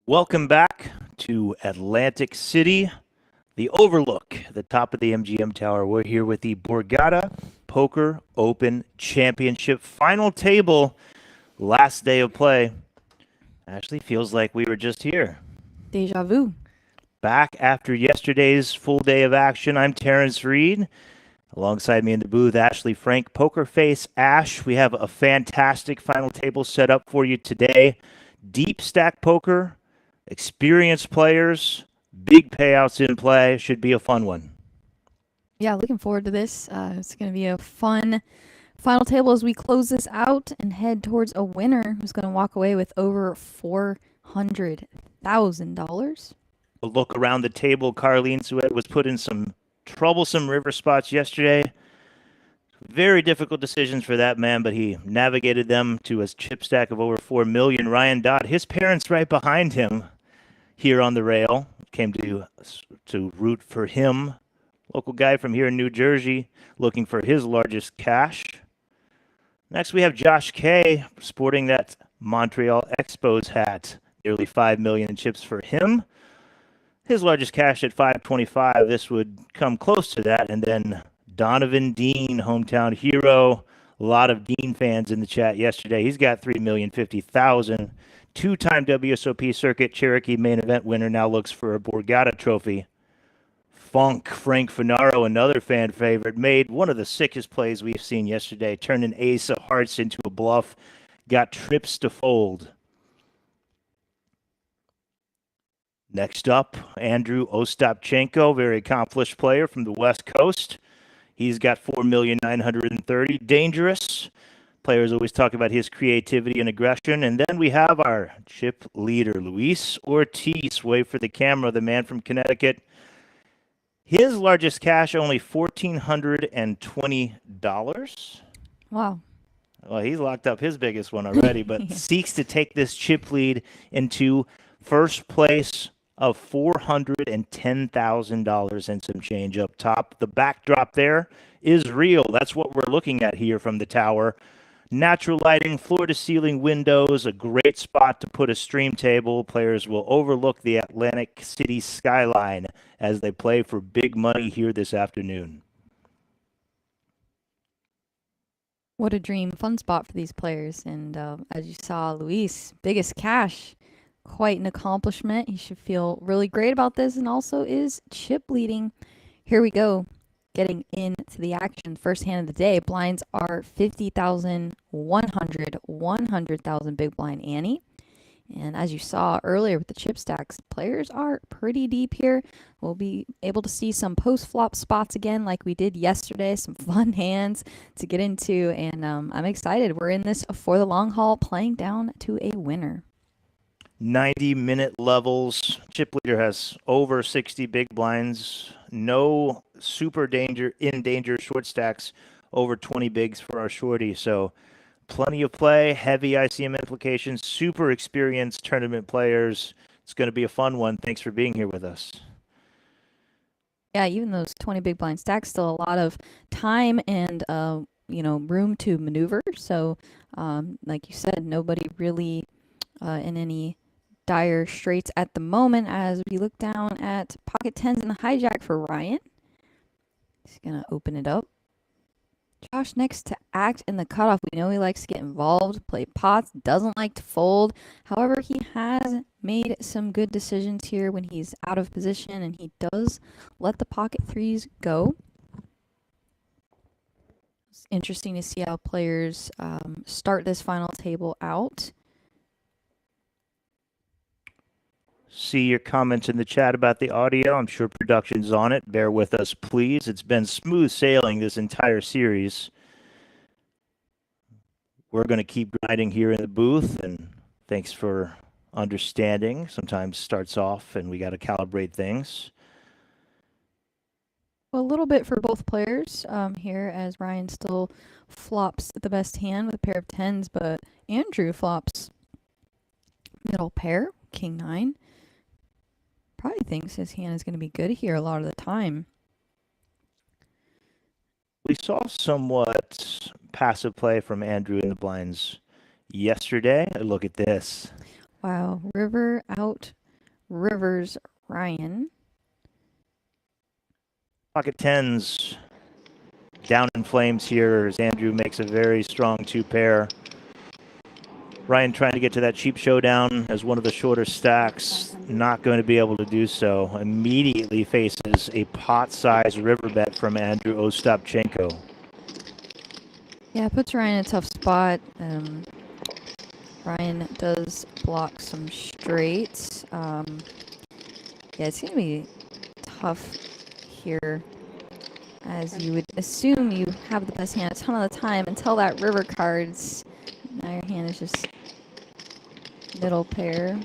Welcome back to Atlantic City, the Overlook, the top of the MGM Tower. We're here with the Borgata Poker Open Championship final table, last day of play. Actually, feels like we were just here. Deja vu. Back after yesterday's full day of action, I'm Terrence Reed. Alongside me in the booth, Ashley Frank, Poker Face Ash. We have a fantastic final table set up for you today. Deep stack poker, experienced players, big payouts in play. Should be a fun one. Yeah, looking forward to this. It's going to be a fun final table as we close this out and head towards a winner who's going to walk away with over $400,000. A look around the table. Carlene Suet was put in some troublesome river spots yesterday. Very difficult decisions for that man, but he navigated them to a chip stack of over 4 million. Ryan Dodd, his parents right behind him here on the rail, came to root for him. Local guy from here in New Jersey looking for his largest cash. Next, we have Josh K sporting that Montreal Expos hat. Nearly 5 million in chips for him. His largest cash at 525. This would come close to that. And then Donovan Dean, hometown hero. A lot of Dean fans in the chat yesterday. He's got 3,050,000. Two-time WSOP Circuit Cherokee main event winner, now looks for a Borgata trophy. Funk, Frank Finaro, another fan favorite, made one of the sickest plays we've seen yesterday. Turned an ace of hearts into a bluff. Got trips to fold. Next up, Andrew Ostapchenko, very accomplished player from the West Coast. He's got 4,930,000. Dangerous. Players always talk about his creativity and aggression. And then we have our chip leader, Luis Ortiz. Wave for the camera, the man from Connecticut. His largest cash, only $1,420. Wow. Well, he's locked up his biggest one already, but seeks to take this chip lead into first place of $410,000 and some change up top. The backdrop there is real. That's what we're looking at here from the tower. Natural lighting, floor-to-ceiling windows, a great spot to put a stream table. Players will overlook the Atlantic City skyline as they play for big money here this afternoon. What a dream. Fun spot for these players. And as you saw, Luis, biggest cash. Quite an accomplishment. He should feel really great about this and also is chip leading. Here we go. Getting into the action. First hand of the day. Blinds are 50,000, 100,000 big blind ante. And as you saw earlier with the chip stacks, players are pretty deep here. We'll be able to see some post-flop spots again like we did yesterday. Some fun hands to get into. And I'm excited. We're in this for the long haul, playing down to a winner. 90-minute levels. Chip leader has over 60 big blinds. No super in danger short stacks. Over 20 bigs for our shorty. So plenty of play, heavy ICM implications, super experienced tournament players. It's going to be a fun one. Thanks for being here with us. Yeah, even those 20 big blind stacks, still a lot of time and room to maneuver. So, like you said, nobody really in any dire straits at the moment as we look down at pocket tens and the hijack for Ryan. He's going to open it up. Josh next to act in the cutoff. We know he likes to get involved, play pots, doesn't like to fold. However, he has made some good decisions here when he's out of position, and he does let the pocket threes go. It's interesting to see how players start this final table out. See your comments in the chat about the audio. I'm sure production's on it. Bear with us, please. It's been smooth sailing this entire series. We're going to keep grinding here in the booth, and thanks for understanding. Sometimes starts off and we got to calibrate things. Well, a little bit for both players here as Ryan still flops the best hand with a pair of tens, but Andrew flops middle pair, king nine. Probably thinks his hand is going to be good here a lot of the time. We saw somewhat passive play from Andrew in the blinds yesterday. Look at this. Wow. River out rivers Ryan. Pocket tens down in flames here as Andrew makes a very strong two pair. Ryan trying to get to that cheap showdown as one of the shorter stacks, not going to be able to do so. Immediately faces a pot-sized river bet from Andrew Ostapchenko. Yeah, it puts Ryan in a tough spot. Ryan does block some straights. Yeah, it's going to be tough here, as you would assume you have the best hand a ton of the time until that river cards. Now your hand is just middle pair.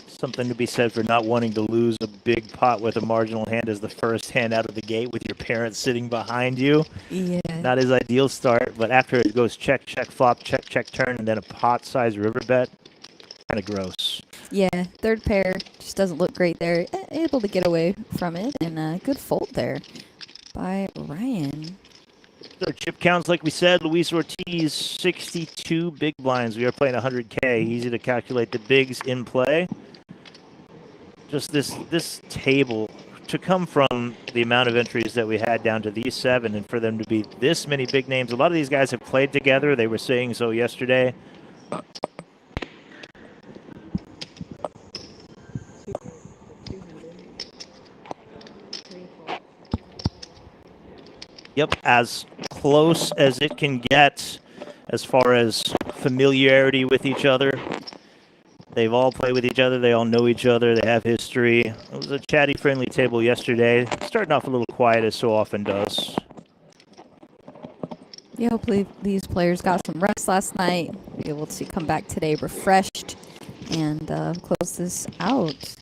Something to be said for not wanting to lose a big pot with a marginal hand as the first hand out of the gate with your parents sitting behind you. Yeah. Not his ideal start, but after it goes check, check, flop, check, check, turn, and then a pot-sized river bet, kind of gross. Yeah, third pair just doesn't look great there. Able to get away from it, and a good fold there by Ryan. So chip counts, like we said, Luis Ortiz, 62 big blinds. We are playing 100K. Easy to calculate the bigs in play. Just this table, to come from the amount of entries that we had down to these 7 and for them to be this many big names. A lot of these guys have played together. They were saying so yesterday. Yep, as close as it can get as far as familiarity with each other. They've all played with each other. They all know each other. They have history. It was a chatty, friendly table yesterday. Starting off a little quiet, as so often does. Yeah, hopefully these players got some rest last night. Be able to come back today refreshed and close this out.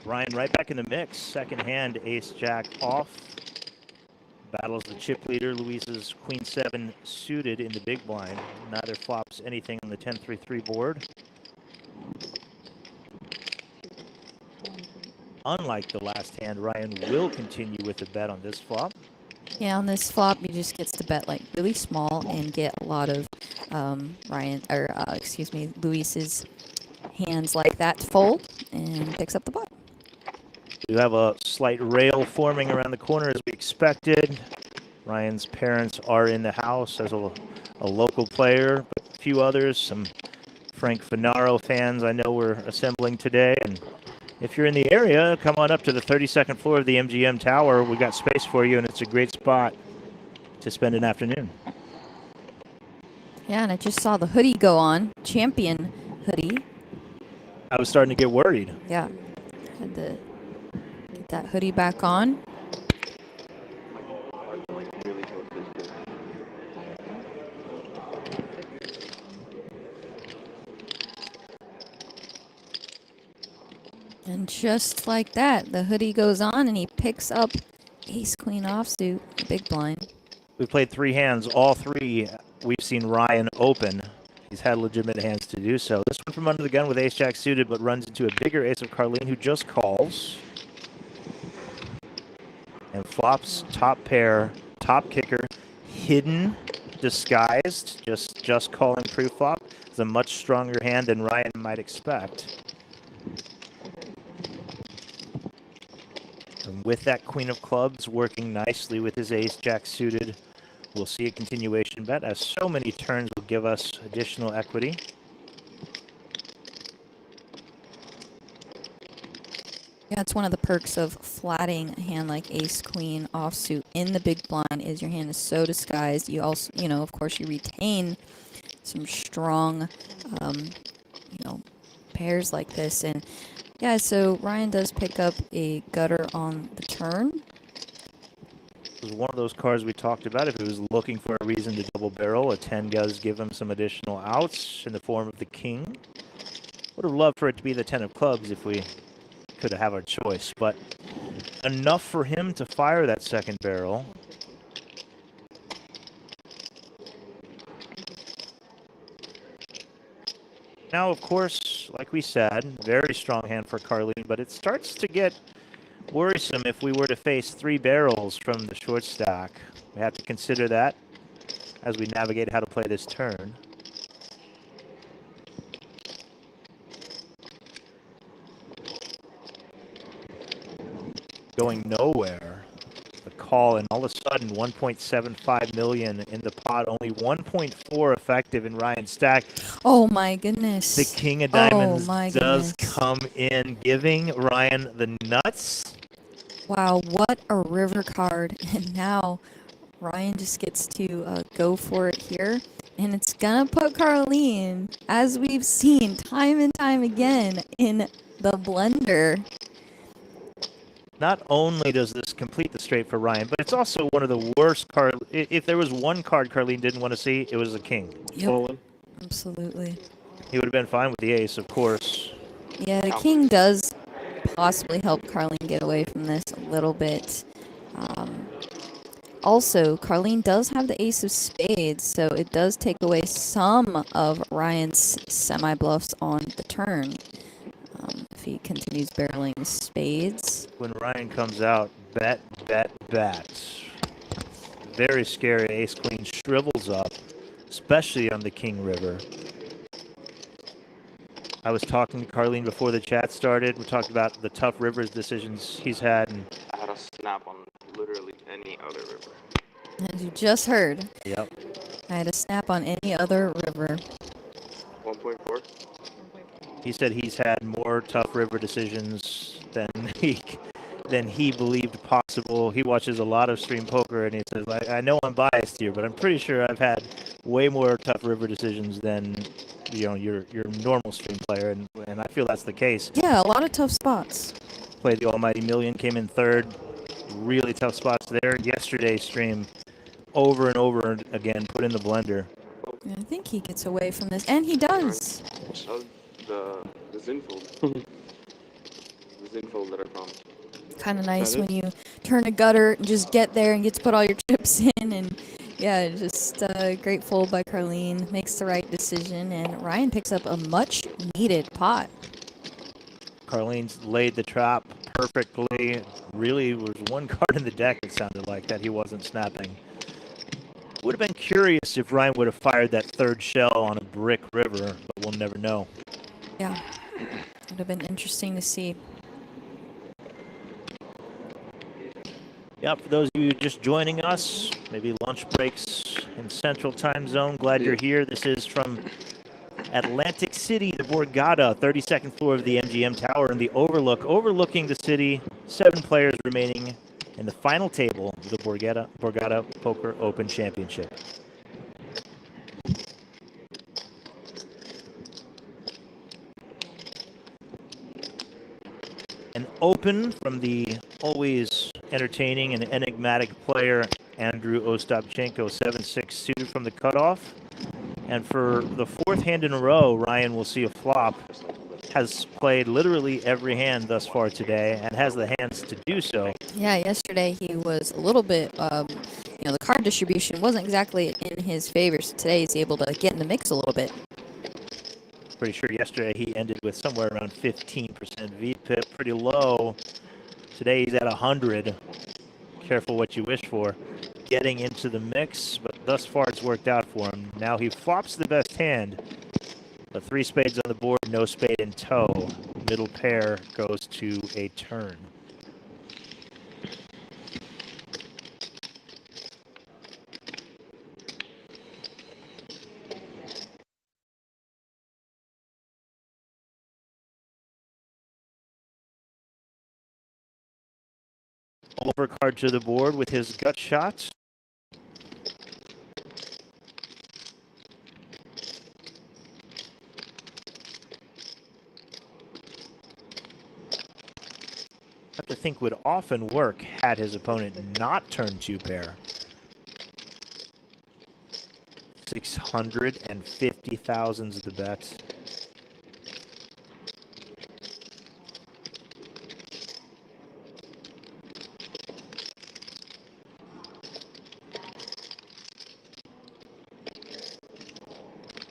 Ryan right back in the mix. Second hand, ace-jack off. Battles the chip leader. Luis's queen-7 suited in the big blind. Neither flops anything on the 10-3-3 board. Unlike the last hand, Ryan will continue with the bet on this flop. Yeah, on this flop, he just gets to bet like really small and get a lot of Luis's hands like that to fold and picks up the pot. We have a slight rail forming around the corner as we expected. Ryan's parents are in the house as a local player, but a few others, some Frank Finaro fans I know were assembling today. And if you're in the area, come on up to the 32nd floor of the MGM Tower. We got space for you, and it's a great spot to spend an afternoon. Yeah, and I just saw the hoodie go on. Champion hoodie. I was starting to get worried. Yeah. Had to get that hoodie back on. And just like that, the hoodie goes on and he picks up ace-queen offsuit, big blind. We played 3 hands. All 3 we've seen Ryan open. He's had legitimate hands to do so. This one from under the gun with ace-jack suited, but runs into a bigger ace of Carlene, who just calls. And flops top pair, top kicker, hidden, disguised, just calling pre-flop. It's a much stronger hand than Ryan might expect. And with that queen of clubs working nicely with his ace-jack suited, we'll see a continuation bet, as so many turns will give us additional equity. Yeah, it's one of the perks of flatting a hand like ace-queen offsuit in the big blind is your hand is so disguised. You also, of course, you retain some strong, pairs like this. And yeah, so Ryan does pick up a gutter on the turn. This was one of those cards we talked about. If he was looking for a reason to double barrel, a 10 does give him some additional outs in the form of the king. Would have loved for it to be the 10 of clubs if we could have our choice, but enough for him to fire that second barrel. Now, of course, like we said, very strong hand for Carlene, but it starts to get worrisome if we were to face 3 barrels from the short stack. We have to consider that as we navigate how to play this turn. Going nowhere. The call, and all all of a sudden 1.75 million in the pot, only 1.4 effective in Ryan's stack. Oh my goodness. The king of Oh diamonds my does goodness. come in, giving Ryan the nuts. Wow, what a river card. And now Ryan just gets to go for it here. And it's going to put Carlene, as we've seen time and time again, in the blender. Not only does this complete the straight for Ryan, but it's also one of the worst cards. If there was one card Carlene didn't want to see, it was a king. Yep, absolutely. He would have been fine with the ace, of course. Yeah, the king does possibly help Carlene get away from this a little bit. Also, Carlene does have the ace of spades, so it does take away some of Ryan's semi-bluffs on the turn. If he continues barreling spades. When Ryan comes out, bet, bet, bet. Very scary. Ace queen shrivels up, especially on the king river. I was talking to Carlene before the chat started. We talked about the tough rivers decisions he's had. And I had a snap on literally any other river. As you just heard. Yep. I had a snap on any other river. 1.4? He said he's had more tough river decisions than he believed possible. He watches a lot of stream poker, and he says, I know I'm biased here, but I'm pretty sure I've had way more tough river decisions than your normal stream player, and I feel that's the case. Yeah, a lot of tough spots. Played the Almighty Million, came in third. Really tough spots there. Yesterday's stream, over and over again, put in the blender. Yeah, I think he gets away from this, and he does. The Zinfold. The Zinfold that I found. Kind of nice when you turn a gutter and just get there and get to put all your chips in. And yeah, just great fold by Carlene. Makes the right decision, and Ryan picks up a much needed pot. Carlene's laid the trap perfectly. Really was one card in the deck, it sounded like, that he wasn't snapping. Would have been curious if Ryan would have fired that third shell on a brick river, but we'll never know. Yeah, would have been interesting to see. Yeah, for those of you just joining us, maybe lunch breaks in Central Time Zone, glad you're here. This is from Atlantic City, the Borgata, 32nd floor of the MGM Tower in the overlooking the city. 7 players remaining in the final table of the Borgata Poker Open Championship. An open from the always entertaining and enigmatic player Andrew Ostapchenko, 7-6 suited from the cutoff. And for the 4th hand in a row, Ryan will see a flop. Has played literally every hand thus far today and has the hands to do so. Yeah, yesterday he was a little bit, the card distribution wasn't exactly in his favor. So today he's able to get in the mix a little bit. Pretty sure yesterday he ended with somewhere around 15% VPIP, pretty low. Today he's at 100. Careful what you wish for. Getting into the mix, but thus far it's worked out for him. Now he flops the best hand. The 3 spades on the board, no spade in tow. Middle pair goes to a turn. Overcard to the board with his gut shots. I have to think would often work had his opponent not turned 2 pair. 650,000 is the bet.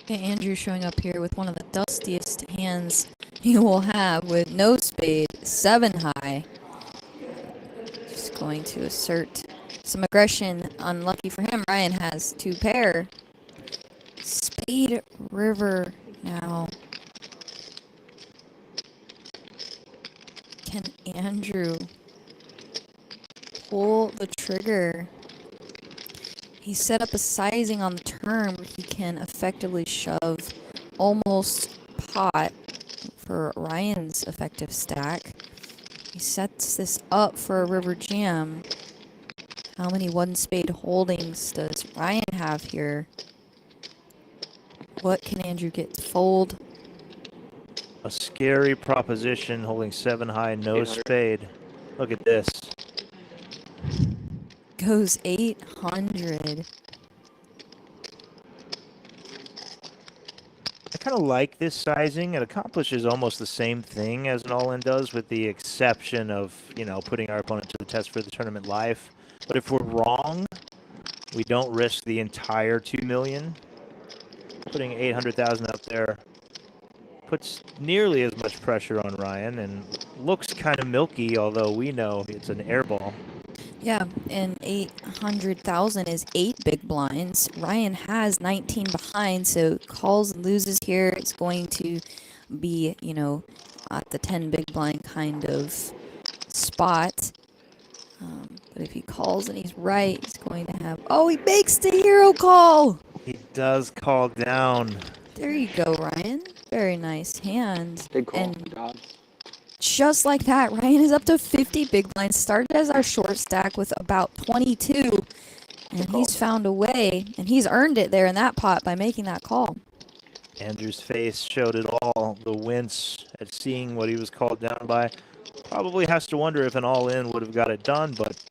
Okay, Andrew showing up here with one of the dustiest hands you will have with no spade, 7 high. Just going to assert some aggression. Unlucky for him, Ryan has 2 pair. Spade river now. Can Andrew pull the trigger? He set up a sizing on the turn where he can effectively shove almost pot for Ryan's effective stack. He sets this up for a river jam. How many one spade holdings does Ryan have here? What can Andrew get to fold? A scary proposition holding 7 high, no 800. spade. Look at this. Goes 800. I kind of like this sizing. It accomplishes almost the same thing as an all-in does, with the exception of, putting our opponent to the test for the tournament life. But if we're wrong, we don't risk the entire 2 million. Putting 800,000 up there puts nearly as much pressure on Ryan and looks kind of milky, although we know it's an air ball. Yeah, and 800,000 is 8 big blinds. Ryan has 19 behind, so calls and loses here. It's going to be, at the 10 big blind kind of spot. But if he calls and he's right, he's going to have... Oh, he makes the hero call! He does call down. There you go, Ryan. Very nice hand. Big call. And God. just like that, Ryan is up to 50 big blinds. Started as our short stack with about 22. And he's found a way, and he's earned it there in that pot by making that call. Andrew's face showed it all. The wince at seeing what he was called down by. Probably has to wonder if an all-in would have got it done, but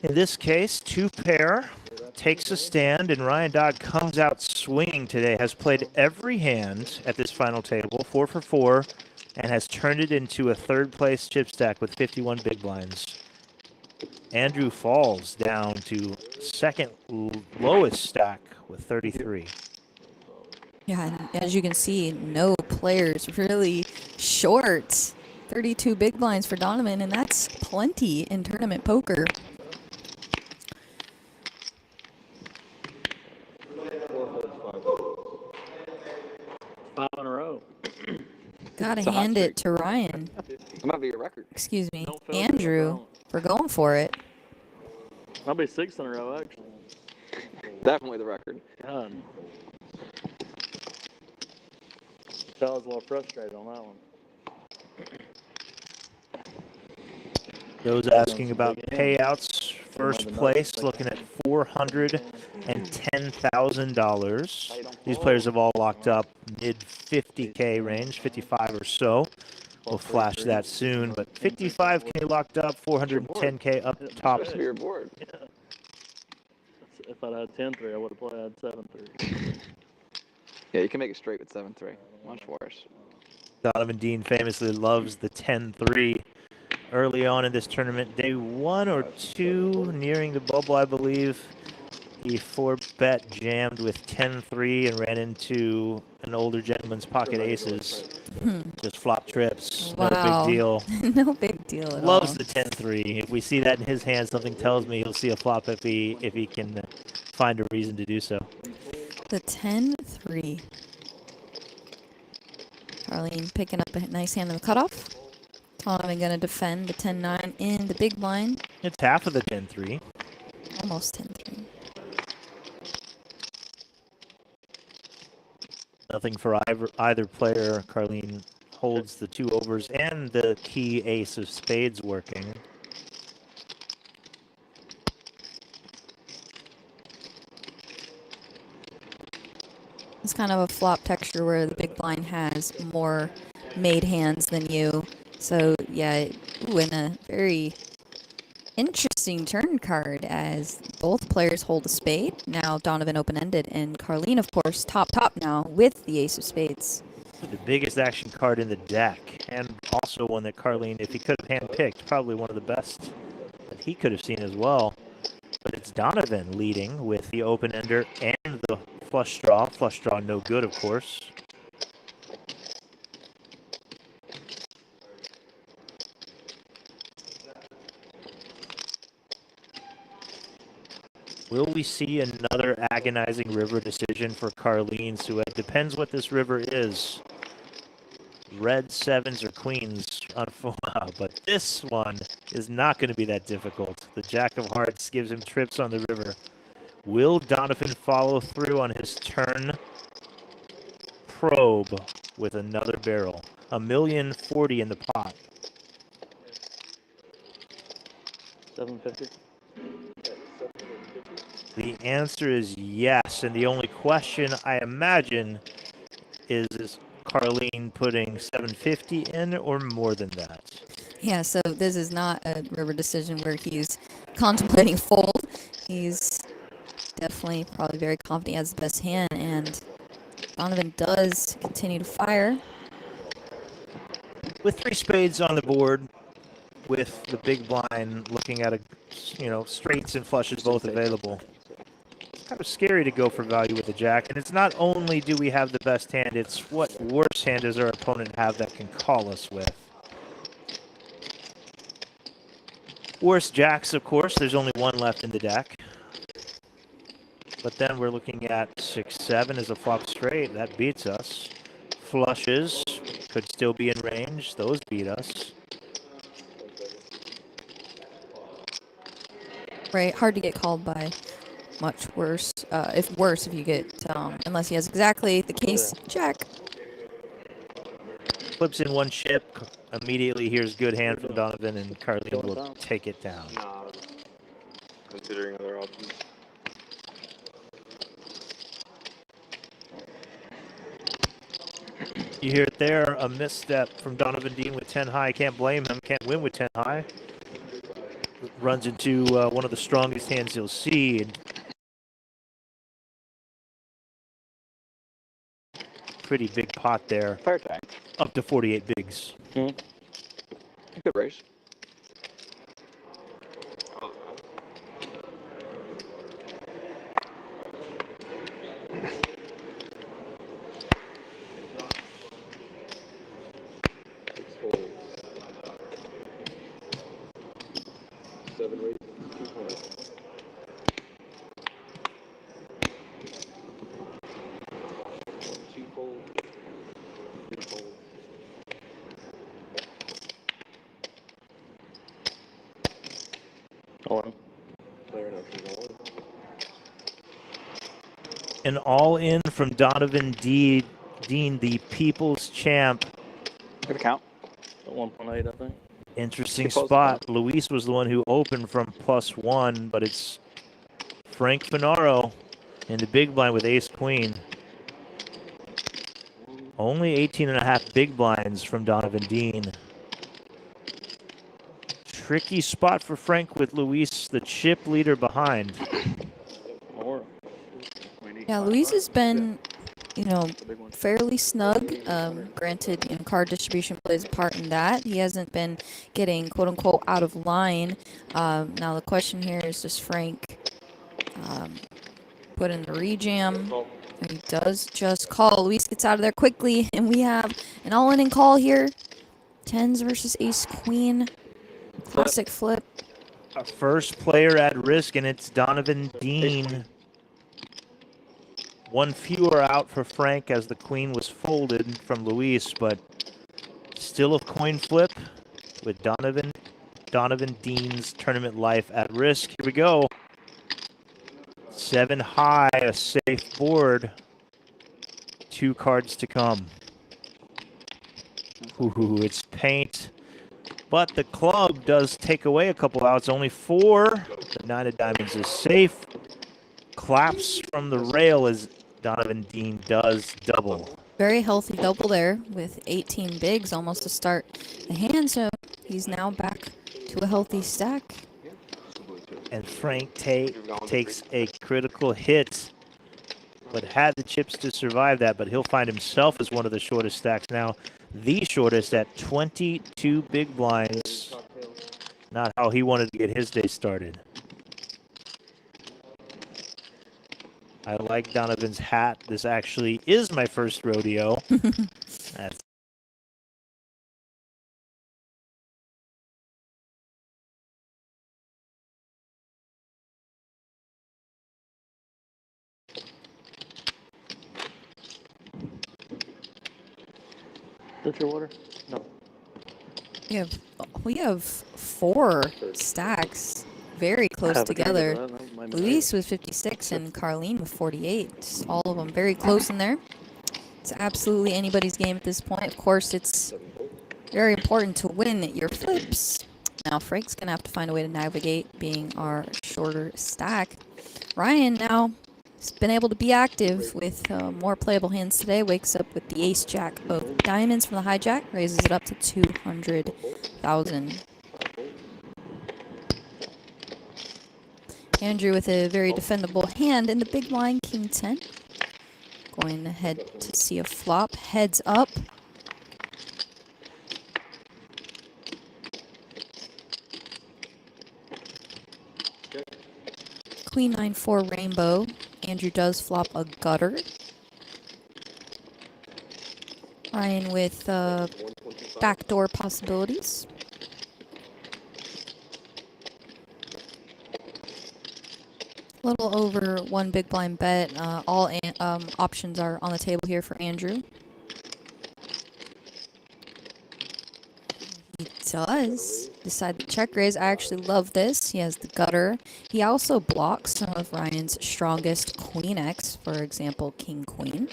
in this case, 2 pair takes a stand, and Ryan Dodd comes out swinging today. Has played every hand at this final table, 4 for 4, and has turned it into a third-place chip stack with 51 big blinds. Andrew falls down to second lowest stack with 33. Yeah, and as you can see, no players really short. 32 big blinds for Donovan, and that's plenty in tournament poker. Five in a row. Gotta It's a hot hand it to Ryan. That might be a record. Excuse me, Don't fail me, Andrew, don't. for going for it. That'll be 6 in a row, actually. Definitely the record. God. I was a little frustrated on that one. Those asking about payouts, first place looking at $410,000. These players have all locked up mid 50K range, 55 or so. We'll flash that soon, but 55K locked up, 410K up top. Supposed to be your board. Yeah. If I'd had 10-3, I would have played 7-3. Yeah, you can make it straight with 7-3. Much worse. Donovan Dean famously loves the 10-3 early on in this tournament. Day 1 or 2, nearing the bubble, I believe. He 4-bet jammed with 10-3 and ran into an older gentleman's pocket aces. Just flop trips. Wow. No big deal. No big deal at Loves all. the 10-3. If we see that in his hand, something tells me he'll see a flop if he can find a reason to do so. The 10-3. Arlene picking up a nice hand in the cutoff. Donovan going to defend the 10-9 in the big blind. It's half of the 10-3. Almost 10-3. Nothing for either player. Carlene holds the 2 overs and the key ace of spades working. It's kind of a flop texture where the big blind has more made hands than you. So, yeah, ooh, and a very interesting turn card as both players hold a spade. Now Donovan open-ended, and Carlene, of course, top now with the ace of spades. The biggest action card in the deck, and also one that Carlene, if he could have handpicked, probably one of the best that he could have seen as well. But it's Donovan leading with the open-ender and the flush draw. Flush draw no good, of course. Will we see another agonizing river decision for Carlene? So it depends what this river is. Red sevens or queens, but this one is not going to be that difficult. The Jack of Hearts gives him trips on the river. Will Donovan follow through on his turn probe with another barrel? $1,040,000 in the pot. 750. The answer is yes, and the only question I imagine is Carlene putting 750 in or more than that? Yeah, so this is not a river decision where he's contemplating fold. He's definitely probably very confident he has the best hand, and Donovan does continue to fire. With 3 spades on the board, with the big blind looking at straights and flushes both available. It's kind of scary to go for value with the jack, and it's not only do we have the best hand, it's what worse hand does our opponent have that can call us with. Worse jacks, of course, there's only one left in the deck. But then we're looking at 6-7 as a flop straight. That beats us. Flushes could still be in range. Those beat us. Right, hard to get called by much worse. If you get, unless he has exactly the case jack. Flips in one chip. Immediately here's good hand from Donovan, and Carlene will take it down. Considering other options. You hear it there, a misstep from Donovan Dean with 10 high. Can't blame him. Can't win with 10 high. Runs into one of the strongest hands you'll see. And pretty big pot there. Fair tank. Up to 48 bigs. Good raise. Seven raises, 220. Two fold, three fold. All in. Player enough is all in. An all-in from Donovan Dean, the people's champ. Good count. At 1.8, I think. Interesting He calls spot. Luis was the one who opened from +1, but it's Frank Finaro in the big blind with ace-queen. Only 18.5 big blinds from Donovan Dean. Tricky spot for Frank with Luis, the chip leader, behind. More. Yeah, Luis has been, fairly snug. Granted, card distribution plays a part in that. He hasn't been getting quote unquote out of line. Now the question here is, does Frank put in the rejam? And he does just call. Luis gets out of there quickly, and we have an all-in call here. Tens versus ace queen. Classic flip. Our first player at risk, and it's Donovan Dean. One fewer out for Frank as the queen was folded from Luis, but still a coin flip with Donovan Dean's tournament life at risk. Here we go. 7 high, a safe board. 2 cards to come. Ooh, it's paint. But the club does take away a couple outs. Only 4. The 9 of diamonds is safe. Claps from the rail as Donovan Dean does double. Very healthy double there with 18 bigs almost to start the hand. So he's now back to a healthy stack. And Frank takes a critical hit, but had the chips to survive that. But he'll find himself as one of the shortest stacks now. The shortest at 22 big blinds. Not how he wanted to get his day started. I like Donovan's hat. This actually is my first rodeo. That's That's your water? No. We have 4 stacks very close Have a drink of together. that, Luis with 56 and Carlene with 48. Just all of them very close in there. It's absolutely anybody's game at this point. Of course, it's very important to win your flips. Now, Frank's going to have to find a way to navigate being our shorter stack. Ryan now has been able to be active with more playable hands today. Wakes up with the ace-jack of diamonds from the hijack. Raises it up to 200,000. Andrew with a very defendable hand in the big blind, king 10. Going ahead to see a flop. Heads up. Queen 9-4 rainbow. Andrew does flop a gutter. Ryan with backdoor possibilities. A little over one big blind bet. All options are on the table here for Andrew. He does decide to check raise. I actually love this. He has the gutter. He also blocks some of Ryan's strongest queen X, for example, king queen.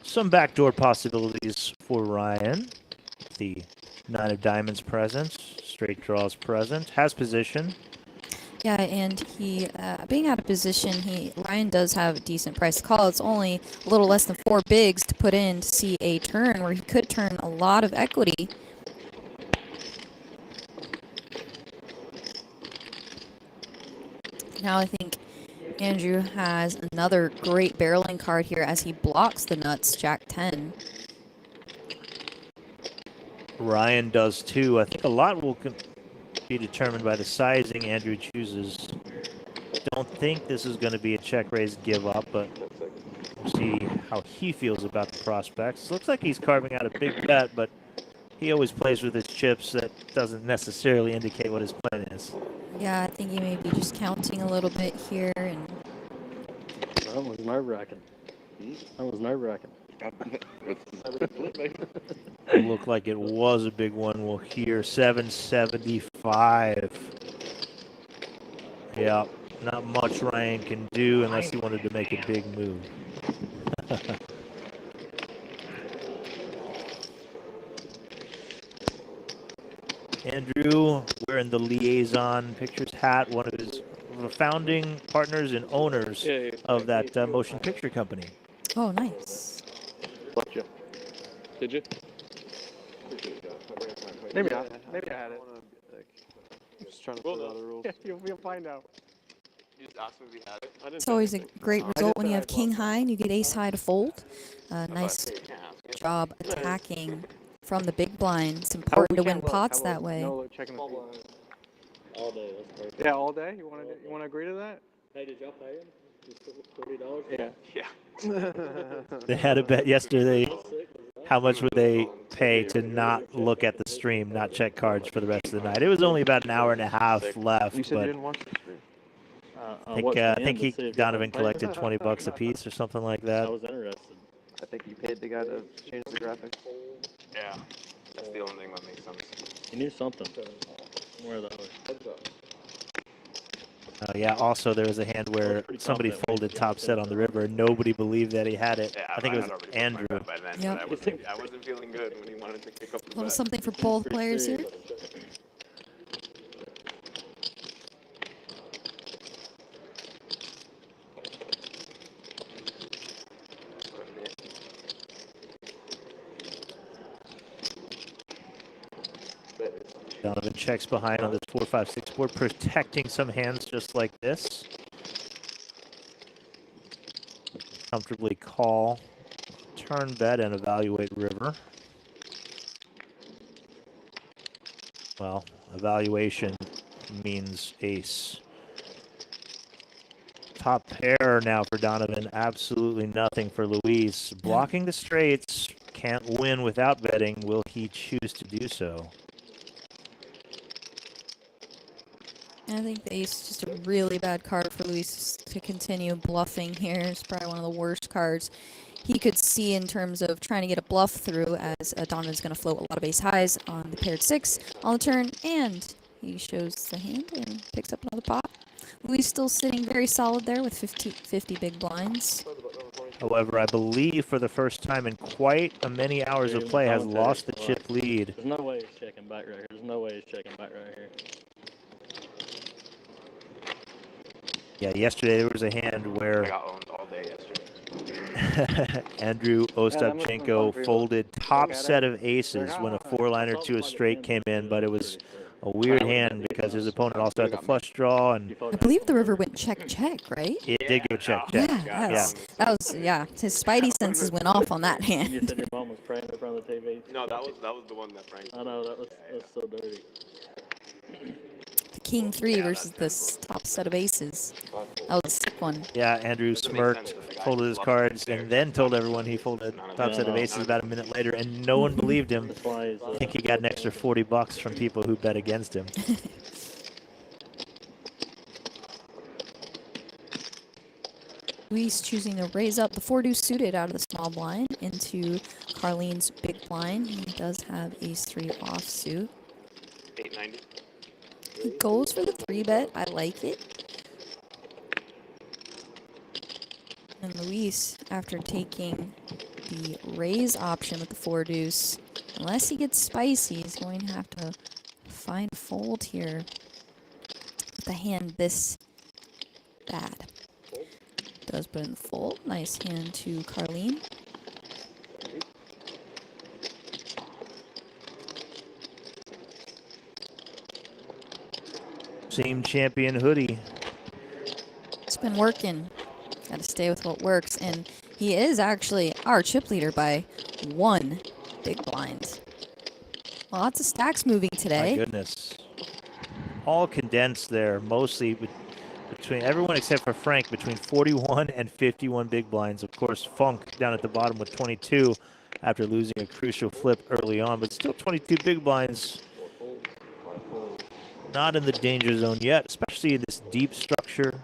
Some backdoor possibilities for Ryan. The 9 of diamonds present, straight draws present, has position. Yeah, and he, being out of position, Ryan does have a decent price to call. It's only a little less than 4 bigs to put in to see a turn where he could turn a lot of equity. Now I think Andrew has another great barreling card here as he blocks the nuts, Jack 10. Ryan does too. I think a lot will be determined by the sizing Andrew chooses. Don't think this is going to be a check raise give up, but we'll see how he feels about the prospects. Looks like he's carving out a big bet, but he always plays with his chips. That doesn't necessarily indicate what his plan is. Yeah, I think he may be just counting a little bit here. And That was nerve-wracking. That was nerve-wracking. Looked like it was a big one. We'll hear 775. Yeah, not much Ryan can do unless he wanted to make a big move. Andrew wearing the Liaison Pictures hat, one of his founding partners and owners of that motion picture company. oh, nice. Left you. Did you? Maybe I had it. Just trying to figure out the rules. You'll find out. You just asked me if we had it. I didn't It's always a great result when you have king high and you get ace high to fold. Nice job attacking from the big blind. It's important to win pots that way. No, checking the feet. All day. That's perfect. Yeah, all day. You want to agree to that? Hey, did y'all pay him? Just $30? Yeah. Yeah. They had a bet yesterday. How much would they pay to not look at the stream, not check cards for the rest of the night? It was only about an hour and a half left, You said you but didn't watch the stream. I think Donovan collected $20 a piece or something like I that. was interested. I think you paid the guy to change the graphics. Yeah. That's the only thing that makes sense. You knew something. Where the Yeah, also there was a hand where somebody folded top set on the river and nobody believed that he had it. Yeah, I think it was had already Andrew. my bet by then, Yep. but I wasn't feeling good when he wanted to pick up the A little bet. something for both players here. Donovan checks behind on this 4-5-6 board, protecting some hands just like this. Comfortably call, turn bet, and evaluate river. Well, evaluation means ace. Top pair now for Donovan, absolutely nothing for Luis. Blocking the straights, can't win without betting. Will he choose to do so? I think the ace is just a really bad card for Luis to continue bluffing here. It's probably one of the worst cards he could see in terms of trying to get a bluff through, as Donovan's going to float a lot of ace highs on the paired 6 on the turn, and he shows the hand and picks up another pot. Luis still sitting very solid there with 50 big blinds. However, I believe for the first time in quite a many hours of play has lost the chip lead. There's no way he's checking back right here. There's no way he's checking back right here. Yeah, yesterday there was a hand I where got owned all day yesterday. Andrew Ostapchenko pretty folded top at it. set of aces when a 4-liner to a straight came in, but it was a weird hand because his opponent also had the flush draw, and I believe the river went check, right? it did go check. Yeah, that was his spidey senses went off on that You hand. said your mom was praying in front of the TV. No, that was the one that Frank. I know that's so dirty. The king 3 versus this top set of aces. That was a sick one. Yeah, Andrew smirked, folded his cards, and then told everyone he folded top set of aces about a minute later, and no one believed him. That's why he's. I think he got an extra $40 from people who bet against him. Luis choosing to raise up the 4-deuce suited out of the small blind into Carlene's big blind. He does have ace-3 offsuit. 890. He goes for the 3-bet. I like it. And Luis, after taking the raise option with the 4-deuce, unless he gets spicy, he's going to have to find a fold here with the hand this bad. Does put in the fold. Nice hand to Carlene. Same champion hoodie. It's been working. Got to stay with what works. And he is actually our chip leader by 1 big blind. Lots of stacks moving My today. goodness. All condensed there, mostly between everyone except for Frank, between 41 and 51 big blinds. Of course, Funk down at the bottom with 22 after losing a crucial flip early on, but still 22 big blinds. Not in the danger zone yet, especially in this deep structure.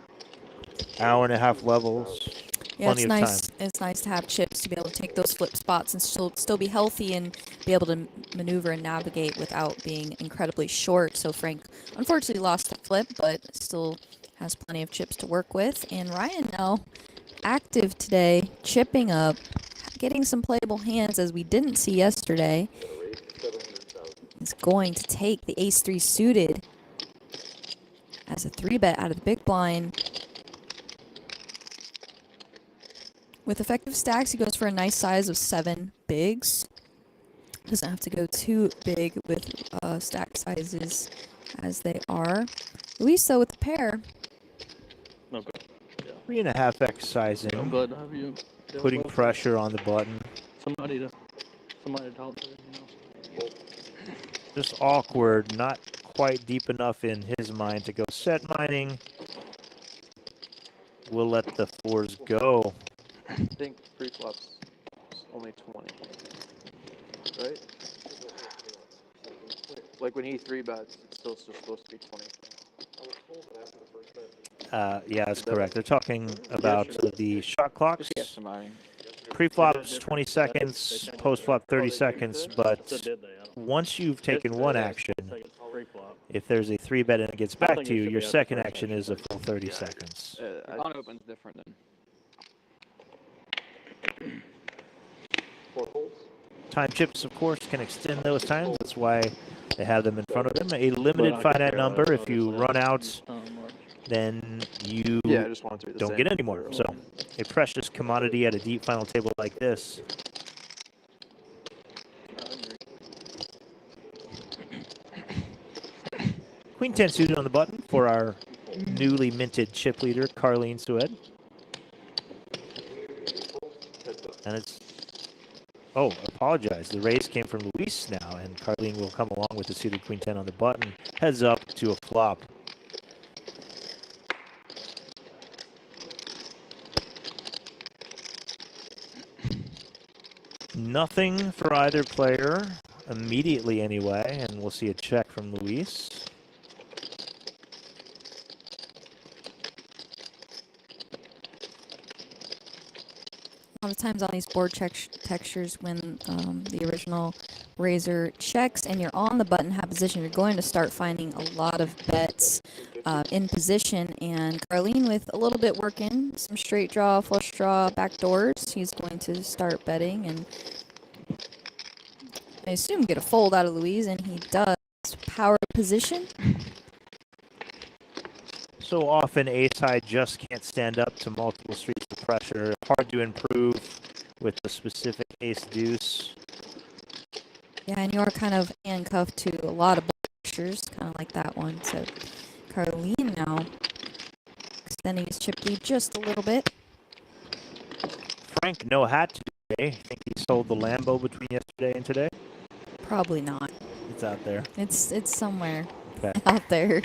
Hour and a half levels. Yeah, Plenty it's of nice. time. It's nice to have chips to be able to take those flip spots and still be healthy and be able to maneuver and navigate without being incredibly short. So Frank unfortunately lost the flip, but still has plenty of chips to work with. And Ryan now active today, chipping up, getting some playable hands as we didn't see yesterday. He's going to take the ace-3 suited as a 3-bet out of the big blind. With effective stacks, he goes for a nice size of 7 bigs. Doesn't have to go too big with stack sizes as they are. Luis, though, with the pair, Okay. 3.5x I'm sizing, glad to have you. putting pressure on the button. Somebody to talk to. You know. Just awkward, not quite deep enough in his mind to go set mining. We'll let the 4s go. I think pre-flop's only 20. Right? Like when he 3-bets, it's still just supposed to be 20. Yeah, that's correct. They're talking about the shot clocks. Just guess mine. Pre-flop's 20 seconds, post-flop 30 seconds, but So did they? I don't know. once you've taken one action, Second pre-flop. if there's a 3-bet and it gets back think to it you, should your be at the second first action is a full 30 seconds. On-open's different then. Time chips, of course, can extend those times. That's why they have them in front of them. A limited finite number. If you run out, then you Yeah, I just wanted to be the don't same. get any more. So a precious commodity at a deep final table like this. Queen 10 suited on the button for our newly minted chip leader, Carlene Sued. And it's, oh, apologize. The raise came from Luis now, and Carlene will come along with the suited Queen 10 on the button. Heads up to a flop. Nothing for either player immediately anyway, and we'll see a check from Luis. A lot of times on these board textures, when the original raiser checks and you're on the button hat position, you're going to start finding a lot of bets in position. And Carlene, with a little bit work in, some straight draw, flush draw, back doors, he's going to start betting. And I assume get a fold out of Louise, and he does. Power position. So often ace high just can't stand up to multiple streets of pressure. Hard to improve with the specific ace deuce. Yeah, and you're kind of handcuffed to a lot of textures, kind of like that one. So Carlene now extending his chip lead just a little bit. Frank, no hat today. I think he sold the Lambo between yesterday and today. Probably not. It's out there. It's somewhere Okay. out there.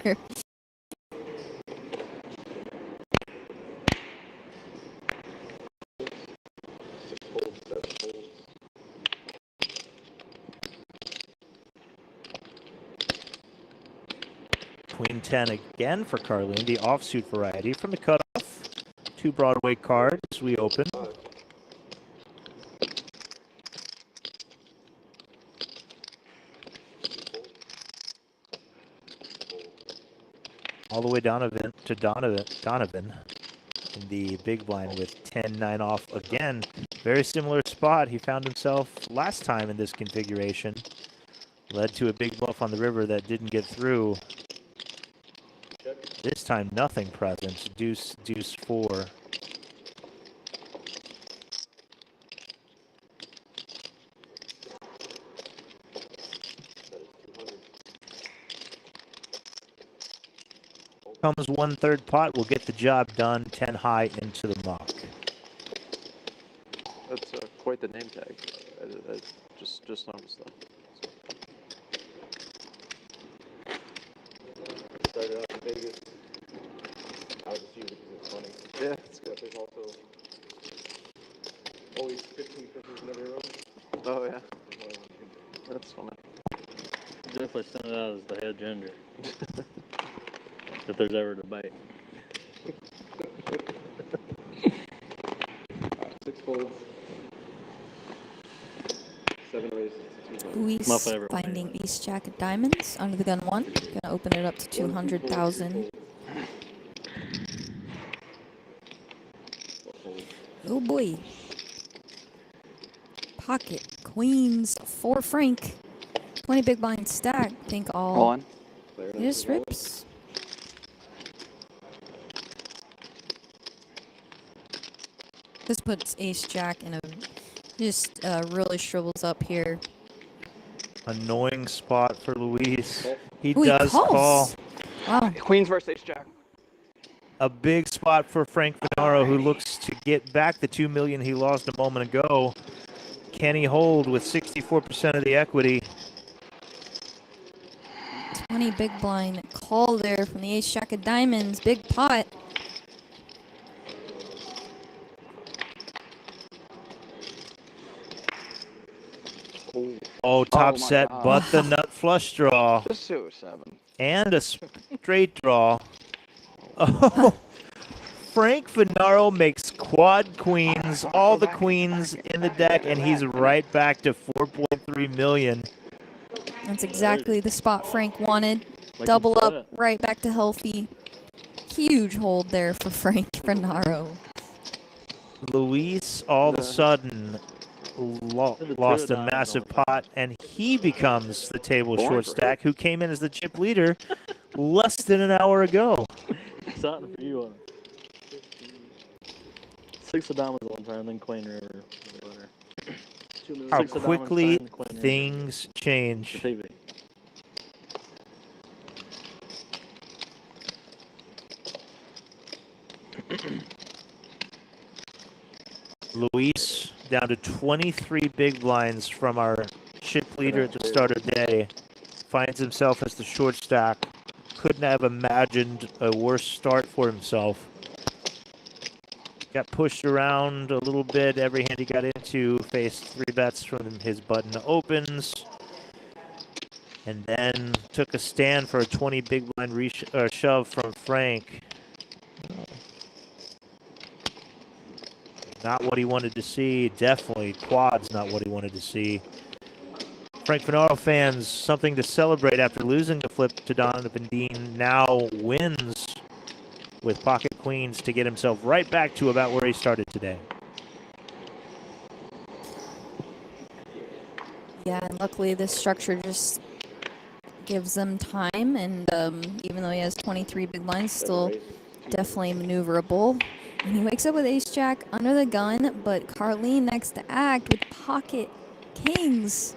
Queen 10 again for Carlene, the offsuit variety from the cutoff. 2 Broadway cards we open. All the way down to Donovan in the big blind with 10-9 off again. Very similar spot he found himself last time in this configuration. Led to a big bluff on the river that didn't get through. This time nothing present. Deuce, deuce 4. Comes 1/3 pot, will get the job done. 10 high into the muck. That's quite the name tag. I just noticed that. Started out in Vegas. I would just use it because it's funny. Yeah, it's good. But there's also always 15 cookies in every room. Oh yeah, that's funny. Definitely send it out as the head ginger. If there's ever a debate. 6 folds. 7 raises. 2 folds. Luis My favorite one, finding anyway. ace jack of diamonds under the gun 1. Gonna open it up to 200,000. Oh boy. Pocket queens for Frank. 20 big blind stack. Think All all. in. He just rips. This puts ace jack in a just really shrivels up here. Annoying spot for Luis. He Ooh, he does call. calls. Wow. Queens versus ace jack. A big spot for Frank Finaro, who looks to get back the $2 million he lost a moment ago. Can he hold with 64% of the equity? 20 big blind call there from the ace jack of diamonds. Big pot. Oh, top my set, God. but the nut flush draw. Just 7. And a straight draw. Oh, Frank Finaro makes quad queens, all the queens in the deck, and he's right back to 4.3 million. That's exactly the spot Frank wanted. Like Double you up, said. right back to healthy. Huge hold there for Frank Finaro. Luis all of a sudden lost a massive pot, and he becomes the table short stack who came in as the chip leader less than an hour ago. Something for you on it. 6 of diamonds one time, then queen river. How 6 of diamonds quickly time, queen river. things change. TV. Luis down to 23 big blinds from our chip leader at the start of the day. Finds himself as the short stack. Couldn't have imagined a worse start for himself. Got pushed around a little bit. Every hand he got into faced 3 bets from his button opens. And then took a stand for a 20 big blind shove from Frank. not what he wanted to see. Definitely quads, not what he wanted to see. Frank Finaro fans, something to celebrate after losing the flip to Donovan Dean. Now wins with pocket queens to get himself right back to about where he started today. Yeah, and luckily this structure just gives them time, and even though he has 23 big blinds, still definitely maneuverable. And he wakes up with ace-jack under the gun, but Carlene next to act with pocket kings.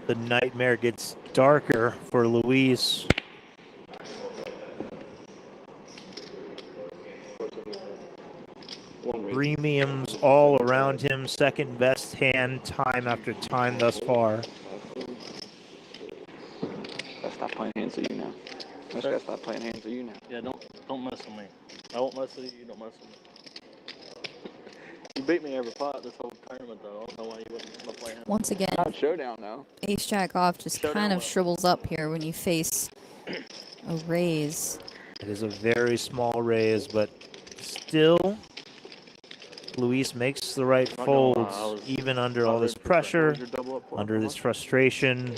The nightmare gets darker for Luis. Premiums all around him. Second best hand time after time thus far. Gotta stop playing hands with you now. I just gotta stop playing hands with you now. Yeah, don't mess with me. I won't mess with you. You don't mess with me. You beat me every pot this whole tournament, though. I don't know why you wouldn't want to play him. Once again, Not showdown now. ace-jack off just Showdown kind of what? shrivels up here when you face a raise. It is a very small raise, but still, Luis makes the right Not gonna lie, I folds, was even under not all this ready for that. What pressure, was your double up for? under How this much? frustration.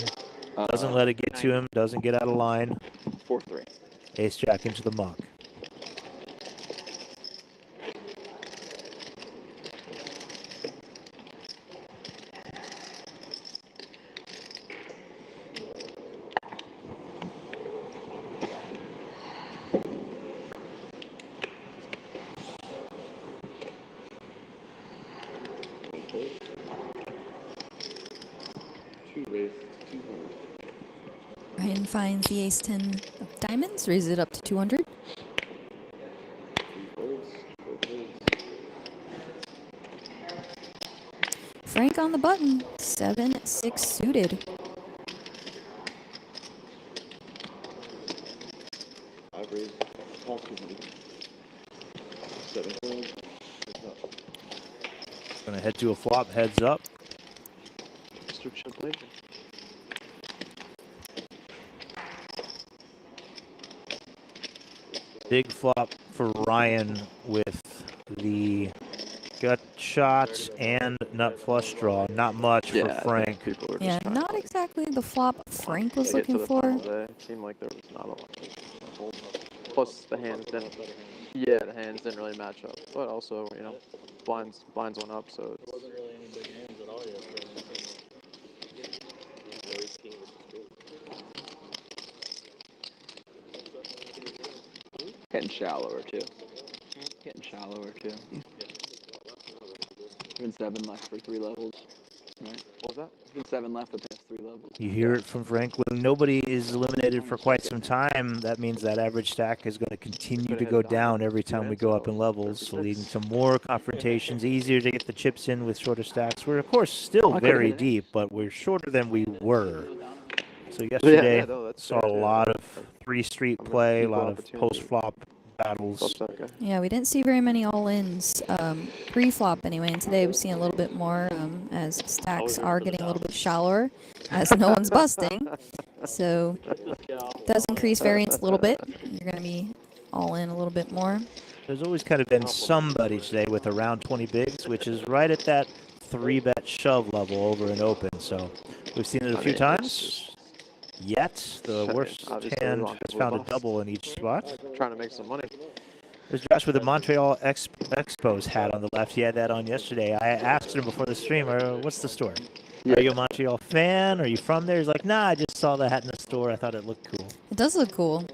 Doesn't let it get to him, doesn't get out of line. 4-3. Ace-jack into the muck. Ryan finds the ace-10 of diamonds, raises it up to 200. Frank on the button, 7-6 suited. I've raised all 200. 7 calls. Gonna head to a flop, heads up. Mr. Chip Big flop for Ryan with the gut shots and nut flush draw. Not much for Frank. People were just Yeah, trying not exactly the flop Frank was To get to looking the for. final day, it seemed like there was not a lot. Plus the hands didn't. Yeah, the hands didn't really match up. But also, you know, blinds went up, so it's. Wasn't really any big hands at all yesterday. getting shallower too. Getting shallower too. Been 7 left for 3 levels. Right? What was that? Been 7 left the past 3 levels. You hear it from Frank. When nobody is eliminated for quite some time, that means that average stack is going to continue to go down every time we go up in levels, so leading to more confrontations, easier to get the chips in with shorter stacks. We're, of course, still very deep, but we're shorter than we were. So yesterday, saw a lot of 3-street play, a lot of post-flop battles. Yeah, we didn't see very many all-ins pre-flop anyway, and today we've seen a little bit more as stacks are getting a little bit shallower as no one's busting. So it does increase variance a little bit. You're going to be all in a little bit more. There's always kind of been somebody today with around 20 bigs, which is right at that 3-bet shove level over and open. So we've seen it a few times. Yet the worst hand has found a double in each spot. Trying to make some money. There's Josh with the Montreal Expos hat on the left. He had that on yesterday. I asked him before the stream, what's the store? Are you a Montreal fan? Are you from there? He's like, nah, I just saw the hat in the store. I thought it looked cool. It does look cool.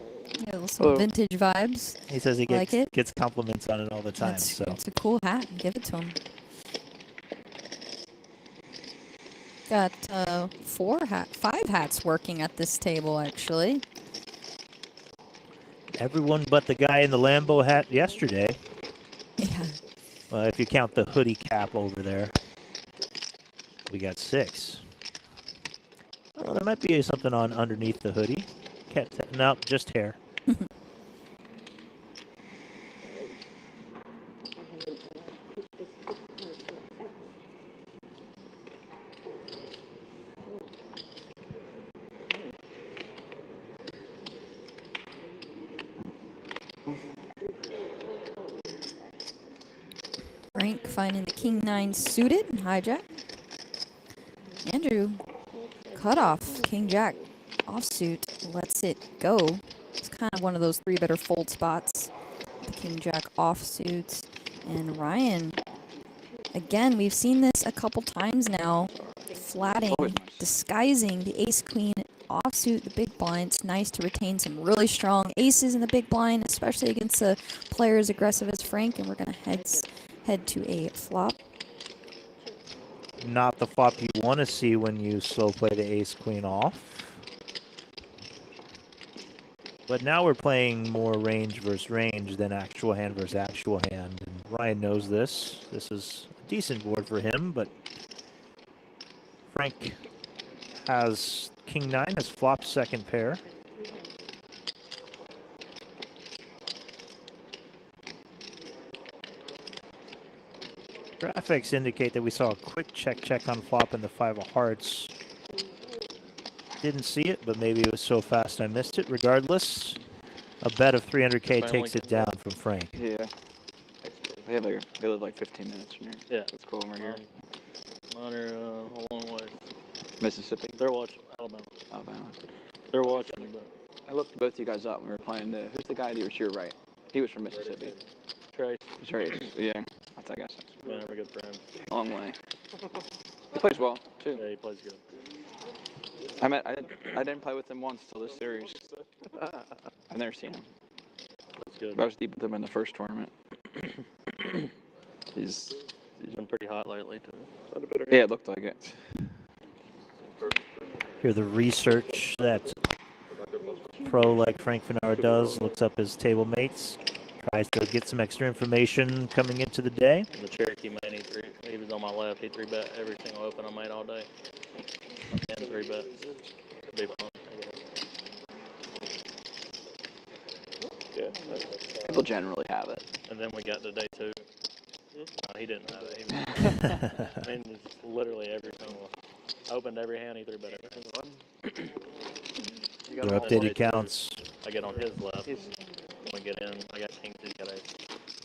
Yeah, some vintage vibes. He says he like it. gets compliments on it all the time. It's so a cool hat. Give it to him. Got 5 hats working at this table, actually. Everyone but the guy in the Lambo hat yesterday. Yeah. Well, if you count the hoodie cap over there, we got 6. Well, there might be something on underneath the hoodie. No, just hair. Frank finding the king 9 suited and hijack. Andrew, cutoff, king jack offsuit, lets it go. It's kind of one of those 3 better fold spots. The king jack offsuit. And Ryan, again, we've seen this a couple times now. Flatting, disguising the ace queen offsuit, the big blind. It's nice to retain some really strong aces in the big blind, especially against a player as aggressive as Frank. And we're going to head to a flop. Not the flop you want to see when you slow play the ace queen off. But now we're playing more range versus range than actual hand versus actual hand. And Ryan knows this. This is a decent board for him, but Frank has king 9 as flop second pair. Graphics indicate that we saw a quick check on flop in the 5 of hearts. Didn't see it, but maybe it was so fast I missed it. Regardless, a bet of 300K takes it down from Frank. Yeah. They live like 15 minutes from here. Yeah. It's cool over here. Mine are a long way. Mississippi. They're watching Alabama. Alabama. They're watching, but I looked both you guys up when we were playing who's the guy that was to your right? He was from Mississippi. Trace. Trace. Yeah. That's that guy. Man, we're good friends. Long way. He plays well too. Yeah, he plays good. I didn't play with him once till this series. I've never seen him. That's good. I was deep with him in the first tournament. He's been pretty hot lately too. Yeah, it looked like it. Here the research that pro like Frank Finaro does, looks up his table mates, tries to get some extra information coming into the day. The Cherokee man, he was on my left. He 3-bet every single open I made all day. And 3-bet. Be fun, I guess. Yeah. People generally have it. And then we got to day 2. No, he didn't have it. I mean, it's literally every single. I opened every hand. He 3-bet every single one. Your updated counts. I get on his left. When we get in, I got king 2, got ace.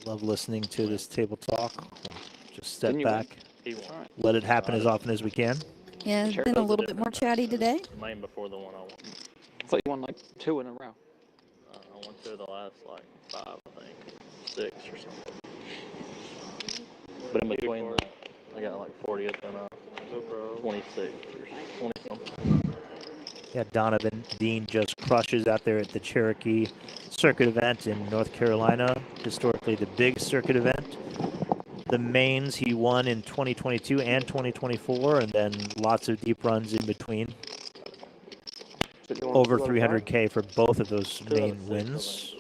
Love listening to this table talk. Just step back. He won. Let it happen as often as we can. Yeah, it's been a little bit more chatty today. Mine before the one I won. I thought you won like 2 in a row. I won 2 of the last like 5, I think. 6 or something. But in between that, I got like 40th and 26 or 20 something. Yeah, Donovan Dean just crushes out there at the Cherokee Circuit event in North Carolina. Historically, the big circuit event. The mains he won in 2022 and 2024, and then lots of deep runs in between. Over 300K for both of those main wins.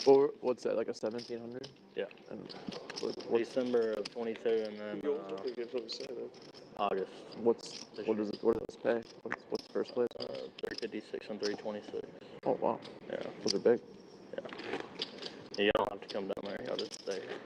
Well, what's that, like a 1700? Yeah. And December of 22 and then August. what does this pay? What's first place? 356 and 326. Oh wow. Yeah. Those are big. Yeah. You don't have to come down there. Y'all just stay here.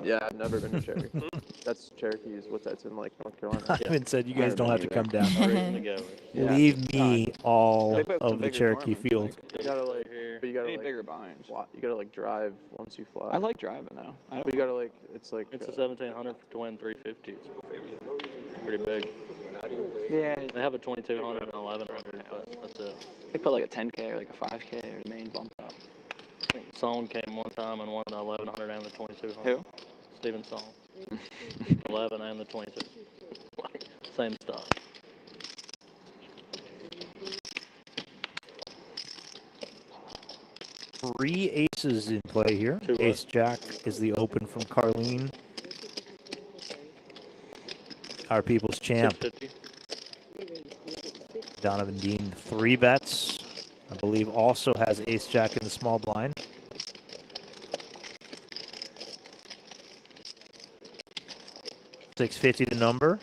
Yeah, I've never been to Cherokee. That's Cherokee's. What's that? It's in like North Carolina. I haven't said you guys don't have to come down. Reason to go. Yeah. Leave me all They put some of the bigger Cherokee tournaments, field. You gotta like here, but you gotta Need like bigger behinds. you gotta like drive once you fly. I like driving though. But you gotta like it's like It's a 1700 to win 350. It's pretty big. Yeah. They have a 2200 and 1100, but that's it. They put like a 10K or like a 5K or the main bump up. I think Song came one time and won the 1100 and the 2200. Who? Steven Song. 11 and the 22. Same stuff. Three aces in play here. Two what? Ace Jack is the open from Carlene. Our people's champ. 650. Donovan Dean, 3 bets. I believe also has Ace Jack in the small blind. $650 the number.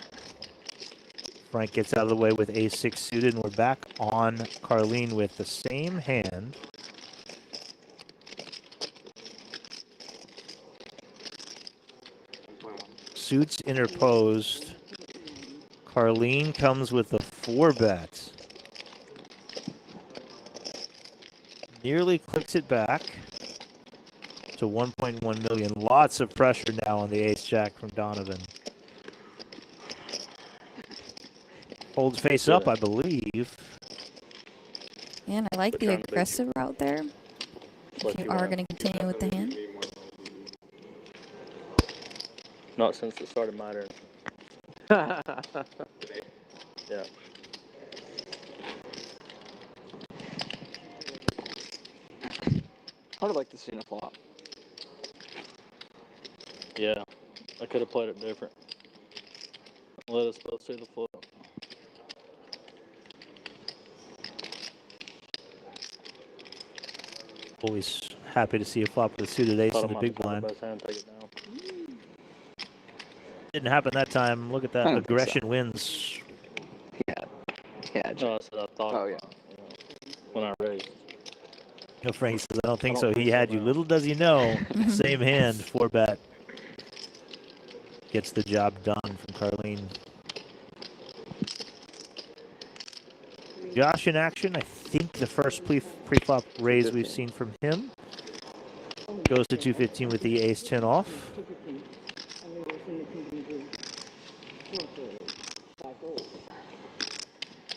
Frank gets out of the way with Ace 6 suited, and we're back on Carlene with the same hand. Suits interposed. Carlene comes with a 4 bet. Nearly clicks it back. to 1.1 million. Lots of pressure now on the ace-jack from Donovan. Holds face up, I believe. And I like the Trying to be- aggressive route there. Let If you you are win. going to continue with the hand. Not since it started mattering. Yeah. I would like to see a flop. Yeah. I could have played it different. Let us both see the flip. Always happy to see a flop with a suited ace Thought in I the might big be playing blind. the best hand, take it down. Didn't happen that time. Look at that. I don't think so. Aggression wins. Yeah. Yeah. No, I said I thought. Oh, yeah. You know, when I raised. You know, Frank says, I don't think I so. don't He think so had you. now. Little does he know, same hand, 4-bet. Gets the job done from Carlene. Josh in action. I think the first pre-flop raise we've seen from him. Goes to 215 with the ace-10 off.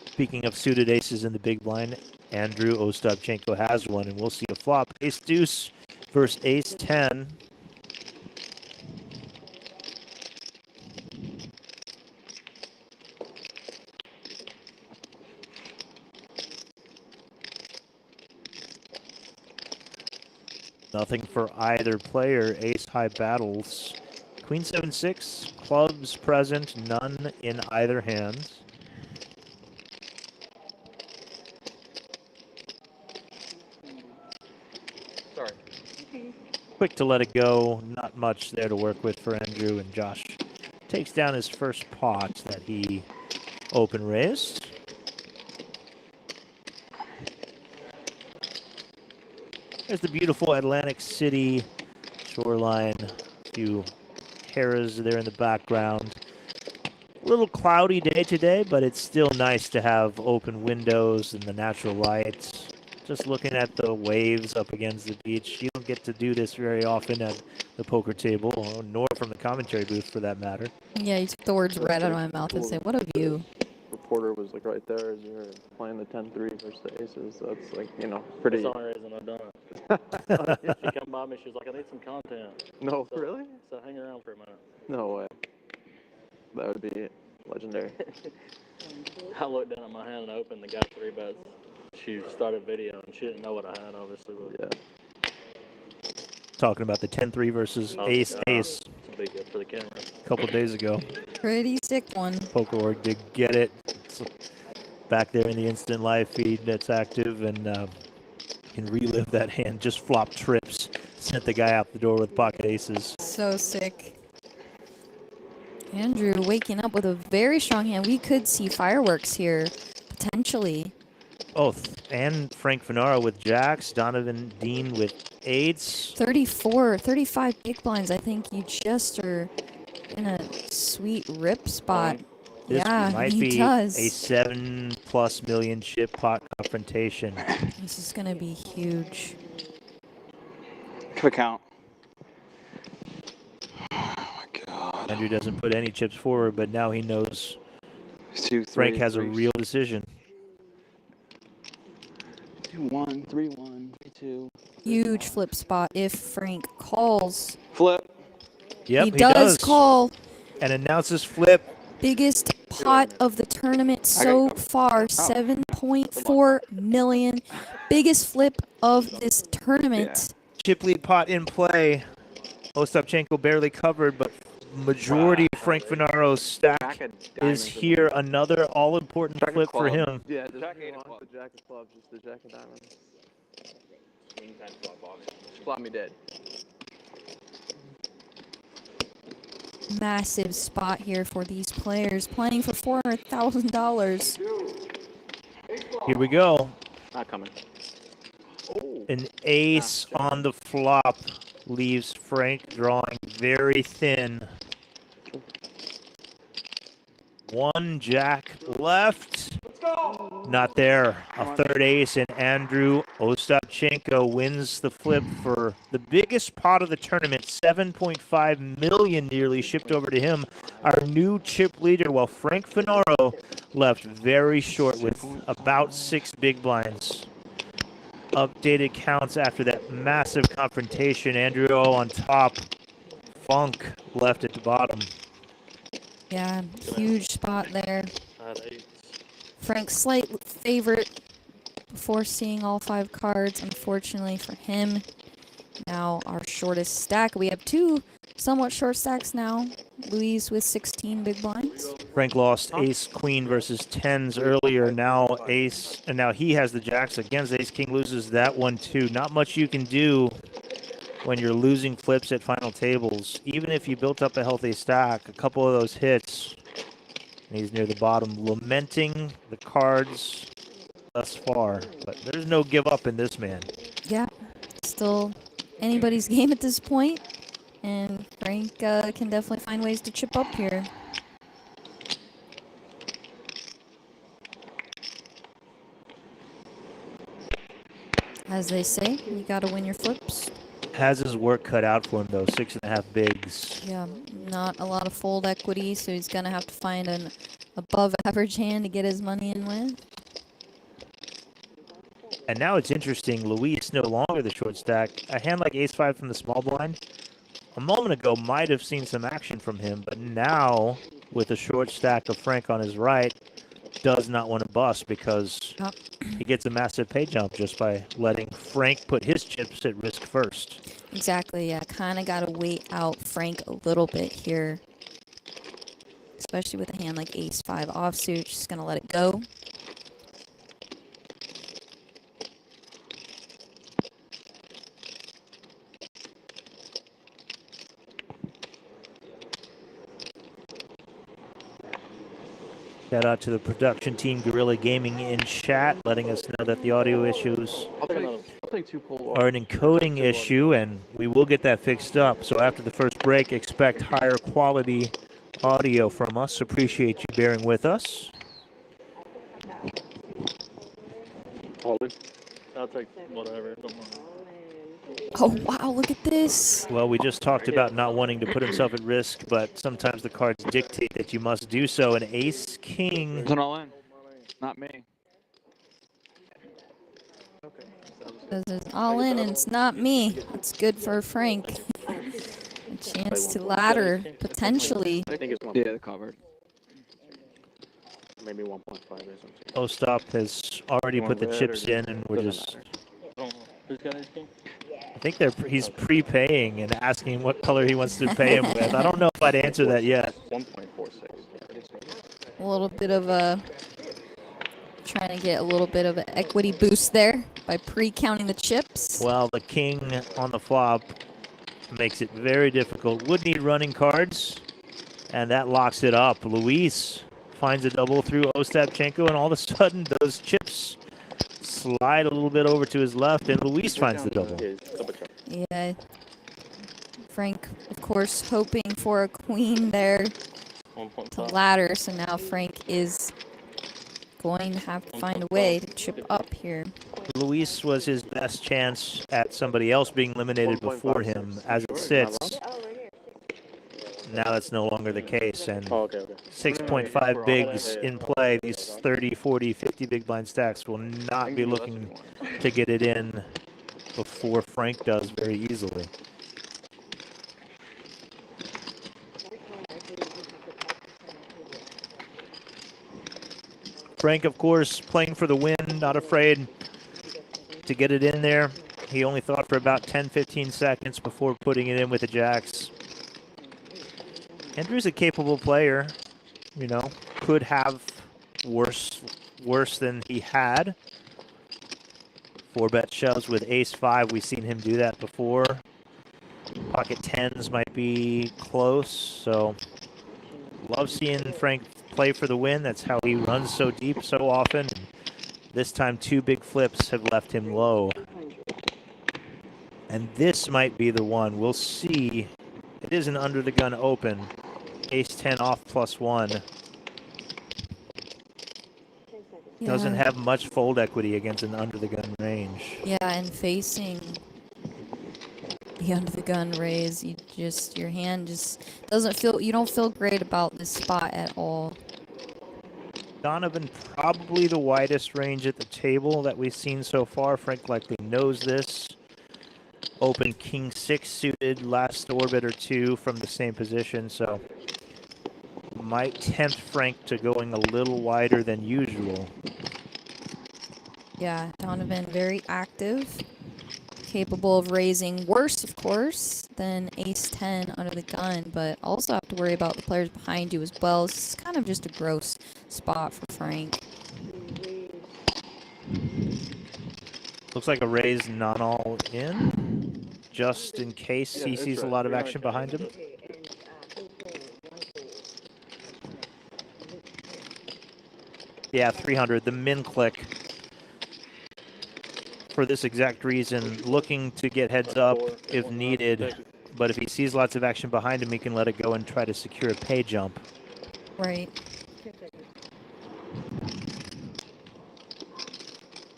Speaking of suited aces in the big blind, Andrew Ostapchenko has one, and we'll see a flop. Ace-deuce versus ace-10. Nothing for either player. Ace-high battles. Queen 7-6, clubs present, none in either hand. Sorry. Quick to let it go. Not much there to work with for Andrew, and Josh takes down his first pot that he open raised. There's the beautiful Atlantic City shoreline. A few Harrah's there in the background. A little cloudy day today, but it's still nice to have open windows and the natural light. Just looking at the waves up against the beach. You don't get to do this very often at the poker table, nor from the commentary booth for that matter. Yeah, you took the words right out of my mouth and say, what a view. Reporter was like right there as you were playing the 10-3 versus the aces. So that's like, you know, pretty. That's the only reason I've done it. She come by me, she was like, I need some content. No, So- really? So hang around for a minute. No way. That would be legendary. I looked down at my hand and opened the guy 3-bets. She started video and she didn't know what I had, obviously. But Yeah. Talking about the 10-3 versus I was like, ace-ace it's a big hit for the camera. a couple days ago. Pretty sick one. Poker.org did get it. It's back there in the instant live feed that's active, and can relive that hand. Just flop trips. Sent the guy out the door with pocket aces. So sick. Andrew waking up with a very strong hand. We could see fireworks here, potentially. Oh, and Frank Finaro with jacks. Donovan Dean with eights. 34, 35 big blinds. I think you just are in a sweet rip spot. This Yeah, might he be does. a 7+ million chip pot confrontation. This is going to be huge. Quick count. Oh my God. Andrew doesn't put any chips forward, but now he knows 2, 3, Frank has a 3, real decision. 2-1, 3-1, 3-2. Huge flip spot if Frank calls. Flip. Yep, he does call. And announces flip. Biggest pot of the tournament so far, 7.4 million. Biggest flip of this tournament. Chip lead pot in play. Ostapchenko barely covered, but majority of Frank Finaro's stack is here. Another all-important flip for him. Yeah, just want the jack of clubs, just the jack of diamonds. Flop me dead. Massive spot here for these players, playing for $400,000. Here we go. Not coming. An ace on the flop leaves Frank drawing very thin. One jack left. Not there. A third ace, and Andrew Ostapchenko wins the flip for the biggest pot of the tournament. 7.5 million nearly shipped over to him, our new chip leader, while Frank Finaro left very short with about 6 big blinds. Updated counts after that massive confrontation. Andrew on top. Funk left at the bottom. Yeah, huge spot there. I had 8s. Frank's slight favorite before seeing all 5 cards, unfortunately for him. Now our shortest stack. We have 2 somewhat short stacks now. Luis with 16 big blinds. Frank lost ace queen versus tens earlier. Now ace, and now he has the jacks against ace king, loses that one too. Not much you can do when you're losing flips at final tables. Even if you built up a healthy stack, a couple of those hits, and he's near the bottom, lamenting the cards thus far. But there's no give up in this man. Yeah, still anybody's game at this point, and Frank can definitely find ways to chip up here. As they say, you gotta win your flips. Has his work cut out for him though. 6.5 bigs. Yeah, not a lot of fold equity, so he's gonna have to find an above average hand to get his money in with. And now it's interesting. Luis no longer the short stack. A hand like ace-5 from the small blind, a moment ago might have seen some action from him, but now with a short stack of Frank on his right, does not want to bust because he gets a massive pay jump just by letting Frank put his chips at risk first. Exactly, yeah. Kind of got to wait out Frank a little bit here. Especially with a hand like ace-5 offsuit. Just going to let it go. Shout out to the production team, Guerrilla Gaming in chat, letting us know that the audio issues I'll take 2 pull are an encoding issue, and we will get that fixed up. So after the first break, expect higher quality audio from us. Appreciate you bearing with us. All in. I'll take whatever. Don't mind. Oh, wow, look at this. Well, we just talked about not wanting to put himself at risk, but sometimes the cards dictate that you must do so. An ace-king. It's an all in. Not me. This is all in, and it's not me. That's good for Frank. A chance to ladder, potentially. I think it's one. Yeah, the covered. Maybe 1.5 or something. Ostap has already put the chips in, and we're just. I don't know. Who's got ace king? I think he's prepaying and asking what color he wants to pay him with. I don't know if I'd answer that yet. 1.46. A little bit of a... Trying to get a little bit of an equity boost there by pre-counting the chips. Well, the king on the flop makes it very difficult. Would need running cards, and that locks it up. Luis finds a double through Ostapchenko, and all of a sudden those chips slide a little bit over to his left, and Luis finds the double. Yeah. Frank, of course, hoping for a queen there to 1.5. ladder, so now Frank is going to have to find a way to chip up here. Luis was his best chance at somebody else being eliminated before him. As it sits, now that's no longer the case, and Oh, okay. 6.5 bigs in play. These 30, 40, 50 big blind stacks will not be looking to get it in before Frank does very easily. Frank, of course, playing for the win, not afraid to get it in there. He only thought for about 10, 15 seconds before putting it in with the jacks. Andrew's a capable player, you know, could have worse than he had. 4-bet shoves with ace-5. We've seen him do that before. Pocket 10s might be close, so love seeing Frank play for the win. That's how he runs so deep so often. This time 2 big flips have left him low. And this might be the one. We'll see. It is an under the gun open. Ace-10 off +1. Doesn't Yeah. have much fold equity against an under-the-gun range. Yeah, and facing the under the gun raise, your hand just doesn't feel, you don't feel great about this spot at all. Donovan probably the widest range at the table that we've seen so far. Frank likely knows this. Open king 6 suited last orbit or two from the same position, so might tempt Frank to going a little wider than usual. Yeah, Donovan very active, capable of raising worse, of course, than ace 10 under the gun, but also have to worry about the players behind you as well. This is kind of just a gross spot for Frank. Looks like a raise not all in, just in case he sees a lot of action behind him. Yeah, 300, the min click. For this exact reason, looking to get heads up if needed, but if he sees lots of action behind him, he can let it go and try to secure a pay jump. Right.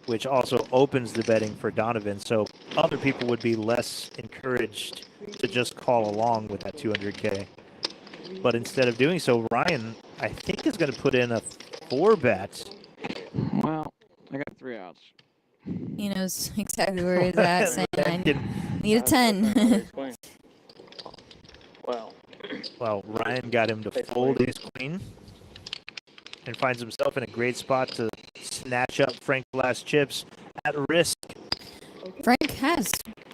Which also opens the betting for Donovan, so other people would be less encouraged to just call along with that 200K. But instead of doing so, Ryan, I think, is going to put in a 4-bet. Well, I got 3 outs. He knows exactly where he's at, saying, I need a 10. Ace queen. Wow. Well, Ryan got him to fold ace queen and finds himself in a great spot to snatch up Frank's last chips at risk. Frank has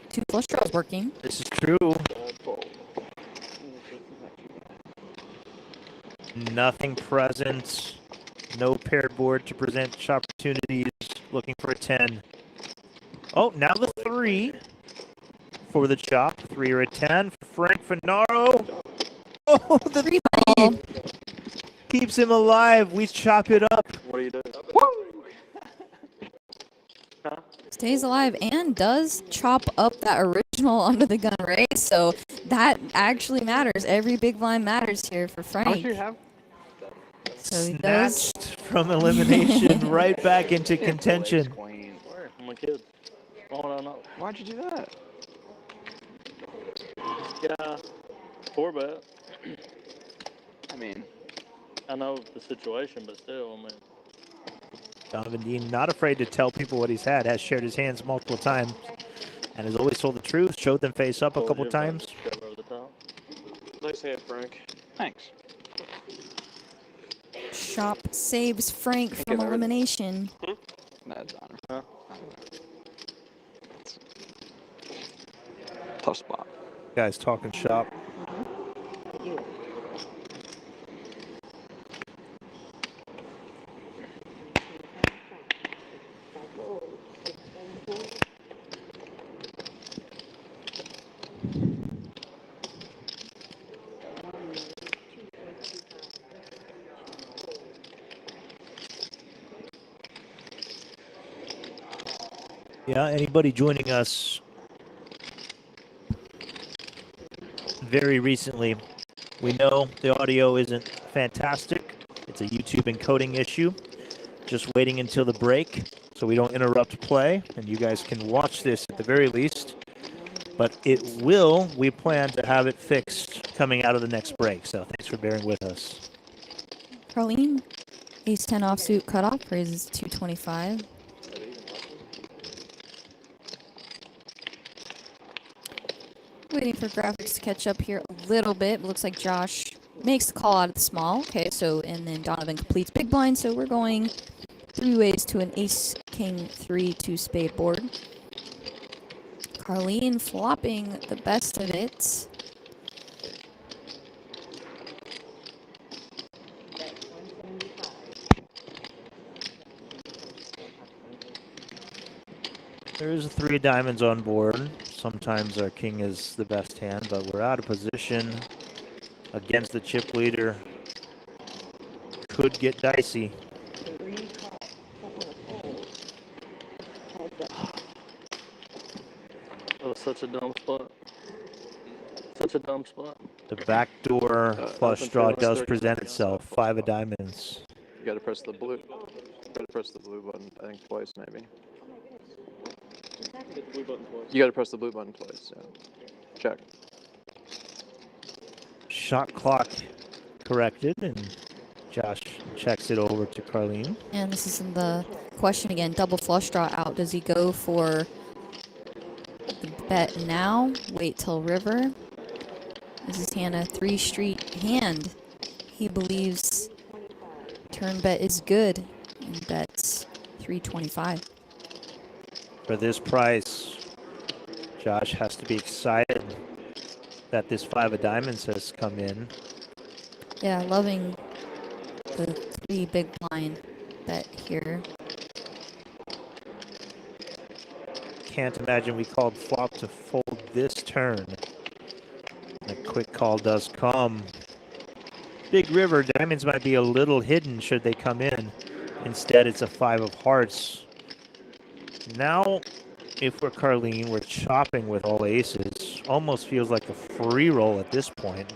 2 flush draws working. This is true. Nothing present. No paired board to present opportunities. Looking for a 10. Oh, now the 3 for the chop. 3 or a 10 for Frank Finaro. Oh, the 3 ball keeps him alive. We chop it up. What do you do? stays alive and does chop up that original under the gun raise, so that actually matters. Every big blind matters here for How much Frank. do you have? So he does. Snatched from elimination right back into contention. Queen. Where? I'm a kid. Why would I not? Why'd you do that? Yeah. 4-bet. I mean, I know the situation, but still, I mean. Donovan Dean, not afraid to tell people what he's had, has shared his hands multiple times, and has always told the truth, showed them face up a couple times. Over the top. Nice hand, Frank. thanks. Shop saves Frank Thank from you, Lord. elimination. That's honor. Huh? Tough spot. Guys talking shop. Yeah, anybody joining us very recently, we know the audio isn't fantastic. It's a YouTube encoding issue. Just waiting until the break so we don't interrupt play, and you guys can watch this at the very least. But we plan to have it fixed coming out of the next break, so thanks for bearing with us. Carlene, ace 10 offsuit cutoff, raises 225. Waiting for graphics to catch up here a little bit. Looks like Josh makes the call out of the small. Okay, so, and then Donovan completes big blind, so we're going 3 ways to an ace, king, 3, 2 spade board. Carlene flopping the best of it. There's 3 diamonds on board. Sometimes our king is the best hand, but we're out of position against the chip leader. Could get dicey. That was such a dumb spot. Such a dumb spot. The backdoor flush open draw fairway does third present against itself. 5 of diamonds. You gotta press the blue. Gotta press the blue button, I think twice maybe. Hit the blue button twice. You gotta press the blue button twice, yeah. Check. Shot clock corrected, and Josh checks it over to Carlene. And this is in the question again. Double flush draw out. Does he go for the bet now? Wait till river? Is his hand a 3-street hand? He believes turn bet is good and bets 325. For this price, Josh has to be excited that this 5 of diamonds has come in. Yeah, loving the 3 big blind bet here. Can't imagine we called flop to fold this turn. A quick call does come. Big river, diamonds might be a little hidden should they come in. Instead, it's a 5 of hearts. Now, if we're Carlene, we're chopping with all aces. Almost feels like a free roll at this point.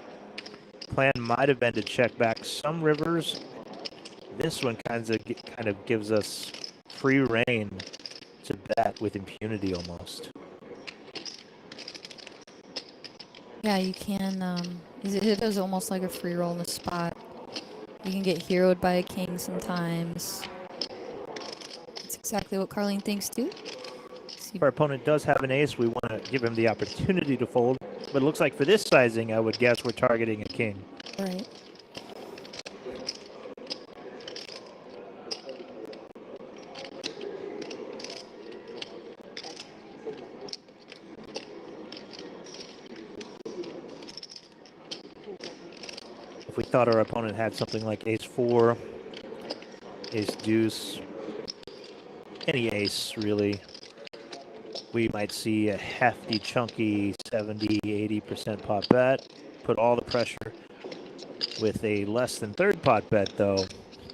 Plan might have been to check back some rivers. This one kind of gives us free reign to bet with impunity almost. Yeah, you can. It is almost like a free roll in the spot. You can get heroed by a king sometimes. That's exactly what Carlene thinks too. If our opponent does have an ace, we want to give him the opportunity to fold. But it looks like for this sizing, I would guess we're targeting a king. Right. If we thought our opponent had something like ace 4, ace deuce, any ace really, we might see a hefty, chunky 70-80% pot bet. Put all the pressure with a less than third pot bet, though,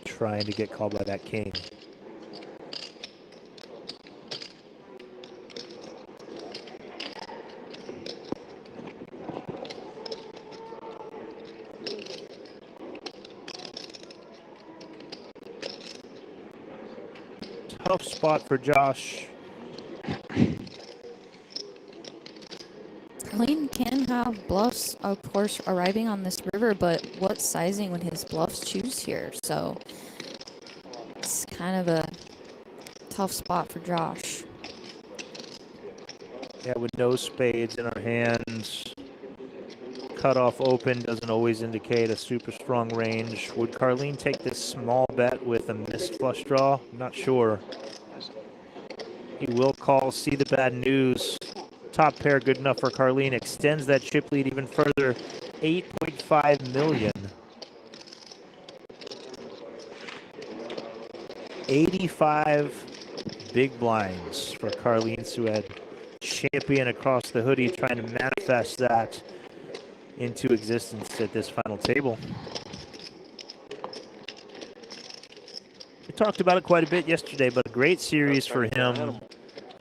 trying to get called by that king. Tough spot for Josh. Carlene can have bluffs, of course, arriving on this river, but what sizing would his bluffs choose here? So it's kind of a tough spot for Josh. Yeah, with no spades in our hands. Cutoff open doesn't always indicate a super strong range. Would Carlene take this small bet with a missed flush draw? I'm not sure. He will call, see the bad news. Top pair good enough for Carlene. Extends that chip lead even further. 8.5 million. 85 big blinds for Carlene Sued. Champion across the hoodie, trying to manifest that into existence at this final table. We talked about it quite a bit yesterday, but a great series for him.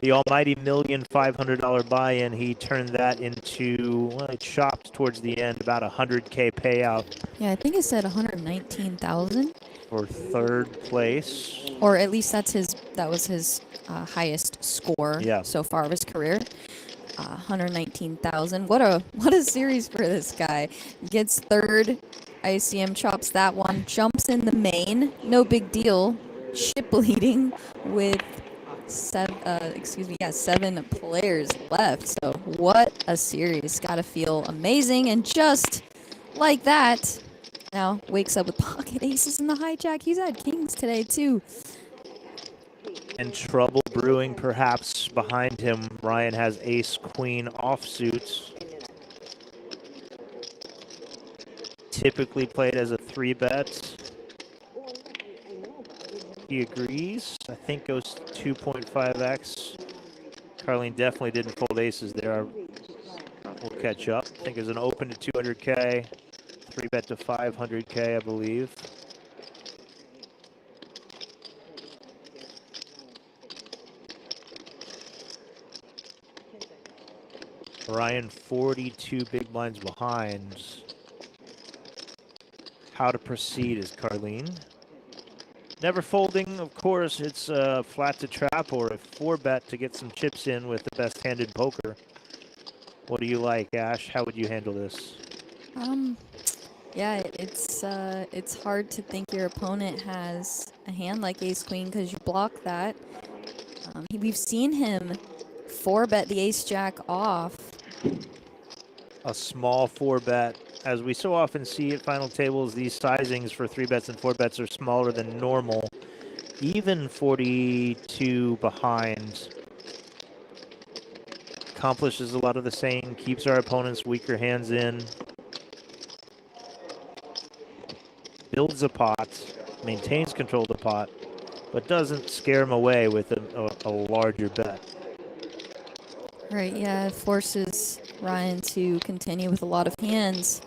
The almighty $1,500 buy-in, he turned that into, well, it chopped towards the end, about $100K payout. Yeah, I think it said 119,000. For third place. Or at least that was his highest score so far of his career. 119,000. What a series for this guy. Gets third. ICM chops that one. Jumps in the main. No big deal. Ship leading with 7 players left. So what a series. Gotta feel amazing. And just like that, now wakes up with pocket aces in the hijack. He's had kings today too. And trouble brewing perhaps behind him. Ryan has ace queen offsuit. Typically played as a 3-bet. He agrees. I think goes 2.5x. Carlene definitely didn't fold aces there. We'll catch up. I think there's an open to 200K. 3-bet to 500K, I believe. Ryan 42 big blinds behind. How to proceed is Carlene. Never folding, of course. It's flat to trap or a 4-bet to get some chips in with the best-handed poker. What do you like, Ash? How would you handle this? Yeah, it's hard to think your opponent has a hand like ace queen because you block that. We've seen him 4-bet the ace jack off. A small 4-bet. As we so often see at final tables, these sizings for 3-bets and 4-bets are smaller than normal. Even 42 behind accomplishes a lot of the same, keeps our opponent's weaker hands in, builds a pot, maintains control of the pot, but doesn't scare him away with a larger bet. Right, yeah, it forces Ryan to continue with a lot of hands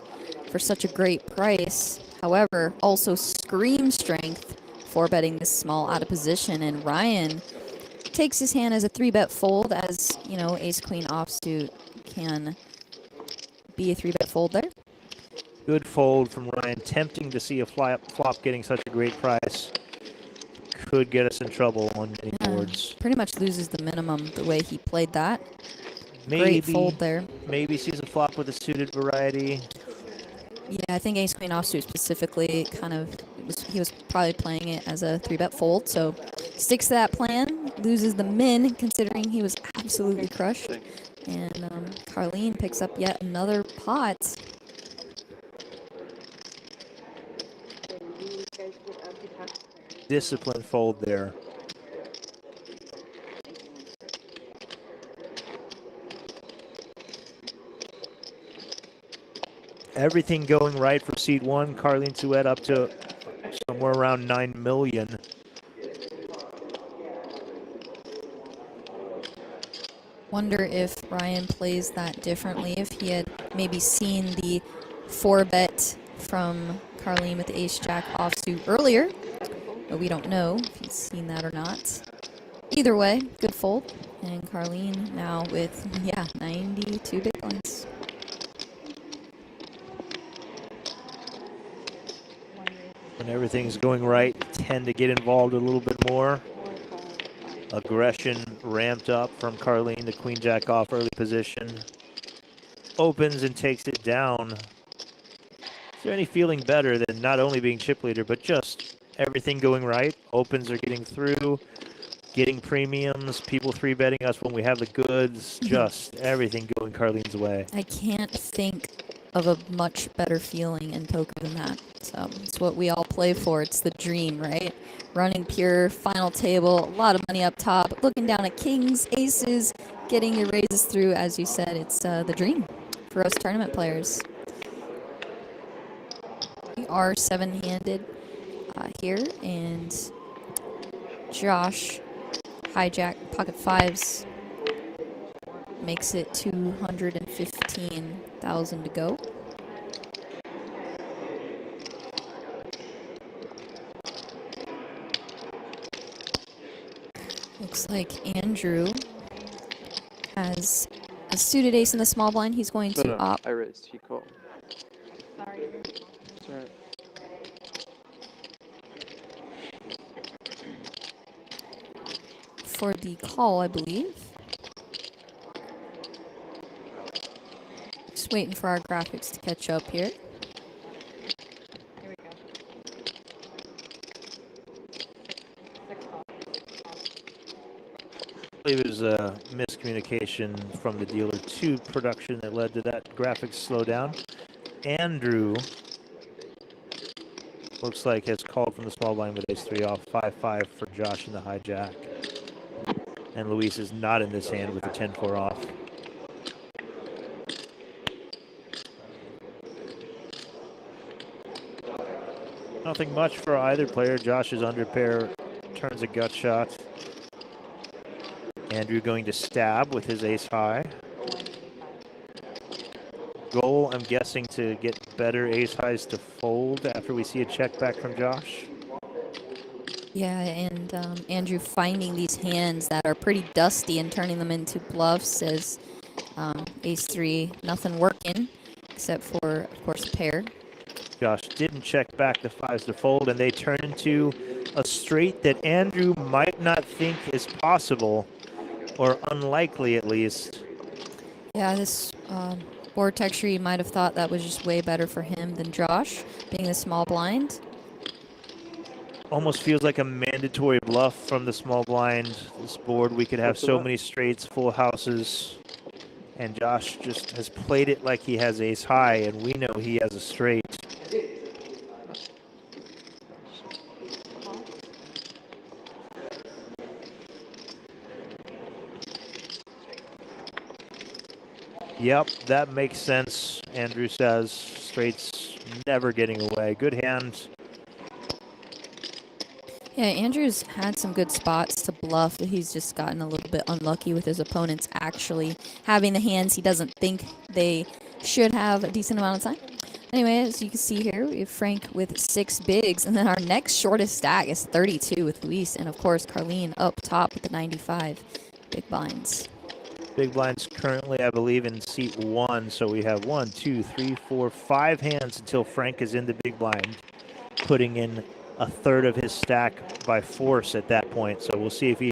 for such a great price. However, also scream strength for betting this small out of position, and Ryan takes his hand as a 3-bet fold, as you know, ace queen offsuit can be a 3-bet fold there. Good fold from Ryan. Tempting to see a flop getting such a great price. Could get us in trouble on many boards. Pretty much loses the minimum the way he played that. Maybe, Great fold there. Maybe sees a flop with a suited variety. Yeah, I think ace queen offsuit specifically kind of he was probably playing it as a 3-bet fold, so sticks to that plan, loses the min considering he was absolutely crushed, and Carlene picks up yet another pot. Disciplined fold there. Everything going right for seed 1. Carlene Souet up to somewhere around 9 million. Wonder if Ryan plays that differently, if he had maybe seen the 4-bet from Carlene with the ace-jack offsuit earlier, but we don't know if he's seen that or not. Either way, good fold, and Carlene now with, 92 big blinds. When everything's going right, tend to get involved a little bit more. Aggression ramped up from Carlene, the queen jack off early position. Opens and takes it down. Is there any feeling better than not only being chip leader, but just everything going right? Opens are getting through, getting premiums, people 3-betting us when we have the goods, just everything going Carlene's way. I can't think of a much better feeling in poker than that. So it's what we all play for. It's the dream, right? Running pure, final table, a lot of money up top, looking down at kings, aces, getting your raises through. As you said, it's the dream for us tournament players. We are 7-handed here, and Josh hijack pocket fives makes it 215,000 to go. Looks like Andrew has a suited ace in the small blind. He's going to opt. I raised. He called. Sorry. It's alright. For the call, I believe. Just waiting for our graphics to catch up here. I believe it was a miscommunication from the dealer to production that led to that graphics slowdown. Andrew looks like has called from the small blind with ace-3 off, 5-5 for Josh in the hijack. And Luis is not in this hand with the 10-4 off. Nothing much for either player. Josh is under pair, turns a gut shot. Andrew going to stab with his ace high. Goal, I'm guessing, to get better ace highs to fold after we see a check back from Josh. Yeah, and Andrew finding these hands that are pretty dusty and turning them into bluffs as ace-3, nothing working except for, of course, a pair. Josh didn't check back the fives to fold, and they turn into a straight that Andrew might not think is possible, or unlikely at least. Yeah, this board texture, you might have thought that was just way better for him than Josh, being the small blind. Almost feels like a mandatory bluff from the small blind. This board, we could have What's the so bet? many straights, full houses, and Josh just has played it like he has ace high, and we know he has a straight. Yep, that makes sense, Andrew says. Straights never getting away. Good hand. Yeah, Andrew's had some good spots to bluff, but he's just gotten a little bit unlucky with his opponents actually having the hands he doesn't think they should have a decent amount of time. Anyway, as you can see here, we have Frank with 6 bigs, and then our next shortest stack is 32 with Luis, and of course Carlene up top with the 95 big blinds. Big blind's currently, I believe, in seat 1, so we have 1, 2, 3, 4, 5 hands until Frank is in the big blind, putting in a third of his stack by force at that point. So we'll see if he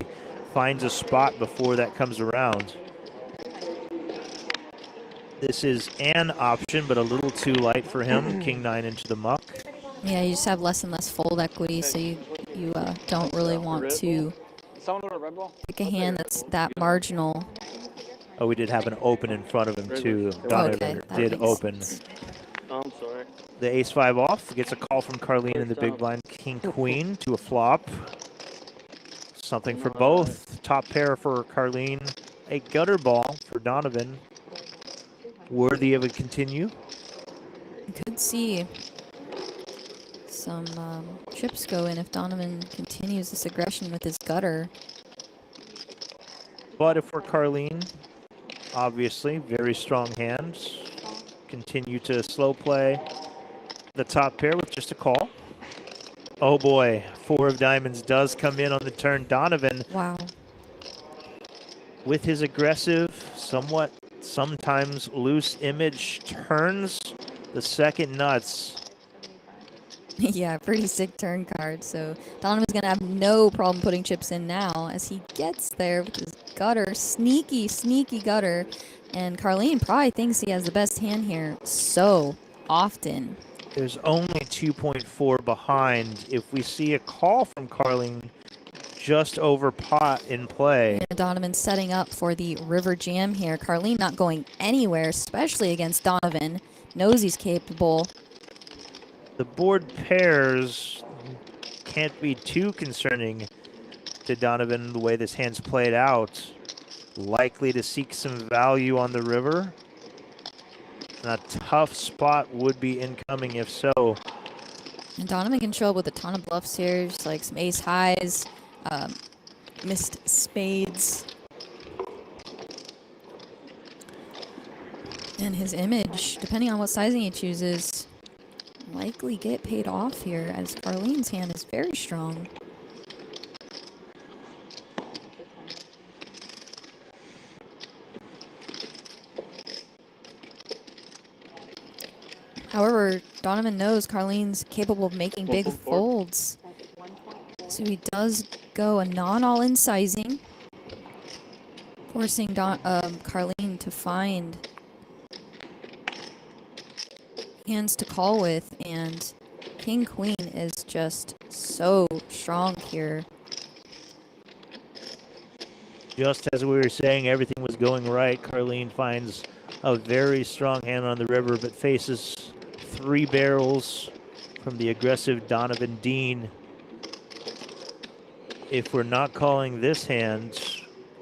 finds a spot before that comes around. This is an option, but a little too light for him. King 9 into the muck. Yeah, you just have less and less fold equity, so you don't really want to Someone want a Red Bull? pick a hand that's that marginal. Oh, we did have an open in front of him, too. Okay, Donovan that did makes open. sense. Oh, I'm sorry. The ace-5 off, gets a call from Carlene in the big blind. King-queen to a flop. Something for both. Top pair for Carlene. A gutter ball for Donovan. Worthy of a continue. You could see some chips go in if Donovan continues this aggression with his gutter. But if we're Carlene, obviously, very strong hands. Continue to slow play the top pair with just a call. Oh boy, 4 of diamonds does come in on the turn. Donovan, Wow. with his aggressive, somewhat sometimes loose image, turns the second nuts. Yeah, pretty sick turn card. So Donovan's going to have no problem putting chips in now as he gets there with his gutter. Sneaky, sneaky gutter. And Carlene probably thinks he has the best hand here so often. There's only 2.4 behind. If we see a call from Carlene just over pot in play. And Donovan setting up for the river jam here. Carlene not going anywhere, especially against Donovan. Knows he's capable. The board pairs can't be too concerning to Donovan the way this hand's played out. Likely to seek some value on the river. And a tough spot would be incoming if so. And Donovan can show up with a ton of bluffs here, just like some ace highs, missed spades. And his image, depending on what sizing he chooses, likely get paid off here as Carlene's hand is very strong. However, Donovan knows Carlene's capable of making big folds. So he does go a non-all-in sizing, forcing Carlene to find hands to call with, and King Queen is just so strong here. Just as we were saying, everything was going right. Carlene finds a very strong hand on the river, but faces 3 barrels from the aggressive Donovan Dean. If we're not calling this hand,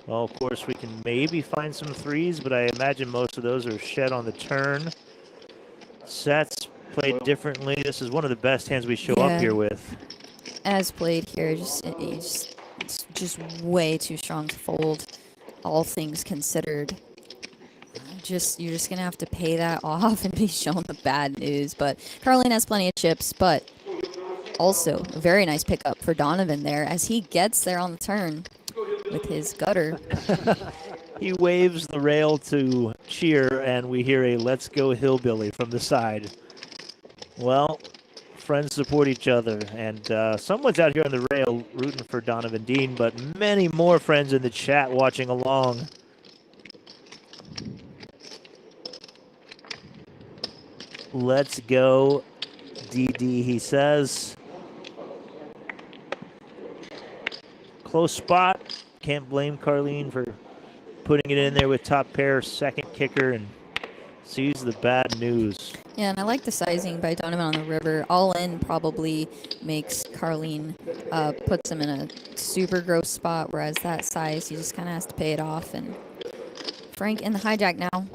well, of course, we can maybe find some 3s, but I imagine most of those are shed on the turn. Sets played differently. This is one of the best hands we show up here with. As played here, it's just way too strong to fold, all things considered. You're just gonna have to pay that off and be shown the bad news. But Carlene has plenty of chips, but also a very nice pickup for Donovan there as he gets there on the turn with his gutter. He waves the rail to cheer, and we hear a "Let's Go Hillbilly" from the side. Well, friends support each other. And someone's out here on the rail rooting for Donovan Dean, but many more friends in the chat watching along. Let's go, DD, he says. Close spot. Can't blame Carlene for putting it in there with top pair, second kicker, and sees the bad news. Yeah, and I like the sizing by Donovan on the river. All in probably makes Carlene, puts him in a super gross spot, whereas that size, he just kind of has to pay it off. And Frank in the hijack now.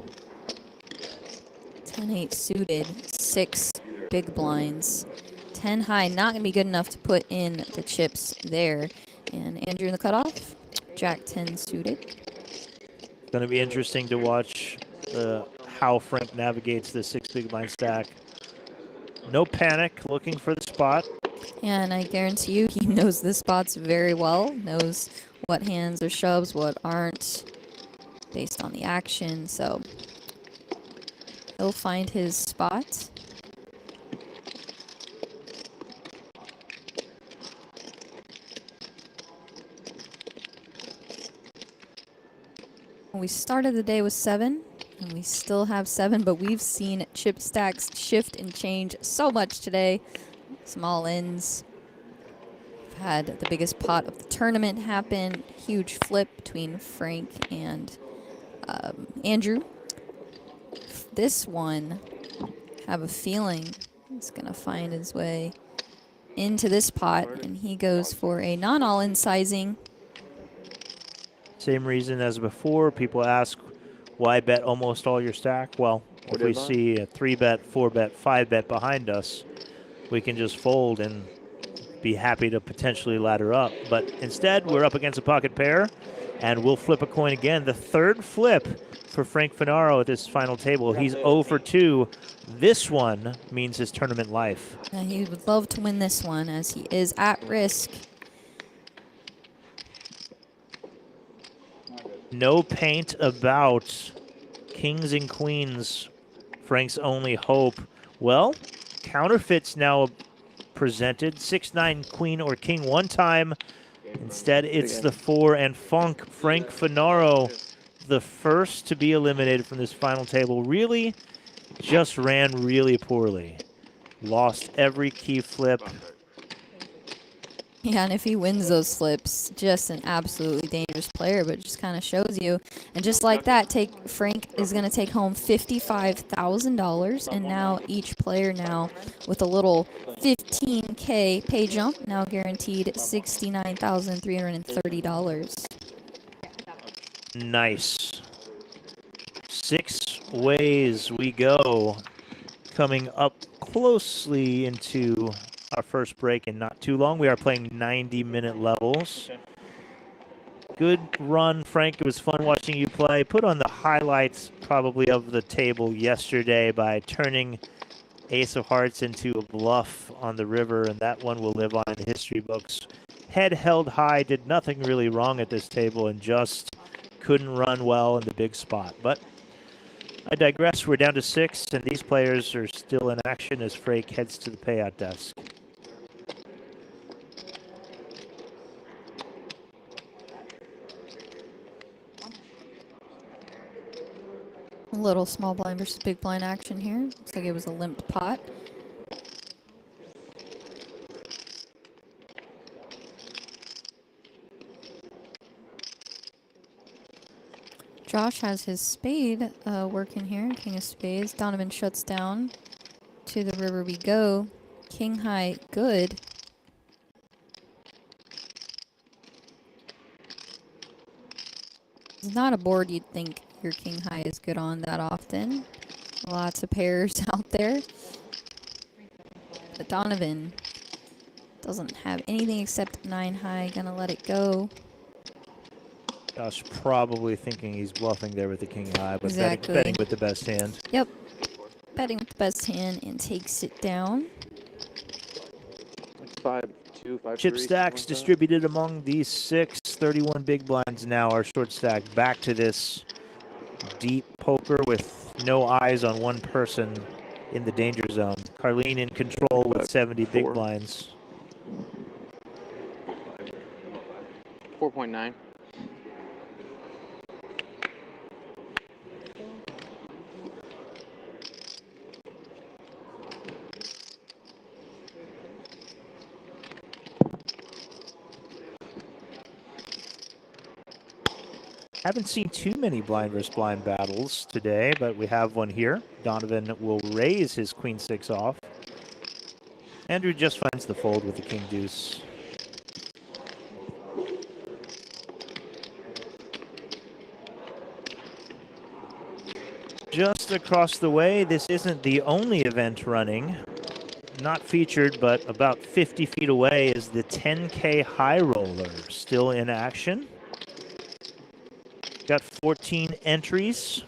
10-8 suited, 6 big blinds. 10 high, not going to be good enough to put in the chips there. And Andrew in the cutoff, Jack 10 suited. It's going to be interesting to watch how Frank navigates the 6 big blind stack. No panic, looking for the spot. And I guarantee you he knows the spots very well, knows what hands are shoves, what aren't, based on the action. So he'll find his spot. We started the day with 7, and we still have 7, but we've seen chip stacks shift and change so much today. Small ins. We've had the biggest pot of the tournament happen. Huge flip between Frank and Andrew. This one, I have a feeling he's going to find his way into this pot, and he goes for a non-all-in sizing. Same reason as before. People ask, why bet almost all your stack? Well, if we see a 3-bet, 4-bet, 5-bet behind us, we can just fold and be happy to potentially ladder up. But instead, we're up against a pocket pair, and we'll flip a coin again. The third flip for Frank Finaro at this final table. He's 0 for 2. This one means his tournament life. He would love to win this one, as he is at risk. No paint about kings and queens, Frank's only hope. Well, counterfeits now presented. 6-9 queen or king one time. Instead, it's the 4 and funk. Frank Finaro, the first to be eliminated from this final table, really just ran really poorly. Lost every key flip. Yeah, and if he wins those flips, just an absolutely dangerous player, but it just kind of shows you. And just like that, Frank is going to take home $55,000, and now each player now with a little $15K pay jump, now guaranteed $69,330. Nice. 6 ways we go, coming up closely into our first break in not too long. We are playing 90-minute levels. Good run, Frank. It was fun watching you play. Put on the highlights probably of the table yesterday by turning Ace of Hearts into a bluff on the river, and that one will live on in the history books. Head held high, did nothing really wrong at this table, and just couldn't run well in the big spot. But I digress. We're down to 6, and these players are still in action as Frank heads to the payout desk. A little small blind versus big blind action here. Looks like it was a limped pot. Josh has his spade working here. King of spades. Donovan shuts down. To the river we go. King high, good. It's not a board you'd think your king high is good on that often. Lots of pairs out there. But Donovan doesn't have anything except 9 high. Gonna let it go. Josh probably thinking he's bluffing there with the king high, but Exactly. betting with the best hand. Yep. Betting with the best hand and takes it down. 5-2, 5-3. Chip stacks distributed among these 6. 31 big blinds now are short stacked. Back to this deep poker with no eyes on one person in the danger zone. Carlene in control with bet 70 big 4. blinds. 4.9. Haven't seen too many blind versus blind battles today, but we have one here. Donovan will raise his queen six off. Andrew just finds the fold with the king deuce. Just across the way, this isn't the only event running. Not featured, but about 50 feet away is the 10K High Roller still in action. Got 14 entries.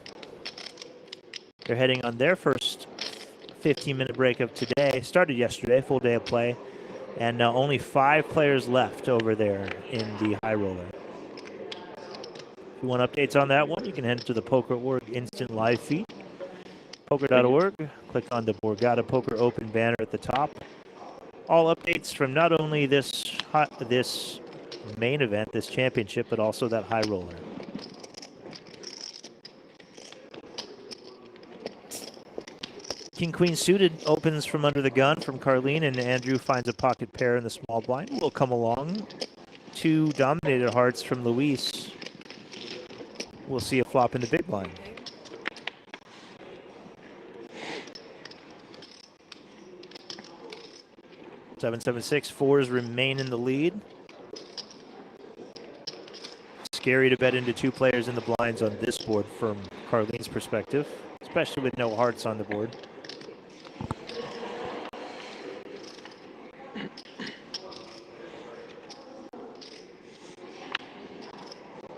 They're heading on their first 15-minute break of today. Started yesterday, full day of play. And only 5 players left over there in the High Roller. If you want updates on that one, you can head to the Poker.org instant live feed. Poker.org, click on the Borgata Poker Open banner at the top. All updates from not only this main event, this championship, but also that High Roller. King Queen suited opens from under the gun from Carlene, and Andrew finds a pocket pair in the small blind. Will come along. 2 dominated hearts from Luis. We'll see a flop in the big blind. Seven, 6, 4s remain in the lead. Scary to bet into 2 players in the blinds on this board from Carlene's perspective, especially with no hearts on the board.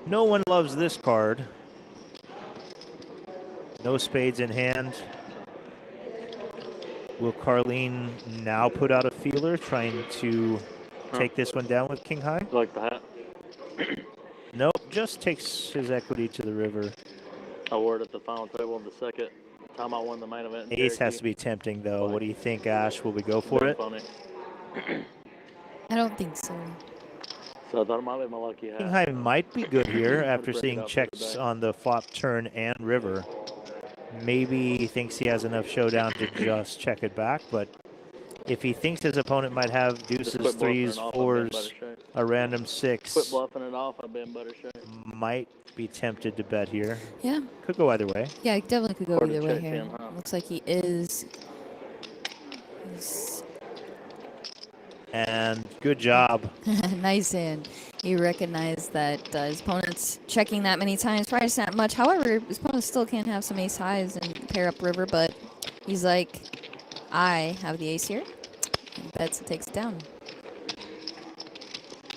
No one loves this card. No spades in hand. Will Carlene now put out a feeler trying to take this one down with king high? You like the hat? Nope, just takes his equity to the river. I wore it at the final table the second time I won the main event. Ace has to be tempting, though. What do you think, Ash? Will we go for it? Funny. I don't think so. So I thought it might be my lucky hat. King high might be good here after bring it seeing up for checks today. on the flop, turn, and river. Maybe he thinks he has enough showdown to just check it back, but if he thinks his opponent might have Just deuces, quit bluffing threes, it off, I'd be in better fours, shape. a random Quit 6, bluffing it off, I'd be in better shape. might be tempted to bet here. Yeah. Could go either way. Yeah, it definitely could go Hard to either way check here. him, huh? Looks like he is. He's And good job. nice hand. He recognized that his opponent's checking that many times. Probably not much. However, his opponent still can have some ace highs and pair up river, but he's like, I have the ace here. And bets and takes it down.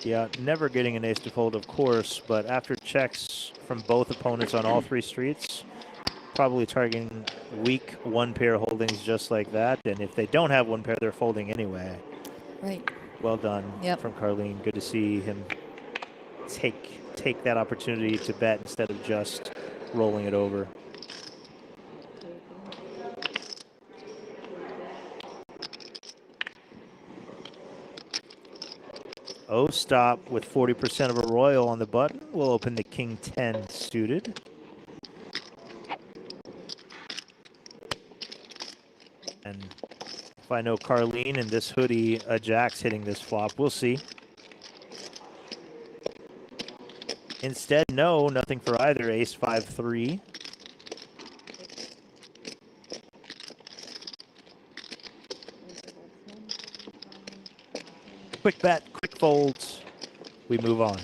Yeah, never getting an ace to fold, of course, but after checks from both opponents on all 3 streets, probably targeting weak 1-pair holdings just like that. And if they don't have 1 pair, they're folding anyway. Right. Well done Yep. from Carlene. Good to see him take that opportunity to bet instead of just rolling it over. Oh, stop with 40% of a royal on the button. We'll open the king 10 suited. And if I know Carlene and this hoodie, a jack's hitting this flop. We'll see. Instead, no, nothing for either. Ace 5-3. Quick bet, quick folds. We move on.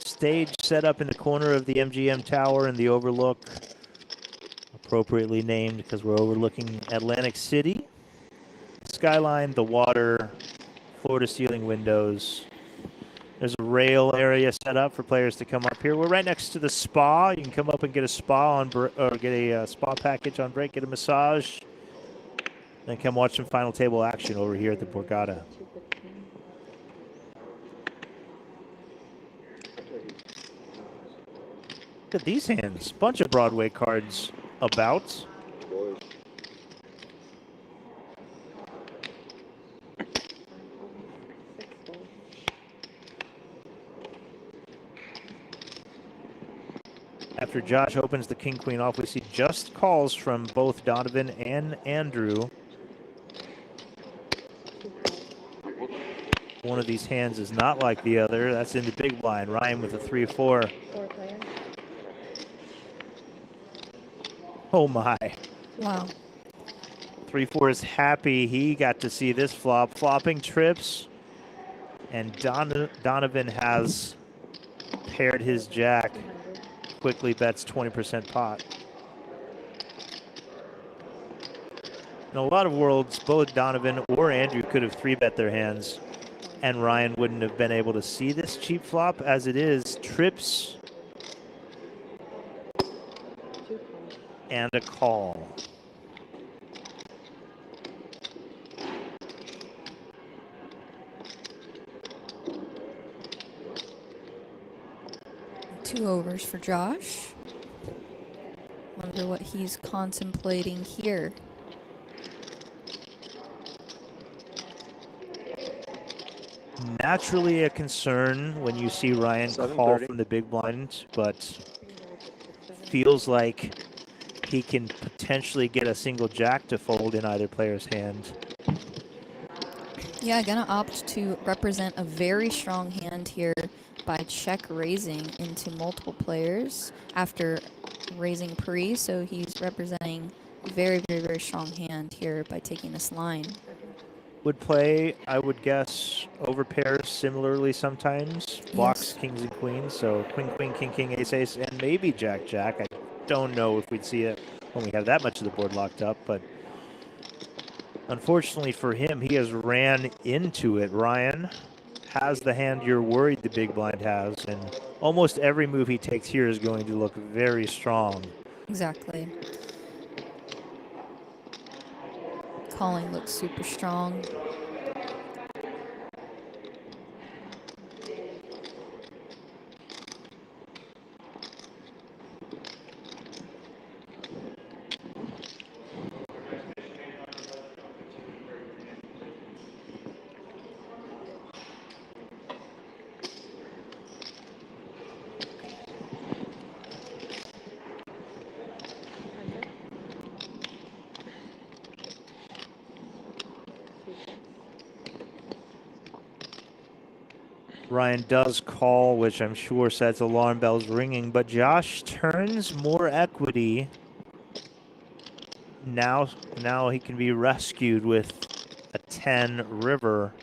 Stage set up in the corner of the MGM Tower in the overlook. Appropriately named because we're overlooking Atlantic City. Skyline, the water, floor-to-ceiling windows. There's a rail area set up for players to come up here. We're right next to the spa. You can come up and get a spa on or get a spa package on break, get a massage, then come watch some final table action over here at the Borgata. Look at these hands. Bunch of Broadway cards about. Boys. After Josh opens the king-queen off, we see just calls from both Donovan and Andrew. One of these hands is not like the other. That's in the big blind. Ryan with a 3-4. Oh my. Wow. 3-4 is happy he got to see this flop. Flopping trips. And Donovan has paired his jack. Quickly bets 20% pot. In a lot of worlds, both Donovan or Andrew could have 3-bet their hands, and Ryan wouldn't have been able to see this cheap flop. As it is, trips and a call. Two overs for Josh. Wonder what he's contemplating here. Naturally a concern when you see Ryan call 7:30. from the big blind, but feels like he can potentially get a single jack to fold in either player's hand. Yeah, gonna opt to represent a very strong hand here by check raising into multiple players after raising pre, so he's representing a very, very, very strong hand here by taking this line. Would play, I would guess, over pairs similarly sometimes. Blocks Yes. kings and queens, so queen, queen, king, king, ace, ace, and maybe jack, jack. I don't know if we'd see it when we have that much of the board locked up, but unfortunately for him, he has ran into it. Ryan has the hand you're worried the big blind has, and almost every move he takes here is going to look very strong. Exactly. Calling looks super strong. Ryan does call, which I'm sure sets alarm bells ringing, but Josh turns more equity. Now he can be rescued with a 10 river.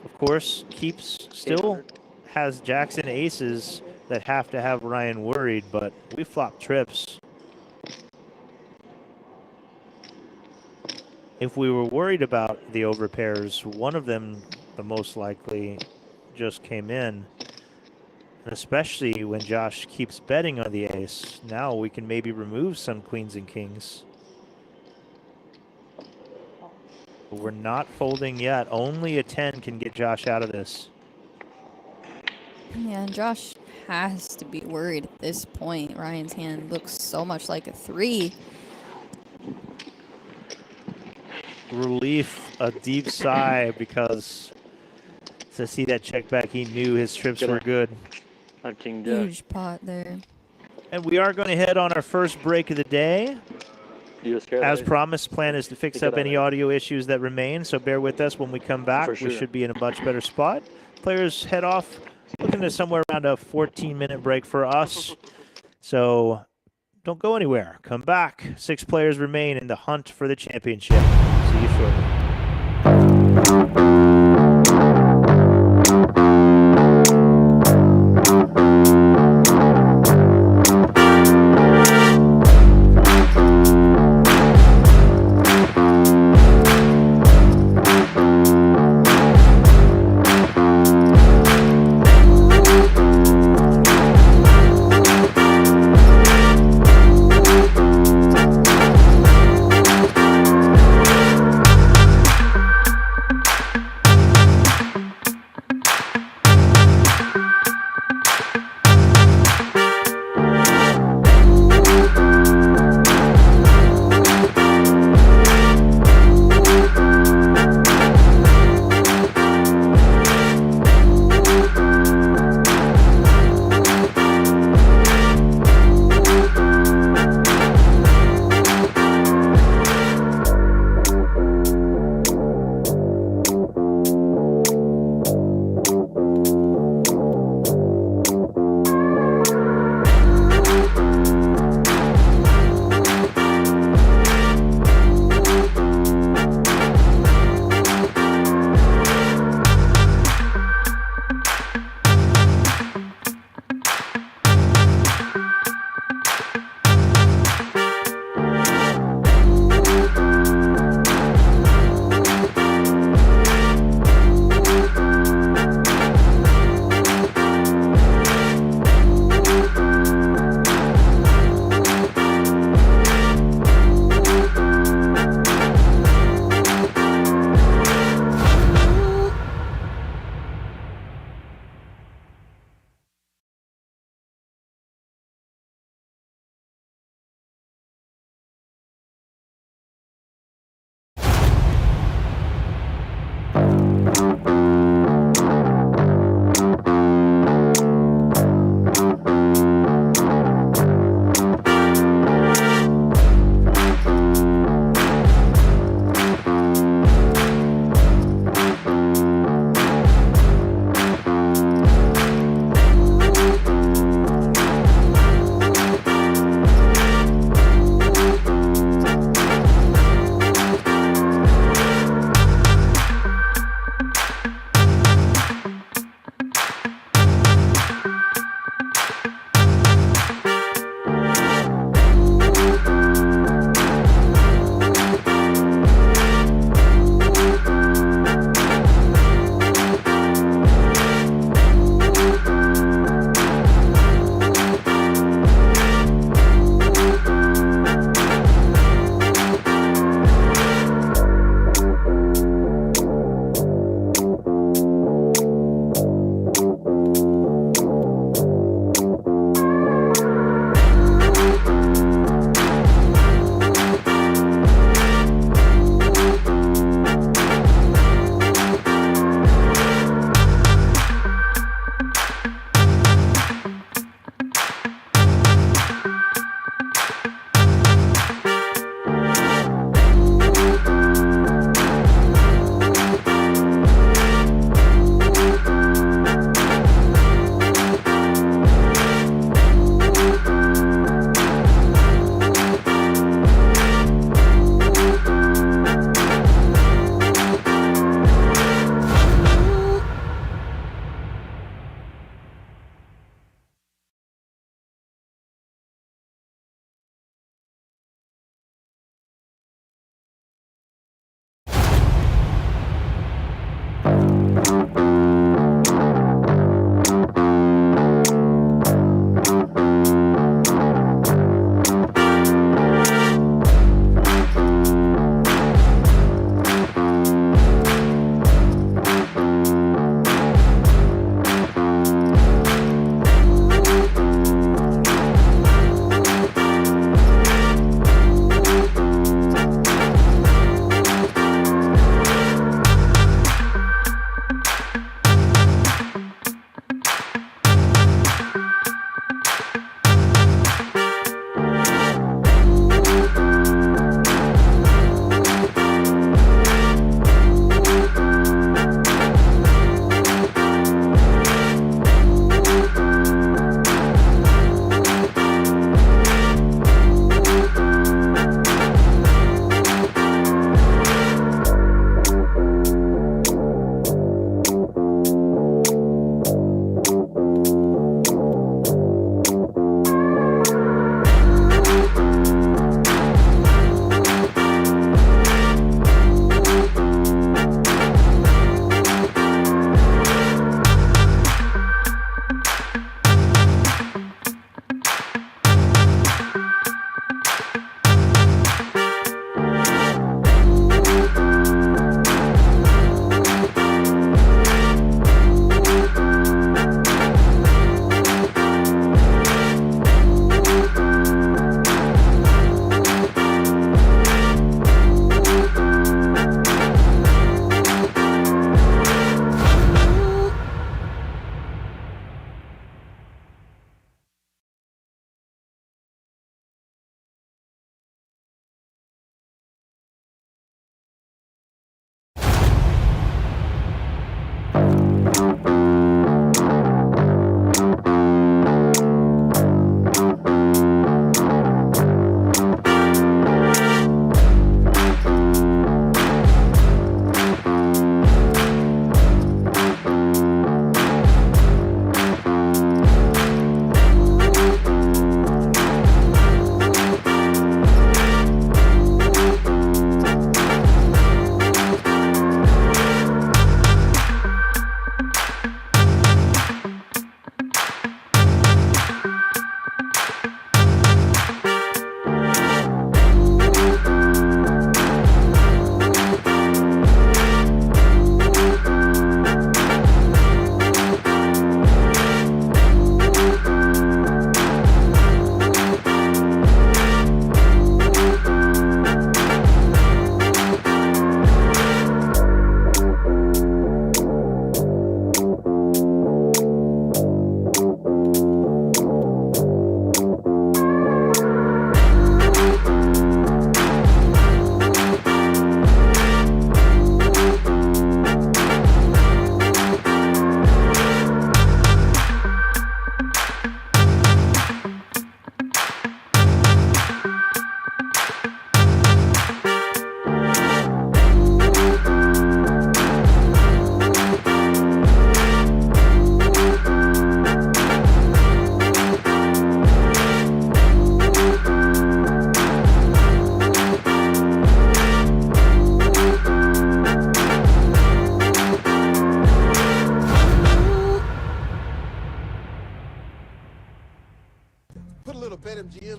Of course, keeps still has jacks and aces that have to have Ryan worried, but we flop trips. If we were worried about the overpairs, one of them, the most likely, just came in. And especially when Josh keeps betting on the ace, now we can maybe remove some queens and kings. But we're not folding yet. Only a 10 can get Josh out of this. Yeah, and Josh has to be worried at this point. Ryan's hand looks so much like a 3. Relief, a deep sigh, because to see that check back, he knew his trips were good. I'd king jack. Huge pot there. And we are going to head on our first break of the day. You was scared? As promised, plan is to fix Get up out any of it. audio issues that remain, so bear with us when we come back. For We sure. should be in a much better spot. Players head off, looking at somewhere around a 14-minute break for us. So don't go anywhere. Come back. 6 players remain in the hunt for the championship. See you shortly.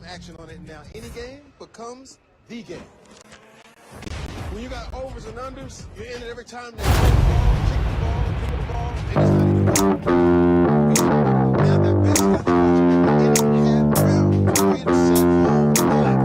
BetMGM action on it now. Any game becomes the game. When you got overs and unders, you're in it every time they throw the ball, kick the ball, dribble the ball. Maybe it's not even now that bet's got the inning, half, round, 3 to 7, black.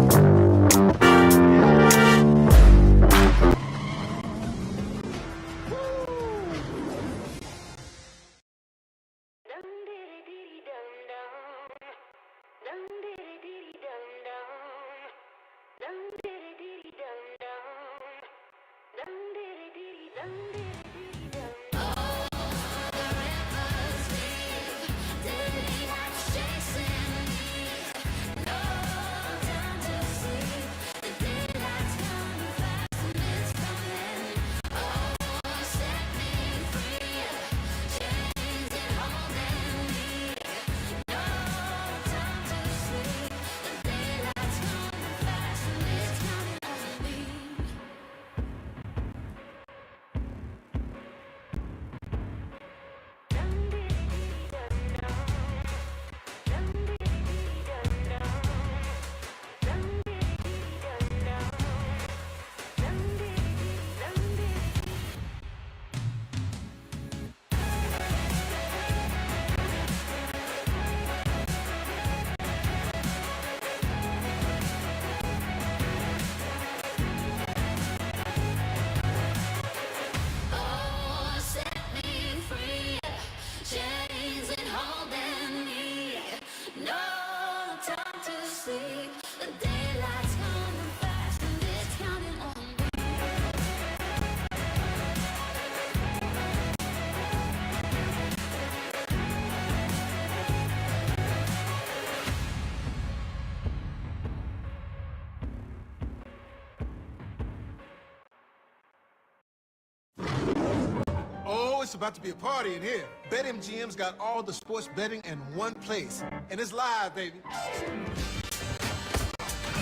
Oh, it's about to be a party in here. BetMGM's got all the sports betting in one place. And it's live, baby.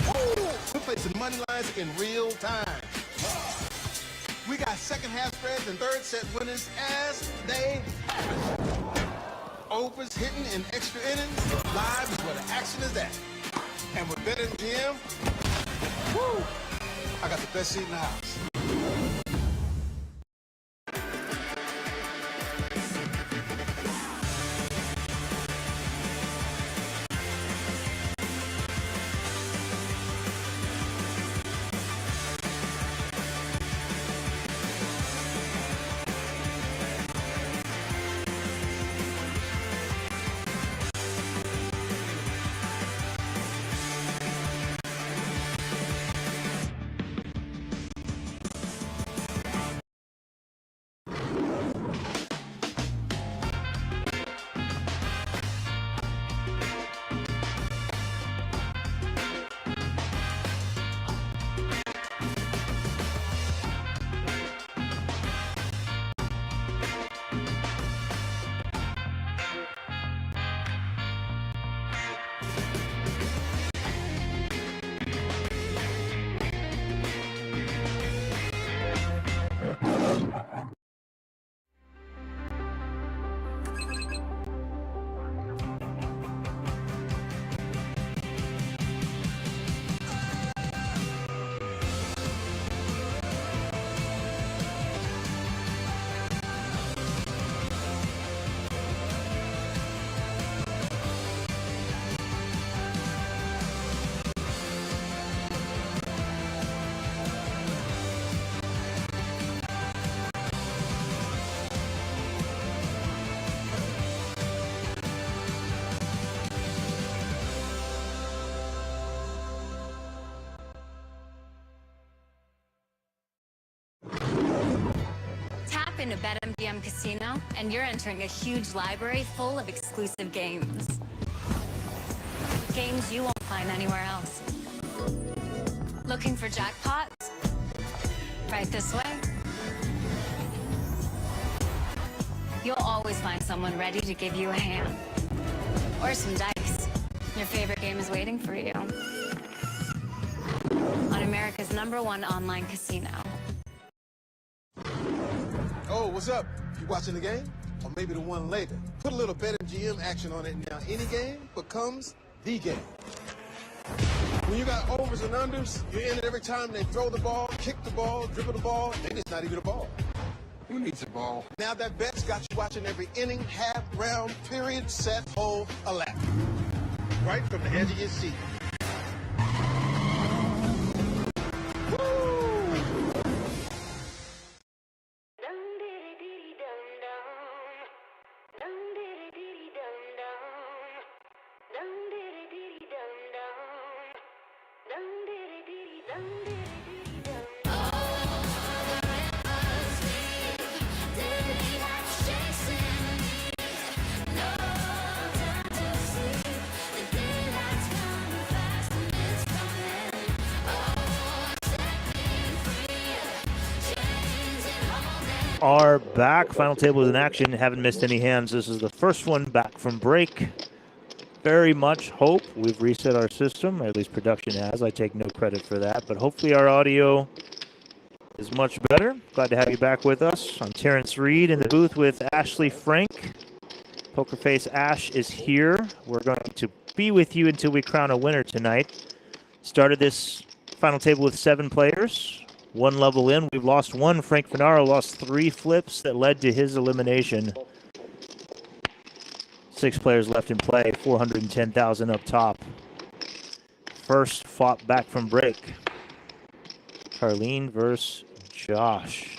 Woo! We're placing money lines in real time. We got second half spreads and third set winners as they happen. Overs hitting in extra innings. Live is where the action is at. And with BetMGM, woo! I got the best seat in the house. Tap into BetMGM Casino, and you're entering a huge library full of exclusive games. Games you won't find anywhere else. Looking for jackpots? Right this way. You'll always find someone ready to give you a hand. Or some dice. Your favorite game is waiting for you. On America's #1 online casino. Oh, what's up? You watching the game? Or maybe the one later? Put a little BetMGM action on it now. Any game becomes the game. When you got overs and unders, you end it every time they throw the ball, kick the ball, dribble the ball. Maybe it's not even a ball. Who needs a ball? Now that bet's got you watching every inning, half, round, period, set, hole, a lap. Right from the edge of your seat. Are back. Final table is in action. Haven't missed any hands. This is the first one back from break. Very much hope we've reset our system, or at least production has. I take no credit for that, but hopefully our audio is much better. Glad to have you back with us. I'm Terrence Reed in the booth with Ashley Frank. Poker Face Ash is here. We're going to be with you until we crown a winner tonight. Started this final table with 7 players. 1 level in. We've lost 1. Frank Finaro lost 3 flips that led to his elimination. 6 players left in play. 410,000 up top. First fought back from break. Carlene versus Josh.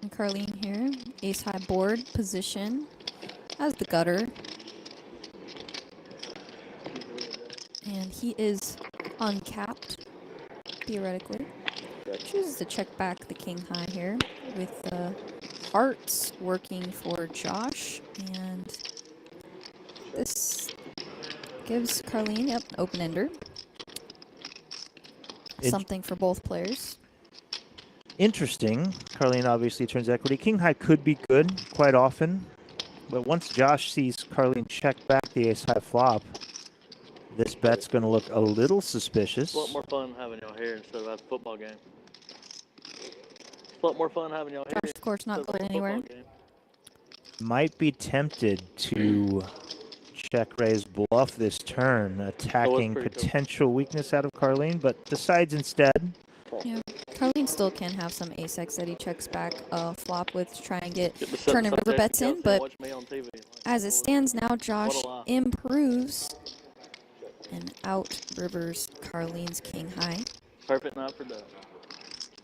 And Carlene here, ace high board position, has the gutter. And he is uncapped, theoretically. Chooses to check back the king high here with the hearts working for Josh. And this gives Carlene, yep, open ender. Something for both players. Interesting. Carlene obviously turns equity. King high could be good quite often. But once Josh sees Carlene check back the ace high flop, this bet's going to look a little suspicious. It's a lot more fun having y'all here instead of at the football game. It's a lot more fun having y'all here. Josh, of course, not going anywhere. Might be tempted to check raise bluff this turn, attacking potential weakness out of Carlene, but decides instead. Yeah, Carlene still can have some ace X that he checks back flop with to try and get turn and river bets in, but as it stands now, Josh improves and out rivers Carlene's king high. Perfect night for that.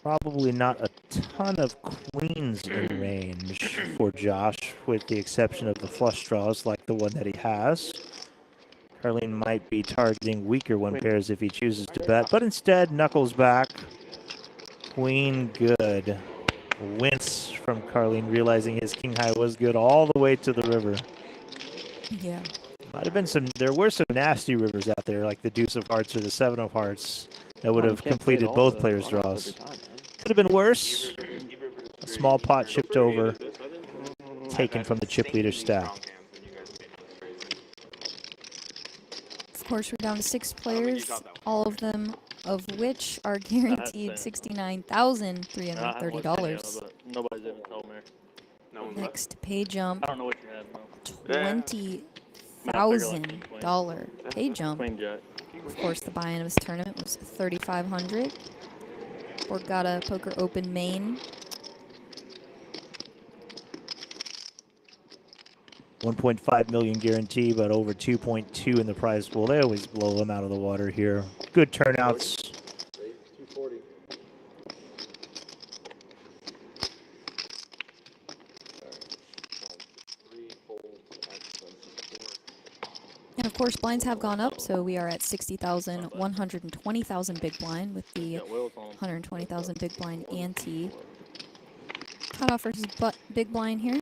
Probably not a ton of queens in range for Josh, with the exception of the flush draws like the one that he has. Carlene might be targeting weaker one pairs if he chooses to bet, but instead knuckles back. Queen good. Wince from Carlene, realizing his king high was good all the way to the river. Yeah. Might have been some, there were some nasty rivers out there, like the deuce of hearts or the 7 of hearts, that would have completed both players' draws. Could have been worse. A small pot chipped over, taken from the chip leader stack. Of course, we're down to 6 players, all of them of which are guaranteed $69,330. Nobody's even told me. Next pay jump, I don't know what you had, $20,000 pay jump. Queen jack. Of course, the buy-in of his tournament was $3,500. Borgata Poker Open Main. 1.5 million guarantee, but over 2.2 in the prize pool. They always blow them out of the water here. Good turnouts. 240. And of course, blinds have gone up, so we are at 60,000, 120,000 big blind with the 120,000 big blind ante. Cutoff versus big blind here.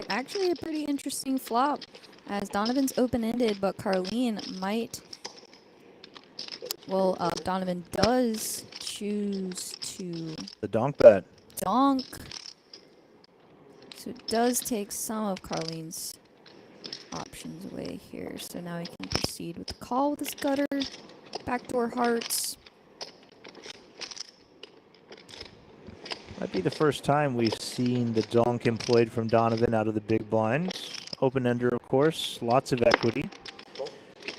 Actually a pretty interesting flop, as Donovan's open-ended, but Carlene might... Well, Donovan does choose to... The donk bet. Donk. So it does take some of Carlene's options away here. So now he can proceed with the call with his gutter. Backdoor hearts. Might be the first time we've seen the donk employed from Donovan out of the big blinds. Open ender, of course. Lots of equity.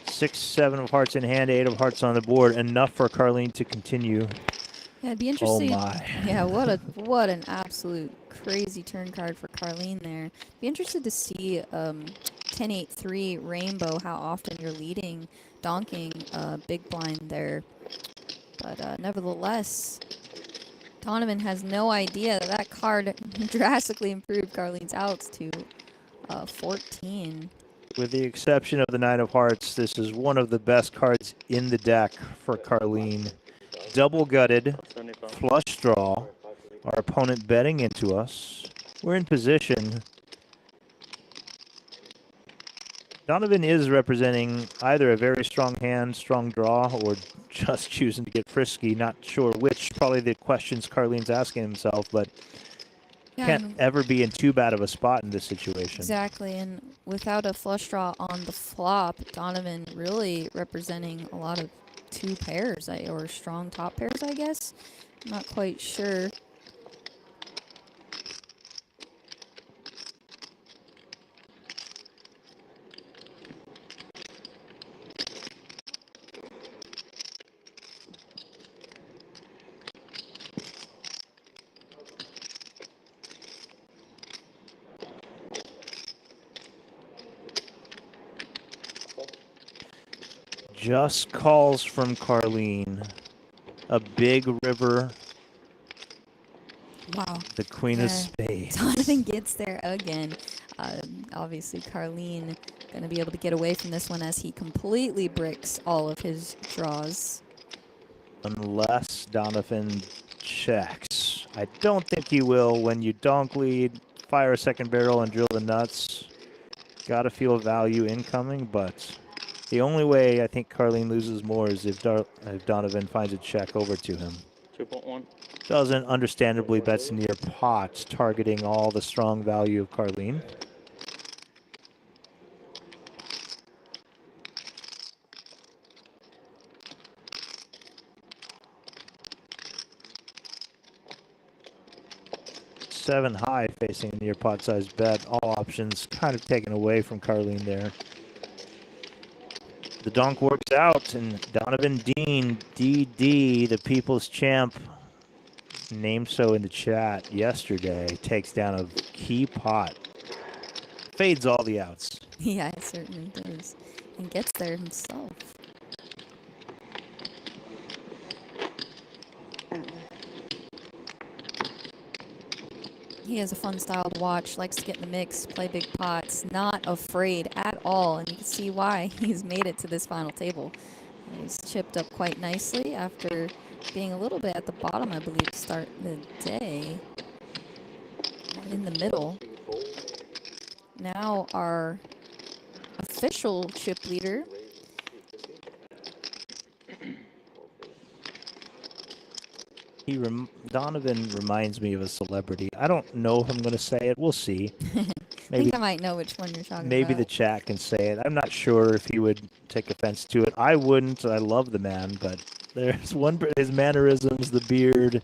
6, 7 of hearts in hand, 8 of hearts on the board. Enough for Carlene to continue. Yeah, it'd be Oh interesting. my. Yeah, what an absolute crazy turn card for Carlene there. Be interested to see 10-8-3 rainbow, how often you're leading, donking big blind there. But nevertheless, Donovan has no idea that that card drastically improved Carlene's outs to 14. With the exception of the 9 of hearts, this is one of the best cards in the deck for Carlene. Double gutted, 75. flush draw. Our opponent betting into us. We're in position. Donovan is representing either a very strong hand, strong draw, or just choosing to get frisky. Not sure which. Probably the questions Carlene's asking himself, but Yeah, can't and ever be in too bad of a spot in this situation. exactly, and without a flush draw on the flop, Donovan really representing a lot of two pairs, or strong top pairs, I guess. I'm not quite sure. Just calls from Carlene. A big river. Wow. The queen of Yeah. spades. Donovan gets there again. Obviously, Carlene going to be able to get away from this one as he completely bricks all of his draws. Unless Donovan checks. I don't think he will. When you donk lead, fire a second barrel and drill the nuts. Gotta feel value incoming, but the only way I think Carlene loses more is if Donovan finds a check over to him. 2.1. Doesn't understandably bets near pot, targeting all the strong value of Carlene. Seven high facing a near pot size bet. All options kind of taken away from Carlene there. The donk works out, and Donovan Dean, DD, the people's champ, named so in the chat yesterday, takes down a key pot. Fades all the outs. Yeah, it certainly does. And gets there himself. He has a fun style to watch, likes to get in the mix, play big pots, not afraid at all, and you can see why he's made it to this final table. He's chipped up quite nicely after being a little bit at the bottom, I believe, to start the day. In the middle. Now our official chip leader. Donovan reminds me of a celebrity. I don't know if I'm going to say it. We'll see. I Maybe think I might know which one you're talking maybe about. the chat can say it. I'm not sure if he would take offense to it. I wouldn't. I love the man, but there's one, his mannerisms, the beard.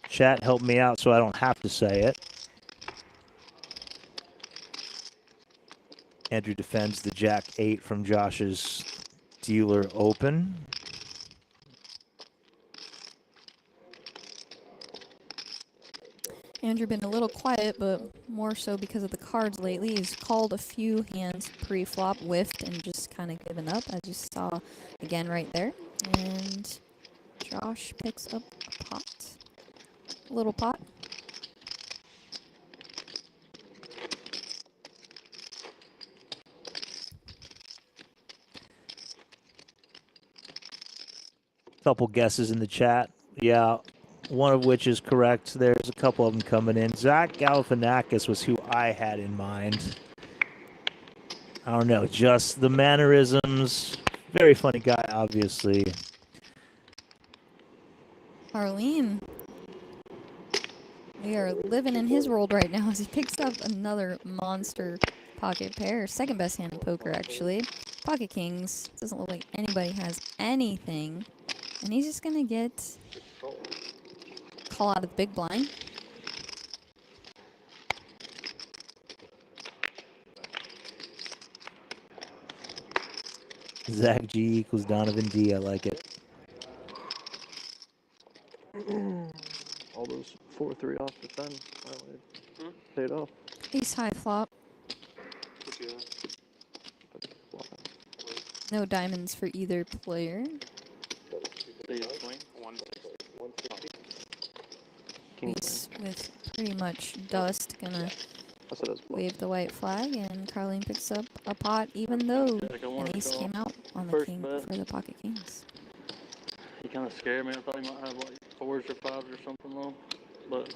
Chat helped me out so I don't have to say it. Andrew defends the Jack 8 from Josh's dealer open. Andrew been a little quiet, but more so because of the cards lately. He's called a few hands pre-flop, whiffed, and just kind of given up, as you saw again right there. And Josh picks up a pot. A little pot. Couple guesses in the chat. Yeah, one of which is correct. There's a couple of them coming in. Zach Galifianakis was who I had in mind. I don't know, just the mannerisms. Very funny guy, obviously. Arlene. We are living in his world right now as he picks up another monster pocket pair. Second best hand in poker, actually. Pocket kings. Doesn't look like anybody has anything. And he's just going to get call out of the big blind. Zach G equals Donovan D. I like it. All those 4-3 off the 10 finally paid off. Ace high flop. No diamonds for either player. Ace with pretty much dust. Gonna wave the white flag, and Carlene picks up a pot, even though an ace came out on the king for the pocket kings. He kind of scared me. I thought he might have like 4s or 5s or something low, but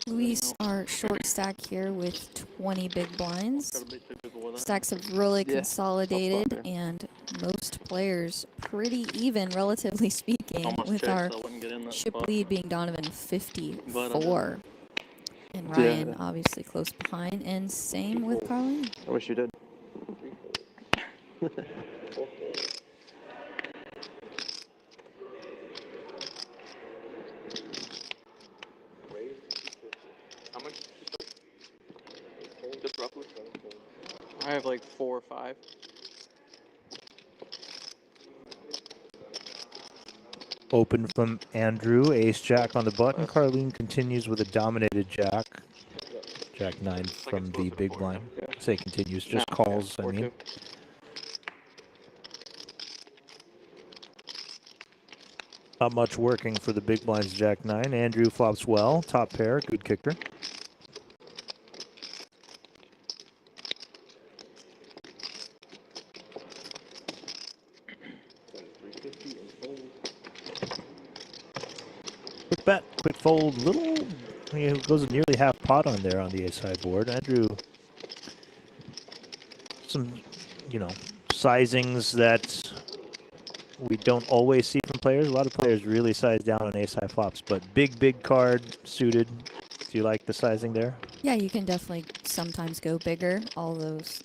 Luis, our short stack here with 20 big blinds. gotta beat 2 people with it. Stacks have really Yeah, consolidated, tough spot and most players pretty even, relatively speaking, Almost with checked, our so I wouldn't get in that chip spot. lead being Donovan 54. And Ryan obviously close behind, and same with Carlene. I wish you did. How much? Just roughly. I have like 4 or 5. Open from Andrew, ace jack on the button. Carlene continues with a dominated jack. Jack 9 from the big blind. Say continues, just calls, I mean. Not much working for the big blinds, Jack 9. Andrew flops well, top pair, good kicker. Quick bet, quick fold, little, goes nearly half pot on there on the ace high board. Andrew, some, sizings that we don't always see from players. A lot of players really size down on ace high flops, but big card suited. Do you like the sizing there? Yeah, you can definitely sometimes go bigger. All those,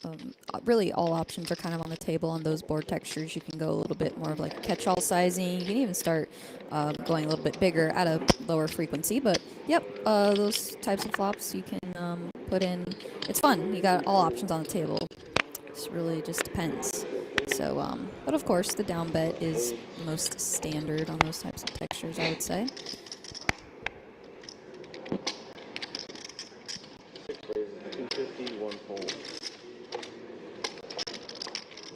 really all options are kind of on the table on those board textures. You can go a little bit more of like a catch-all sizing. You can even start going a little bit bigger at a lower frequency. But yep, those types of flops you can put in. It's fun. You got all options on the table. It really just depends. So, but of course, the down bet is the most standard on those types of textures, I would say.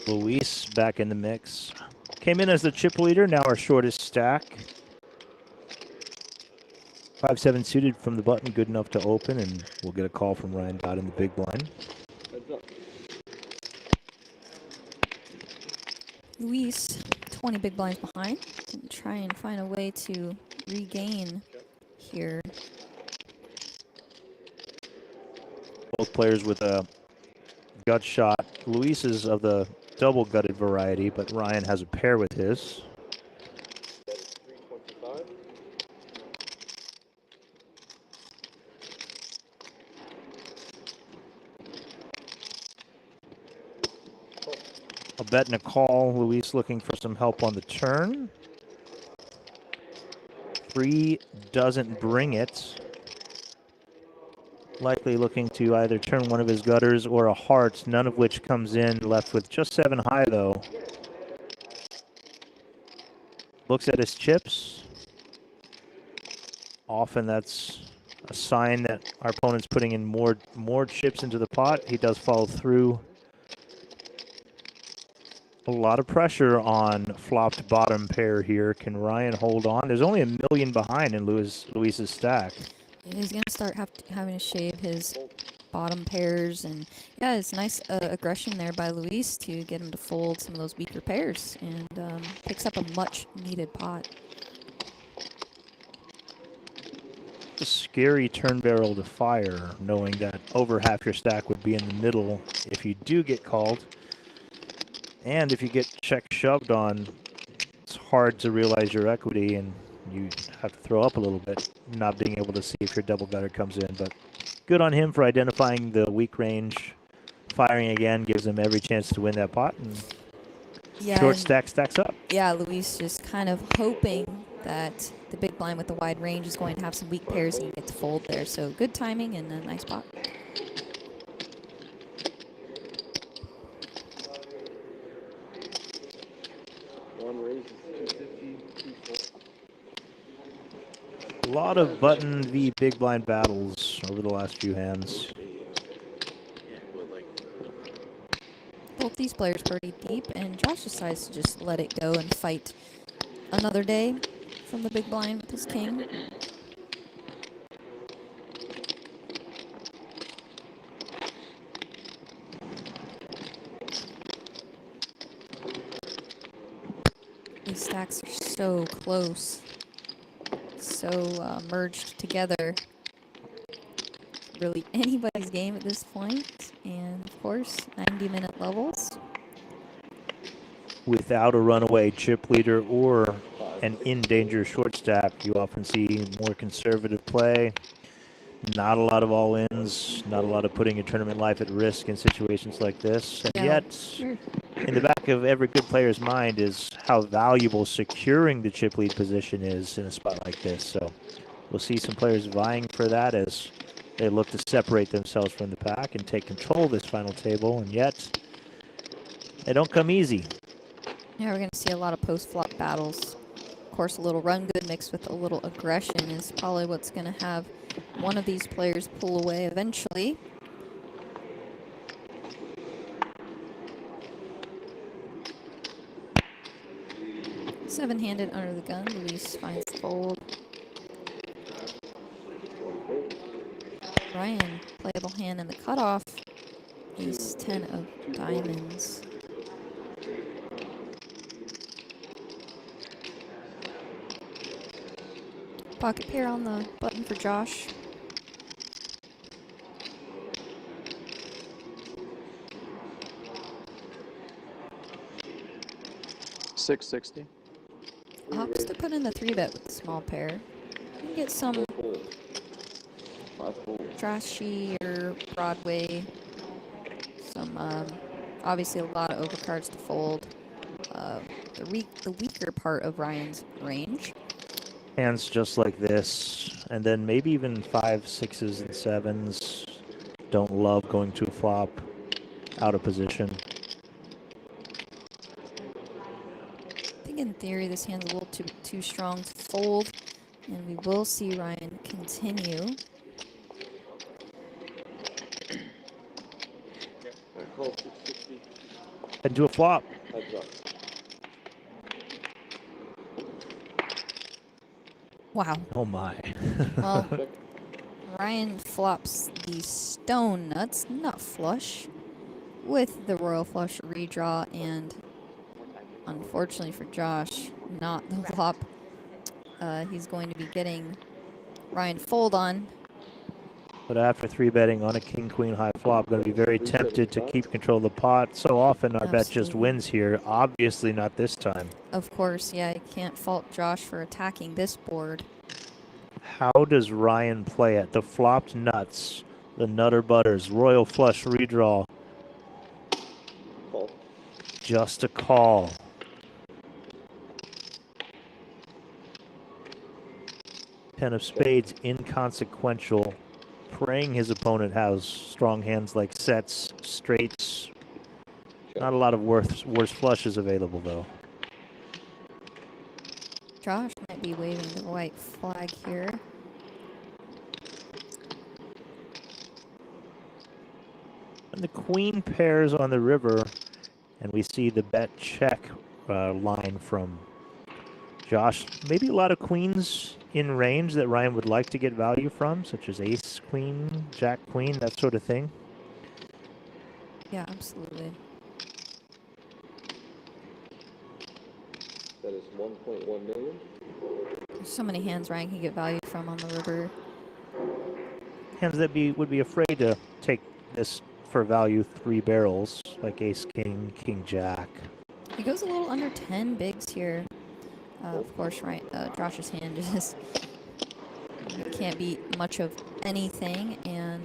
Luis back in the mix. Came in as the chip leader, now our shortest stack. 5-7 suited from the button, good enough to open, and we'll get a call from Ryan Dodd in the big blind. Luis, 20 big blinds behind, and try and find a way to regain here. Both players with a gut shot. Luis is of the double gutted variety, but Ryan has a pair with his. A bet and a call. Luis looking for some help on the turn. 3 doesn't bring it. Likely looking to either turn one of his gutters or a heart, none of which comes in. Left with just 7 high, though. Looks at his chips. Often that's a sign that our opponent's putting in more chips into the pot. He does follow through. A lot of pressure on flopped bottom pair here. Can Ryan hold on? There's only $1 million behind in Luis's stack. He's going to start having to shave his bottom pairs. And yeah, it's nice aggression there by Luis to get him to fold some of those weaker pairs, and picks up a much needed pot. It's a scary turn barrel to fire, knowing that over half your stack would be in the middle if you do get called. And if you get check shoved on, it's hard to realize your equity, and you have to throw up a little bit, not being able to see if your double gutter comes in. But good on him for identifying the weak range. Firing again gives him every chance to win that pot. And Yeah, Short and- stack stacks up. Yeah, Luis just kind of hoping that the big blind with the wide range is going to have some weak pairs and get to fold there. So good timing and a nice pot. One raise is 250, 240. A lot of button v big blind battles over the last few hands. Both these players pretty deep, and Josh decides to just let it go and fight another day from the big blind with his king. These stacks are so close, so merged together. Really anybody's game at this point, and of course 90-minute levels. Without a runaway chip leader or an in danger short stack, you often see more conservative play. Not a lot of all-ins, not a lot of putting your tournament life at risk in situations like this. And Yeah. yet, in the back of every good player's mind is how valuable securing the chip lead position is in a spot like this. So we'll see some players vying for that as they look to separate themselves from the pack and take control of this final table. And yet, they don't come easy. Yeah, we're going to see a lot of post-flop battles. Of course, a little run good mixed with a little aggression is probably what's going to have one of these players pull away eventually. Seven-handed under the gun. Luis finds the fold. Ryan, playable hand in the cutoff. Ace 10 of diamonds. Pocket pair on the button for Josh. $660. Opts to put in the 3-bet with the small pair. You can get some trashy or Broadway. Some, obviously a lot of overcards to fold. The weaker part of Ryan's range. Hands just like this, and then maybe even 5s, 6s, and 7s. Don't love going to a flop out of position. I think in theory this hand's a little too strong to fold, and we will see Ryan continue. Call 660. And do a flop. Heads up. Wow. Oh my. Well, Ryan flops the stone nuts, nut flush, with the royal flush redraw, and unfortunately for Josh, not the flop. He's going to be getting Ryan fold on. But after 3-betting on a king-queen high flop, going to be very tempted to keep control of the pot. So often our bet just Absolutely. wins here. Obviously not this time. Of course, yeah, you can't fault Josh for attacking this board. How does Ryan play it? The flopped nuts, the nutter butters, royal flush redraw. Call. Just a call. Ten of spades, inconsequential. Praying his opponent has strong hands like sets, straights. Not a lot of worse flushes available, though. Josh might be waving the white flag here. And the queen pairs on the river, and we see the bet check line from Josh. Maybe a lot of queens in range that Ryan would like to get value from, such as ace, queen, jack, queen, that sort of thing. Yeah, absolutely. That is 1.1 million. There's so many hands Ryan can get value from on the river. Hands that would be afraid to take this for value 3 barrels, like ace, king, king, jack. He goes a little under 10 bigs here. Of course, right, Josh's hand just can't beat much of anything. And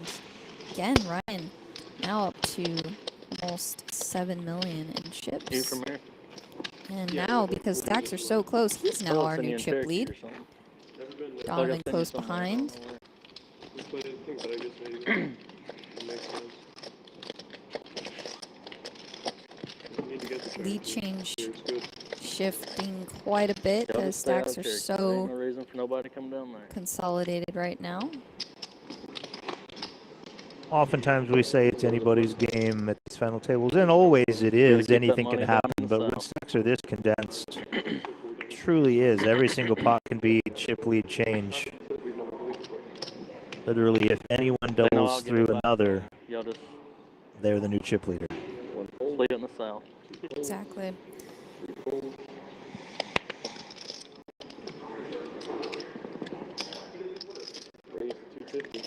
again, Ryan now up to almost 7 million in chips. Two from here. And now, because stacks are so close, he's now I'll our send you new in chip Cherokee lead. or something. Never been there. Like, I'll Donovan send you close somewhere behind. somewhere. We played anything, but I guess maybe it makes sense. We need to get the Lead Cherokee. change It's good. shifting quite a bit Y'all as just stay out of stacks are Cherokee. There ain't so no reason for nobody to come down there. consolidated right now. Oftentimes we say it's anybody's game at these final tables, and always it is. keep that Anything can money down in happen, the but when south. stacks are this condensed, truly is. Every single pot can be chip lead change. Literally, if anyone They know I'll doubles give through it back. another, Y'all just they're the new chip leader. leave it in the south. Exactly. Raise 250.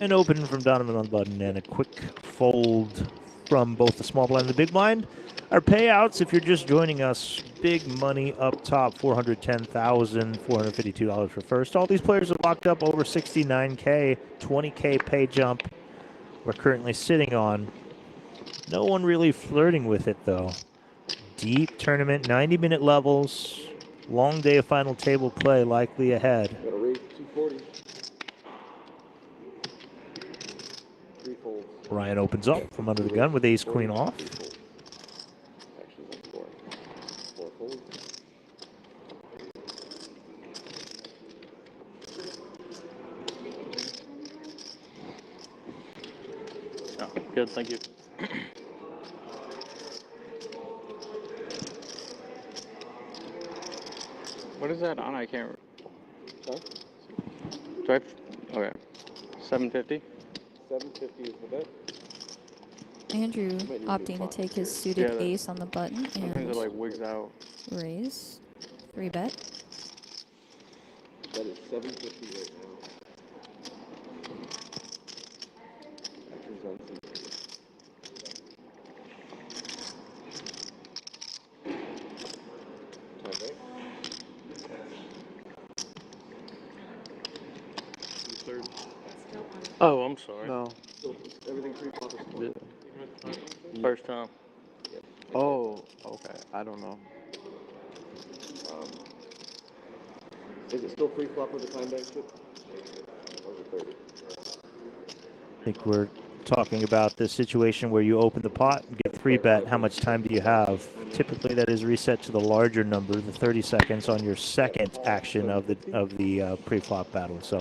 An open from Donovan on the button and a quick fold from both the small blind and the big blind. Our payouts, if you're just joining us, big money up top, $410,452 for first. All these players are locked up over 69K, 20K pay jump we're currently sitting on. No one really flirting with it, though. Deep tournament, 90-minute levels, long day of final table play likely ahead. Gotta raise 240. Three folds. Ryan opens up from under the gun with ace queen off. Actually, that's four. Four folds. Oh, good, thank you. What is that on? I can't. Huh? Do I? Okay. 750. 750 is the bet. Andrew Might need to opting to block take his here. suited Yeah, that- ace on the button Sometimes and it like wigs out. raise. 3-bet. That is 750 right now. Actions on C. Time break. You third. Oh, I'm sorry. No. So everything pre-flop is Yeah. First time. Oh, okay. I don't know. Is it still pre-flop with the time bank chip? Or is it 30? I think we're talking about the situation where you open the pot and get 3-bet. How much time do you have? Typically, that is reset to the larger number, the 30 seconds on your second action of the pre-flop battle. So,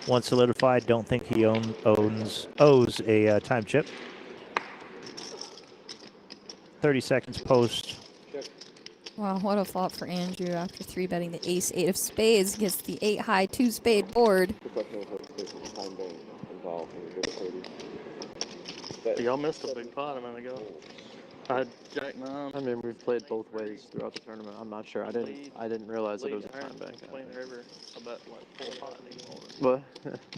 once solidified, don't think he owes a time chip. 30 seconds post. Wow, what a flop for Andrew after 3-betting the ace-8 of spades against the 8-high 2-spade board. The question is whether there's a time bank involved when you go to 30. That Y'all missed a big pot a minute ago. I had Jack 9. I mean, we've played both ways throughout the tournament. I'm not sure. I didn't realize that it was a time bank. Queen River. I bet like 4 pot. But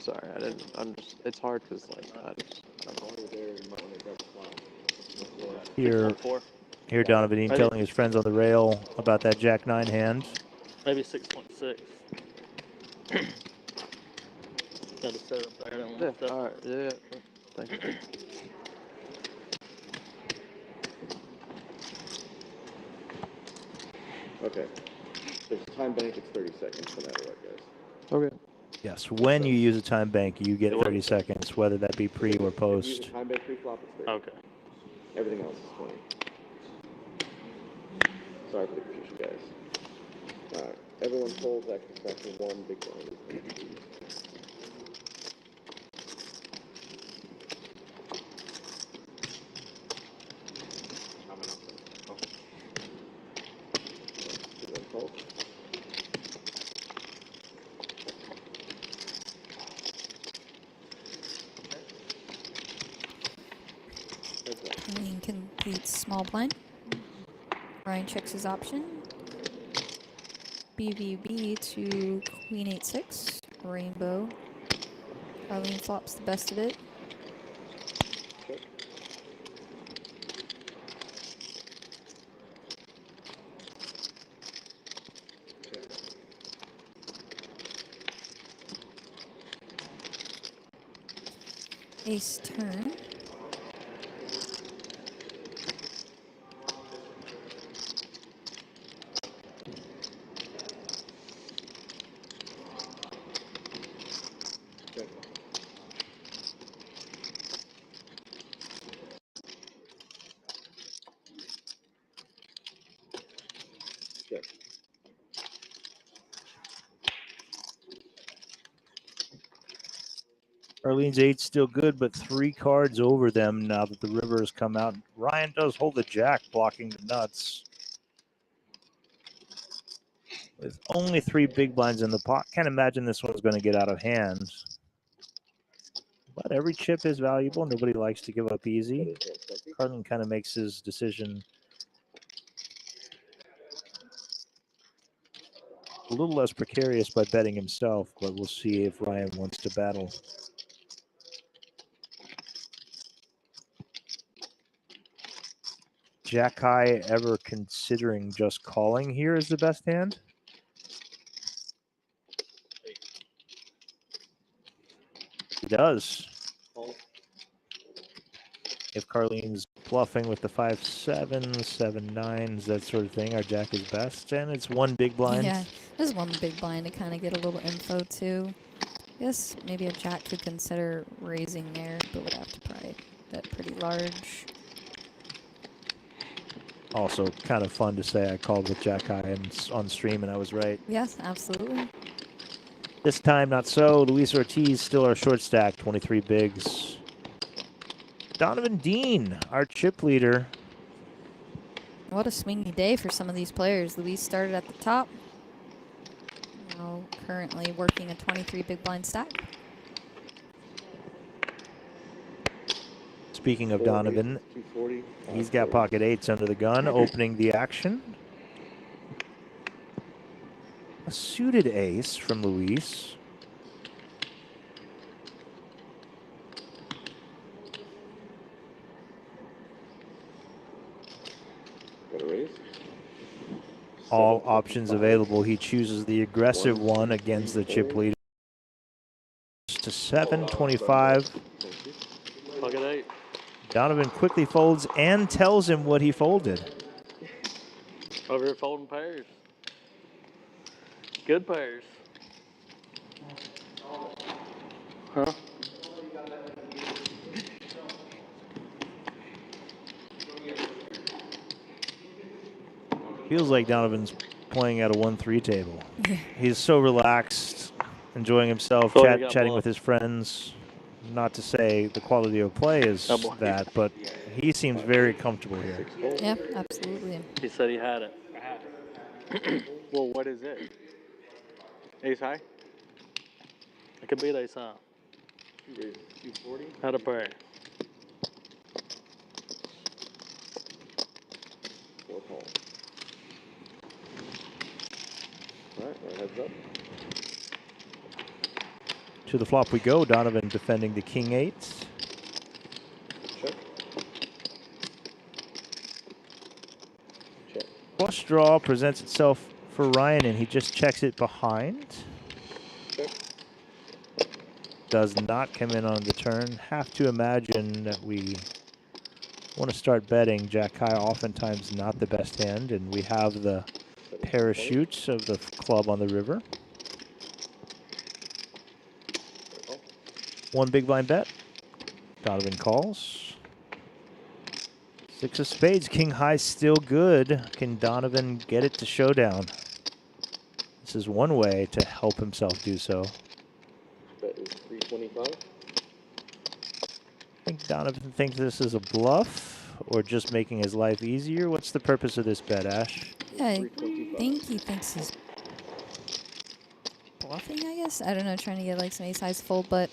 sorry, I didn't. I'm just. It's hard because like I don't know. While you're there, you might want to grab the flop. Here, 6.4. here Donovan Dean telling his friends on the rail about that Jack 9 hand. Maybe 6.6. Got to set it up there. I didn't Yeah. want to All right. Yeah. Thank you. Okay. There's a time bank, it's 30 seconds no matter what, guys. Okay. Yes, when you use a time bank, you get 30 seconds, whether that be pre or If you use post. a time bank pre-flop, it's 30. Okay. Everything else is 20. Sorry for the confusion, guys. Alright. Everyone folds action fraction 1, big blind. Everyone folds. Queen completes small blind. Ryan checks his option. BVB to queen 8-6. Rainbow. Arlene flops the best of it. Ace turn. Check. Check. Arlene's 8's still good, but 3 cards over them now that the river has come out. Ryan does hold the jack, blocking the nuts. With only 3 big blinds in the pot, can't imagine this one's going to get out of hand. But every chip is valuable. Nobody likes to give up easy. Carlin kind of makes his decision a little less precarious by betting himself, but we'll see if Ryan wants to battle. Jack high ever considering just calling here as the best hand? He does. If Carlene's bluffing with the 5-7, 7-9s, that sort of thing, our jack is best. And it's 1 big blind. Yeah, there's 1 big blind to kind of get a little info too. Yes, maybe a jack could consider raising there, but would have to probably bet pretty large. Also, kind of fun to say I called with jack high and on stream, and I was right. Yes, absolutely. This time, not so. Luis Ortiz still our short stack, 23 bigs. Donovan Dean, our chip leader. What a swingy day for some of these players. Luis started at the top. Now currently working a 23 big blind stack. Speaking of Donovan, he's got pocket 8s under the gun, opening the action. A suited ace from Luis. All options available. He chooses the aggressive one against the chip leader. To 725. Pocket 8. Donovan quickly folds and tells him what he folded. Over here folding pairs. Good pairs. Huh? Feels like Donovan's playing at a 1-3 table. He's so relaxed, enjoying himself, chatting with his friends. Not to say the quality of play is that, but he seems very comfortable here. Yeah, absolutely. He said he had it. Well, what is it? Ace high? It could be an ace high. 240? Had a pair. 4 call. Alright, heads up. To the flop we go. Donovan defending the king 8. Check. Check. Flush draw presents itself for Ryan, and he just checks it behind. Check. Does not come in on the turn. Have to imagine that we want to start betting. Jack high oftentimes not the best hand, and we have the parachutes of the club on the river. 1 big blind bet. Donovan calls. 6 of spades. King high still good. Can Donovan get it to showdown? This is one way to help himself do so. Bet is 325. I think Donovan thinks this is a bluff or just making his life easier. What's the purpose of this bet, Ash? Yeah, I think he thinks he's bluffing, I guess. I don't know, trying to get like some ace highs full, but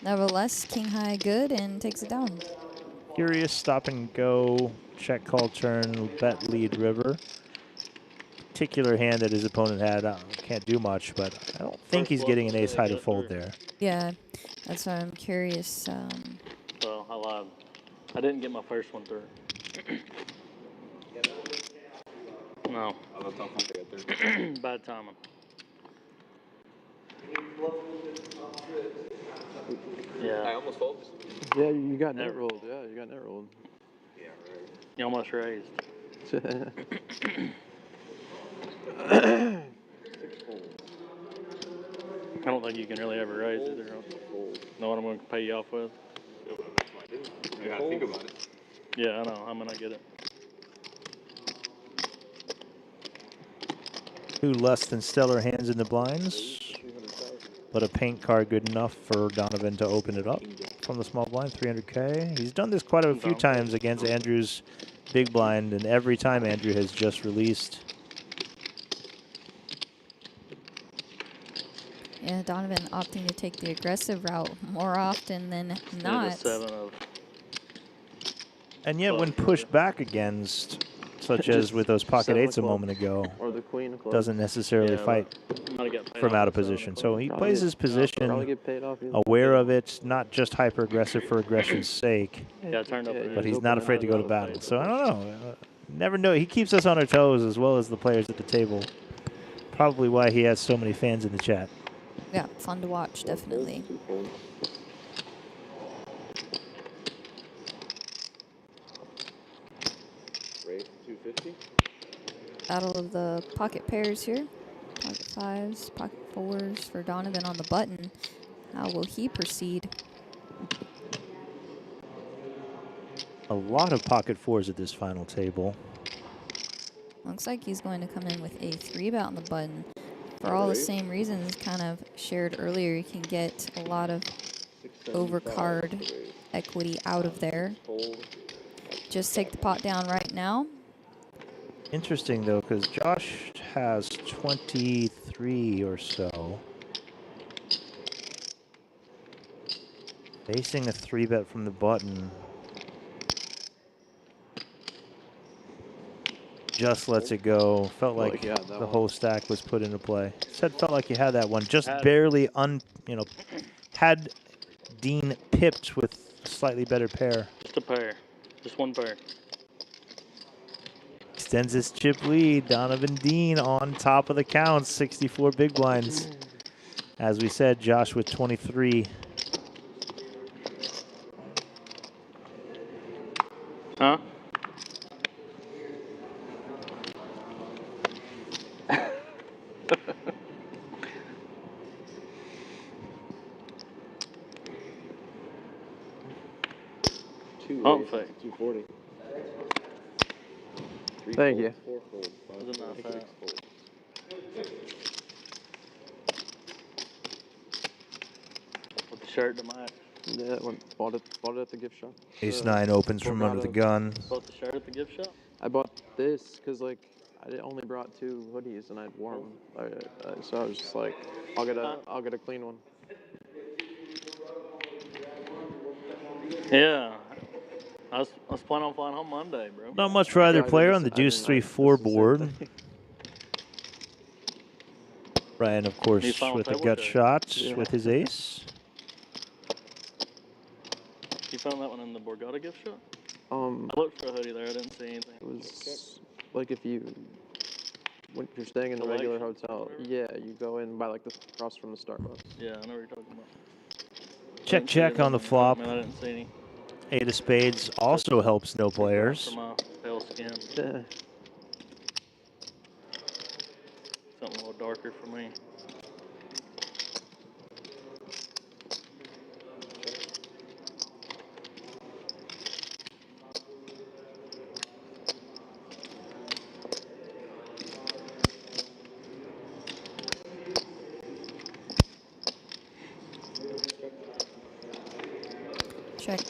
nevertheless, king high good and takes it down. Curious stop and go, check call turn, bet lead river. Particular hand that his opponent had, can't do much, but I don't think he's getting an ace high to fold there. Yeah, that's why I'm curious. Well, I lied. I didn't get my first one through. No. Bad timing. Yeah. almost folded. Yeah, you got net Never. rolled. Yeah, you got net rolled. Yeah, right. You almost raised. 6 folds. I don't think you can really ever raise either. Fold. Know what I'm going to pay you off with? I gotta think about it. Yeah, I know. I'm going to get it. 2 less than stellar hands in the blinds, but a paint card good enough for Donovan to open it up from the small blind, 300K. He's done this quite a few times against Andrew's big blind, and every time Andrew has just released. Yeah, Donovan opting to take the aggressive route more often than not. Yeah, the 7 of. And yet when pushed back against, such as with those pocket 8s a moment ago, Or the queen of clubs. doesn't necessarily fight from out of position. So he plays his position, get paid off aware of it, not just hyper-aggressive for aggression's sake, Yeah, I turned up. but he's not afraid to go to battle. So I don't know. Never know. He keeps us on our toes as well as the players at the table. Probably why he has so many fans in the chat. Yeah, fun to watch, definitely. Raise 250. Battle of the pocket pairs here. Pocket 5s, pocket 4s for Donovan on the button. How will he proceed? A lot of pocket 4s at this final table. Looks like he's going to come in with a 3-bet on the button. For all the same reasons kind of shared earlier, you can get a lot of overcard equity out of there. Just take the pot down right now. Interesting, though, because Josh has 23 or so. Facing a 3-bet from the button. Just lets it go. Felt like the whole stack was put into play. Said felt like you had that one. Just barely had Dean pipped with a slightly better pair. Just a pair. Just one pair. Extends his chip lead. Donovan Dean on top of the count. 64 big blinds. As we said, Josh with 23. Huh? Pump fake. 240. Thank you. 4 folds. Wasn't that fast? With the shirt to match. Yeah, bought it at the gift shop. Ace-9 opens from under the gun. Bought the shirt at the gift shop? I bought this because I only brought 2 hoodies and I'd worn them. So I was just like, I'll get a clean one. Yeah. I was planning on flying home Monday, bro. Not much for either player on the deuce 3-4 board. Ryan, of course, with the gut shot with his ace. You found that one in the Borgata gift shop? I I looked for a hoodie there. I didn't see anything. It was like when you're staying in a regular hotel. Yeah, you go in by like across from the Starbucks. Yeah, I know what you're talking about. Check on the flop. I didn't see any. 8 of spades also helps no players. For my pale skin. Yeah. Something a little darker for me.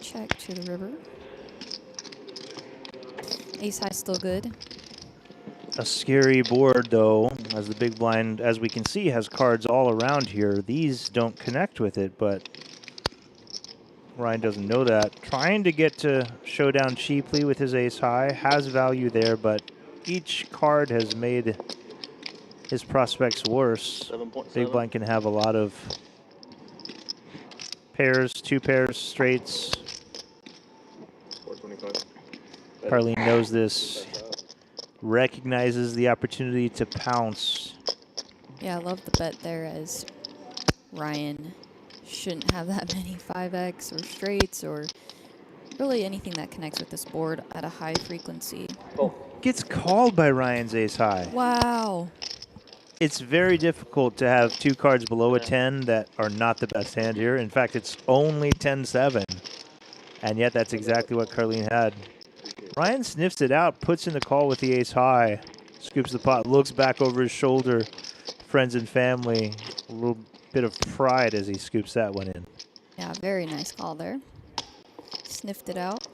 Check to the river. Ace high still good. A scary board, though, as the big blind, as we can see, has cards all around here. These don't connect with it, but Ryan doesn't know that. Trying to get to showdown cheaply with his ace high has value there, but each card has made his prospects worse. 7.7. Big blind can have a lot of pairs, 2 pairs, straights. 425. Carlene knows this. Recognizes the opportunity to pounce. Yeah, I love the bet there as Ryan shouldn't have that many 5x or straights or really anything that connects with this board at a high frequency. Gets called by Ryan's ace high. Wow. It's very difficult to have 2 cards below a 10 that are not the best hand here. In fact, it's only 10-7. And yet that's exactly what Carlene had. Ryan sniffs it out, puts in the call with the ace high, scoops the pot, looks back over his shoulder, friends and family, a little bit of pride as he scoops that one in. Yeah, very nice call there. Sniffed it out.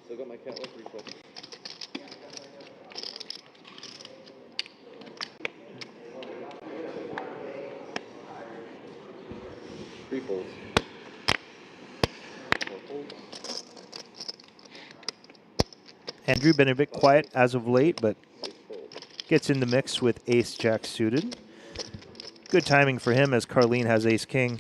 Still got my cat with request. Three folds. Four folds. Andrew been a bit quiet as of late, but Six folds. gets in the mix with ace-jack suited. Good timing for him as Carlene has ace-king.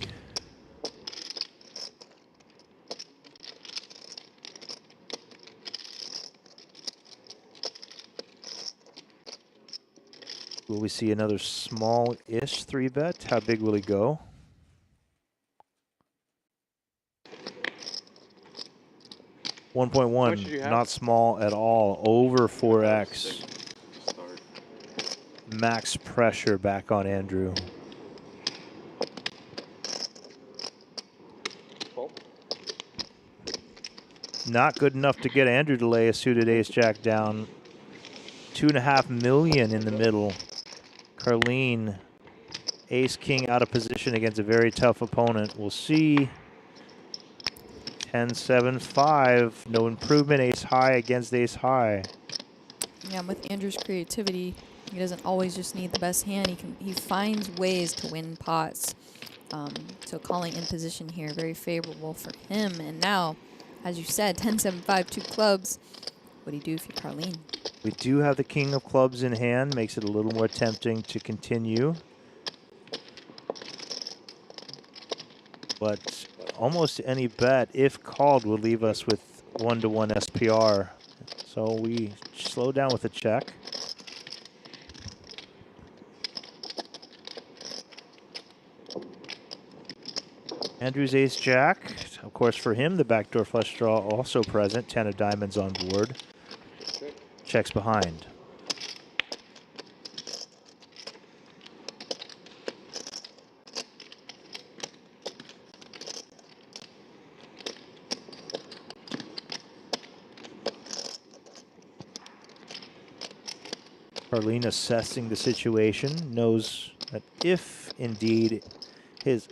Will we see another small-ish 3-bet? How big will he go? What 1.1, should you have? not small at all. Over 4x. Max pressure back on Andrew. Not good enough to get Andrew to lay a suited ace-jack down. 2.5 million in the middle. Carlene, ace-king out of position against a very tough opponent. We'll see. 10-7-5. No improvement. Ace-high against ace-high. Yeah, with Andrew's creativity, he doesn't always just need the best hand. He finds ways to win pots. So calling in position here, very favorable for him. And now, as you said, 10-7-5, 2 clubs. What do you do if you're Carlene? We do have the king of clubs in hand. Makes it a little more tempting to continue. But almost any bet, if called, will leave us with 1-to-1 SPR. So we slow down with a check. Andrew's ace-jack. Of course, for him, the backdoor flush draw also present. 10 of diamonds on board. Checks behind. Carlene assessing the situation, knows that if indeed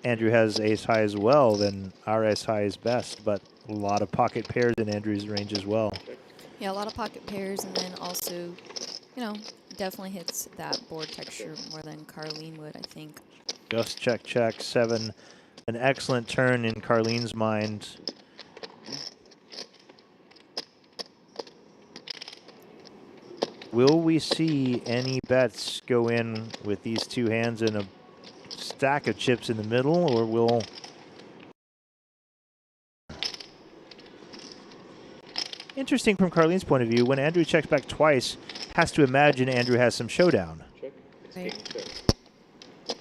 Andrew has ace high as well, then our ace high is best, but a lot of pocket pairs in Andrew's range as well. Yeah, a lot of pocket pairs, and then also, you know, definitely hits that board texture more than Carlene would, I think. Just check, check, 7. An excellent turn in Carlene's mind. Will we see any bets go in with these 2 hands and a stack of chips in the middle, or will... Interesting from Carlene's point of view, when Andrew checks back twice, has to imagine Andrew has some showdown. Check. It's Right. king check.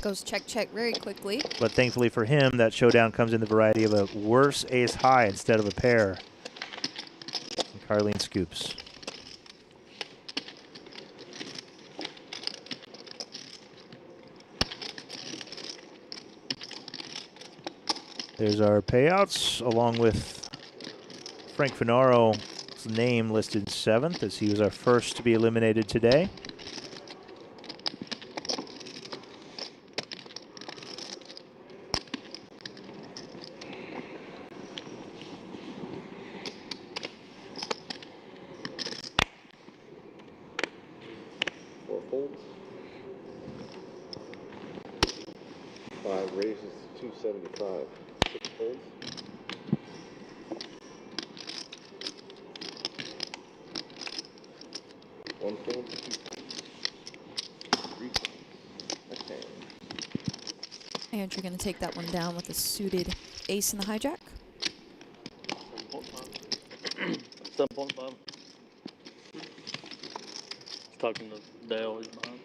Goes check, check very quickly. But thankfully for him, that showdown comes in the variety of a worse ace high instead of a pair. And Carlene scoops. There's our payouts, along with Frank Finaro's name listed 7th, as he was our first to be eliminated today. Four folds. 5 raises to 275. 6 folds. One fold. 2 folds. 3 folds. Okay. Andrew going to take that one down with a suited ace in the hijack. 7.5. 7.5. He's talking to Dale. He's behind.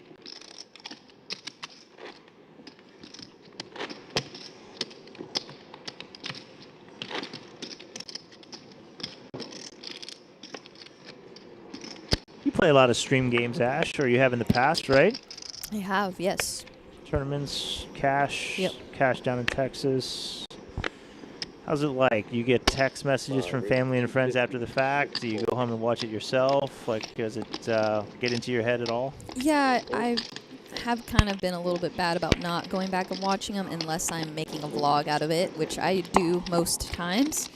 You play a lot of stream games, Ash, or you have in the past, right? I have, yes. Tournaments, cash, Yep. cash down in Texas. How's it like? You get text messages from family and friends after the fact? Do you go home and watch it yourself? Like, does it get into your head at all? Yeah, I have kind of been a little bit bad about not going back and watching them unless I'm making a vlog out of it, which I do most times.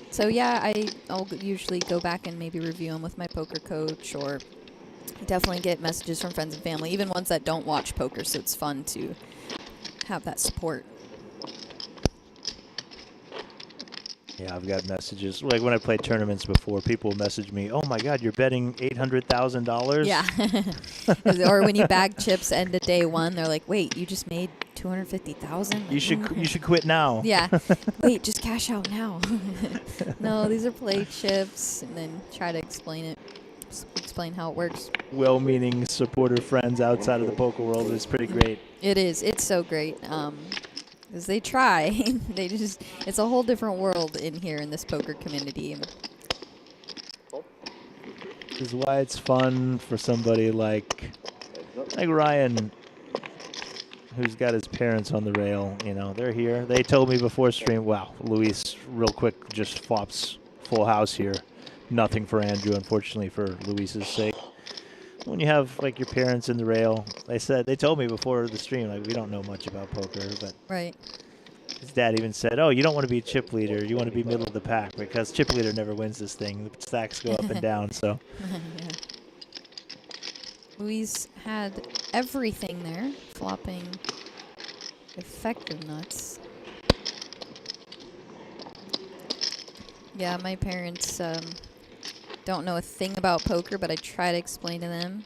So yeah, I'll usually go back and maybe review them with my poker coach, or definitely get messages from friends and family, even ones that don't watch poker, so it's fun to have that support. Yeah, I've got messages. Like when I played tournaments before, people message me, "Oh my God, you're betting $800,000." Yeah. Or when you bag chips end of day one, they're like, "Wait, you just made 250,000? You should quit now. Yeah. Wait, just cash out now. No, these are play chips, and then try to explain how it works. Well-meaning supporter friends outside of the poker world is pretty great. It is. It's so great. Because they try. It's a whole different world in here in this poker community. This is why it's fun for somebody like Ryan, who's got his parents on the rail. You know, they're here. They told me before stream, wow, Luis real quick just flops full house here. Nothing for Andrew, unfortunately, for Luis's sake. When you have like your parents in the rail, they told me before the stream, like, we don't know much about poker, but Right. his dad even said, "Oh, you don't want to be a chip leader. You want to be middle of the pack, because chip leader never wins this thing. The stacks go up and down." So Yeah. Luis had everything there, flopping effective nuts. Yeah, my parents don't know a thing about poker, but I try to explain to them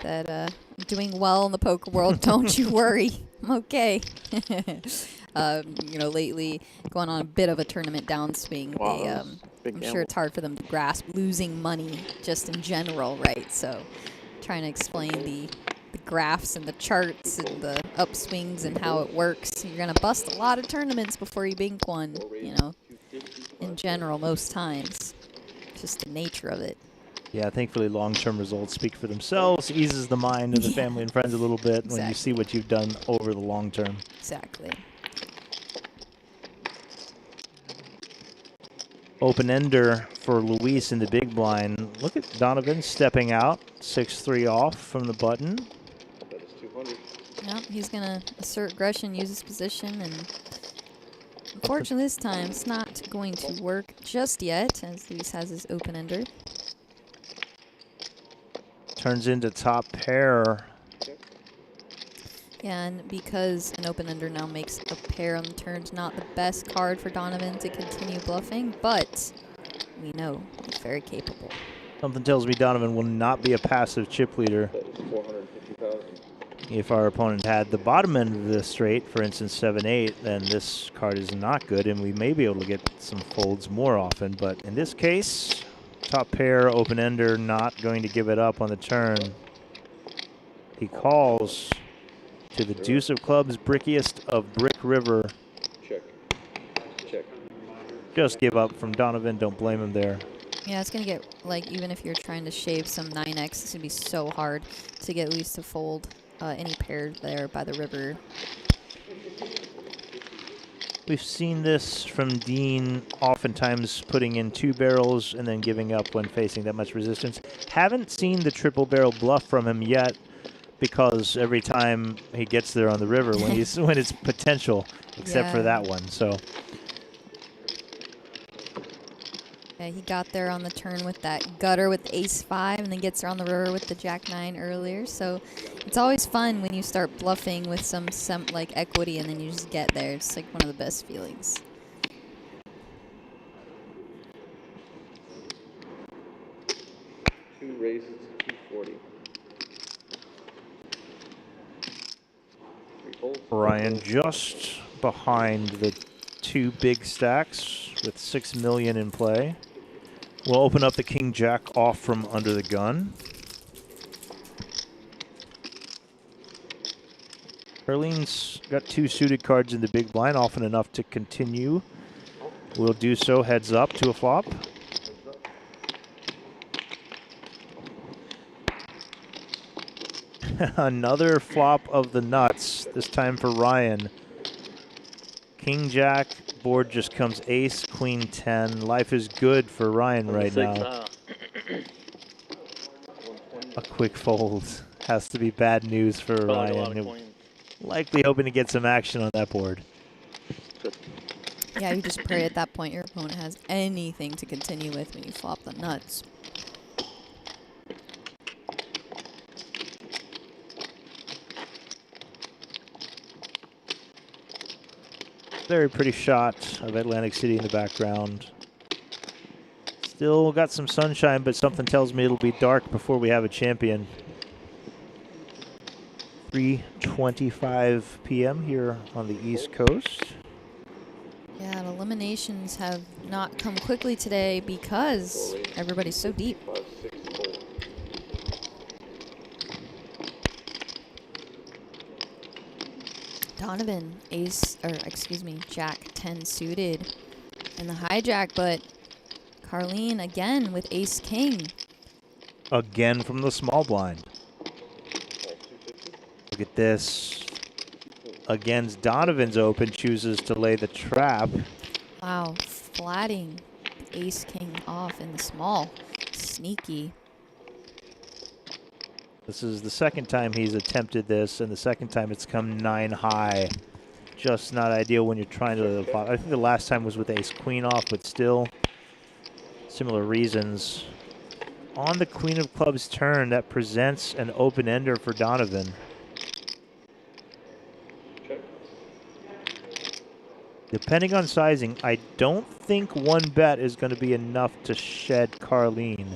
that I'm doing well in the poker world. Don't you worry. I'm okay. Lately going on a bit of a tournament downswing. Wow, They, I'm sure it's hard for them to grasp losing money just in general, right? So trying to explain the graphs and the charts and the upswings and how it works. You're going to bust a lot of tournaments before you bink one, in general, most times. Just the nature of it. yeah, thankfully long-term results speak for themselves. Eases the mind of the family and friends a little bit when you see what you've done over the long term. Exactly. Open-ender for Luis in the big blind. Look at Donovan stepping out, 6-3 off from the button. That is 200. Yep, he's going to assert aggression, use his position, and unfortunately this time it's not going to work just yet, as Luis has his open-ender. Turns into top pair. And because an open-ender now makes a pair on the turn, it's not the best card for Donovan to continue bluffing, but we know he's very capable. Something tells me Donovan will not be a passive chip leader. That is 450,000. If our opponent had the bottom end of the straight, for instance 7-8, then this card is not good, and we may be able to get some folds more often. But in this case, top pair, open-ender, not going to give it up on the turn. He calls to the deuce of clubs, brickiest of Brick River. Check. Check. Just give up from Donovan. Don't blame him there. Yeah, it's going to get, like, even if you're trying to shave some 9x, it's going to be so hard to get Luis to fold any pair there by the river. We've seen this from Dean, oftentimes putting in 2 barrels and then giving up when facing that much resistance. Haven't seen the triple barrel bluff from him yet, because every time he gets there on the river when he's when it's potential, except for that one. So yeah, he got there on the turn with that gutter with the ace-5, and then gets there on the river with the jack-9 earlier. So it's always fun when you start bluffing with some like equity, and then you just get there. It's like one of the best feelings. Two raises, 240. Ryan just behind the 2 big stacks with 6 million in play. We'll open up the king jack off from under the gun. Herlene's got 2 suited cards in the big blind, often enough to continue. We'll do so heads up to a flop. Another flop of the nuts, this time for Ryan. King Jack, board just comes ace, queen 10. Life is good for Ryan right now. A quick fold has to be bad news for Ryan. Likely hoping to get some action on that board. Yeah, you just pray at that point your opponent has anything to continue with when you flop the nuts. Very pretty shot of Atlantic City in the background. Still got some sunshine, but something tells me it'll be dark before we have a champion. 3:25 p.m. here on the East Coast. Yeah, the eliminations have not come quickly today because everybody's so deep. Donovan, Jack 10 suited in the hijack, but Carlene again with ace king. Again from the small blind. Look at this. Against Donovan's open, chooses to lay the trap. Wow, flatting ace king off in the small. Sneaky. This is the second time he's attempted this, and the second time it's come 9 high. Just not ideal when you're trying to flop. I think the last time was with ace queen off, but still similar reasons. On the queen of clubs turn, that presents an open ender for Donovan. Depending on sizing, I don't think one bet is going to be enough to shed Carlene.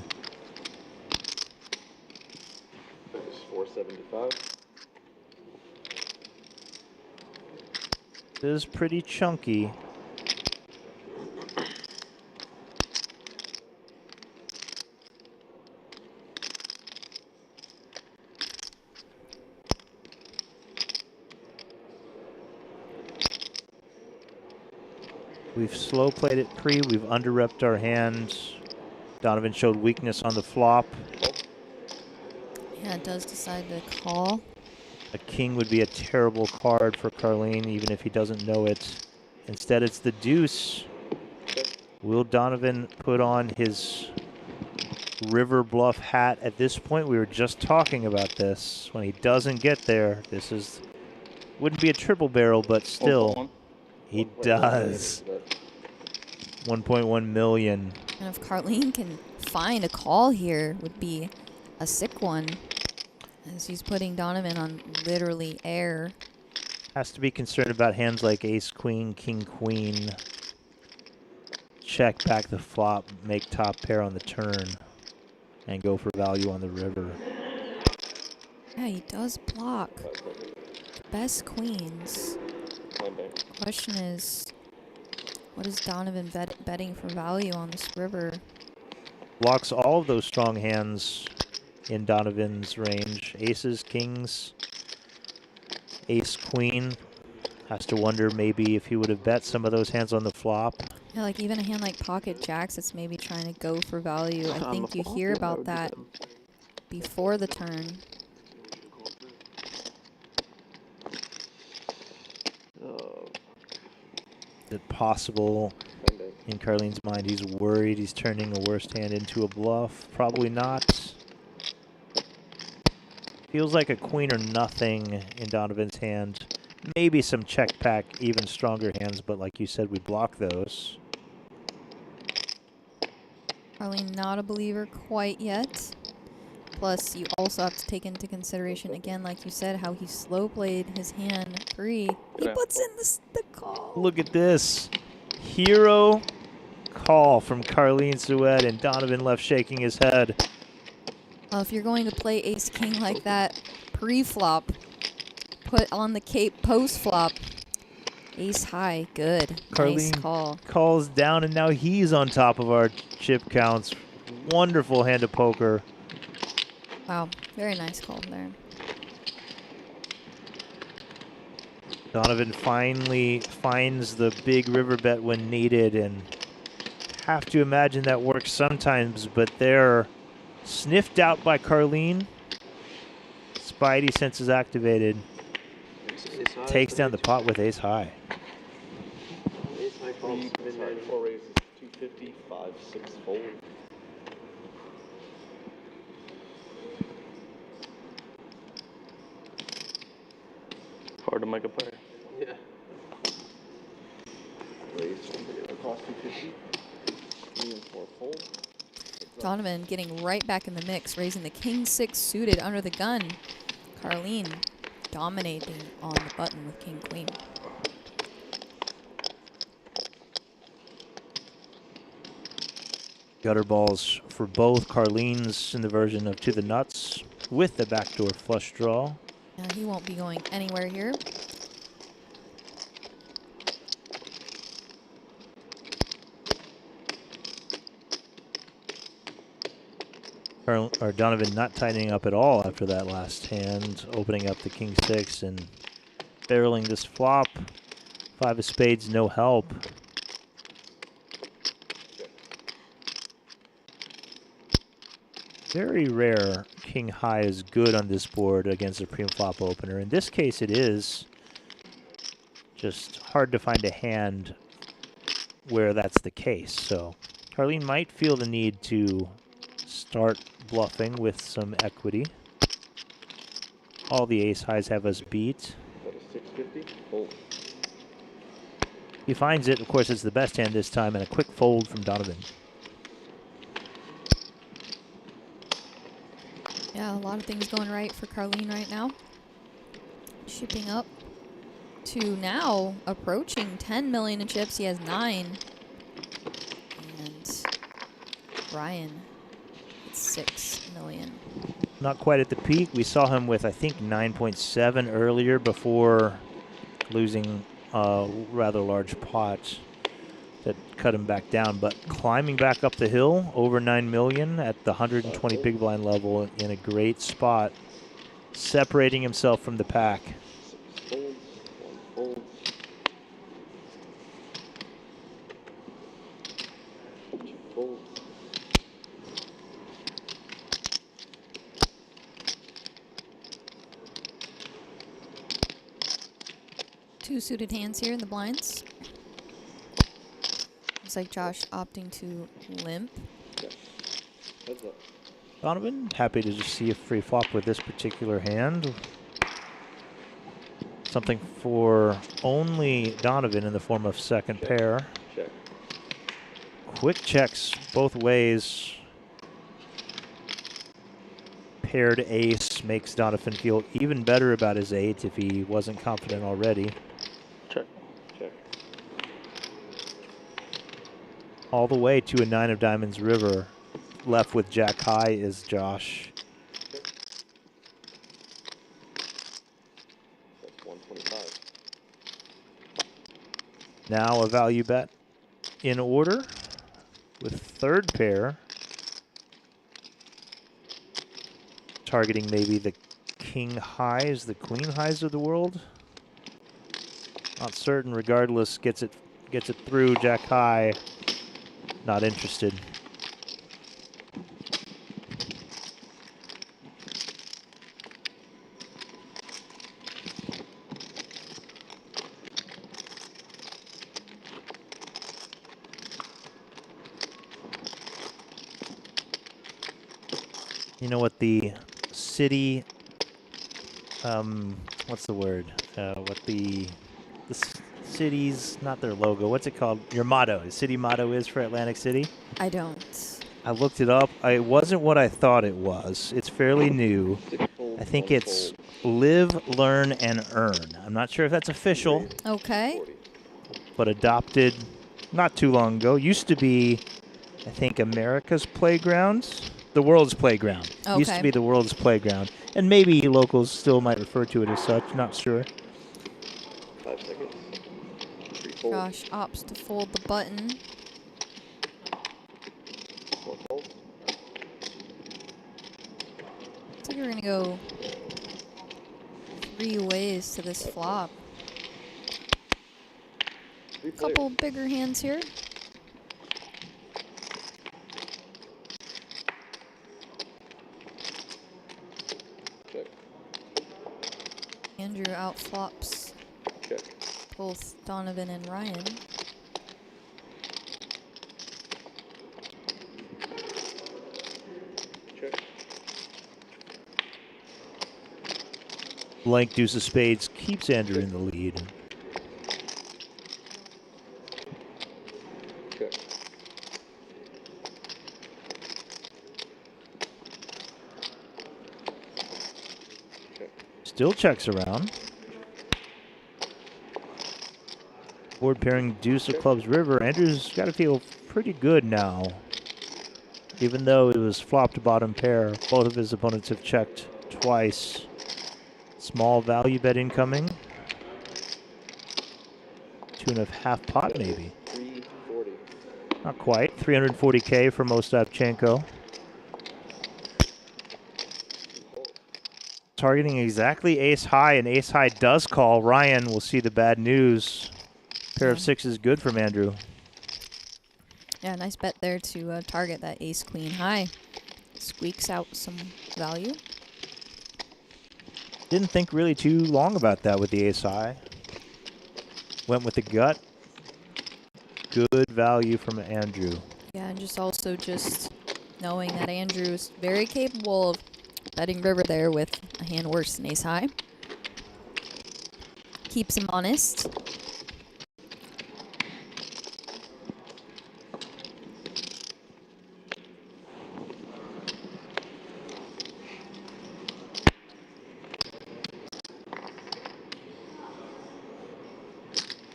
It's 475. This is pretty chunky. We've slow played it pre, we've under-repped our hands. Donovan showed weakness on the flop. Yeah, it does decide to call. A king would be a terrible card for Carlene, even if he doesn't know it. Instead, it's the deuce. Will Donovan put on his river bluff hat at this point? We were just talking about this. When he doesn't get there, this is wouldn't be a triple barrel, but still, he does. 1.1 million. And if Carlene can find a call here, would be a sick one. As he's putting Donovan on literally air. Has to be concerned about hands like ace, queen, king, queen. Check back the flop, make top pair on the turn, and go for value on the river. Yeah, he does block. Best queens. Question is, what is Donovan betting for value on this river? Blocks all of those strong hands in Donovan's range. Aces, kings, ace, queen. Has to wonder maybe if he would have bet some of those hands on the flop. Yeah, like even a hand like pocket jacks that's maybe trying to go for value. I think you hear about that before the turn. Is it possible in Carlene's mind he's worried he's turning a worst hand into a bluff? Probably not. Feels like a queen or nothing in Donovan's hand. Maybe some check pack, even stronger hands, but like you said, we block those. Carlene not a believer quite yet. Plus, you also have to take into consideration, again, like you said, how he slow played his hand pre. He puts in the call. Look at this. Hero call from Carlene Soued, and Donovan left shaking his head. If you're going to play ace-king like that pre-flop, put on the cape post-flop. Ace high, good. Nice call. Calls down, and now he's on top of our chip counts. Wonderful hand of poker. Wow, very nice call there. Donovan finally finds the big river bet when needed, and have to imagine that works sometimes, but they're sniffed out by Carlene. Spidey senses activated. Ace high, Takes down the tonight. pot with ace high. Ace high calls, Sorry, min 4 raises, 250, 5, 6 fold. Hard to make a pair. Yeah. Raise across 250. 3 and 4 fold. Donovan getting right back in the mix, raising the king 6 suited under the gun. Carlene dominating on the button with king queen. Gutter balls for both. Carlene's in the version of to the nuts with the backdoor flush draw. Now he won't be going anywhere here. Or Donovan not tightening up at all after that last hand, opening up the king 6 and barreling this flop. 5 of spades, no help. Very rare king high is good on this board against a pre-flop opener. In this case it is. Just hard to find a hand where that's the case. So Carlene might feel the need to start bluffing with some equity. All the ace highs have us beat. That is 650. Fold. He finds it. Of course, it's the best hand this time, and a quick fold from Donovan. Yeah, a lot of things going right for Carlene right now. Shipping up to now approaching 10 million in chips. He has 9. And Ryan, it's 6 million. Not quite at the peak. We saw him with, I think, 9.7 earlier before losing a rather large pot that cut him back down. But climbing back up the hill, over 9 million at the 120 big blind level in a great spot, separating himself from the pack. 6 folds. 1 fold. 2 folds. Two suited hands here in the blinds. Looks like Josh opting to limp. Heads up. Donovan, happy to just see a free flop with this particular hand. Something for only Donovan in the form of second pair. Check. Quick checks both ways. Paired ace makes Donovan feel even better about his 8 if he wasn't confident already. Check. Check. All the way to a 9 of diamonds river. Left with jack high is Josh. That's 125. Now a value bet in order with third pair. Targeting maybe the king highs, the queen highs of the world. Not certain. Regardless, gets it through jack high. Not interested. You know what the city, what's the word? What the city's, not their logo, what's it called? Your motto, the city motto is for Atlantic City? I don't. I looked it up. It wasn't what I thought it was. It's fairly new. 6 folds. I think 1 it's fold. live, learn, and earn. I'm not sure if that's official, Okay. 40. but adopted not too long ago. Used to be, I think, America's Playground. The world's playground. Used to Okay. be the world's playground. And maybe locals still might refer to it as such. Not sure. 5 seconds. 3 folds. Josh opts to fold the button. 4 folds. Looks like we're going to go 3 ways to this flop. 3 Couple bigger hands here. Check. Andrew outflops Check. both Donovan and Ryan. Check. Blank deuce of spades keeps Andrew in the lead. Check. Check. Still checks around. Board pairing deuce of clubs river. Andrew's got to feel pretty good now. Even though it was flopped bottom pair, both of his opponents have checked twice. Small value bet incoming. 2.5 pot maybe. 340. Not quite. 340K for Mostapchenko. Targeting exactly ace high, and ace high does call. Ryan will see the bad news. Pair of sixes good from Andrew. Yeah, nice bet there to target that ace queen high. Squeaks out some value. Didn't think really too long about that with the ace high. Went with the gut. Good value from Andrew. Yeah, and just knowing that Andrew is very capable of betting river there with a hand worse than ace high. Keeps him honest.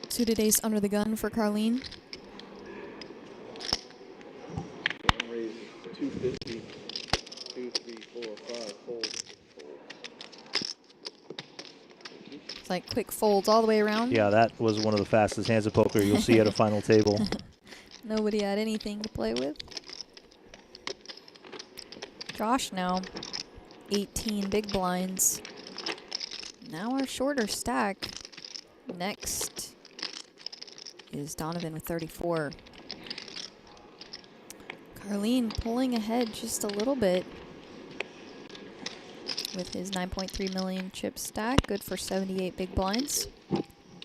Suited ace under the gun for Carlene. One raise 250. 2, 3, 4, 5. Fold. It's like quick folds all the way around. Yeah, that was one of the fastest hands of poker you'll see at a final table. Nobody had anything to play with. Josh now, 18 big blinds. Now our shorter stack. Next is Donovan with 34. Carlene pulling ahead just a little bit with his 9.3 million chip stack. Good for 78 big blinds.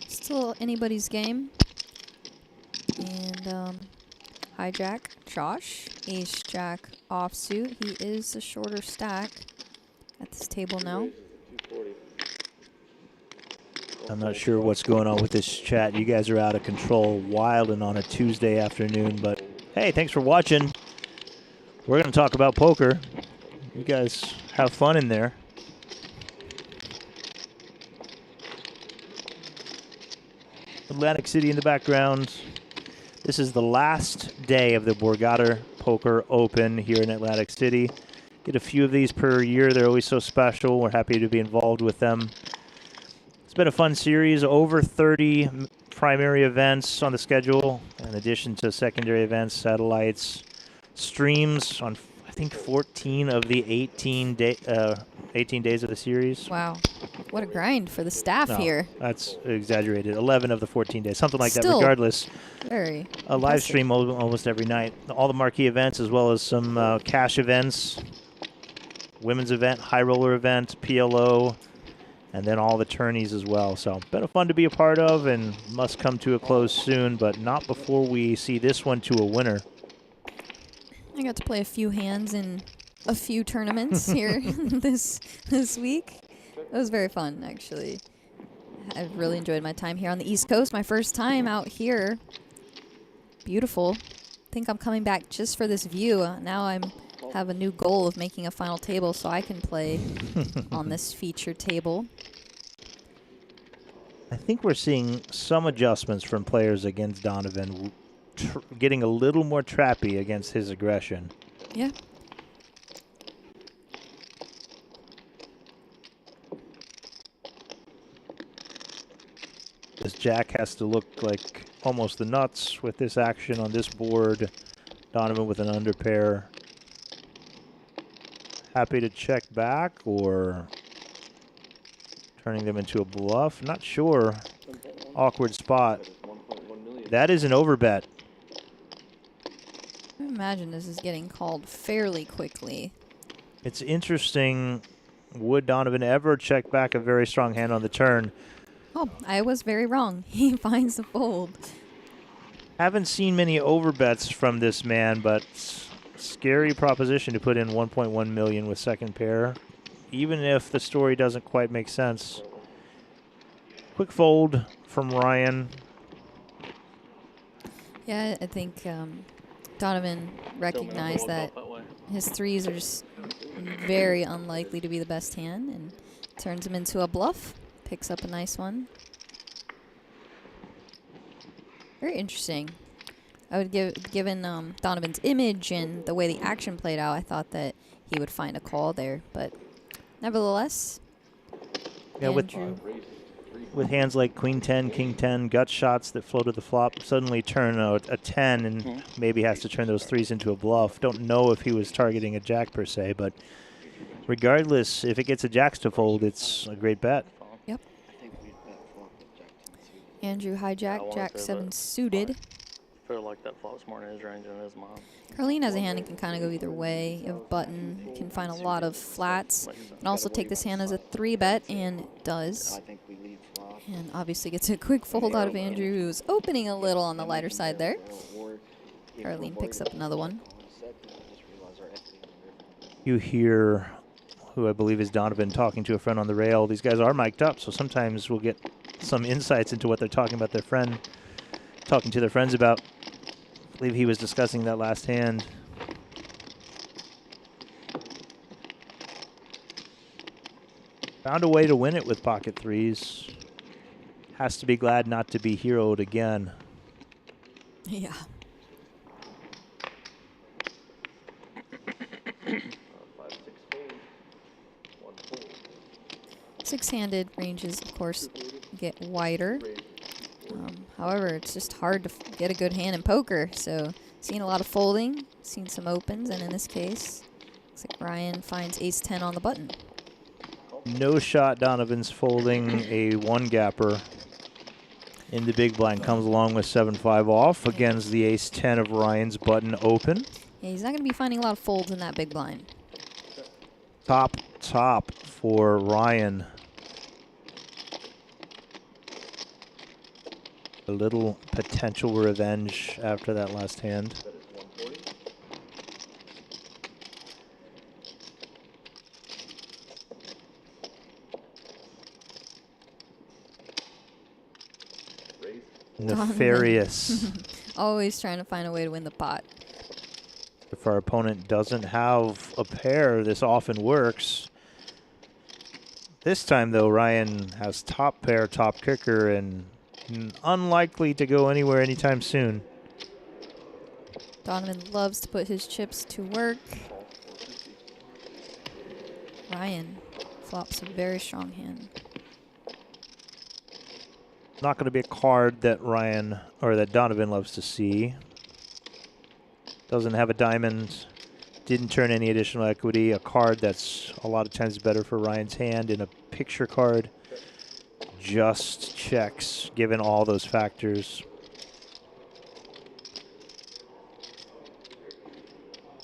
Still anybody's game. And hijack, Josh, ace jack offsuit. He is a shorter stack at this table now. 240. I'm not sure what's going on with this chat. You guys are out of control, wilding on a Tuesday afternoon. But hey, thanks for watching. We're going to talk about poker. You guys have fun in there. Atlantic City in the background. This is the last day of the Borgata Poker Open here in Atlantic City. Get a few of these per year. They're always so special. We're happy to be involved with them. It's been a fun series. Over 30 primary events on the schedule, in addition to secondary events, satellites, streams on, I think, 14 of the 18 days of the series. Wow. What a grind for the staff here. That's exaggerated. 11 of the 14 days, something like that. Still Regardless, very a live stream almost every night. All the marquee events, as well as some cash events, women's event, high roller event, PLO, and then all the tourneys as well. So been fun to be a part of, and must come to a close soon, but not before we see this one to a winner. I got to play a few hands in a few tournaments here this week. It was very fun, actually. I've really enjoyed my time here on the East Coast. My first time out here. Beautiful. Think I'm coming back just for this view. Now I have a new goal of making a final table so I can play on this featured table. I think we're seeing some adjustments from players against Donovan, getting a little more trappy against his aggression. Yeah. This jack has to look like almost the nuts with this action on this board. Donovan with an underpair. Happy to check back or turning them into a bluff. Not sure. Awkward spot. That is an overbet. I imagine this is getting called fairly quickly. It's interesting Would Donovan ever check back a very strong hand on the turn? Oh, I was very wrong. He finds the fold. Haven't seen many overbets from this man, but scary proposition to put in 1.1 million with second pair, even if the story doesn't quite make sense. Quick fold from Ryan. Yeah, I think Donovan recognized that his threes are just very unlikely to be the best hand and turns him into a bluff. Picks up a nice one. Very interesting. I would given Donovan's image and the way the action played out, I thought that he would find a call there. But nevertheless, Yeah, Andrew, with hands like Queen 10, King 10, gut shots that flow to the flop, suddenly turn a 10 and maybe has to turn those threes into a bluff. Don't know if he was targeting a jack per se, but regardless, if it gets a jacks to fold, it's a great bet. Yep. Andrew hijack, jack 7 suited. I feel like that flop's more in his range than his mine. Carlene has a hand that can kind of go either way. You have button, can find a lot of flats. Can also take this hand as a 3-bet, and does. And obviously gets a quick fold out of Andrew, who's opening a little on the lighter side there. Carlene picks up another one. You hear who I believe is Donovan talking to a friend on the rail. These guys are mic'd up, so sometimes we'll get some insights into what they're talking about their friend, talking to their friends about. I believe he was discussing that last hand. Found a way to win it with pocket threes. Has to be glad not to be heroed again. Yeah. Six-handed ranges, of course, get wider. However, it's just hard to get a good hand in poker. So, seen a lot of folding, seen some opens, and in this case, looks like Ryan finds ace-10 on the button. No shot Donovan's folding a one-gapper in the big blind. Comes along with 7-5 off against the ace-10 of Ryan's button open. Yeah, he's not going to be finding a lot of folds in that big blind. Top for Ryan. A little potential revenge after that last hand. Nefarious. Always trying to find a way to win the pot. If our opponent doesn't have a pair, this often works. This time, though, Ryan has top pair, top kicker, and unlikely to go anywhere anytime soon. Donovan loves to put his chips to work. Ryan flops a very strong hand. Not going to be a card that Ryan or that Donovan loves to see. Doesn't have a diamond. Didn't turn any additional equity. A card that's a lot of times better for Ryan's hand in a picture card. Just checks, given all those factors.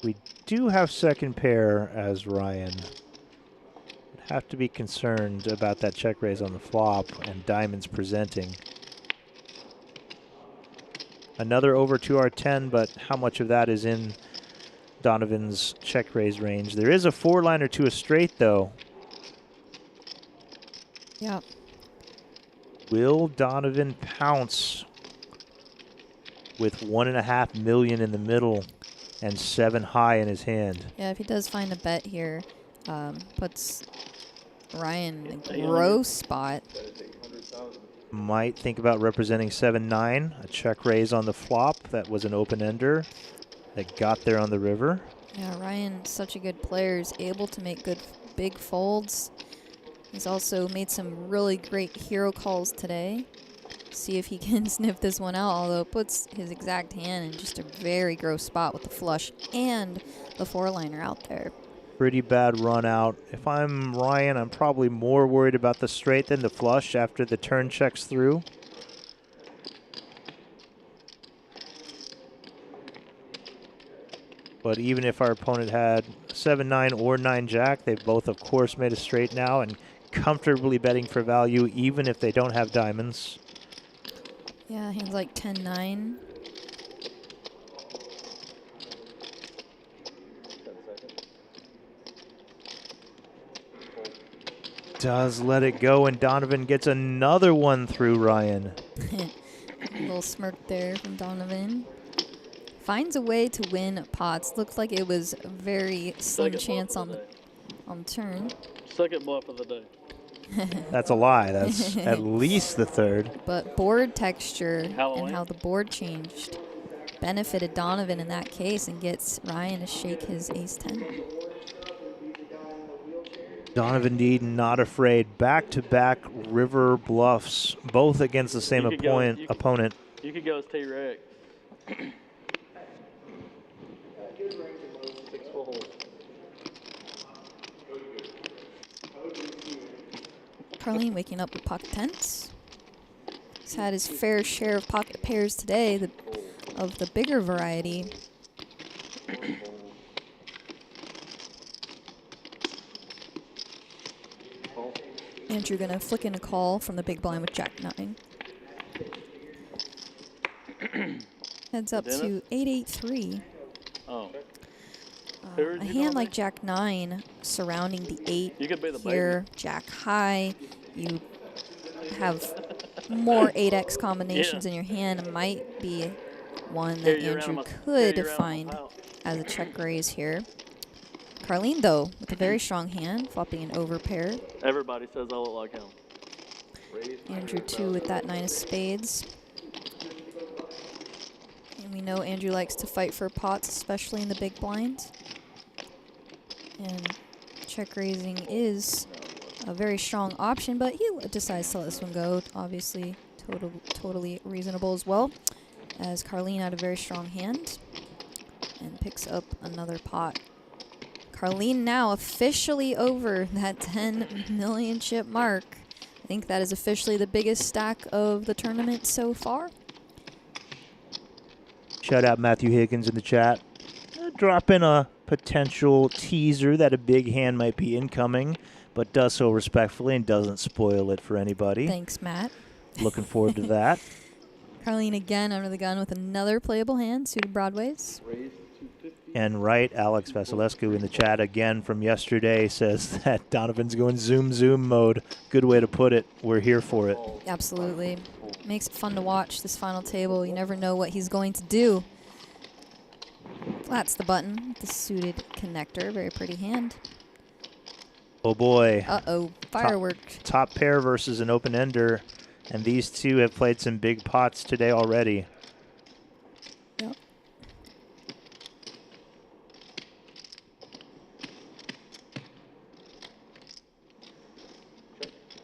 We do have second pair as Ryan. Have to be concerned about that check raise on the flop and diamonds presenting. Another over to our 10, but how much of that is in Donovan's check raise range? There is a 4-liner to a straight, though. Yep. Will Donovan pounce with 1.5 million in the middle and 7 high in his hand? Yeah, if he does find a bet here, puts Ryan in a gross spot. Might think about representing 7-9, a check raise on the flop. That was an open-ender that got there on the river. Yeah, Ryan's such a good player. He's able to make good big folds. He's also made some really great hero calls today. See if he can sniff this one out, although it puts his exact hand in just a very gross spot with the flush and the 4-liner out there. Pretty bad run out. If I'm Ryan, I'm probably more worried about the straight than the flush after the turn checks through. But even if our opponent had 7-9 or 9-jack, they've both, of course, made a straight now and comfortably betting for value, even if they don't have diamonds. Yeah, hands like 10-9. Does let it go, and Donovan gets another one through Ryan. A little smirk there from Donovan. Finds a way to win pots. Looks like it was a very slim Second chance bluff on of the turn. Second bluff of the day. That's a lie. That's at least the third. But board texture Halloween. and how the board changed benefited Donovan in that case and gets Ryan to shake his ace-10. Donovan indeed not afraid. Back-to-back river bluffs, both against the same You could go- opponent. You could go as T-Rex. 6 fold. Carlene waking up with pocket tens. He's had his fair share of pocket pairs today, of the bigger variety. Andrew gonna flick in a call from the big blind with Jack-9. Heads up to 8-8-3. Oh. A hand like Jack-9 surrounding the 8 You could be the here, Jack high. You have more 8x combinations in your hand. Might be one that Andrew could find as a check raise here. Carlene, though, with a very strong hand, flopping an overpair. Everybody says I look like him. Andrew, too, with that 9 of spades. And we know Andrew likes to fight for pots, especially in the big blind. And check raising is a very strong option, but he decides to let this one go. Obviously, totally reasonable as well, as Carlene had a very strong hand and picks up another pot. Carlene now officially over that 10 million chip mark. I think that is officially the biggest stack of the tournament so far. Shout out Matthew Higgins in the chat. Drop in a potential teaser that a big hand might be incoming, but does so respectfully and doesn't spoil it for anybody. Thanks, Matt. Looking forward to that. Carlene again under the gun with another playable hand, suited broadways. And right, Alex Vasilescu in the chat again from yesterday says that Donovan's going zoom mode. Good way to put it. We're here for it. Absolutely. Makes it fun to watch this final table. You never know what he's going to do. Flats the button with the suited connector. Very pretty hand. Oh boy. Uh-oh. Firework. Top pair versus an open-ender. And these two have played some big pots today already. Yep.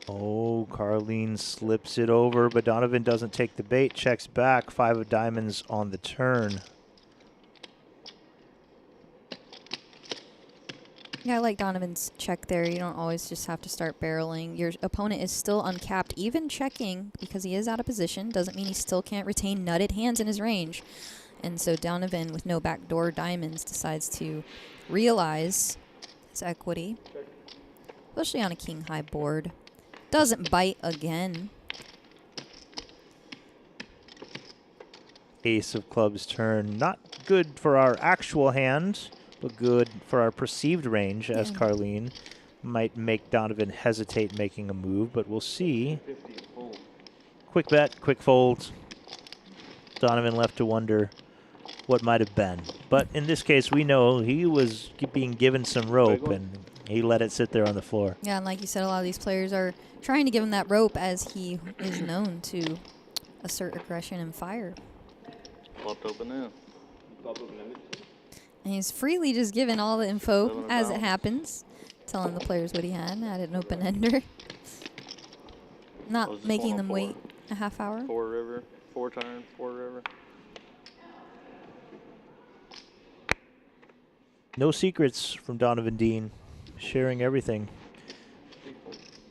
Oh, Carlene slips it over, but Donovan doesn't take the bait. Checks back. 5 of diamonds on the turn. Yeah, I like Donovan's check there. You don't always just have to start barreling. Your opponent is still uncapped, even checking, because he is out of position. Doesn't mean he still can't retain nutted hands in his range. And so Donovan, with no backdoor diamonds, decides to realize his equity, especially on a king-high board. Doesn't bite again. Ace of clubs turn. Not good for our actual hand, but good for our perceived range, as Carlene might make Donovan hesitate making a move, but we'll see. Quick bet, quick fold. Donovan left to wonder what might have been. But in this case, we know he was being given some rope, and he let it sit there on the floor. Yeah, and like you said, a lot of these players are trying to give him that rope, as he is known to assert aggression and fire. Flopped open in. And he's freely just given all the info as it happens, telling the players what he had. Added an open ender. Not making them wait a half hour. 4 river, 4 turn, 4 river. No secrets from Donovan Dean. Sharing everything.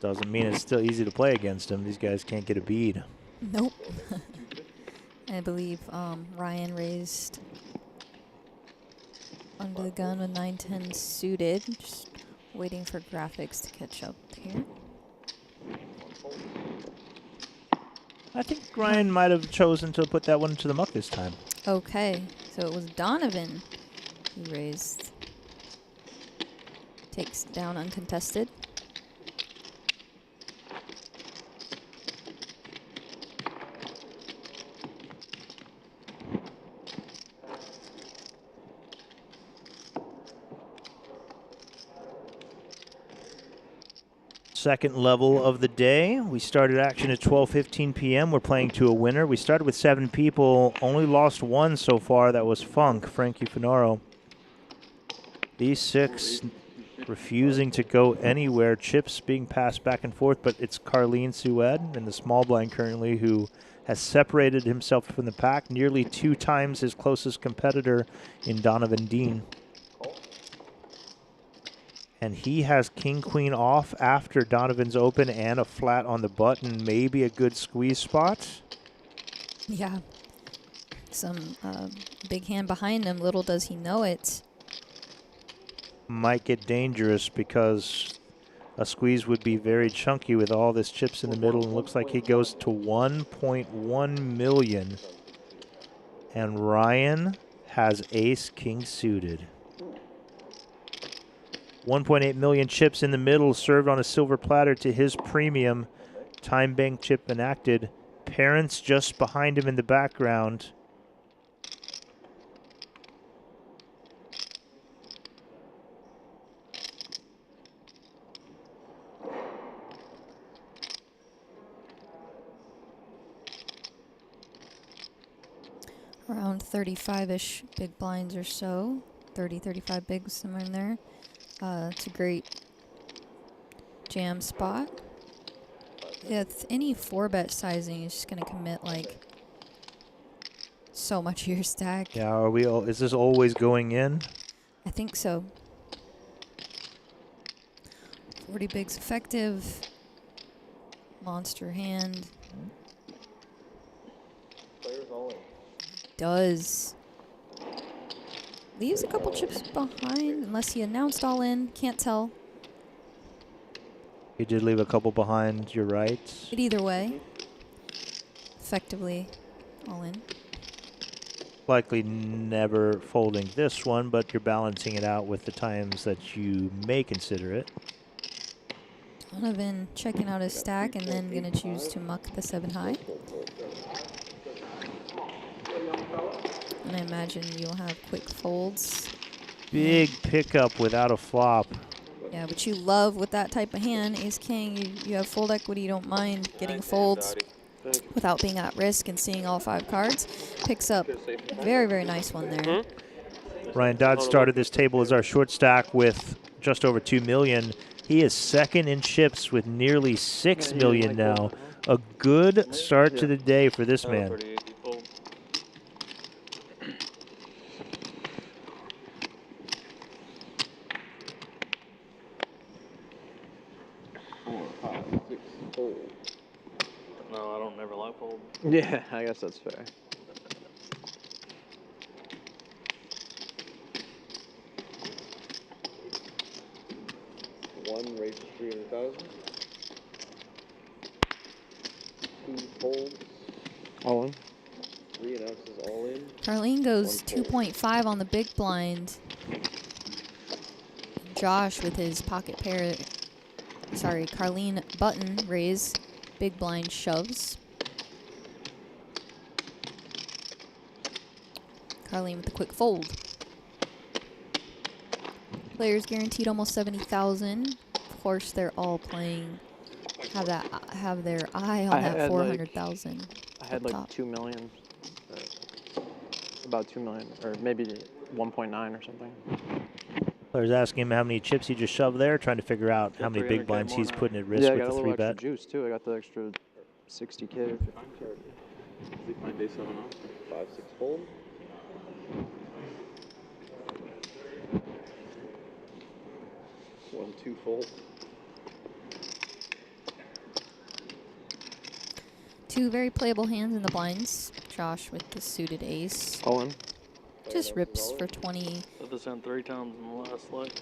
Doesn't mean it's still easy to play against him. These guys can't get a bead. Nope. I believe Ryan raised under the gun with 9-10 suited. Just waiting for graphics to catch up here. I think Ryan might have chosen to put that one to the muck this time. Okay, so it was Donovan who raised. Takes down uncontested. Second level of the day. We started action at 12:15 p.m. We're playing to a winner. We started with 7 people, only lost one so far. That was Funk, Frankie Finaro. These 6 refusing to go anywhere. Chips being passed back and forth, but it's Carlene Sued in the small blind currently who has separated himself from the pack, nearly 2 times his closest competitor in Donovan Dean. And he has king-queen off after Donovan's open and a flat on the button. Maybe a good squeeze spot. Yeah. Some big hand behind him. Little does he know it. Might get dangerous because a squeeze would be very chunky with all this chips in the middle. And looks like he goes to 1.1 million. And Ryan has ace-king suited. 1.8 million chips in the middle, served on a silver platter to his premium. Time bank chip enacted. Parents just behind him in the background. Around 35-ish big blinds or so. 30, 35 bigs, somewhere in there. It's a great jam spot. Yeah, it's any 4-bet sizing is just going to commit like so much of your stack. Yeah, are we all, is this always going in? I think so. 40 bigs effective. Monster hand. Players all in. Does. Leaves a couple chips behind, unless he announced all in. Can't tell. He did leave a couple behind, you're right. But either way, effectively all in. Likely never folding this one, but you're balancing it out with the times that you may consider it. Donovan checking out his stack and then going to choose to muck the 7 high. And I imagine you'll have quick folds. Big pickup without a flop. Yeah, what you love with that type of hand is king. You have fold equity. You don't mind getting folds without being at risk and seeing all 5 cards. Picks up very, very nice one there. Ryan Dodd started this table as our short stack with just over 2 million. He is second in chips with nearly 6 million now. A good start to the day for this man. No, I don't never like fold. Yeah, I guess that's fair. One raises 300,000. 2 folds. All in. 3 announces all in. Carlene goes 1 fold. 2.5 on the big blind. Josh with his pocket pair. Sorry, Carlene button raise. Big blind shoves. Carlene with the quick fold. Players guaranteed almost 70,000. Of course, they're all playing. Have their eye on that 400,000. I had like 2 million. About 2 million, or maybe 1.9 or something. Players asking him how many chips he just shoved there, trying to figure out how many big blinds he's putting at risk Yeah, I with got a the little 3-bet. extra juice too. I got the extra 60K. Is he playing day 7 off? 5, 6 fold. 1, 2 fold. 2 very playable hands in the blinds. Josh with the suited ace. All in. Just rips for 20. this in 3 times in the last, like,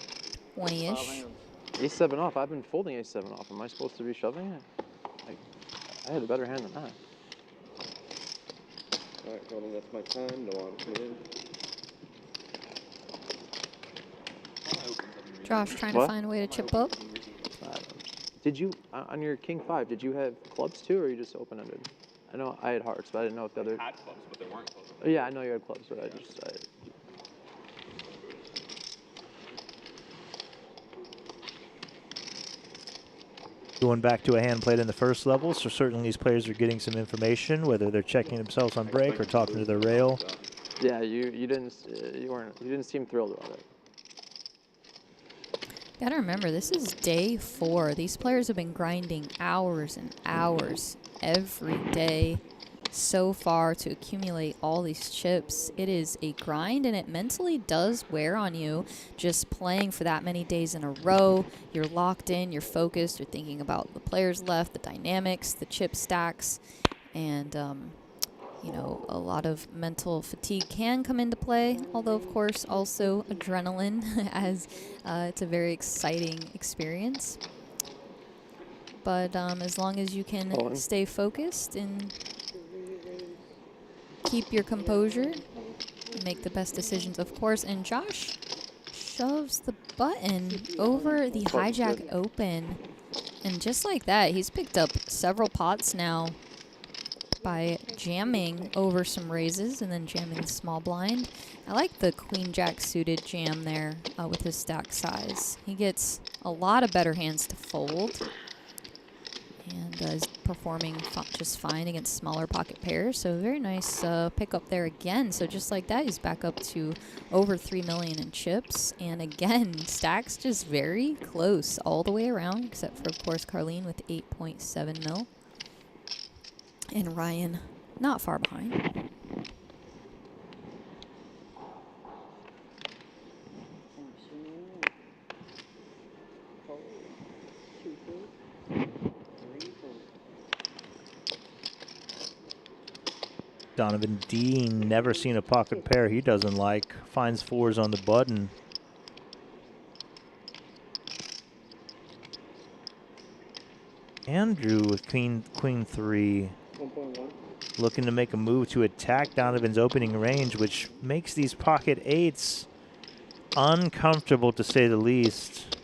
5 20-ish. hands. Ace-7 off. I've been folding ace-7 off. Am I supposed to be shoving it? Like, I had a better hand than that. Alright, Colin, that's my time. No one coming in. Josh trying to What? find a way to chip up. Did you, on your king 5, did you have clubs too, or you just open-ended? I know I had hearts, but I didn't know if the other... I had clubs, but they weren't clubs. Oh, yeah, I know you had clubs, but I just... Going back to a hand played in the first level, so certainly these players are getting some information, whether they're checking themselves on break or talking to their rail. Yeah, you didn't seem thrilled about it. Gotta remember, this is day 4. These players have been grinding hours and hours every day so far to accumulate all these chips. It is a grind, and it mentally does wear on you just playing for that many days in a row. You're locked in, you're focused, you're thinking about the players left, the dynamics, the chip stacks, and you know, a lot of mental fatigue can come into play, although of course also adrenaline, as it's a very exciting experience. But as long as you can stay focused and keep your composure, make the best decisions, of course. And Josh shoves the button over the hijack open, and just like that, he's picked up several pots now by jamming over some raises and then jamming the small blind. I like the queen jack suited jam there with his stack size. He gets a lot of better hands to fold, and is performing just fine against smaller pocket pairs. So very nice pickup there again. So just like that, he's back up to over 3 million in chips. And again, stacks just very close all the way around, except for, of course, Carleen with 8.7 mil. And Ryan not far behind. Donovan Dean, never seen a pocket pair he doesn't like. Finds 4s on the button. Andrew with queen 3. 1.1. Looking to make a move to attack Donovan's opening range, which makes these pocket 8s uncomfortable to say the least.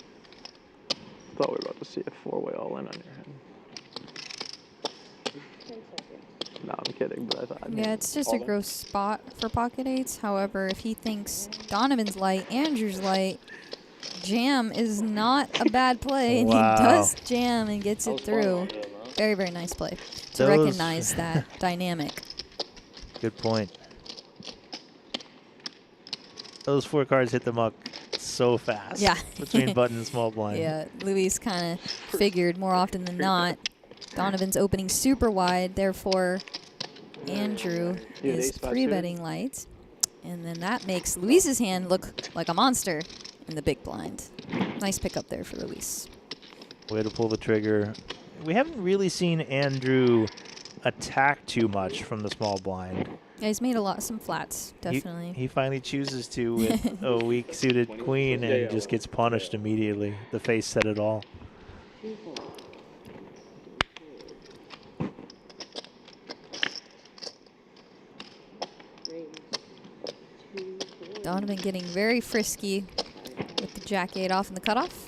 Thought we were about to see a 4-way all-in on your hand. No, I'm kidding, but I thought... Yeah, it's just a gross spot for pocket 8s. However, if he thinks Donovan's light, Andrew's light, jam is not a bad play, and he does jam and gets it through. Very, very nice play to recognize that dynamic. Good point. Those 4 cards hit the muck so fast. Yeah. Between button and small blind. Yeah, Luis kind of figured more often than not. Donovan's opening super wide, therefore Andrew is 3-betting light. And then that makes Luis's hand look like a monster in the big blind. Nice pickup there for Luis. Way to pull the trigger. We haven't really seen Andrew attack too much from the small blind. Yeah, he's made some flats, definitely. He finally chooses to with a weak suited queen and just gets punished immediately. The face said it all. Donovan getting very frisky with the jack 8 off in the cutoff.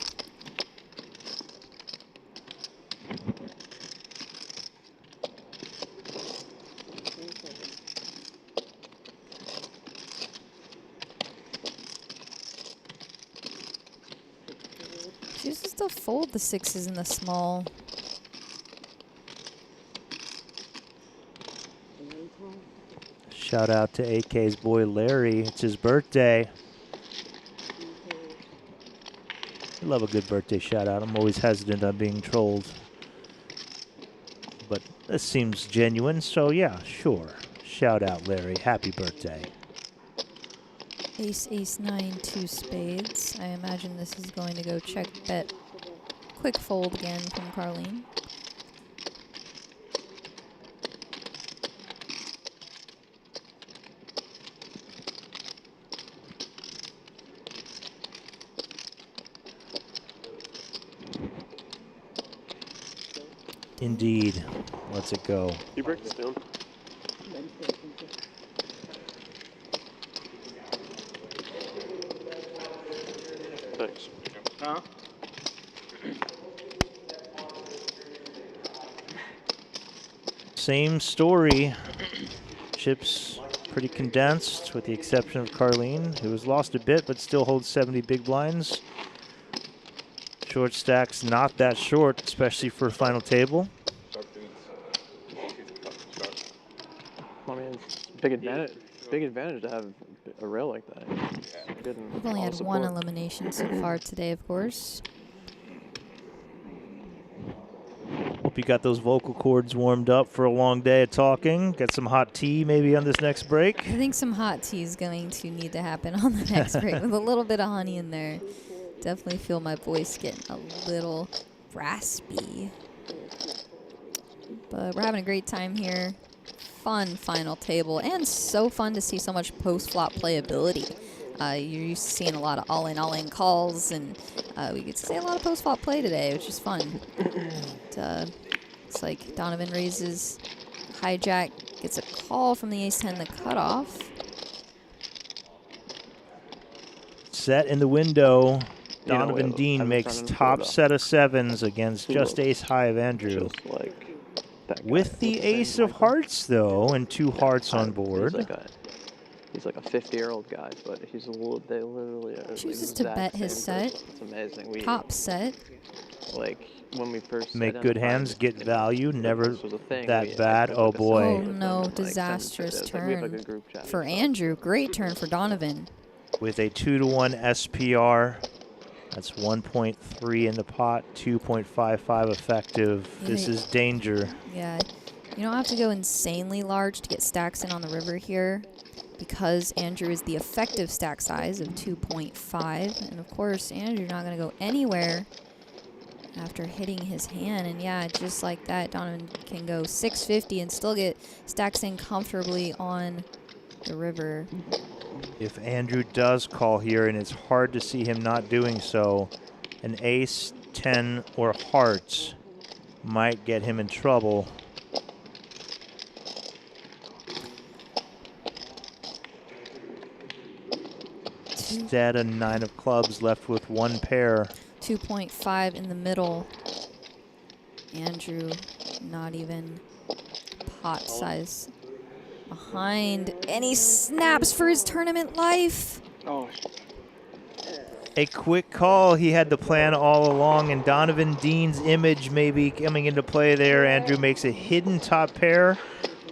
Chooses to fold the 6s in the small. Shout out to AK's boy Larry. It's his birthday. I love a good birthday shout out. I'm always hesitant on being trolled. But this seems genuine, so yeah, sure. Shout out Larry. Happy birthday. Ace, ace, 9, 2 spades. I imagine this is going to go check bet. Quick fold again from Carleen. Indeed. Let's it go. You break this down. Thanks. Huh? Same story. Chips pretty condensed, with the exception of Carlene, who has lost a bit but still holds 70 big blinds. Short stacks not that short, especially for a final table. I mean, it's big advantage. Big advantage to have a rail like that. We've only had one elimination so far today, of course. Hope you got those vocal cords warmed up for a long day of talking. Get some hot tea maybe on this next break. I think some hot tea is going to need to happen on the next break with a little bit of honey in there. Definitely feel my voice getting a little raspy. But we're having a great time here. Fun final table, and so fun to see so much post-flop playability. You're used to seeing a lot of all-in calls, and we get to see a lot of post-flop play today, which is fun. Looks like Donovan raises hijack, gets a call from the ace-10, the cutoff. Set in the window. You know, Donovan Dean haven't makes turned him top before, though. set of sevens against Who just knows? ace high of Andrew. Just like that guy. With the What's his ace name, of Michael? hearts, though, and two hearts on board. He's like a 50-year-old guy, but he's a little. They literally are. Chooses the to exact bet his same set. person. It's amazing. Top set. Like when we first Make good identified hands, get you know, value, never this was a thing, that we bad. had, Oh like, a boy. Oh with them no, and, like, disastrous send it. We have, like, a turn group chat for and stuff. Andrew. Great turn for Donovan. With a 2-to-1 SPR. That's 1.3 in the pot, 2.55 effective. This is danger. Yeah, you don't have to go insanely large to get stacks in on the river here, because Andrew is the effective stack size of 2.5. And of course, Andrew not going to go anywhere after hitting his hand. And yeah, just like that, Donovan can go 650 and still get stacks in comfortably on the river. If Andrew does call here, and it's hard to see him not doing so, an ace, 10, or hearts might get him in trouble. Instead, a 9 of clubs left with one pair. 2.5 in the middle. Andrew not even pot size behind, and he snaps for his tournament life. Oh, A quick call. He had the plan all along, and Donovan Dean's image may be coming into play there. Andrew makes a hidden top pair,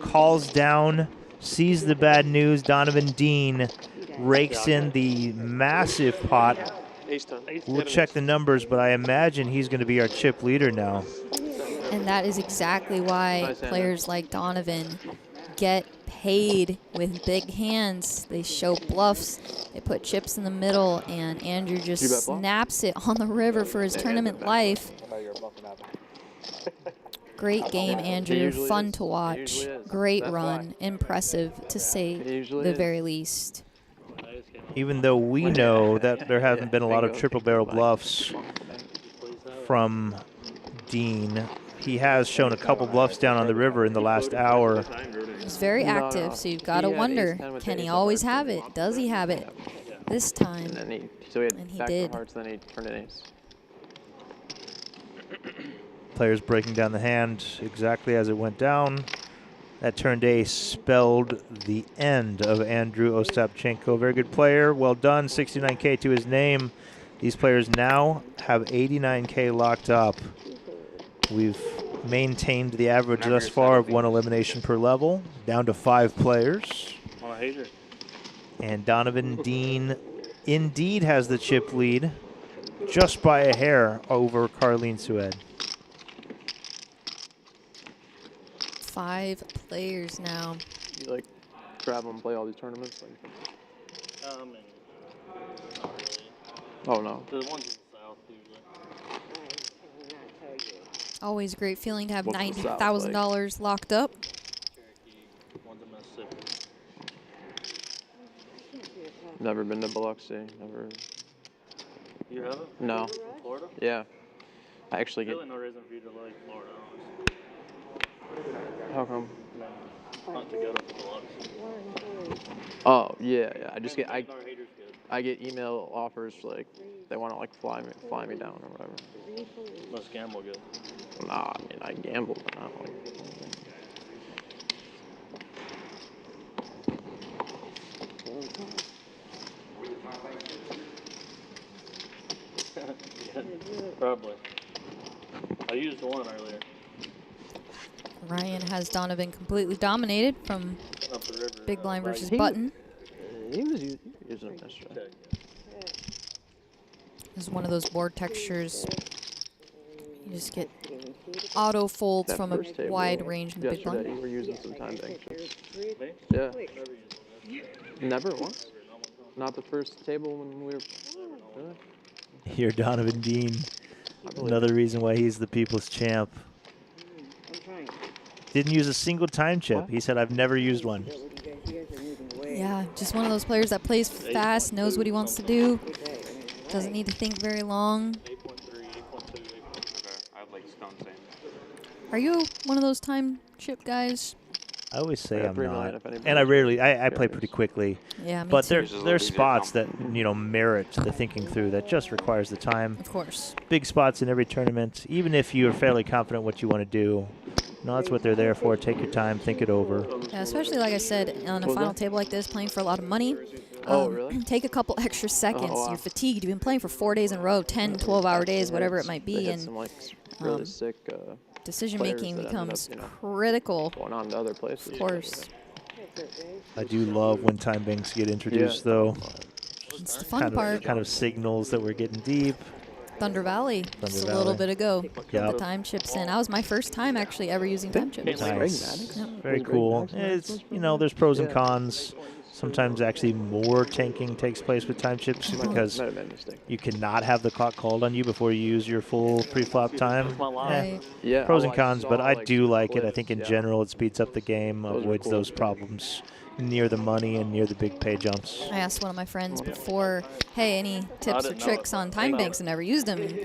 calls down, sees the bad news. Donovan Dean rakes in the massive pot. We'll check the numbers, but I imagine he's going to be our chip leader now. And that is exactly why players like Donovan get paid with big hands. They show bluffs, they put chips in the middle, and Andrew just snaps it on the river for his tournament life. Great game, Andrew. Fun to watch. Great run. Impressive, to say the very least. Even though we know that there haven't been a lot of triple barrel bluffs from Dean, he has shown a couple bluffs down on the river in the last hour. He's very active, so you've got to wonder, can he always have it? Does he have it this time? And he he did. Hearts, then he turned an ace. Players breaking down the hand exactly as it went down. That turned ace spelled the end of Andrew Ostapchenko. Very good player. Well done. 69K to his name. These players now have 89K locked up. We've maintained the average thus far of one elimination per level, down to 5 players. And Donovan Dean indeed has the chip lead, just by a hair over Carlene Sued. 5 players now. You like grab them and play all these tournaments? Like, oh no. The ones in the south usually. Always a great feeling to have What's the South $90,000 locked up. Cherokee, ones in Mississippi. Never been to Biloxi. Never. You haven't? No. Florida? Yeah. I actually There's get. really no reason for you to like Florida, honestly. How come? Hunt to go to deluxe. Oh yeah. I just get I get email offers like they want to like fly me down or whatever. Must gamble good. Nah, I mean I gamble, but not like. Yeah, probably. I used one earlier. Ryan has Donovan completely dominated from Up the river. big blind versus He- button. He was using them yesterday. This is one of those board textures. You just get auto folds That from a first table wide range in the big yesterday, blind. you were using some time bank chips. Me? Yeah. Never once. Not the first table when we were. Really? Here, Donovan Dean. I believe Another it. reason why he's the people's champ. Didn't use a single time chip. What? He said, I've never used one. Yeah, just one of those players that plays fast, knows what he wants to do, doesn't need to think very long. 8.3, 8.2, 8.3. I would like stone same. Are you one of those time chip guys? I always say Yeah, I'm 3 million not. if anybody And I knows. rarely, I play Curious. pretty quickly. Yeah, me But too. there's spots that, merit the thinking through that just requires the time. Of course. Big spots in every tournament, even if you're fairly confident what you want to do. That's what they're there for. Take your time, think it over. Yeah, especially like I said, on a What was final that? table like this, playing for a lot of money. Oh, really? Take a couple extra seconds. wow. You're fatigued. You've been playing for 4 days in a row, 10, 12-hour days, whatever it might They be, had and some like really sick decision players making that ended becomes up, critical. going on to other places. Of course. I do love when time banks get introduced, though. It's the fun part. Kind of signals that we're getting deep. Thunder Valley, Thunder just a little Valley. bit ago. Yep. The time chips in. That was my first time actually ever using time chips. Nice. Yep. Very cool. It's, there's pros and cons. Sometimes actually more tanking takes place with time chips because Might have made a mistake. you cannot have the clock called on you before you use your full pre-flop time. Right. Yeah. Pros oh, and cons, saw, but I do like it. I clips, think in yeah. general it speeds up the game, Those are avoids cool. those problems near the money and near the big pay jumps. I asked one of my friends before, hey, any tips or didn't know tricks it. on time banks? I never used them.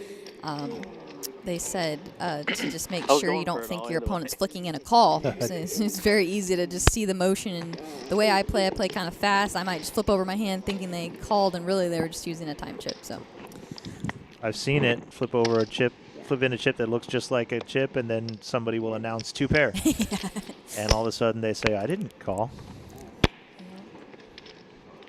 They said to just make I was sure you going don't for it think all your into it. opponent's flicking in a call. So it's very easy to just see the motion. And the way I play kind of fast. I might just flip over my hand thinking they called, and really they were just using a time chip. So I've seen it flip in a chip that looks just like a chip, and then somebody will announce 2 pair. And all of a sudden they say, I didn't call.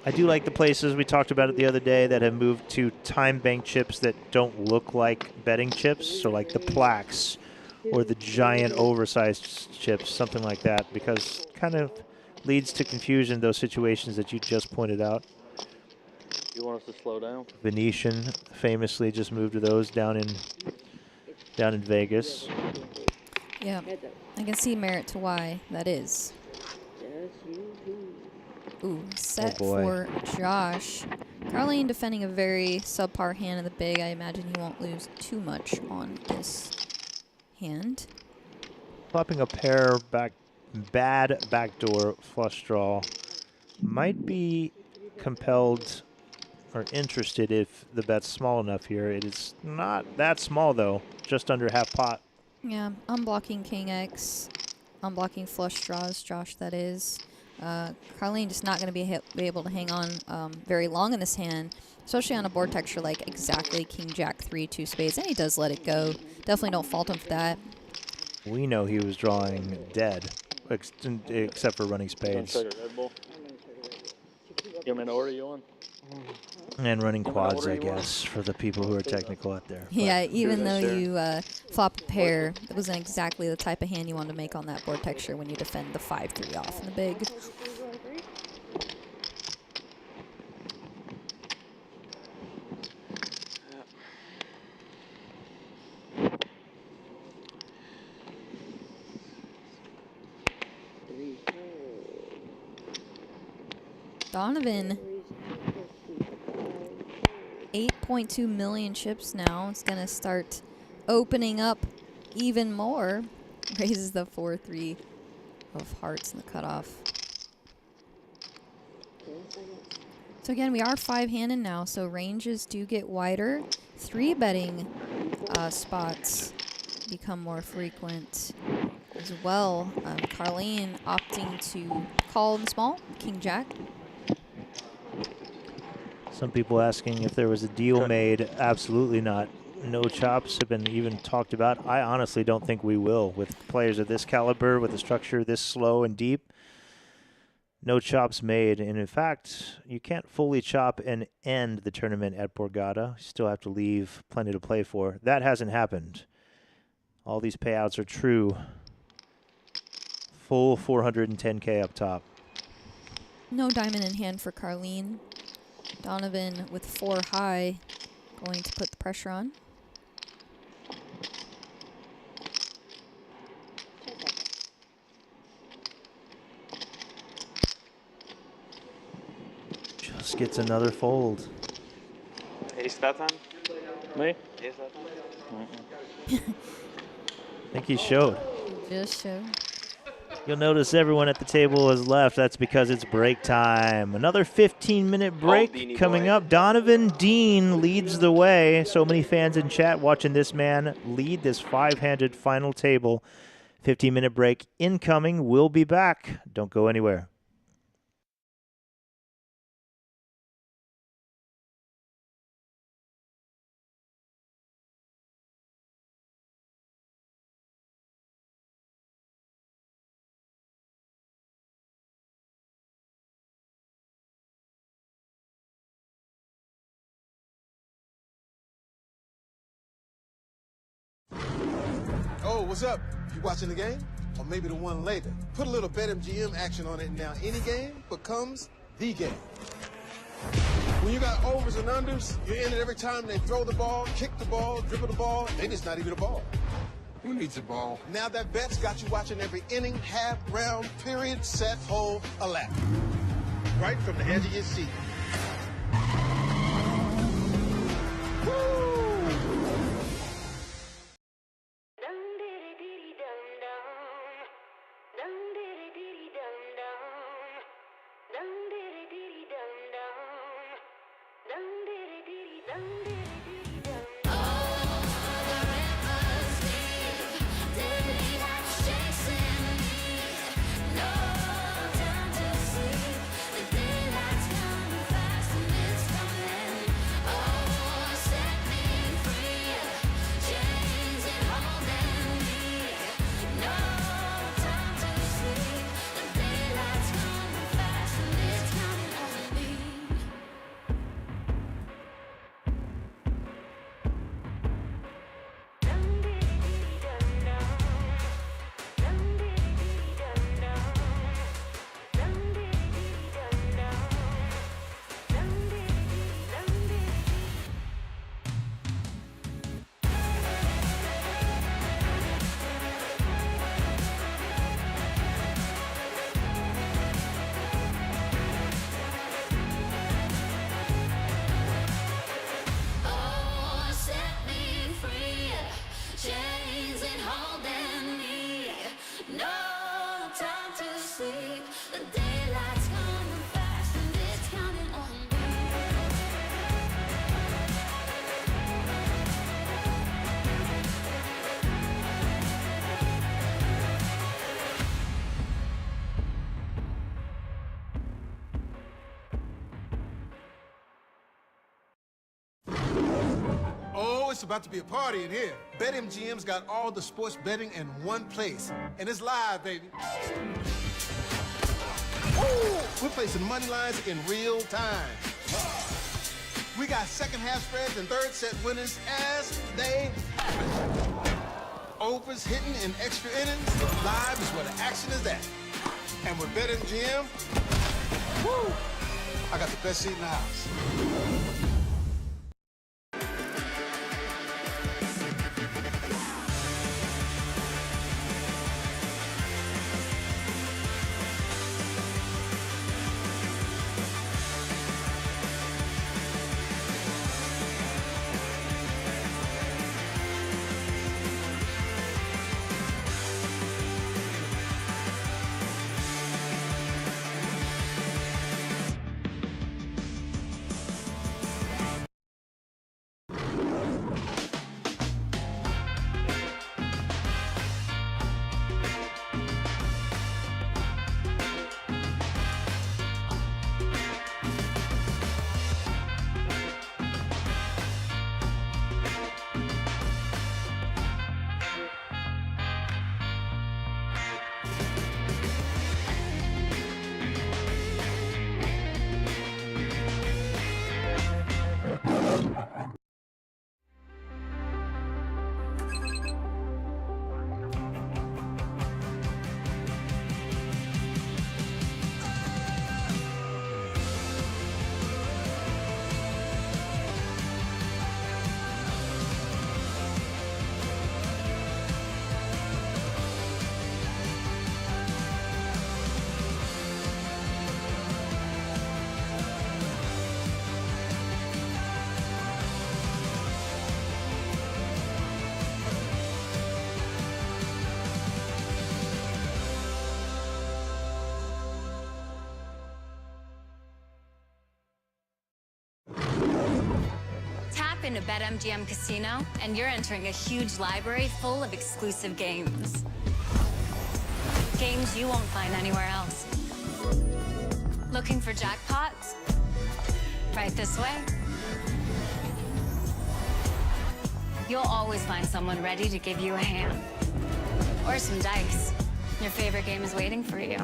I do like the places we talked about it the other day that have moved to time bank chips that don't look like betting chips, so like the plaques or the giant oversized chips, something like that, because kind of leads to confusion, those situations that you just pointed out. You want us to slow down? Venetian famously just moved to those down in Vegas. yeah, I can see merit to why that is. Ooh, set boy. for Josh. Carlene defending a very subpar hand in the big. I imagine he won't lose too much on this hand. Flopping a pair bad backdoor flush draw. Might be compelled or interested if the bet's small enough here. It is not that small though, just under half pot. Yeah, unblocking King X, unblocking flush draws, Josh that is. Carlene just not going to be able to hang on very long in this hand, especially on a board texture like exactly King Jack 3, 2 spades, and he does let it go. Definitely don't fault him for that. We know he was drawing dead, except for running spades. Sugar, Red Bull. You want me to order you one? And running quads, I guess, for the people who are technical out there. Yeah, even though sure. you flop a pair, it wasn't exactly the type of hand you wanted to make on that board texture when you defend the 5-3 off in the big. Donovan, 8.2 million chips now. It's going to start opening up even more. Raises the 4-3 of hearts in the cutoff. So again, we are 5-handed now, so ranges do get wider. 3 betting spots become more frequent as well. Carlene opting to call in small, King Jack. Some people asking if there was a deal made. Absolutely not. No chops have been even talked about. I honestly don't think we will. With players of this caliber, with a structure this slow and deep, no chops made. And in fact, you can't fully chop and end the tournament at Borgata. You still have to leave plenty to play for. That hasn't happened. All these payouts are true. Full 410K up top. No diamond in hand for Carlene. Donovan with 4 high, going to put the pressure on. Just gets another fold. Ace that time? Me? Ace that time? I think he showed. Just show. You'll notice everyone at the table has left. That's because it's break time. Another 15-minute break coming up. Donovan Dean leads the way. So many fans in chat watching this man lead this 5-handed final table. 15-minute break incoming. We'll be back. Don't go anywhere. Oh, what's up? You watching the game? Or maybe the one later? Put a little BetMGM action on it, and now any game becomes the game. When you got overs and unders, you're in it every time they throw the ball, kick the ball, dribble the ball. Maybe it's not even a ball. Who needs a ball? Now that bet's got you watching every inning, half, round, period, set, hole, a lap. Right from the edge of your seat. Oh, it's about to be a party in here. BetMGM's got all the sports betting in one place. And it's live, baby. Ooh, we're placing money lines in real time. We got second half spreads and third set winners as they happen. Overs hitting in extra innings. Live is where the action is at. And with BetMGM, woo, I got the best seat in the house. Step into BetMGM Casino, and you're entering a huge library full of exclusive games. Games you won't find anywhere else. Looking for jackpots? Right this way. You'll always find someone ready to give you a hand. Or some dice. Your favorite game is waiting for you.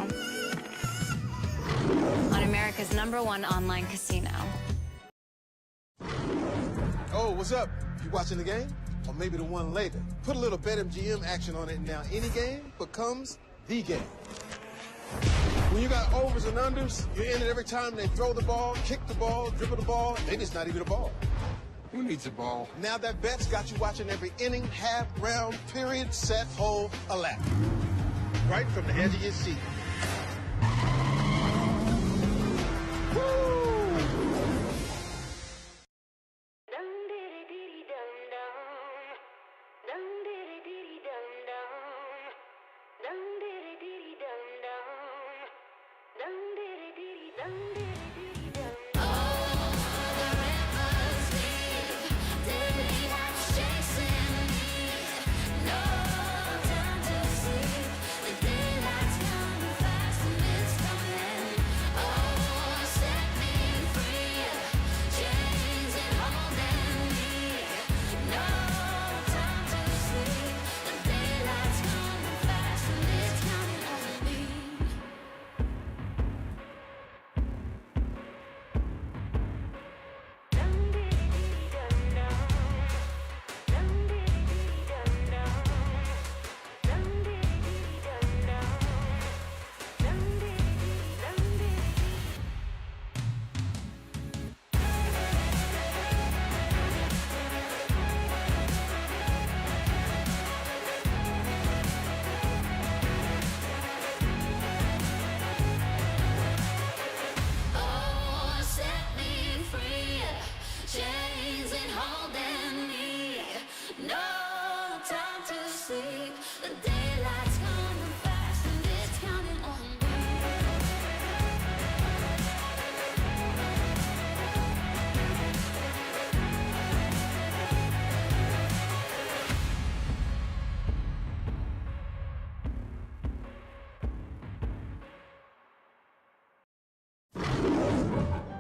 On America's #1 online casino. Oh, what's up? You watching the game? Or maybe the one later? Put a little BetMGM action on it, and now any game becomes the game. When you got overs and unders, you're in it every time they throw the ball, kick the ball, dribble the ball. Maybe it's not even a ball. Who needs a ball? Now that bet's got you watching every inning, half, round, period, set, hole, a lap. Right from the edge of your seat. Woo!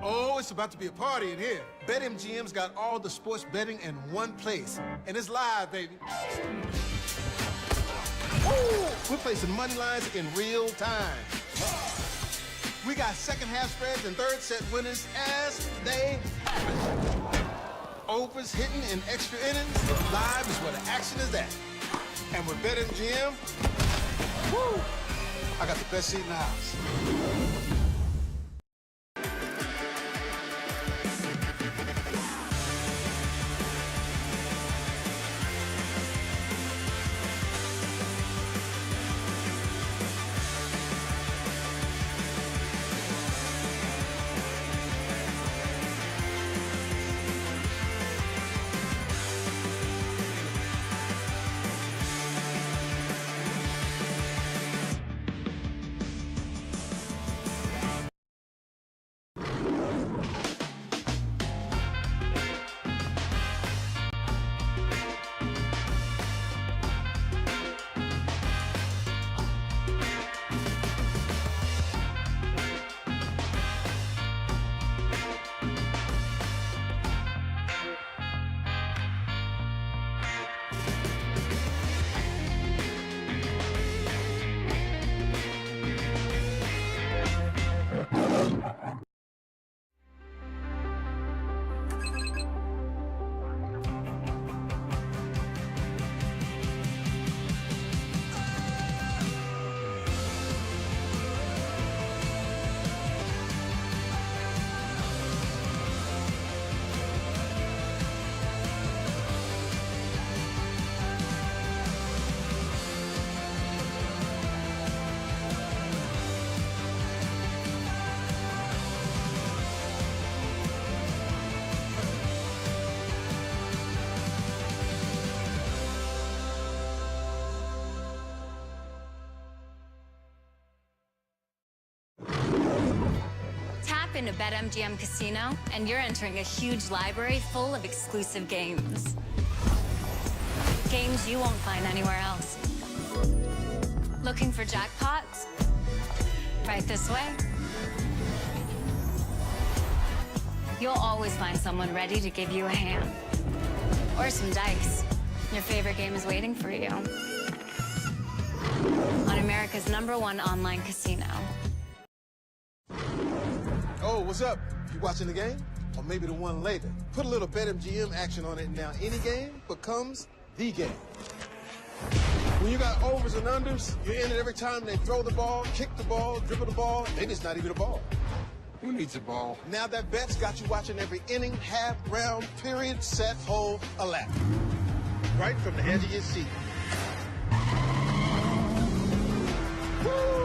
Oh, it's about to be a party in here. BetMGM's got all the sports betting in one place. And it's live, baby. Woo! We're placing money lines in real time. We got second half spreads and third set winners as they happen. Overs hitting in extra innings. Live is where the action is at. And with BetMGM, woo! I got the best seat in the house. into BetMGM Casino, and you're entering a huge library full of exclusive games. Games you won't find anywhere else. Looking for jackpots? Right this way. You'll always find someone ready to give you a hand. Or some dice. Your favorite game is waiting for you. On America's #1 online casino. Oh, what's up? You watching the game? Or maybe the one later? Put a little BetMGM action on it, and now any game becomes the game. When you got overs and unders, you're in it every time they throw the ball, kick the ball, dribble the ball. Maybe it's not even a ball. Who needs a ball? Now that bet's got you watching every inning, half, round, period, set, hole, a lap. Right from the edge of your seat. Woo!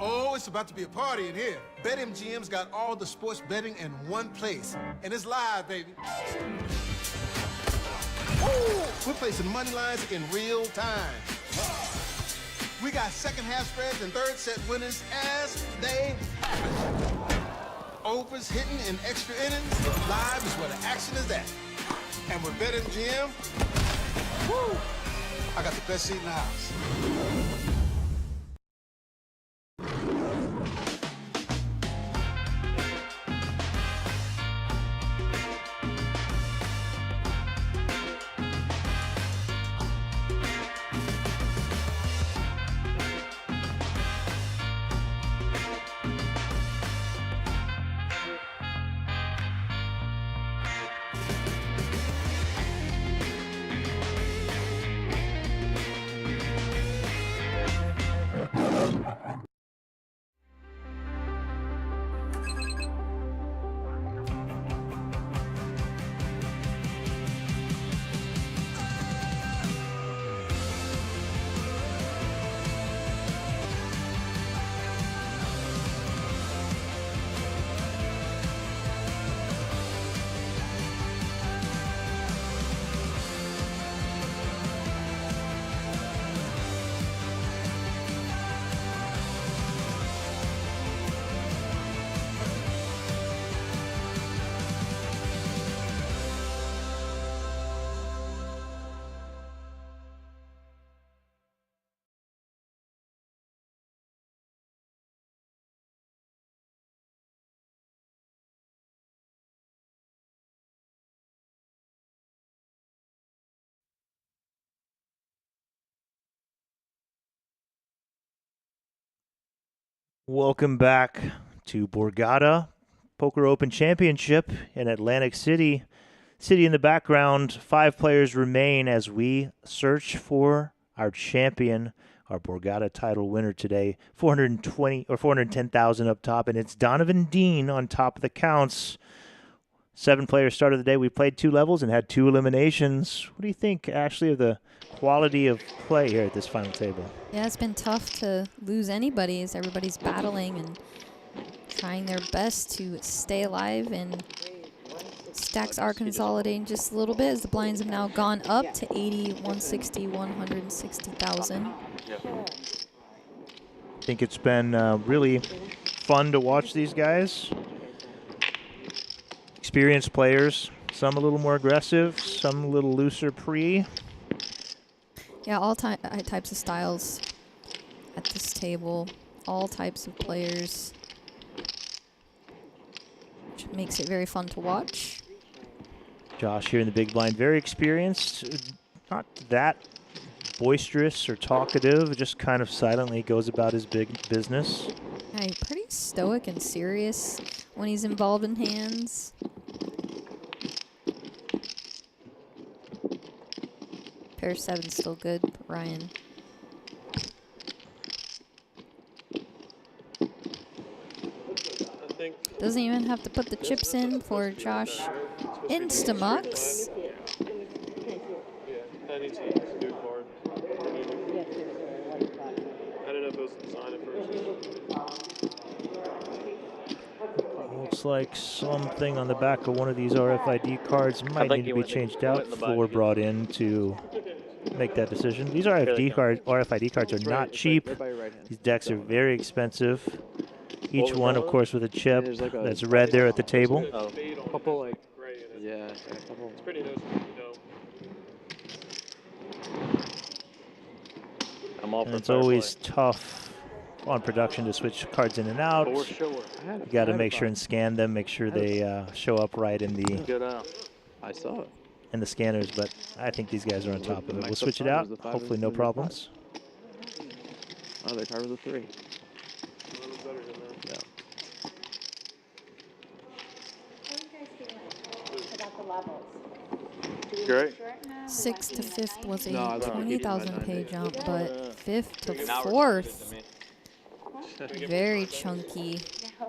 Oh, it's about to be a party in here. BetMGM's got all the sports betting in one place. And it's live, baby. Ooh, we're placing money lines in real time. We got second half spreads and third set winners as they happen. Overs hitting in extra innings. Live is where the action is at. And with BetMGM, woo, I got the best seat in the house. Welcome back to Borgata Poker Open Championship in Atlantic City. City in the background, 5 players remain as we search for our champion, our Borgata title winner today. 420 or 410,000 up top, and it's Donovan Dean on top of the counts. 7-player start of the day. We played 2 levels and had 2 eliminations. What do you think, Ashley, of the quality of play here at this final table? Yeah, it's been tough to lose anybody as everybody's battling and trying their best to stay alive, and stacks are consolidating just a little bit as the blinds have now gone up to 80, 160, 160,000. I think it's been really fun to watch these guys. Experienced players, some a little more aggressive, some a little looser pre. Yeah, all types of styles at this table, all types of players, which makes it very fun to watch. Josh here in the big blind, very experienced, not that boisterous or talkative, just kind of silently goes about his big business. Yeah, he's pretty stoic and serious when he's involved in hands. Pair 7's still good, Ryan. Doesn't even have to put the chips in for Josh Instamux. Yeah, that needs to use a new card. I don't know if it was designed at first. Looks like something on the back of one of these RFID cards might need to be changed out. Floor brought in to make that decision. These RFID cards are not cheap. These decks are very expensive. Each one, of course, with a chip that's red there at the table. Couple like, yeah, a couple. It's pretty noticeable, I'm all And for it's fair always play. tough on production to switch cards in and out. You got to make sure and scan them, make sure they show up right in the I saw it. in the scanners. But I think these guys are on top of it. We'll switch it out. Hopefully, no problems. Oh, their card was a 3. Yeah. Great. 6th to 5th was a No, I love 20,000 pay KD jump, but 5th to 4th, very chunky.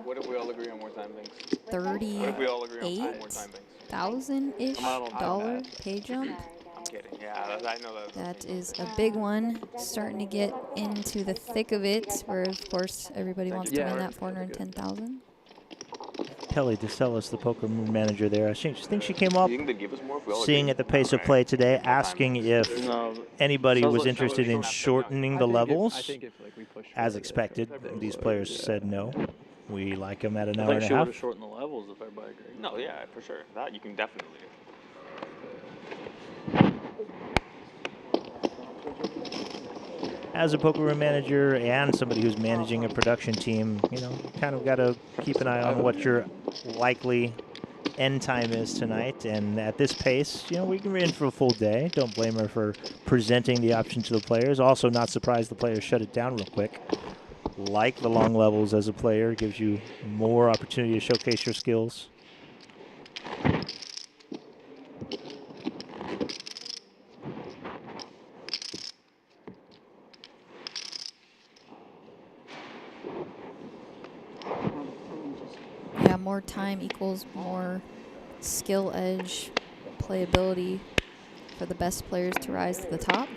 What if we all agree on more time banks? 38,000-ish dollar pay jump. I'm kidding. Yeah, I know that. That is a big one. Starting to get into the thick of it, where of course everybody wants to win that 410,000. Kelly DeSellis, the poker manager there. I think she came up You think they give us more if we all seeing agree? at the pace of play today, asking if anybody was interested in shortening the levels. As expected, these players said no. We like them at an hour and a I think she would half. have shortened the levels if everybody agreed. No, yeah, for sure. That you can definitely do. As a poker room manager and somebody who's managing a production team, you know, kind of got to keep an eye on what your likely end time is tonight. And at this pace, you know, we can be in for a full day. Don't blame her for presenting the option to the players. Also, not surprised the players shut it down real quick. Like the long levels as a player, gives you more opportunity to showcase your skills. Yeah, more time equals more skill edge, playability for the best players to rise to the top.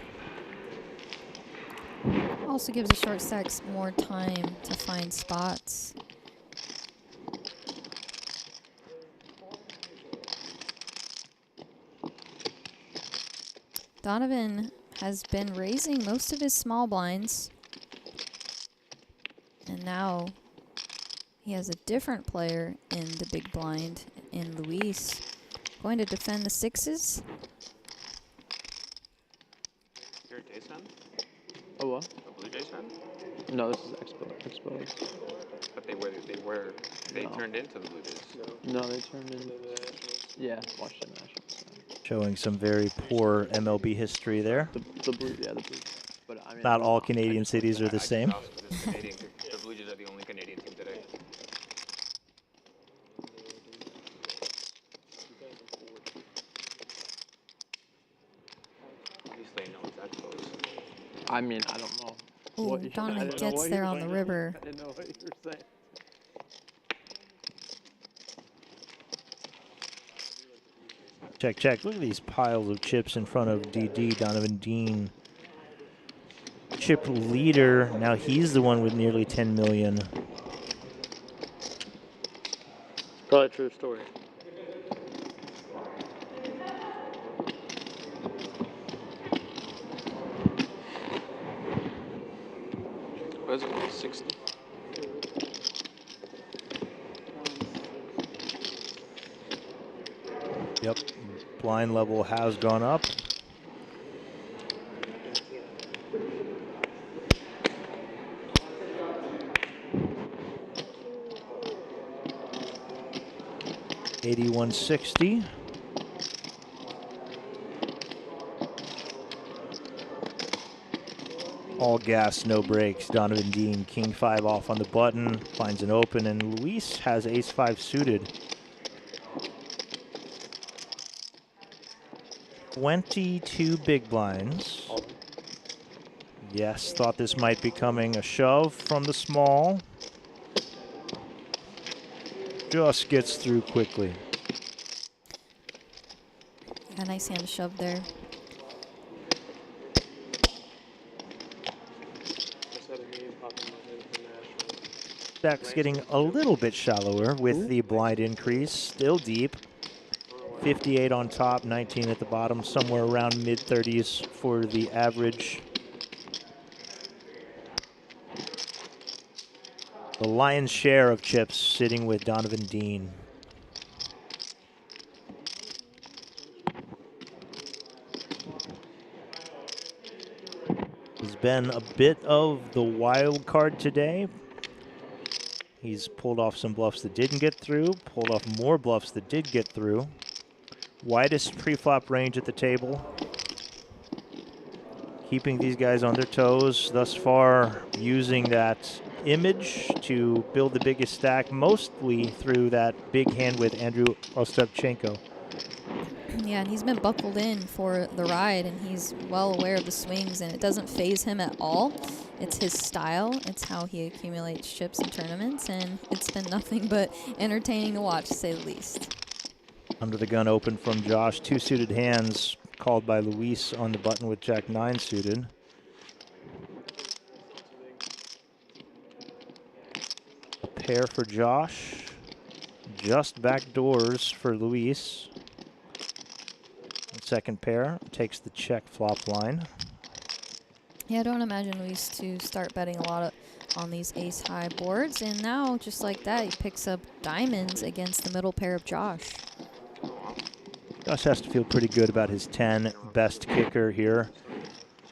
Also gives the short stacks more time to find spots. Donovan has been raising most of his small blinds. And now he has a different player in the big blind in Luis. Going to defend the 6s. You're a Jays fan? Oh, what? A Blue Jays fan? No, this is Expos. But they turned into the Blue Jays. No, they turned into yeah, Washington Nationals. Showing some very poor MLB history there. The Blue, yeah, the Blue. But I mean, Not all Canadian cities are the same. The Blue Jays are the only Canadian team today. At least they know it's Expos. I mean, I don't know. Ooh, what you, I Donovan didn't know gets what there you were on the saying. river. I didn't know what you were saying. Check, check. Look at these piles of chips in front of DD, Donovan Dean. Chip leader. Now he's the one with nearly 10 million. Probably a true story. What is it, 60? Yep. Blind level has gone up. $81.60. All gas, no brakes. Donovan Dean, king 5 off on the button, finds an open, and Luis has ace 5 suited. 22 big blinds. Yes, thought this might be coming. A shove from the small. Just gets through quickly. Yeah, nice hand shove there. Just had a meme popping in my head from Nashville. Stack's getting a little bit shallower with the blind increase. Still deep. 58 on top, 19 at the bottom, somewhere around mid-30s for the average. The lion's share of chips sitting with Donovan Dean. He's been a bit of the wild card today. He's pulled off some bluffs that didn't get through, pulled off more bluffs that did get through. Widest pre-flop range at the table. Keeping these guys on their toes thus far, using that image to build the biggest stack, mostly through that big hand with Andrew Ostapchenko. Yeah, and he's been buckled in for the ride, and he's well aware of the swings, and it doesn't phase him at all. It's his style. It's how he accumulates chips in tournaments, and it's been nothing but entertaining to watch, to say the least. Under the gun open from Josh. 2 suited hands called by Luis on the button with Jack 9 suited. A pair for Josh. Just back doors for Luis. Second pair takes the check flop line. Yeah, I don't imagine Luis to start betting a lot on these ace-high boards. And now, just like that, he picks up diamonds against the middle pair of Josh. Josh has to feel pretty good about his 10. Best kicker here.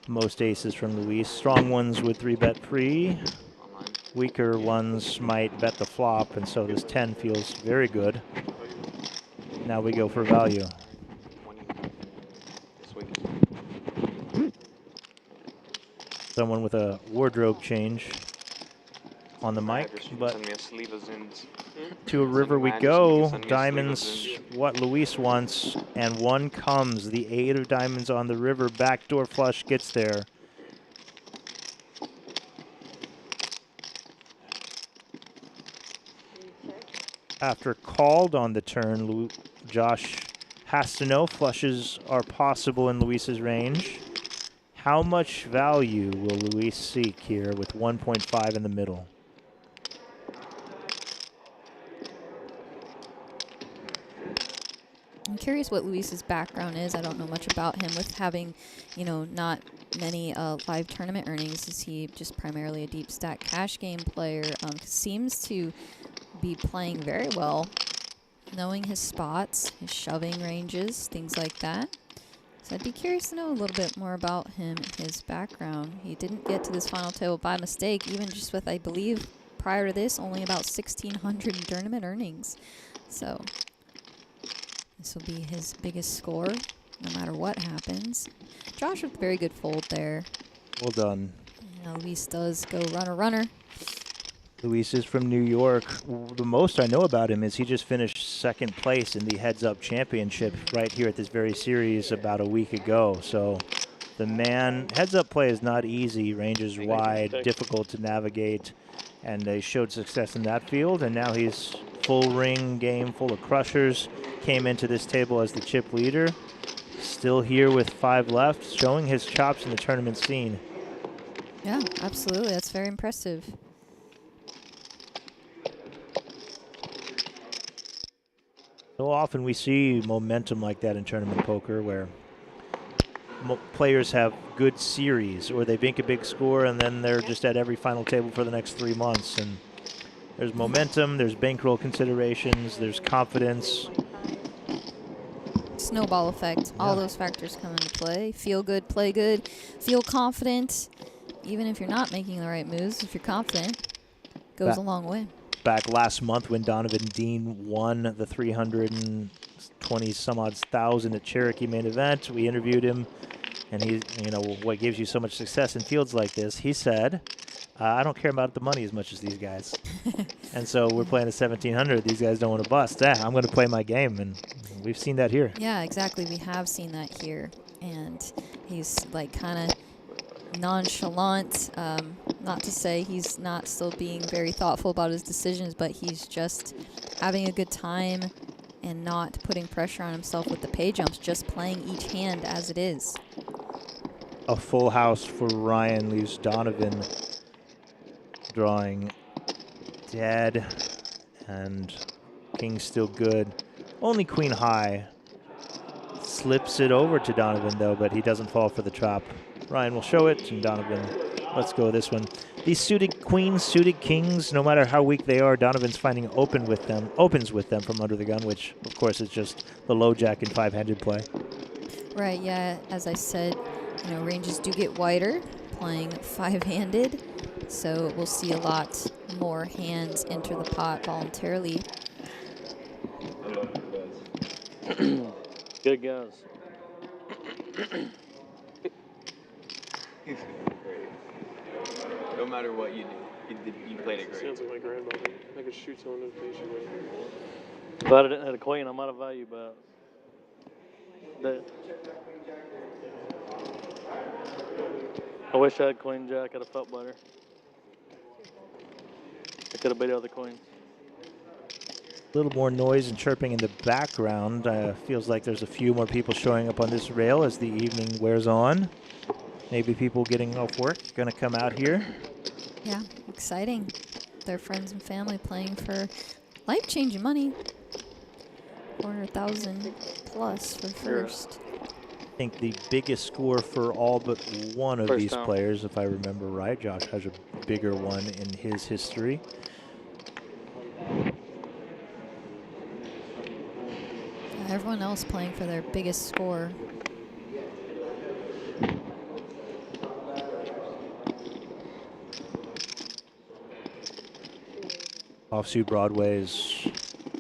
Most aces from Luis. Strong ones would 3-bet pre. Weaker ones might bet the flop, and so this 10 feels very good. Now we go for value. Someone with a wardrobe change on the mic, but to a river we go. Diamonds, what Luis wants, and one comes. The 8 of diamonds on the river. Backdoor flush gets there. After called on the turn, Josh has to know flushes are possible in Luis's range. How much value will Luis seek here with 1.5 in the middle? I'm curious what Luis's background is. I don't know much about him. With having, not many live tournament earnings, is he just primarily a deep stack cash game player? Seems to be playing very well, knowing his spots, his shoving ranges, things like that. So I'd be curious to know a little bit more about him and his background. He didn't get to this final table by mistake, even just with, I believe, prior to this, only about 1,600 in tournament earnings. So this will be his biggest score, no matter what happens. Josh with a very good fold there. Well done. Luis does go runner. Luis is from New York. The most I know about him is he just finished second place in the Heads Up Championship right here at this very series about a week ago. So the man. Heads-up play is not easy. Ranges wide, difficult to navigate, and they showed success in that field. And now he's full ring game, full of crushers. Came into this table as the chip leader. Still here with 5 left, showing his chops in the tournament scene. Yeah, absolutely. That's very impressive. So often we see momentum like that in tournament poker where players have good series or they make a big score and then they're just at every final table for the next 3 months. And there's momentum, there's bankroll considerations, there's confidence. Snowball effect. Yeah. All those factors come into play. Feel good, play good, feel confident. Even if you're not making the right moves, if you're confident, goes a long way. Back last month when Donovan Dean won the 320 some odd thousand at Cherokee main event, we interviewed him, and he, you know, what gives you so much success in fields like this? He said, I don't care about the money as much as these guys. And so we're playing at 1700. These guys don't want to bust. I'm going to play my game, and we've seen that here. Yeah, exactly. We have seen that here, and he's like kind of nonchalant. Not to say he's not still being very thoughtful about his decisions, but he's just having a good time and not putting pressure on himself with the pay jumps, just playing each hand as it is. A full house for Ryan leaves Donovan drawing dead, and king's still good. Only queen high. Slips it over to Donovan though, but he doesn't fall for the trap. Ryan will show it, and Donovan, let's go this one. These suited queens, suited kings, no matter how weak they are, Donovan's finding opens with them from under the gun, which of course is just the low jack and 5-handed play. Right, yeah, as I said, you know, ranges do get wider playing 5-handed, so we'll see a lot more hands enter the pot voluntarily. Good guys. No matter what you do, you played it great. Sounds like my grandmother. I could shoot someone in the face with it. If I didn't have a queen, I might have valued bet. I wish I had queen jack. I'd have felt better. I could have beat other queens. A little more noise and chirping in the background. Feels like there's a few more people showing up on this rail as the evening wears on. Maybe people getting off work going to come out here. Yeah, exciting. Their friends and family playing for life-changing money. 400,000 plus for first. I think the biggest score for all but one of these players, if I remember right. Josh has a bigger one in his history. Everyone else playing for their biggest score. Offsuit Broadway's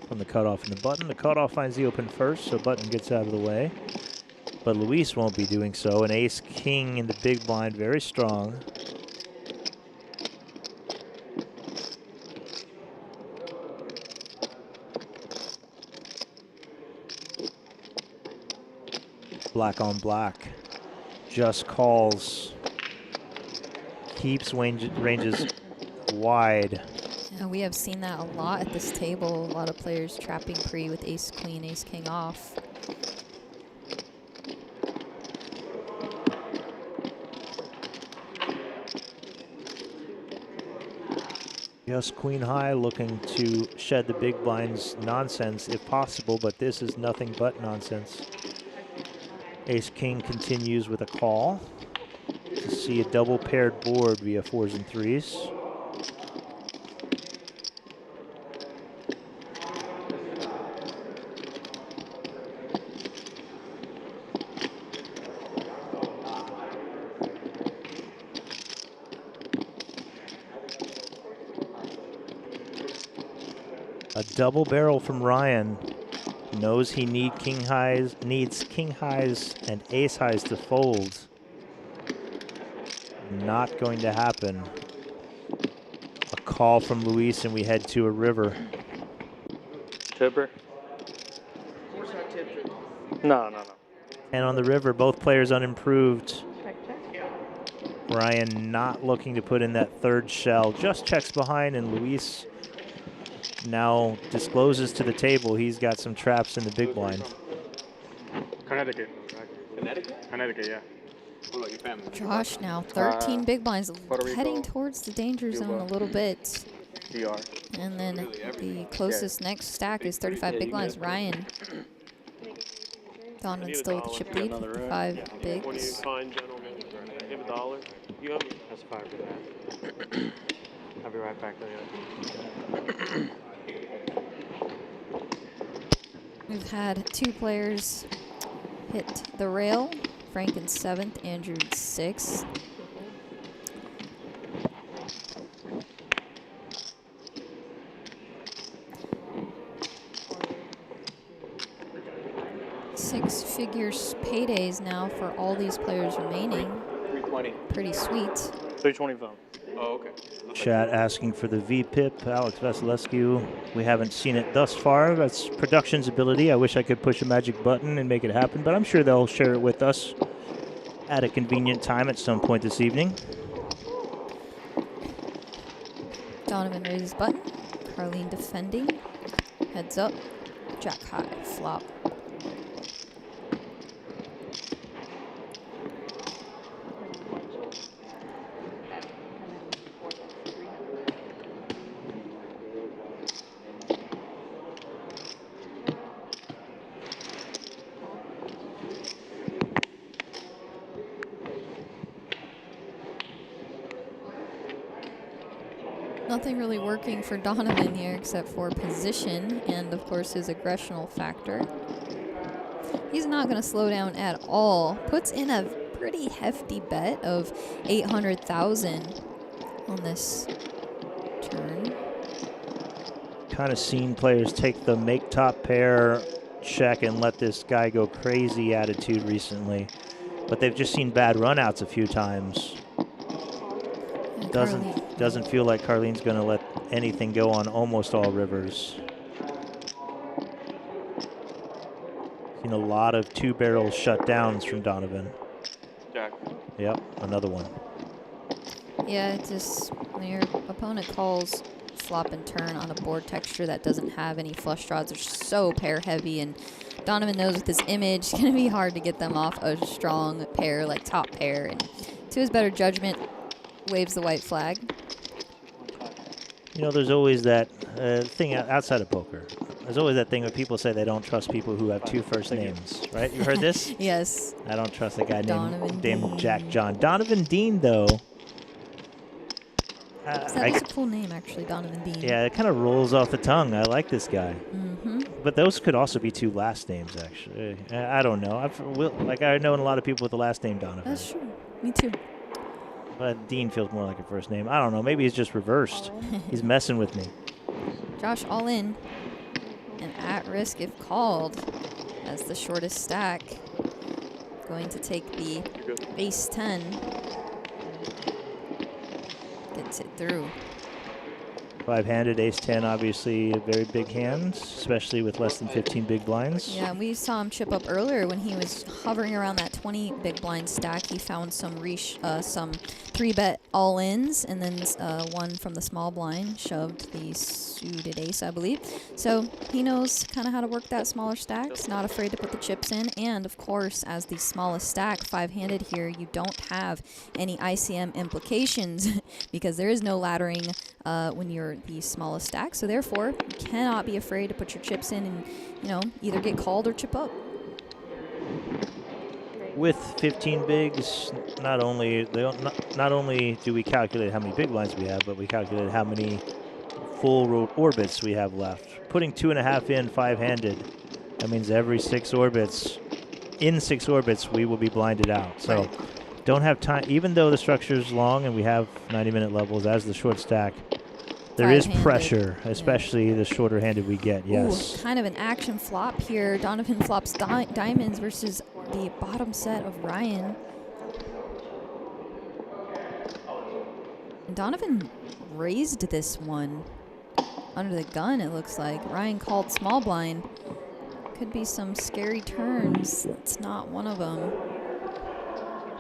from the cutoff and the button. The cutoff finds the open first, so button gets out of the way. But Luis won't be doing so. An ace-king in the big blind, very strong. Black on black. Just calls. Keeps ranges wide. Yeah, we have seen that a lot at this table. A lot of players trapping pre with ace-queen, ace-king off. Just queen high, looking to shed the big blind's nonsense if possible, but this is nothing but nonsense. Ace-king continues with a call to see a double paired board via 4s and 3s. A double barrel from Ryan. Knows he needs king highs and ace highs to fold. Not going to happen. A call from Luis and we head to a river. Tipper? Of course I tipped it. No. And on the river, both players unimproved. Ryan not looking to put in that third shell, just checks behind, and Luis now discloses to the table he's got some traps in the big blind. Connecticut. Connecticut? Connecticut, yeah. What about your family? Josh now 13 big blinds, Puerto Rico, heading towards the danger zone Cuba. a little bit. DR. And then the closest next stack is 35 big blinds. Ryan. Donovan still with the chip lead, 5 When you bigs. find gentlemen, give $1. You owe me. That's 5 for that. I'll be right back there. We've had 2 players hit the rail. Frank in 7th, Andrew in 6th. Six-figure paydays now for all these players remaining. 320. Pretty sweet. 325. Oh, okay. Chat asking for the VPIP, Alex Vasilescu. We haven't seen it thus far. That's production's ability. I wish I could push a magic button and make it happen, but I'm sure they'll share it with us at a convenient time at some point this evening. Donovan raises button. Carlene defending. Heads up. Jack high. Flop. Nothing really working for Donovan here except for position and, of course, his aggressional factor. He's not going to slow down at all. Puts in a pretty hefty bet of 800,000 on this turn. Kind of seen players take the make top pair check and let this guy go crazy attitude recently, but they've just seen bad runouts a few times. Doesn't feel like Carlene's going to let anything go on almost all rivers. Seen a lot of 2-barrel shutdowns from Donovan. Jack. Yep, another one. Yeah, it's just when your opponent calls flop and turn on a board texture that doesn't have any flush draws, they're so pair heavy, and Donovan knows with his image it's going to be hard to get them off a strong pair like top pair, and to his better judgment waves the white flag. You know, there's always that thing outside of poker. There's always that thing where people say they don't trust people who have 2 first names, right? You heard this? Yes. I don't trust a guy named Dean. Jack John. Donovan Dean, though. That is a cool name, actually, Donovan Dean. Yeah, it kind of rolls off the tongue. I like this guy. Mm-hmm. But those could also be 2 last names, actually. I don't know. I know a lot of people with the last name Donovan. That's true. Me too. But Dean feels more like a first name. I don't know. Maybe he's just reversed. He's messing with me. Josh all in. And at risk if called as the shortest stack. Going to take the ace 10. Gets it through. 5-handed, ace 10, obviously a very big hand, especially with less than 15 big blinds. Yeah, we saw him chip up earlier when he was hovering around that 20 big blind stack. He found some 3-bet all-ins, and then one from the small blind shoved the suited ace, I believe. So he knows kind of how to work that smaller stacks, not afraid to put the chips in. And, of course, as the smallest stack, 5-handed here, you don't have any ICM implications because there is no laddering when you're the smallest stack. So, therefore, you cannot be afraid to put your chips in and, you know, either get called or chip up. With 15 bigs, not only do we calculate how many big blinds we have, but we calculate how many full orbits we have left. Putting 2.5 in 5-handed, that means every 6 orbits, we will be blinded out. So don't have time, even though the structure is long and we have 90-minute levels as the short stack, there is pressure, especially the shorter handed we get, yes. Ooh, kind of an action flop here. Donovan flops diamonds versus the bottom set of Ryan. And Donovan raised this one under the gun, it looks like. Ryan called small blind. Could be some scary turns. That's not one of them.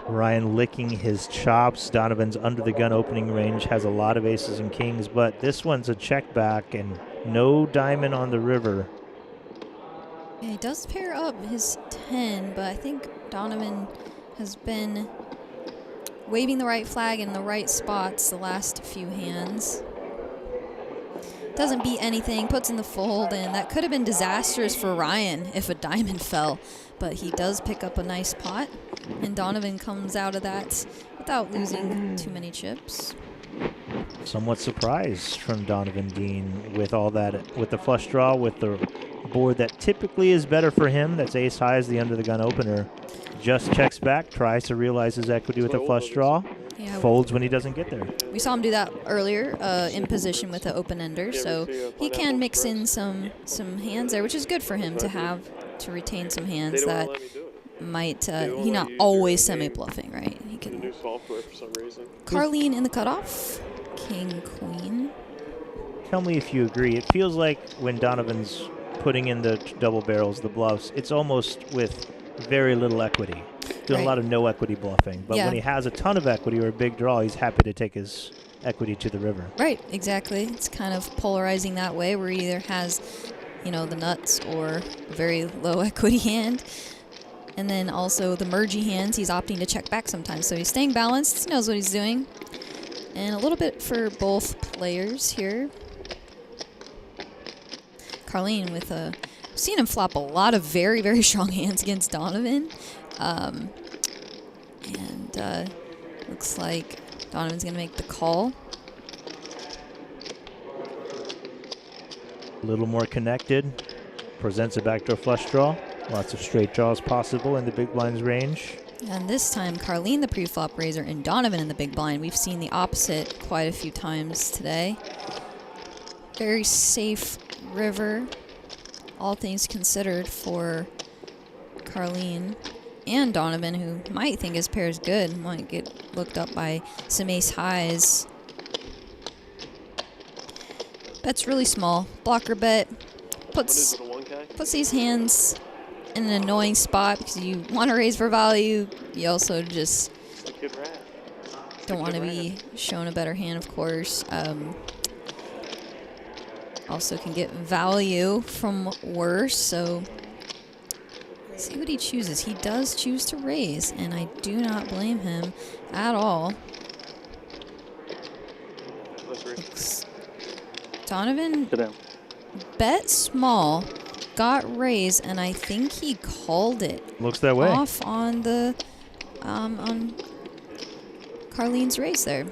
Ryan licking his chops. Donovan's under the gun opening range, has a lot of aces and kings, but this one's a check back and no diamond on the river. Yeah, he does pair up his 10, but I think Donovan has been waving the right flag in the right spots the last few hands. Doesn't beat anything, puts in the fold, and that could have been disastrous for Ryan if a diamond fell. But he does pick up a nice pot, and Donovan comes out of that without losing too many chips. Somewhat surprised from Donovan Dean with all that, with the flush draw, with the board that typically is better for him. That's ace high as the under the gun opener. Just checks back, tries to realize his equity with a flush draw. Yeah, folds when he doesn't get there. we saw him do that earlier in position with the open ender, so he can mix in some hands there, which is good for him to have, to retain some hands that might, he's not always semi-bluffing, right? He can. New software for some reason. Carlene in the cutoff, king, queen. Tell me if you agree. It feels like when Donovan's putting in the double barrels, the bluffs, it's almost with very little equity. Doing a lot of no equity bluffing. But when he has a ton of equity or a big draw, he's happy to take his equity to the river. Right, exactly. It's kind of polarizing that way, where he either has, you know, the nuts or a very low equity hand. And then also the mergey hands, he's opting to check back sometimes. So he's staying balanced, knows what he's doing. And a little bit for both players here. Carlene with a... I've seen him flop a lot of very, very strong hands against Donovan. Looks like Donovan's going to make the call. A little more connected. Presents a backdoor flush draw. Lots of straight draws possible in the big blind's range. And this time, Carlene the pre-flop raiser and Donovan in the big blind. We've seen the opposite quite a few times today. Very safe river, all things considered, for Carlene and Donovan, who might think his pair is good, might get looked up by some ace highs. Bet's really small. Blocker bet. Puts these hands in an annoying spot because you want to raise for value. You also just don't want to be shown a better hand, of course. Also can get value from worse, so let's see what he chooses. He does choose to raise, and I do not blame him at all. Donovan bet small, got raised, and I think he called it. Looks that way. Off on the on Carlene's raise there.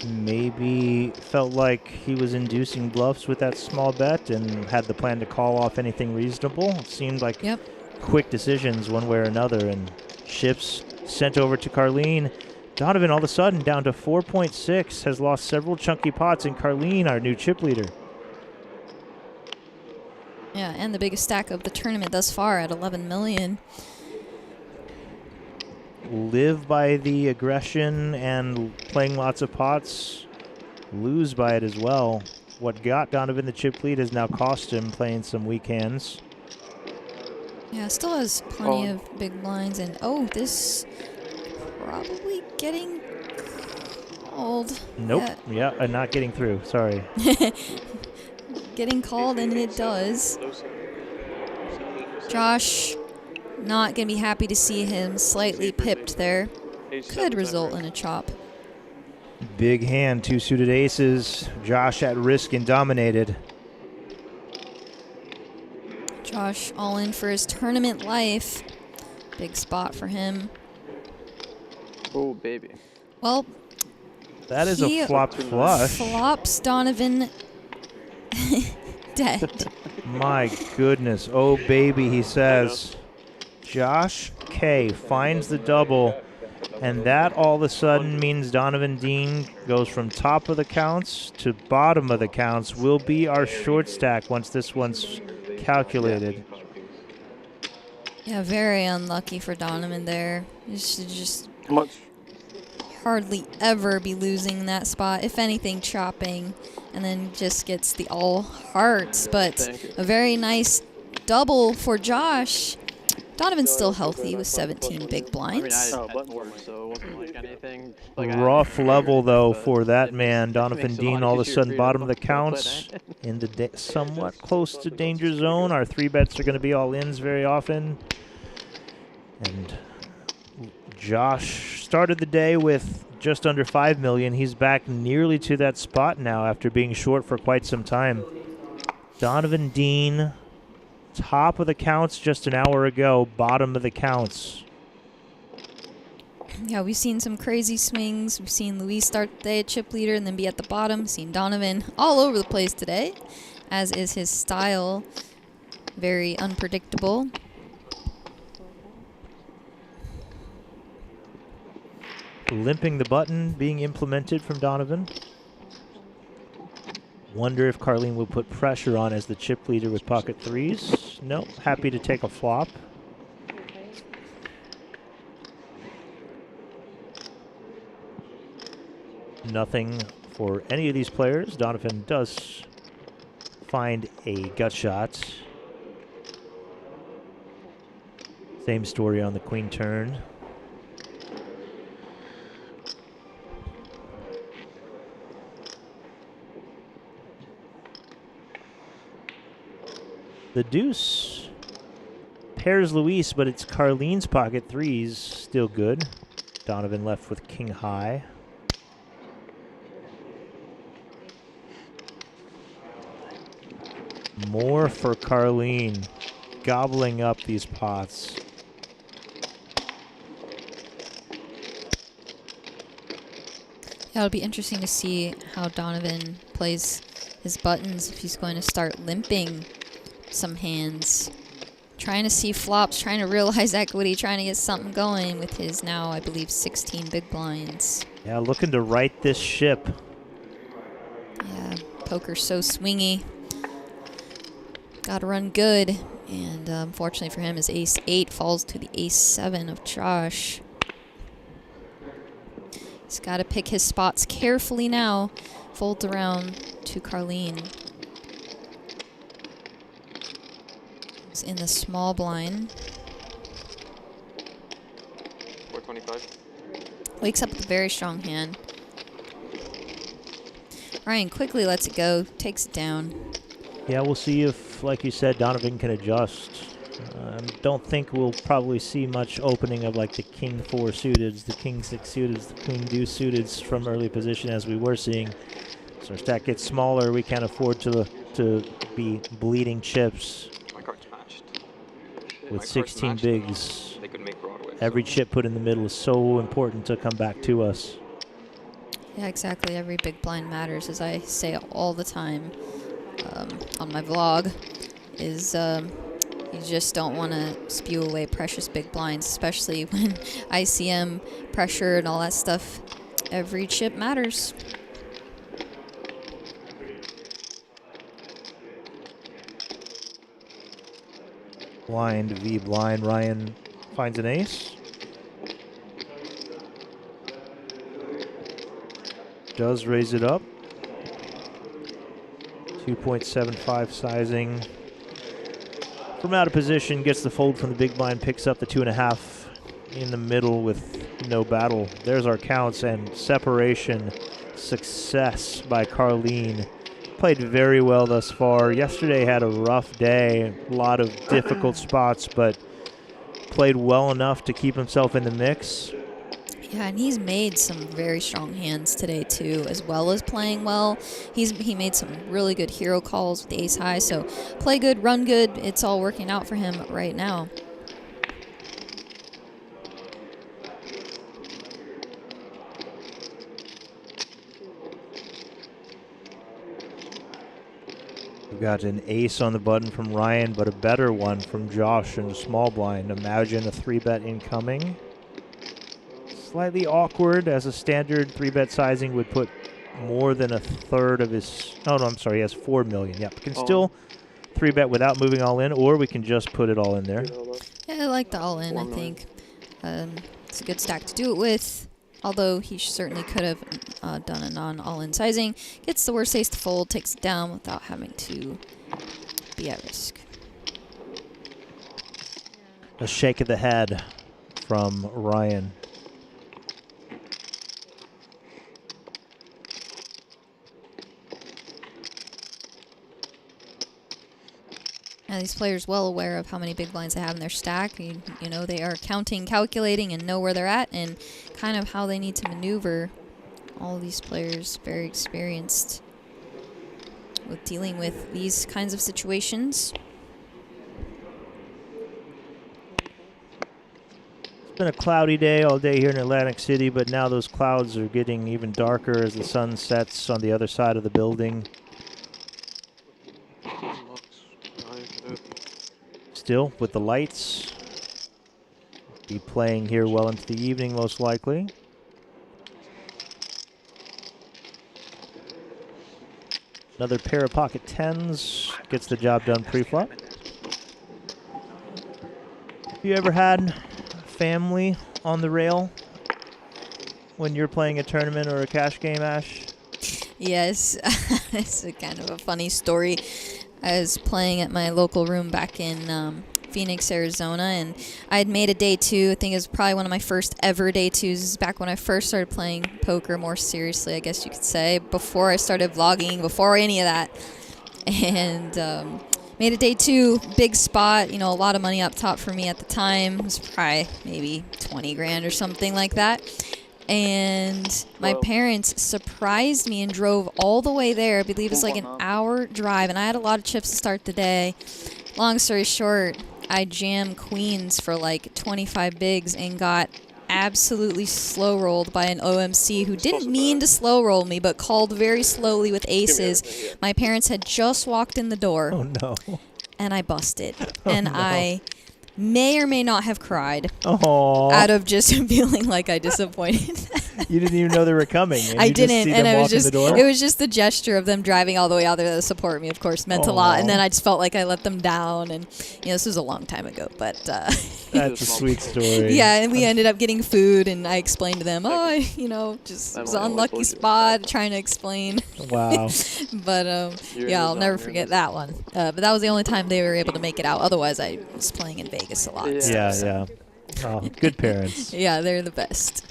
Maybe felt like he was inducing bluffs with that small bet and had the plan to call off anything reasonable. It seemed like quick decisions one way or another, and chips sent over to Carlene. Donovan all of a sudden down to 4.6, has lost several chunky pots, and Carlene, our new chip leader. Yeah, and the biggest stack of the tournament thus far at 11 million. Live by the aggression and playing lots of pots, lose by it as well. What got Donovan the chip lead has now cost him playing some weak hands. Yeah, still has plenty of big blinds, and this probably getting called. Nope. Yeah, not getting through. Sorry. Getting called, and it does. Josh, not going to be happy to see him slightly pipped there. Could result in a chop. Big hand, two suited aces. Josh at risk and dominated. Josh all in for his tournament life. Big spot for him. Oh, baby. Well, that is a flopped flush. Flops Donovan dead. My goodness. Oh, baby, he says. Josh K finds the double, and that all of a sudden means Donovan Dean goes from top of the counts to bottom of the counts. Will be our short stack once this one's calculated. Yeah, very unlucky for Donovan there. He should just hardly ever be losing that spot. If anything, chopping, and then just gets the all hearts. But a very nice double for Josh. Donovan's still healthy with 17 big I mean, blinds. I had more, so it wasn't like anything. Like Rough level, though, for that it man. makes Donovan it a lot Dean all of a easier sudden for you to bottom of the fucking go play counts that. in the somewhat close to danger zone. Our 3-bets are going to be all ins very often. And Josh started the day with just under 5 million. He's back nearly to that spot now after being short for quite some time. Donovan Dean, top of the counts just an hour ago, bottom of the counts. Yeah, we've seen some crazy swings. We've seen Luis start the day at chip leader and then be at the bottom. Seen Donovan all over the place today, as is his style. Very unpredictable. Limping the button being implemented from Donovan. Wonder if Carlene will put pressure on as the chip leader with pocket threes. Nope, happy to take a flop. Nothing for any of these players. Donovan does find a gut shot. Same story on the queen turn. The deuce pairs Luis, but it's Carlene's pocket threes. Still good. Donovan left with king high. More for Carlene, gobbling up these pots. Yeah, it'll be interesting to see how Donovan plays his buttons, if he's going to start limping some hands. Trying to see flops, trying to realize equity, trying to get something going with his now, I believe, 16 big blinds. Yeah, looking to right this ship. Yeah, poker's so swingy. Gotta run good. And unfortunately for him, his ace-8 falls to the ace-7 of Josh. He's got to pick his spots carefully now. Folds around to Carlene. He's in the small blind. 425. Wakes up with a very strong hand. Ryan quickly lets it go, takes it down. Yeah, we'll see if, like you said, Donovan can adjust. Don't think we'll probably see much opening of like the king 4 suiteds, the king 6 suiteds, the queen deuce suiteds from early position as we were seeing. So our stack gets smaller, we can't afford to be bleeding chips. My card's matched. With My card's 16 matched, bigs, they could make Broadway. every chip put in the middle is so important to come back to us. Yeah, exactly. Every big blind matters, as I say all the time on my vlog, is you just don't want to spew away precious big blinds, especially when ICM pressure and all that stuff. Every chip matters. Blind v blind, Ryan finds an ace. Does raise it up. 2.75 sizing. From out of position, gets the fold from the big blind, picks up the 2.5 in the middle with no battle. There's our counts and separation. Success by Carlene. Played very well thus far. Yesterday had a rough day, a lot of difficult spots, but played well enough to keep himself in the mix. Yeah, and he's made some very strong hands today too, as well as playing well. He made some really good hero calls with the ace high, so play good, run good. It's all working out for him right now. We've got an ace on the button from Ryan, but a better one from Josh in the small blind. Imagine a 3-bet incoming. Slightly awkward, as a standard 3-bet sizing would put more than a third of his... Oh, no, I'm sorry, he has 4 million. Yep, can still 3-bet without moving all in, or we can just put it all in there. Yeah, I like the all-in, I think. It's a good stack to do it with, although he certainly could have done a non-all-in sizing. Gets the worst ace to fold, takes it down without having to be at risk. A shake of the head from Ryan. Now, these players well aware of how many big blinds they have in their stack. You know, they are counting, calculating, and know where they're at and kind of how they need to maneuver. All of these players very experienced with dealing with these kinds of situations. It's been a cloudy day all day here in Atlantic City, but now those clouds are getting even darker as the sun sets on the other side of the building. Still with the lights. Be playing here well into the evening, most likely. Another pair of pocket tens gets the job done pre-flop. Have you ever had family on the rail when you're playing a tournament or a cash game, Ash? Yes, it's a kind of a funny story. I was playing at my local room back in Phoenix, Arizona, and I had made a day two. I think it was probably one of my first ever day twos. This is back when I first started playing poker more seriously, I guess you could say, before I started vlogging, before any of that. And made a day two, big spot, you know, a lot of money up top for me at the time. It was probably maybe 20 grand or something like that. And my parents surprised me and drove all the way there. I believe it's like an hour drive, and I had a lot of chips to start the day. Long story short, I jammed queens for like 25 bigs and got absolutely slow rolled by an OMC who didn't mean to slow roll me, but called very slowly with aces. My parents had just walked in the door. Oh, no. And I busted. And no. I may or may not have cried. Aww. Out of just feeling like I disappointed. You didn't even know they were coming. And I you didn't, just see and them it was walk in just the door? it was just the gesture of them driving all the way out there to support me. Of course, meant a lot. And then I just felt like I let them down. And you know, this was a long time ago, but that's a sweet story. Yeah, and we ended up getting food, and I explained to them, you know, just was an unlucky spot, trying to explain. Wow. But yeah, I'll never forget that one. But that was the only time they were able to make it out. Otherwise, I was playing in Vegas a lot. Yeah. Oh, good parents. Yeah, they're the best.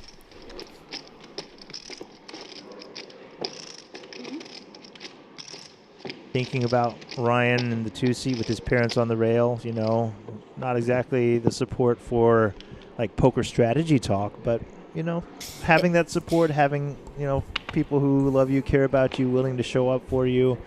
Thinking about Ryan in the two seat with his parents on the rail, you know, not exactly the support for like poker strategy talk, but you know, having that support, having, you know, people who love you, care about you, willing to show up for you,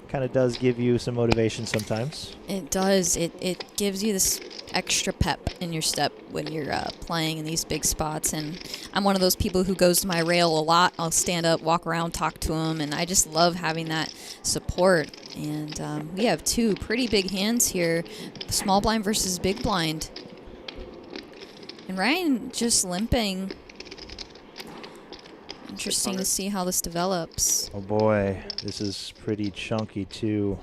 kind of does give you some motivation sometimes. It does. It gives you this extra pep in your step when you're playing in these big spots. And I'm one of those people who goes to my rail a lot. I'll stand up, walk around, talk to them, and I just love having that support. And we have two pretty big hands here, small blind versus big blind. And Ryan just limping. Interesting to see how this develops. Oh boy, this is pretty chunky too.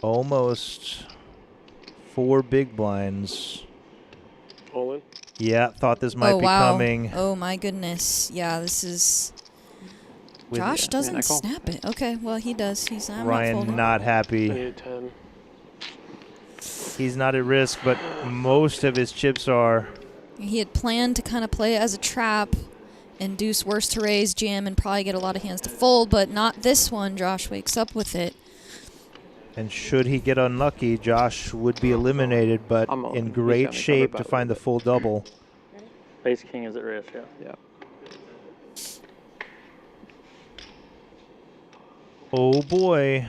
Almost 4 big blinds. All in? Yeah, thought this might be coming. Oh my goodness. Yeah, this is... Josh doesn't snap it. Okay, well he does. I'm Ryan not happy. I need a 10. He's not at risk, but most of his chips are. He had planned to kind of play it as a trap, induce worse to raise, jam, and probably get a lot of hands to fold, but not this one. Josh wakes up with it. And should he get unlucky, Josh would be eliminated, but in great shape to find the full double. Ace king is at risk, yeah. Oh boy.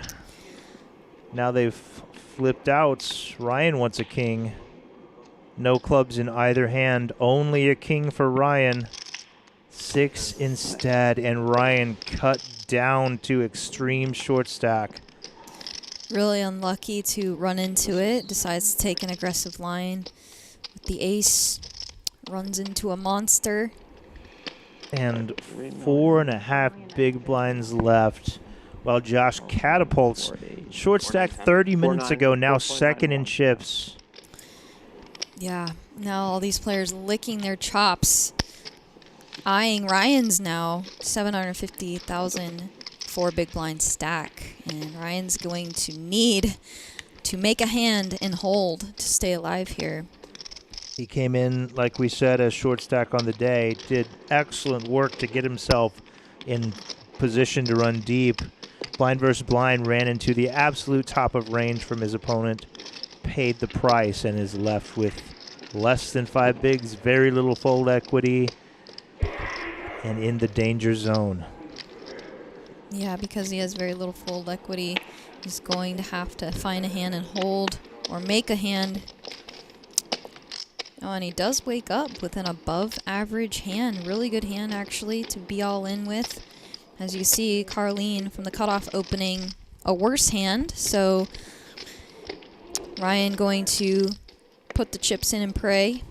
Now they've flipped out. Ryan wants a king. No clubs in either hand. Only a king for Ryan. 6 instead, and Ryan cut down to extreme short stack. Really unlucky to run into it. Decides to take an aggressive line with the ace. Runs into a monster. And 4.5 big blinds left. While Josh catapults short stack 30 minutes ago, now second in chips. Yeah, now all these players licking their chops. Eyeing Ryan's now 750,000 4 big blind stack, and Ryan's going to need to make a hand and hold to stay alive here. He came in, like we said, as short stack on the day, did excellent work to get himself in position to run deep. Blind versus blind, ran into the absolute top of range from his opponent, paid the price, and is left with less than 5 bigs, very little fold equity, and in the danger zone. Yeah, because he has very little fold equity, he's going to have to find a hand and hold or make a hand. Oh, and he does wake up with an above average hand. Really good hand, actually, to be all in with. As you see, Carlene from the cutoff opening a worse hand. So Ryan going to put the chips in and pray.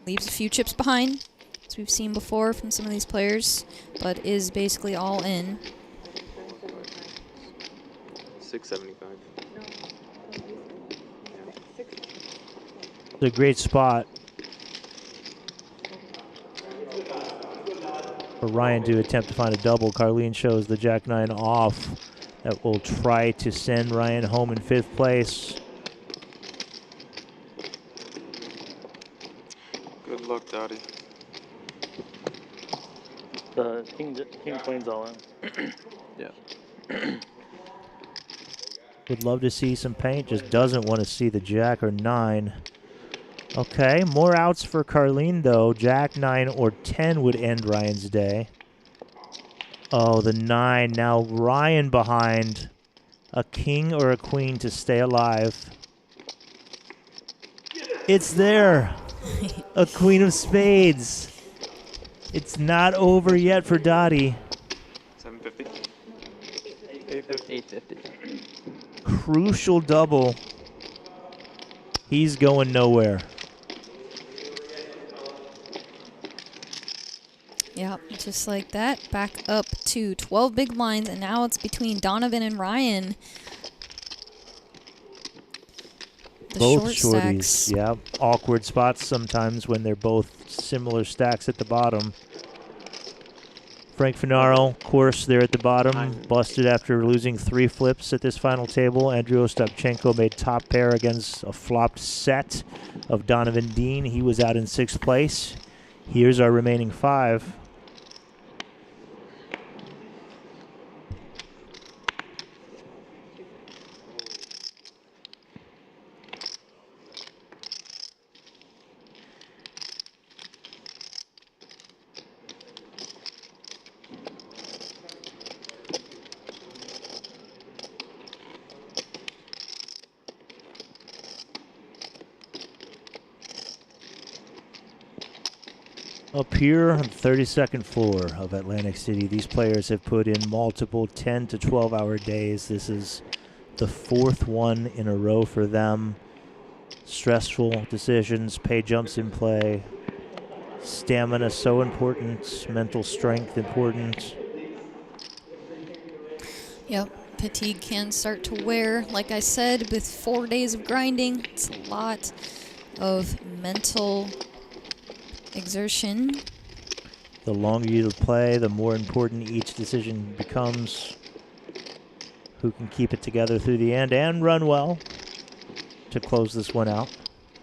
Leaves a few chips behind, as we've seen before from some of these players, but is basically all in. 675. It's a great spot for Ryan to attempt to find a double. Carlene shows the Jack-9 off. That will try to send Ryan home in 5th place. Good luck, Dottie. The king queen's all in. Yeah. Would love to see some paint, just doesn't want to see the Jack or 9. Okay, more outs for Carlene, though. Jack, 9, or 10 would end Ryan's day. Oh, the 9. Now Ryan behind a king or a queen to stay alive. It's there. A queen of spades. It's not over yet for Dottie. 750. 850. Crucial double. He's going nowhere. Yep, just like that. Back up to 12 big blinds, and now it's between Donovan and Ryan. The Both short shorties, stacks. yeah. Awkward spots sometimes when they're both similar stacks at the bottom. Frank Finaro, of course, there at the bottom, busted after losing 3 flips at this final table. Andrew Ostapchenko made top pair against a flopped set of Donovan Dean. He was out in 6th place. Here's our remaining 5. Up here on the 32nd floor of Atlantic City, these players have put in multiple 10 to 12-hour days. This is the 4th one in a row for them. Stressful decisions, pay jumps in play. Stamina so important, mental strength important. Yep, fatigue can start to wear. Like I said, with 4 days of grinding, it's a lot of mental exertion. The longer you play, the more important each decision becomes. Who can keep it together through the end and run well to close this one out.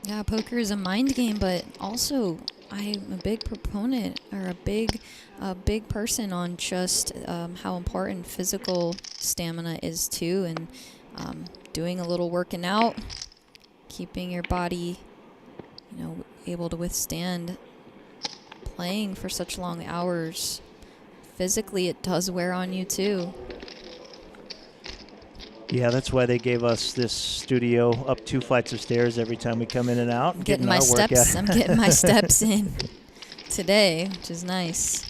Yeah, poker is a mind game, but also I'm a big proponent or a big person on just how important physical stamina is too, and doing a little working out, keeping your body, able to withstand playing for such long hours. Physically, it does wear on you too. Yeah, that's why they gave us this studio up 2 flights of stairs every time we come in and out. I'm getting my steps. I'm getting my steps in today, which is nice.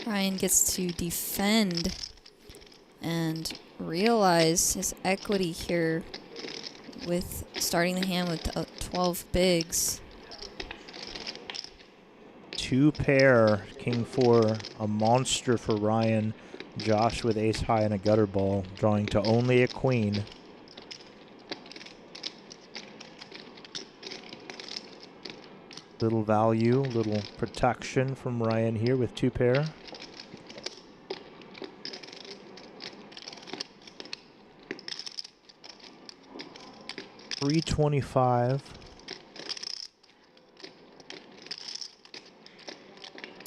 Ryan gets to defend and realize his equity here with starting the hand with 12 bigs. 2 pair, king 4, a monster for Ryan. Josh with ace high and a gutter ball, drawing to only a queen. Little value, little protection from Ryan here with 2 pair. $325.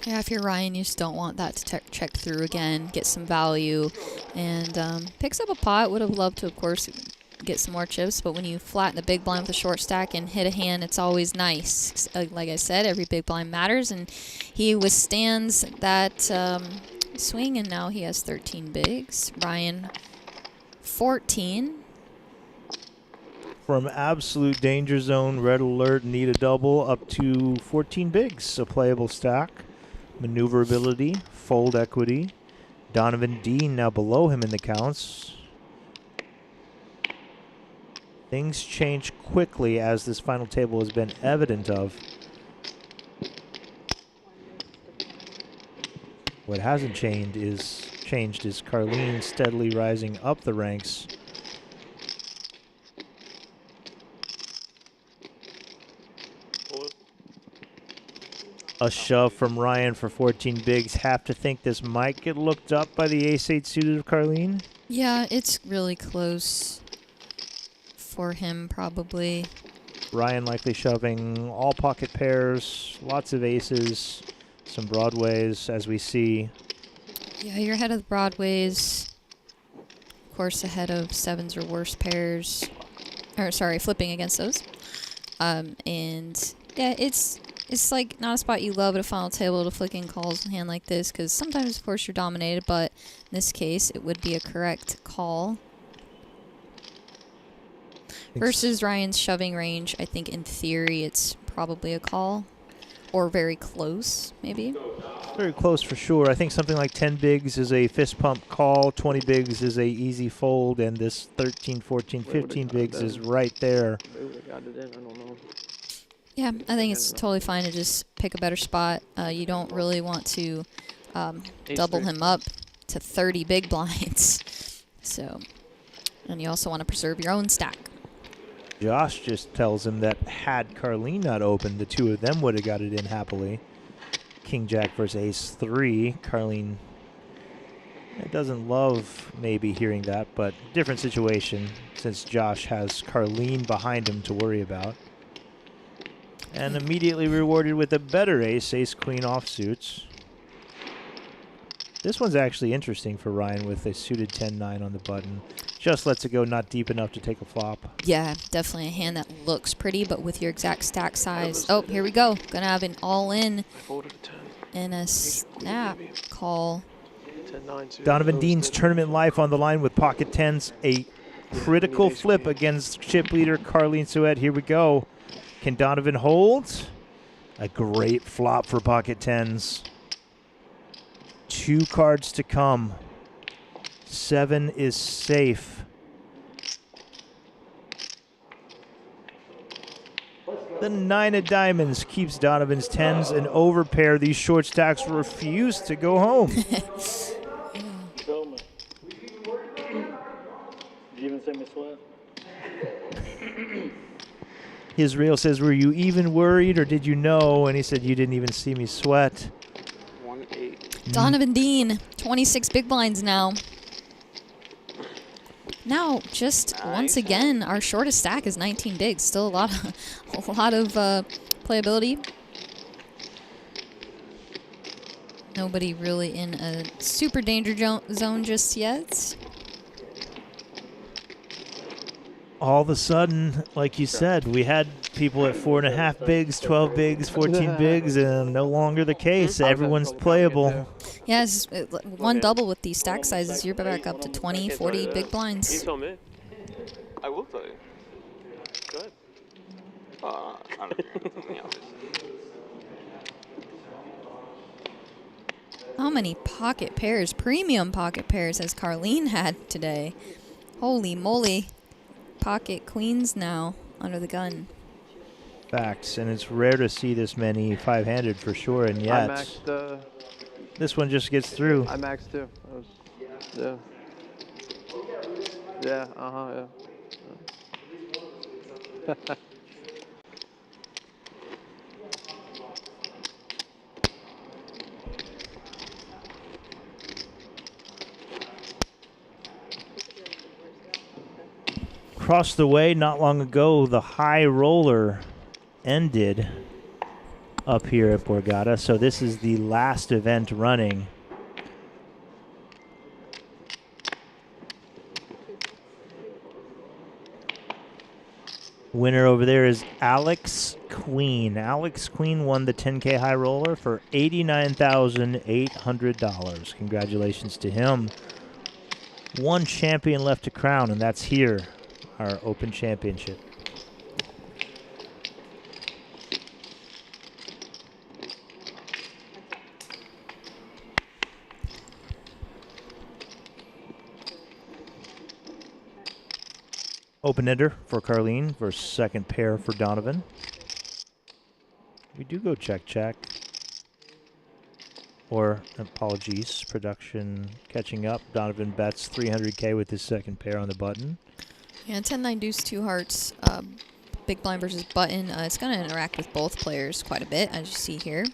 Yeah, if you're Ryan, you just don't want that to check through again, get some value, and picks up a pot. Would have loved to, of course, get some more chips, but when you flatten the big blind with a short stack and hit a hand, it's always nice. Like I said, every big blind matters, and he withstands that swing, and now he has 13 bigs. Ryan, 14. From absolute danger zone, red alert, need a double, up to 14 bigs. A playable stack. Maneuverability, fold equity. Donovan Dean now below him in the counts. Things change quickly, as this final table has been evident of. What hasn't changed is Carlene steadily rising up the ranks. A shove from Ryan for 14 bigs. Have to think this might get looked up by the ace-8 suited of Carlene. Yeah, it's really close for him, probably. Ryan likely shoving all pocket pairs, lots of aces, some broadways, as we see. Yeah, you're ahead of the broadways. Of course, ahead of sevens or worse pairs. Or, sorry, flipping against those. And, yeah, it's like not a spot you love at a final table to flick in calls in a hand like this, because sometimes, of course, you're dominated, but in this case, it would be a correct call. Versus Ryan's shoving range, I think in theory it's probably a call. Or very close, maybe. Very close for sure. I think something like 10 bigs is a fist pump call, 20 bigs is a easy fold, and this 13, 14, 15 bigs is right there. They would have got it in, I don't know. Yeah, I think it's totally fine to just pick a better spot. You don't really want to double him up to 30 big blinds. So, and you also want to preserve your own stack. Josh just tells him that had Carlene not opened, the two of them would have got it in happily. King Jack versus Ace 3. Carlene doesn't love maybe hearing that, but different situation since Josh has Carlene behind him to worry about. And immediately rewarded with a better ace, ace-queen offsuits. This one's actually interesting for Ryan with a suited 10-9 on the button. Just lets it go not deep enough to take a flop. Yeah, definitely a hand that looks pretty, but with your exact stack size. Oh, here we go. Gonna have an all-in and a snap call. Donovan Dean's tournament life on the line with pocket tens. A critical flip against chip leader Carlene Suet. Here we go. Can Donovan hold? A great flop for pocket tens. 2 cards to come. 7 is safe. The 9 of diamonds keeps Donovan's tens an overpair. These short stacks refuse to go home. Show me. Did you even see me sweat? His reel says, were you even worried or did you know? And he said, you didn't even see me sweat. 1-8. Donovan Dean, 26 big blinds now. Now, just once again, our shortest stack is 19 bigs. Still a lot of playability. Nobody really in a super danger zone just yet. All of a sudden, like you said, we had people at 4.5 bigs, 12 bigs, 14 bigs, and no longer the case. Everyone's playable. Yeah, it's one double with these stack sizes. You're back up to 20, 40 big blinds. Can you tell me? I will tell you. Go ahead. I don't know. How many pocket pairs, premium pocket pairs, has Carlene had today? Holy moly. Pocket queens now under the gun. Facts, and it's rare to see this many 5-handed for sure, and yet I maxed, this one just gets through. I maxed too. Yeah. Yeah, yeah. Across the way, not long ago, the high roller ended up here at Borgata, so this is the last event running. Winner over there is Alex Queen. Alex Queen won the 10K high roller for $89,800. Congratulations to him. One champion left to crown, and that's here, our Open Championship. Open-ender for Carlene versus second pair for Donovan. We do go check. Or, apologies, production catching up. Donovan bets 300K with his second pair on the button. Yeah, 10-9 deuce, 2 hearts, big blind versus button. It's going to interact with both players quite a bit, as you see here.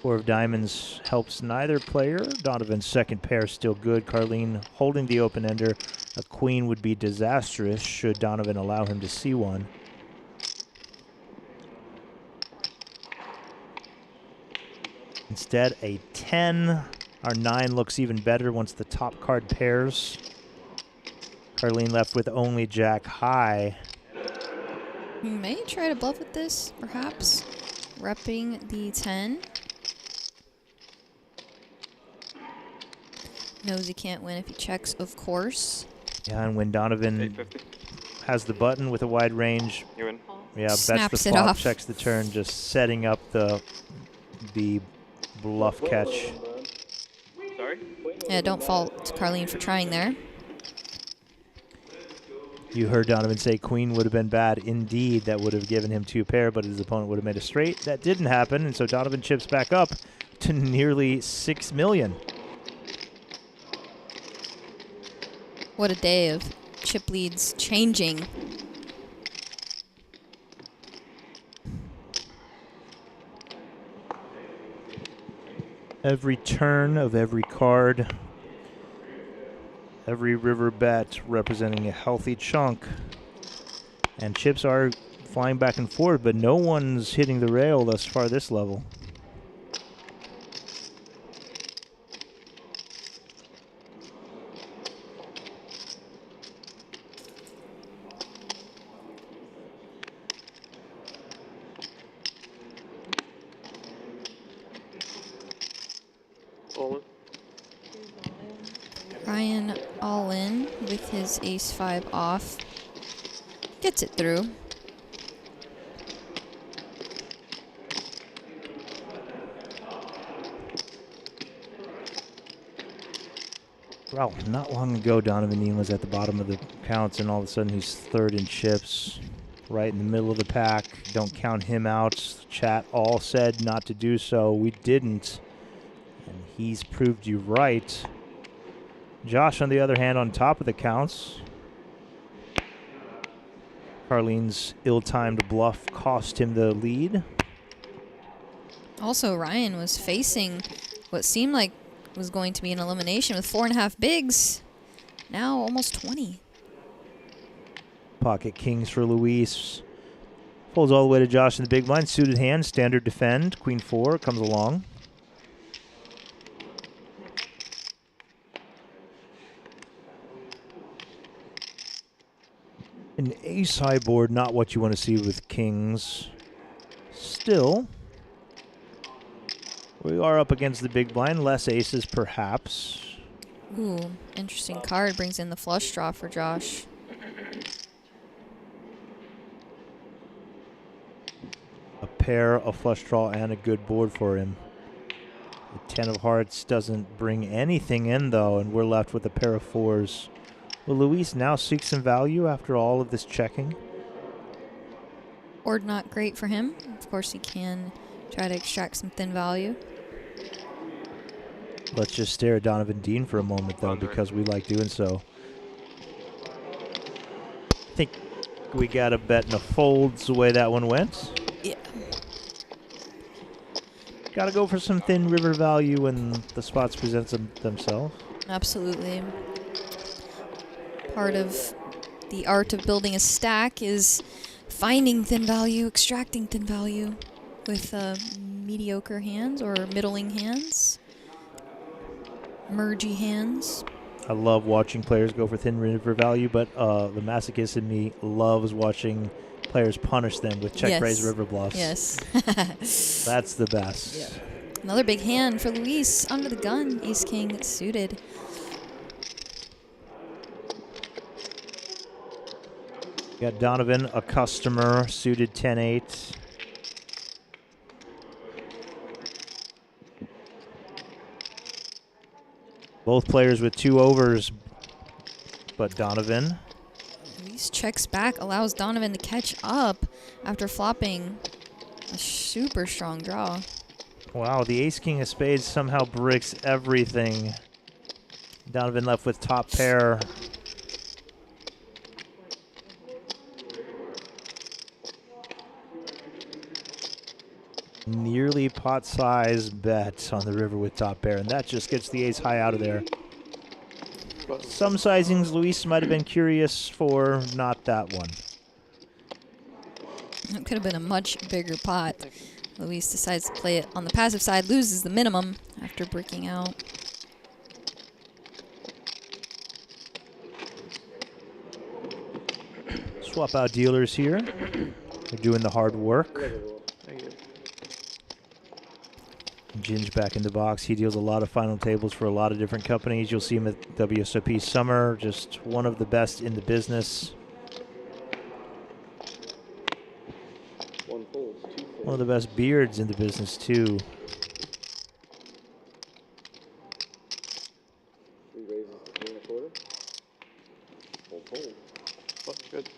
Four of diamonds helps neither player. Donovan's second pair still good. Carlene holding the open ender. A queen would be disastrous should Donovan allow him to see one. Instead, a 10. Our 9 looks even better once the top card pairs. Carlene left with only jack high. You may try to bluff with this, perhaps. Repping the 10. Knows he can't win if he checks, of course. Yeah, and when Donovan has the button with a wide range, You win. yeah, bets Snaps the it flop, off. checks the turn, just setting up the bluff catch. Sorry? Yeah, don't fault Carlene for trying there. You heard Donovan say queen would have been bad. Indeed, that would have given him 2 pair, but his opponent would have made a straight. That didn't happen, and so Donovan chips back up to nearly $6 million. What a day of chip leads changing. Every turn of every card, every river bet representing a healthy chunk. And chips are flying back and forth, but no one's hitting the rail thus far this level. All in. Ryan all in with his ace-5 off. Gets it through. Well, not long ago, Donovan Dean was at the bottom of the counts, and all of a sudden he's third in chips, right in the middle of the pack. Don't count him out. Chat all said not to do so. We didn't, and he's proved you right. Josh, on the other hand, on top of the counts. Carlene's ill-timed bluff cost him the lead. Also, Ryan was facing what seemed like was going to be an elimination with 4.5 bigs. Now almost 20. Pocket kings for Luis. Folds all the way to Josh in the big blind. Suited hand, standard defend. Queen 4 comes along. An ace high board, not what you want to see with kings. Still, we are up against the big blind. Less aces, perhaps. Ooh, interesting card. Brings in the flush draw for Josh. A pair, a flush draw, and a good board for him. The 10 of hearts doesn't bring anything in, though, and we're left with a pair of 4s. Will Luis now seek some value after all of this checking? Board not great for him. Of course, he can try to extract some thin value. Let's just stare at Donovan Dean for a moment, though, because we like doing so. I think we got a bet and a folds the way that one went. Yeah. Got to go for some thin river value when the spots present themselves. Absolutely. Part of the art of building a stack is finding thin value, extracting thin value with mediocre hands or middling hands, mergy hands. I love watching players go for thin river value, but the masochist in me loves watching players punish them with check raise river bluffs. Yes. That's the best. Yeah. Another big hand for Luis under the gun. Ace king suited. Got Donovan, a customer, suited 10-8. Both players with 2 overs, but Donovan. Luis checks back, allows Donovan to catch up after flopping a super strong draw. Wow, the ace-king of spades somehow bricks everything. Donovan left with top pair. Nearly pot size bet on the river with top pair, and that just gets the ace high out of there. Some sizings Luis might have been curious for, not that one. It could have been a much bigger pot. Luis decides to play it on the passive side, loses the minimum after breaking out. Swap out dealers here. They're doing the hard work. Ginge back in the box. He deals a lot of final tables for a lot of different companies. You'll see him at WSOP Summer. Just one of the best in the business. One of the best beards in the business, too. 3 raises to 3 1/4. Fold. Oh, good.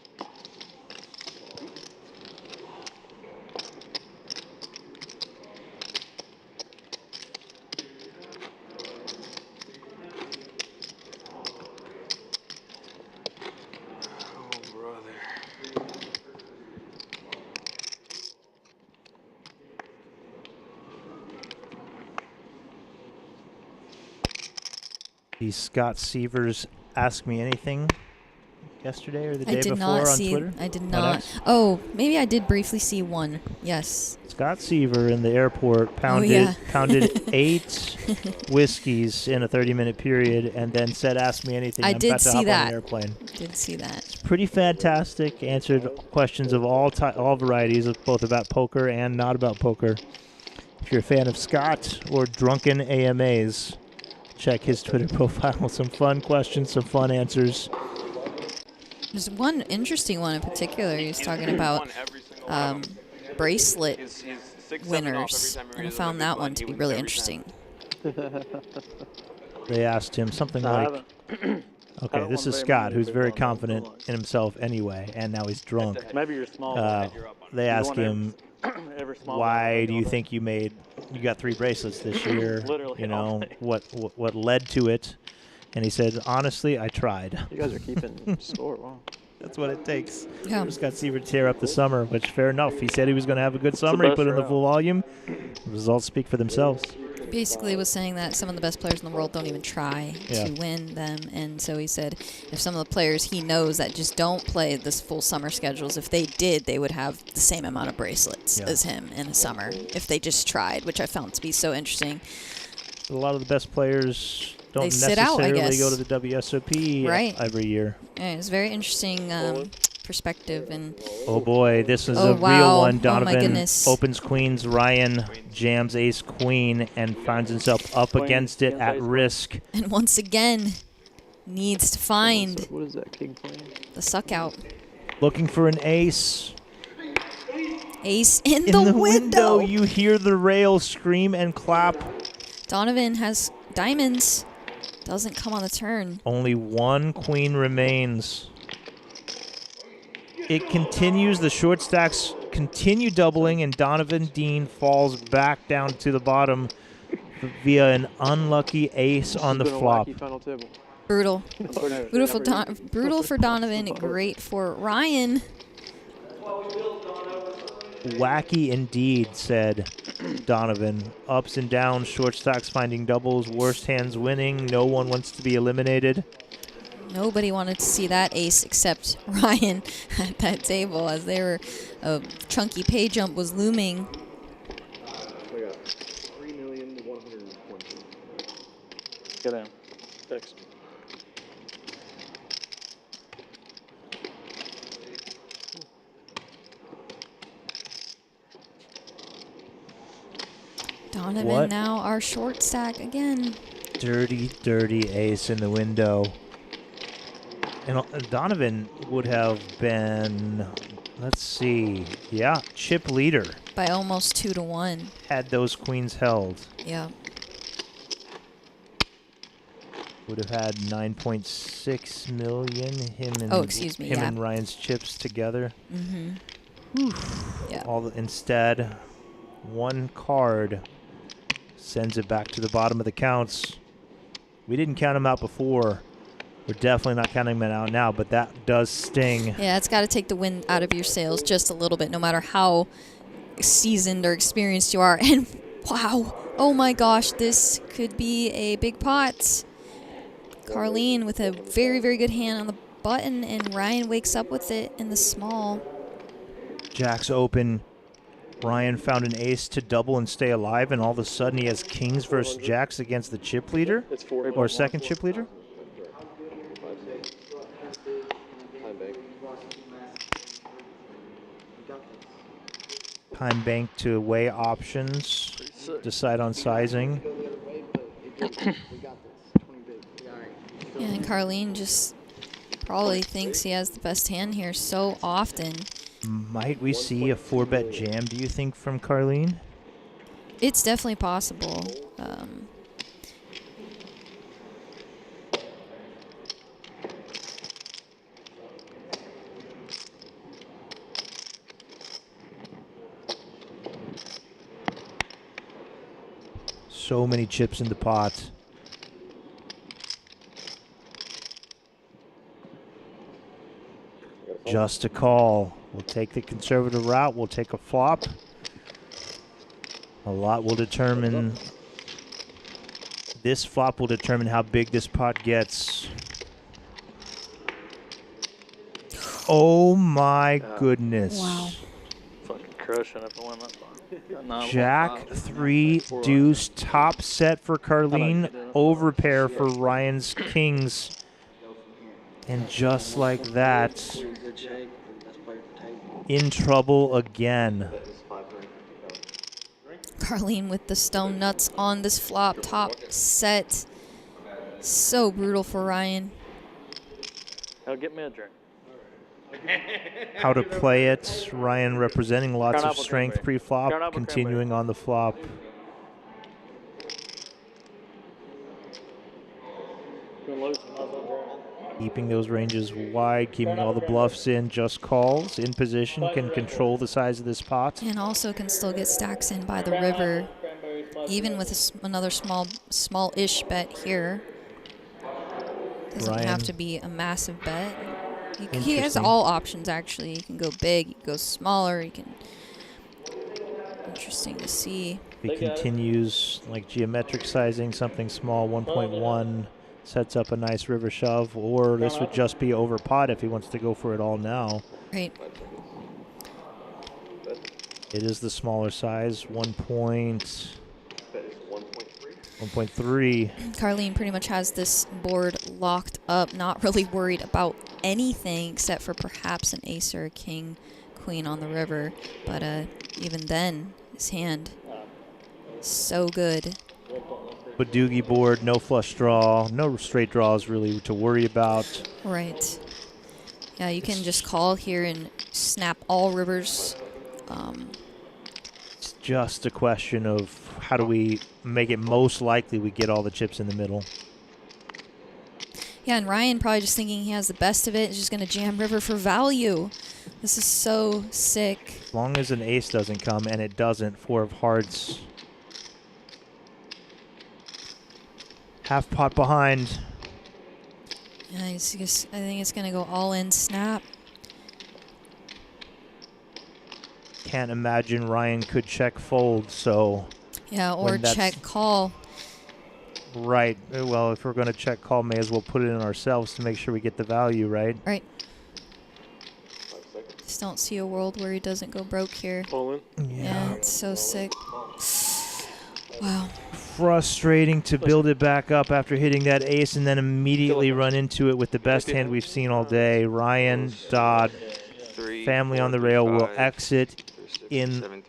The Scott Sievers Ask Me Anything yesterday or the day I did before not on see. Twitter. I did On not. X? Oh, maybe I did briefly see one. Yes. Scott Seaver in the airport pounded 8 whiskeys in a 30-minute period and then said, "Ask me anything." I I'm did about to see hop that. on an airplane. Did see that. It's pretty fantastic. Answered questions of all varieties, of both about poker and not about poker. If you're a fan of Scott or drunken AMAs, check his Twitter profile. Some fun questions, some fun answers. There's one interesting one in particular. He was talking about bracelet winners, and I found that one to be really interesting. They asked him something like, okay, this is Scott, who's very confident in himself anyway, and now he's drunk. Maybe you're small. They ask him, why do you think you got 3 bracelets this year? Literally You know, what led to it? And he said, honestly, I tried. You guys are keeping score. Wow. That's what it takes. Yeah. For Scott Seaver to tear up the summer, which fair enough. He said he was going to have a good summer. He put in the full volume. The results speak for themselves. Basically was saying that some of the best players in the world don't even try to win them, and so he said if some of the players he knows that just don't play this full summer schedules, if they did, they would have the same amount of bracelets as him in a summer if they just tried, which I found to be so interesting. A lot of the best players don't They sit out, I necessarily go guess. to the WSOP every year. Yeah, it's very interesting perspective. And oh boy, this is Oh, a wow. real one. Oh, my Donovan goodness. opens queens. Ryan jams ace queen and finds himself up against it at risk. and once again needs to find What is that king playing? the suck out. Looking for an ace. Ace in, In the, the window, you hear the rail scream and clap. Donovan has diamonds. Doesn't come on the turn. Only 1 queen remains. It continues. The short stacks continue doubling, and Donovan Dean falls back down to the bottom via an unlucky ace on the This has been a flop. wacky final table. Brutal. Brutal for Donovan. Great for Ryan. Wacky indeed, said Donovan. Ups and downs, short stacks finding doubles, worst hands winning. No one wants to be eliminated. Nobody wanted to see that ace except Ryan at that table as a chunky pay jump was looming. We got 3,120,000. Get in. Fixed. Donovan What? now our short stack again. Dirty, dirty ace in the window. And Donovan would have been, let's see, yeah, chip leader. By almost 2-1. Had those queens held. Yeah. Would have had 9.6 million. Him yeah. and Ryan's chips together. Mm-hmm. Yeah. Instead, one card sends it back to the bottom of the counts. We didn't count him out before. We're definitely not counting him out now, but that does sting. Yeah, it's got to take the wind out of your sails just a little bit, no matter how seasoned or experienced you are. And wow, oh my gosh, this could be a big pot. Carlene with a very, very good hand on the button, and Ryan wakes up with it in the small. Jack's open. Ryan found an ace to double and stay alive, and all of a sudden he has kings versus jacks against the chip leader, or second chip leader. Time bank to weigh options, decide on sizing. Yeah, and Carlene just probably thinks he has the best hand here so often. Might we see a 4-bet jam, do you think, from Carlene? It's definitely possible. So many chips in the pot. Just a call. We'll take the conservative route. We'll take a flop. A lot will determine. This flop will determine how big this pot gets. Oh my goodness. Wow. Fucking crushing if I win that far. Jack 3 deuce top set for Carlene, overpair for Ryan's kings. And just like that, in trouble again. Carlene with the stone nuts on this flop top set. So brutal for Ryan. Now get me a drink. How to play it. Ryan representing lots of strength pre-flop, continuing on the flop. Keeping those ranges wide, keeping all the bluffs in, just calls, in position, can control the size of this pot. And also can still get stacks in by the river, even with another small-ish bet here. Doesn't have to be a massive bet. He has all options, actually. He can go big, he can go smaller, he can... Interesting to see. He continues like geometric sizing, something small, 1.1, sets up a nice river shove, or this would just be over pot if he wants to go for it all now. Right. It is the smaller size, 1.3. Carlene pretty much has this board locked up, not really worried about anything except for perhaps an ace or a king, queen on the river. But even then, his hand, so good. Badoogie board, no flush draw, no straight draws really to worry about. Right. Yeah, you can just call here and snap all rivers. It's just a question of how do we make it most likely we get all the chips in the middle. Yeah, and Ryan probably just thinking he has the best of it, is just going to jam river for value. This is so sick. As long as an ace doesn't come, and it doesn't, 4 of hearts. Half pot behind. Yeah, I think it's going to go all in snap. Can't imagine Ryan could check fold, so... Yeah, or check call. Right. Well, if we're going to check call, may as well put it in ourselves to make sure we get the value, right? Right. Just don't see a world where he doesn't go broke here. All in. Yeah, it's so sick. Wow. Frustrating to build it back up after hitting that ace and then immediately run into it with the best hand we've seen all day. Ryan Dodd, family on the rail, will exit in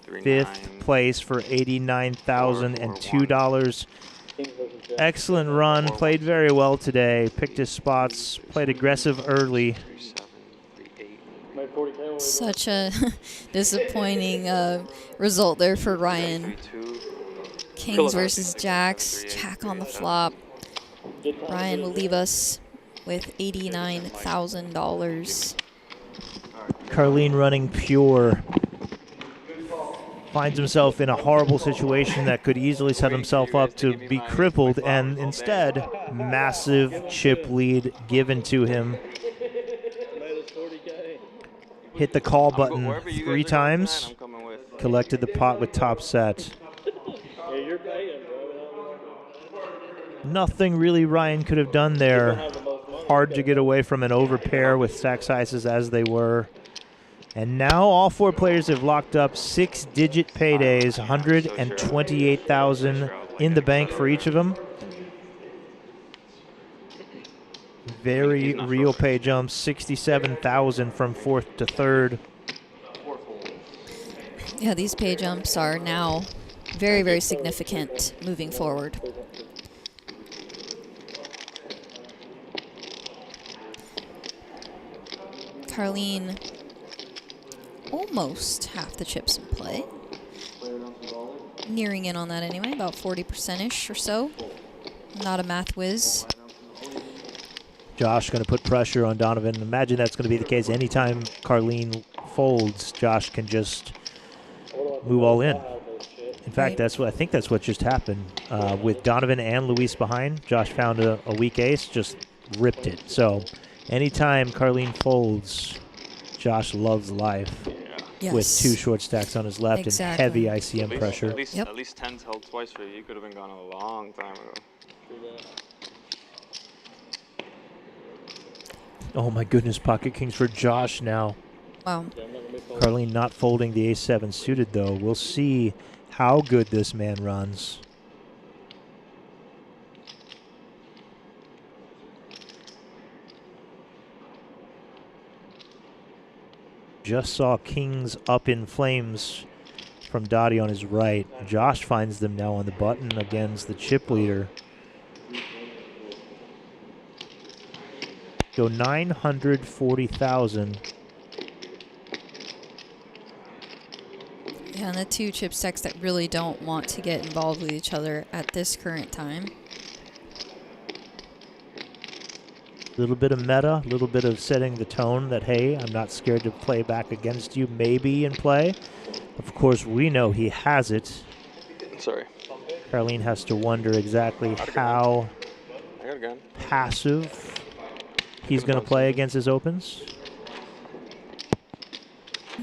5th place for $89,002. Excellent run, played very well today, picked his spots, played aggressive early. Such a disappointing result there for Ryan. Kings versus Jacks, Jack on the flop. Ryan will leave us with $89,000. Carlene running pure. Finds himself in a horrible situation that could easily set himself up to be crippled, and instead, massive chip lead given to him. Hit the call button 3 times, collected the pot with top set. Nothing really Ryan could have done there. Hard to get away from an overpair with stack sizes as they were. And now all 4 players have locked up 6-digit paydays, $128,000 in the bank for each of them. Very real pay jumps, $67,000 from 4th to 3rd. Yeah, these pay jumps are now very, very significant moving forward. Carlene, almost half the chips in play. Nearing in on that anyway, about 40%-ish or so. Not a math whiz. Josh going to put pressure on Donovan. Imagine that's going to be the case anytime Carlene folds. Josh can just move all in. In fact, I think that's what just happened with Donovan and Luis behind. Josh found a weak ace, just ripped it. So anytime Carlene folds, Josh loves life. Yes. With 2 short stacks on his left and heavy ICM pressure. At least 10's held twice for you. You could have been gone a long time ago. Oh my goodness, pocket kings for Josh now. Wow. Carlene not folding the ace-7 suited though. We'll see how good this man runs. Just saw kings up in flames from Dottie on his right. Josh finds them now on the button against the chip leader. Go 940,000. Yeah, and the 2 chip stacks that really don't want to get involved with each other at this current time. A little bit of meta, a little bit of setting the tone that, hey, I'm not scared to play back against you, maybe in play. Of course, we know he has it. Sorry. Carlene has to wonder exactly how passive he's going to play against his opens.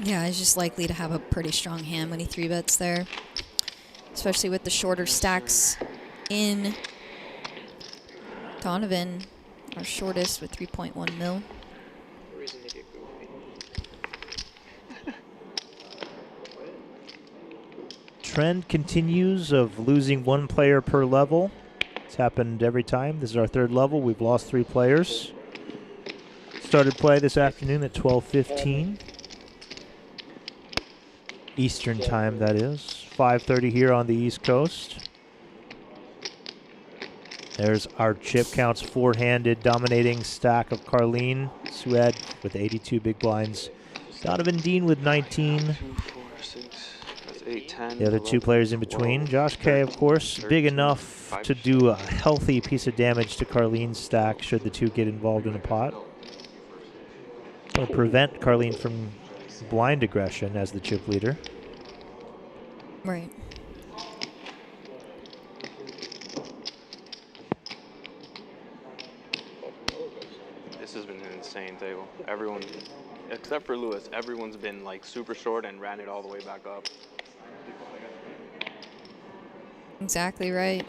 Yeah, he's just likely to have a pretty strong hand when he 3-bets there. Especially with the shorter stacks in. Donovan, our shortest with 3.1 mil. Trend continues of losing 1 player per level. It's happened every time. This is our 3rd level. We've lost 3 players. Started play this afternoon at 12:15. Eastern time, that is. 5:30 here on the East Coast. There's our chip counts, 4-handed, dominating stack of Carlene Sued with 82 big blinds. Donovan Dean with 19. 2, 4, 6, that's 8, 10. The other 2 players in between. Josh K, of course, big enough to do a healthy piece of damage to Carlene's stack should the 2 get involved in a pot. It'll prevent Carlene from blind aggression as the chip leader. Right. This has been an insane table. Everyone, except for Lewis, everyone's been like super short and ran it all the way back up. Exactly right.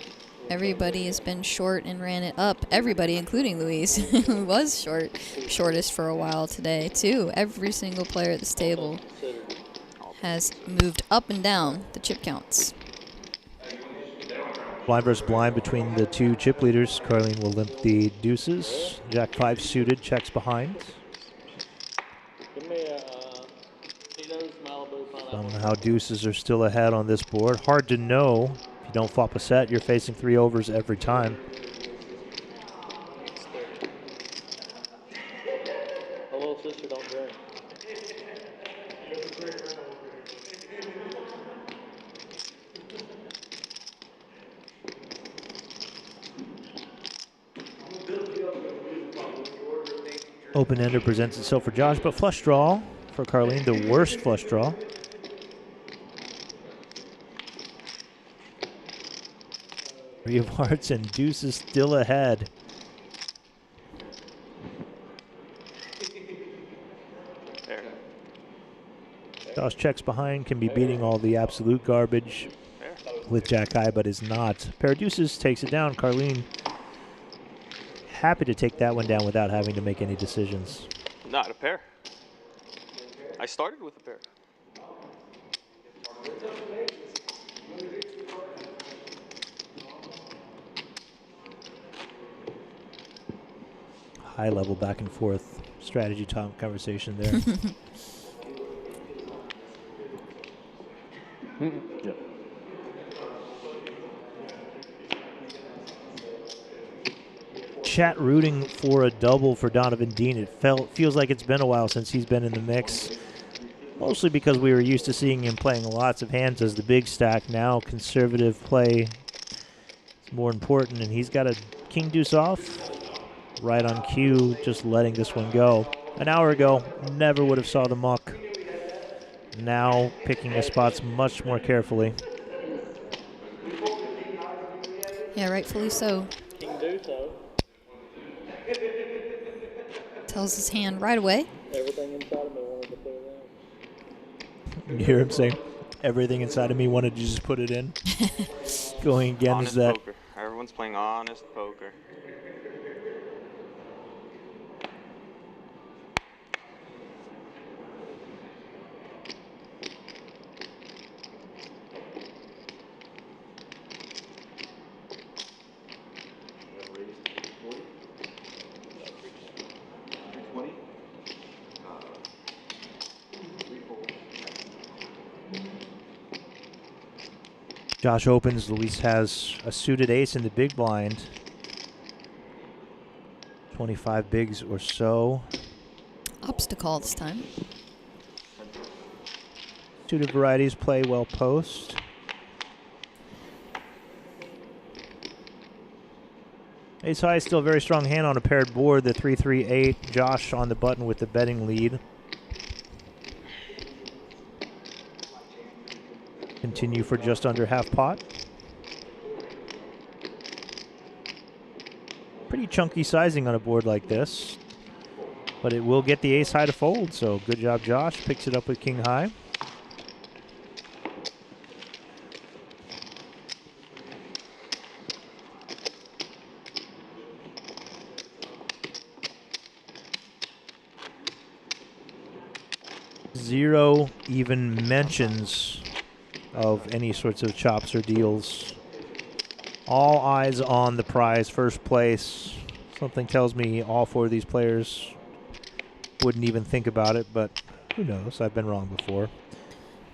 Everybody has been short and ran it up. Everybody, including Luis, who was shortest for a while today, too. Every single player at this table has moved up and down the chip counts. Blind versus blind between the two chip leaders. Carlene will limp the deuces. Jack 5 suited, checks behind. Give me a Tito's Malibu pineapple. Somehow deuces are still ahead on this board. Hard to know. If you don't flop a set, you're facing 3 overs every time. A little sister don't drink. Open-ender presents itself for Josh, but flush draw for Carlene, the worst flush draw. Three of hearts and deuces still ahead. Josh checks behind, can be beating all the absolute garbage with Jack high, but is not. Pair of deuces takes it down. Carlene happy to take that one down without having to make any decisions. Not a pair. I started with a pair. High level back and forth strategy time conversation there. Yep. Chat rooting for a double for Donovan Dean. It feels like it's been a while since he's been in the mix. Mostly because we were used to seeing him playing lots of hands as the big stack. Now conservative play is more important, and he's got a king deuce off. Right on cue, just letting this one go. An hour ago, never would have saw the muck. Now picking his spots much more carefully. Yeah, rightfully so. King Deuce, though. Tells his hand right away. Everything inside of me wanted to put it in. You hear him saying, everything inside of me wanted to just put it in. Going against Honest that. poker. Everyone's playing honest poker. Josh opens. Luis has a suited ace in the big blind. 25 bigs or so. Obstacle this time. Suited varieties play well post. Ace high is still a very strong hand on a paired board. The 3-3-8. Josh on the button with the betting lead. Continue for just under half pot. Pretty chunky sizing on a board like this, but it will get the ace high to fold, so good job Josh. Picks it up with king high. Zero even mentions of any sorts of chops or deals. All eyes on the prize, first place. Something tells me all 4 of these players wouldn't even think about it, but who knows? I've been wrong before.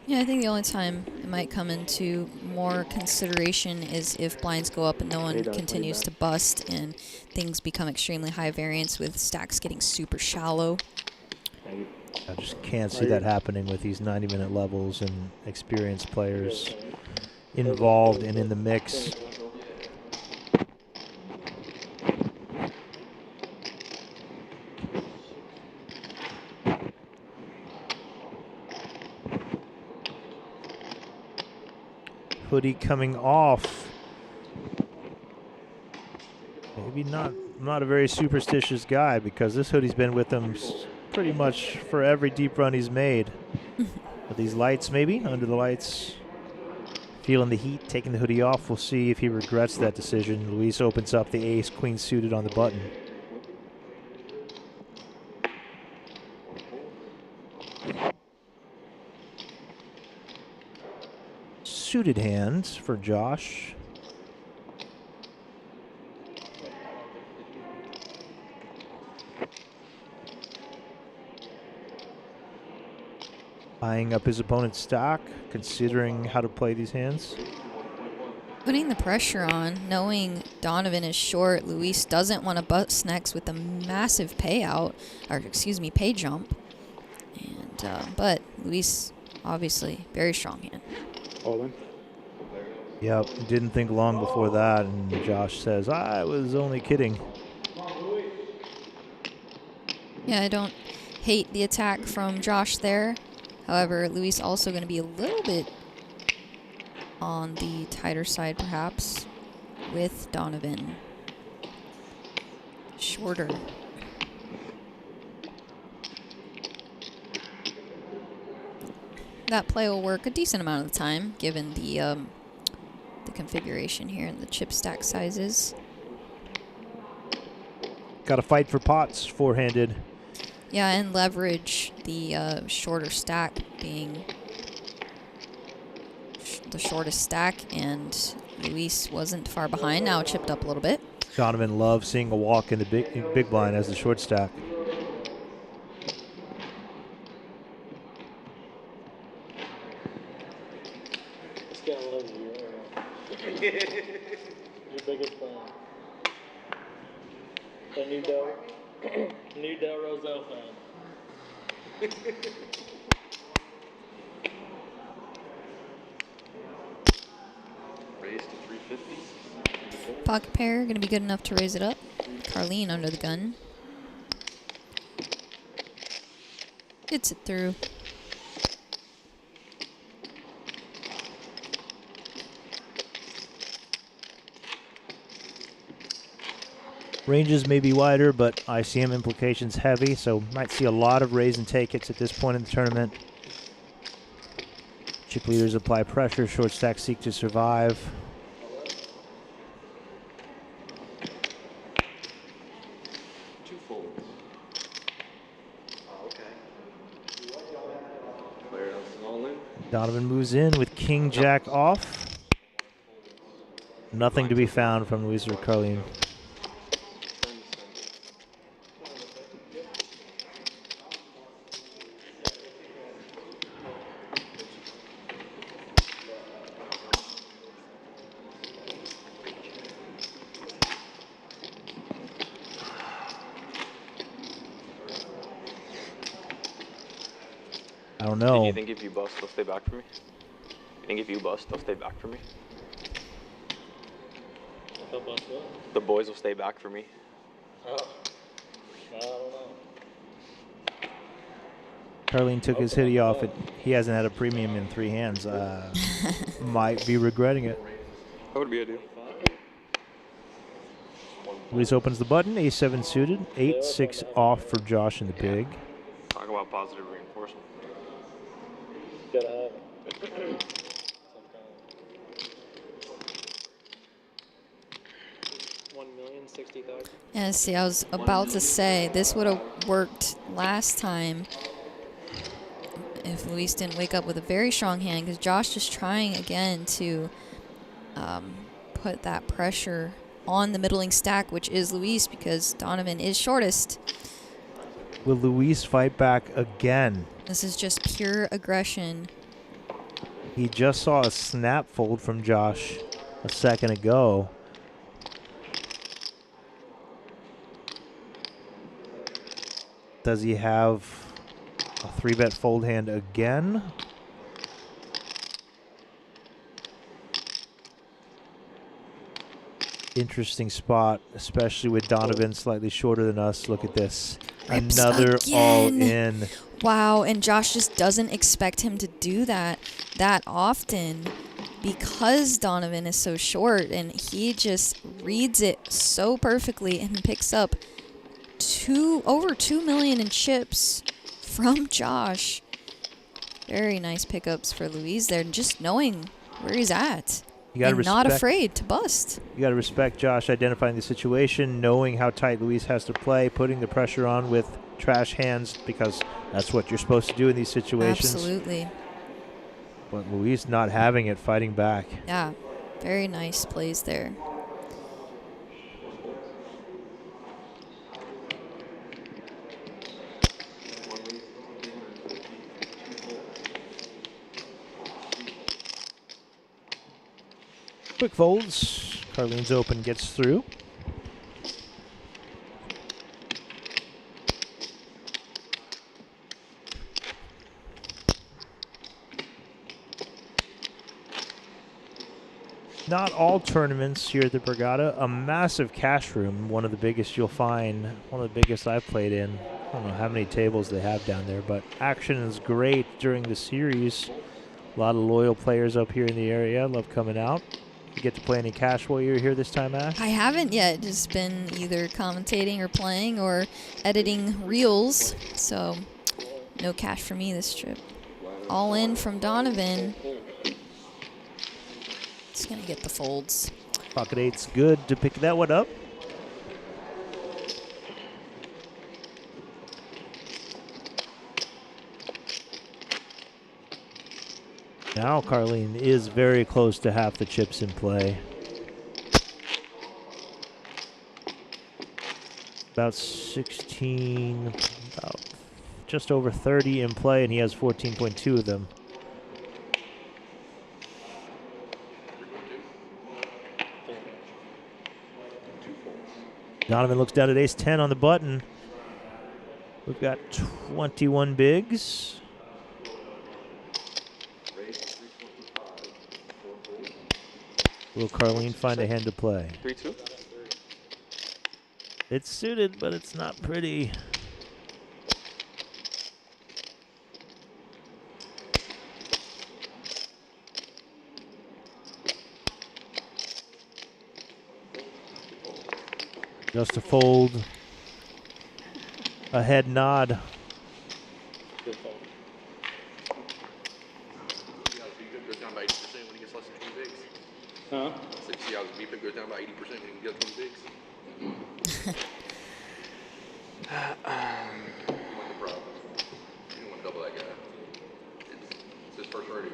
Yeah, I think the only time it might come into more consideration is if blinds go up and no one continues to bust and things become extremely high variance with stacks getting super shallow. I just can't see that happening with these 90-minute levels and experienced players involved and in the mix. Hoodie coming off. Maybe not a very superstitious guy, because this hoodie's been with him pretty much for every deep run he's made. But these lights, maybe under the lights, Feeling the heat, taking the hoodie off. We'll see if he regrets that decision. Luis opens up the ace, queen suited on the button. Suited hands for Josh. Eyeing up his opponent's stock, considering how to play these hands. Putting the pressure on, knowing Donovan is short, Luis doesn't want to bust next with a massive payout, or excuse me, pay jump. And but Luis, obviously, very strong hand. All in. Yep, didn't think long before that, and Josh says, I was only kidding. Yeah, I don't hate the attack from Josh there. However, Luis also going to be a little bit on the tighter side, perhaps, with Donovan. Shorter. That play will work a decent amount of the time, given the configuration here and the chip stack sizes. Got to fight for pots, four-handed. Yeah, and leverage the shorter stack being the shortest stack, and Luis wasn't far behind. Now chipped up a little bit. Donovan loves seeing a walk in the big blind as the short stack. This guy loves you. Your biggest fan. A new Del Roselle fan. Raise to 350. Pocket pair, going to be good enough to raise it up. Carlene under the gun. Gets it through. Ranges may be wider, but ICM implications heavy, so might see a lot of raise and take hits at this point in the tournament. Chip leaders apply pressure, short stacks seek to survive. Two folds. Oh, okay. Player else is all in. Donovan moves in with king jack off. Nothing to be found from Luis or Carlene. I don't know. Do you think if you bust, they'll stay back for me? You think if you bust, they'll stay back for me? They'll bust what? The boys will stay back for me. Oh. I don't know. Carlene took his hoodie off. He hasn't had a premium in 3 hands. Might be regretting it. That would be ideal. Luis opens the button. A7 suited. 8-6 off for Josh in the big. Talk about positive reinforcement. Gotta have it. $1,060,000. Yeah, see, I was about to say, this would have worked last time if Luis didn't wake up with a very strong hand, because Josh is trying again to put that pressure on the middling stack, which is Luis, because Donovan is shortest. Will Luis fight back again? This is just pure aggression. He just saw a snap fold from Josh a second ago. Does he have a 3-bet fold hand again? Interesting spot, especially with Donovan slightly shorter than us. Look at this. Rips Another again. all-in. Wow, and Josh just doesn't expect him to do that often because Donovan is so short, and he just reads it so perfectly and picks up over 2 million in chips from Josh. Very nice pickups for Luis there, and just knowing where he's at. You gotta And not respect- afraid to bust. You got to respect Josh identifying the situation, knowing how tight Luis has to play, putting the pressure on with trash hands, because that's what you're supposed to do in these situations. Absolutely. But Luis not having it, fighting back. Yeah, very nice plays there. Quick folds. Carlene's open, gets through. Not all tournaments here at the Borgata. A massive cash room, one of the biggest you'll find, one of the biggest I've played in. I don't know how many tables they have down there, but action is great during the series. A lot of loyal players up here in the area. Love coming out. You get to play any cash while you're here this time, Ash? I haven't yet. Just been either commentating or playing or editing reels. So no cash for me this trip. All in from Donovan. Just going to get the folds. Pocket eight's good to pick that one up. Now Carlene is very close to half the chips in play. About 16, about just over 30 in play, and he has 14.2 of them. Donovan looks down at ace 10 on the button. We've got 21 bigs. Will Carlene find a hand to play? 3-2. It's suited, but it's not pretty. Just a fold. A head nod. Good fold. Goes down by 80% when he gets less than 20 bigs. Huh? So you see how his VPIP goes down by 80% when he gets 20 bigs? You want the problem. You don't want to double that guy. It's his first rodeo.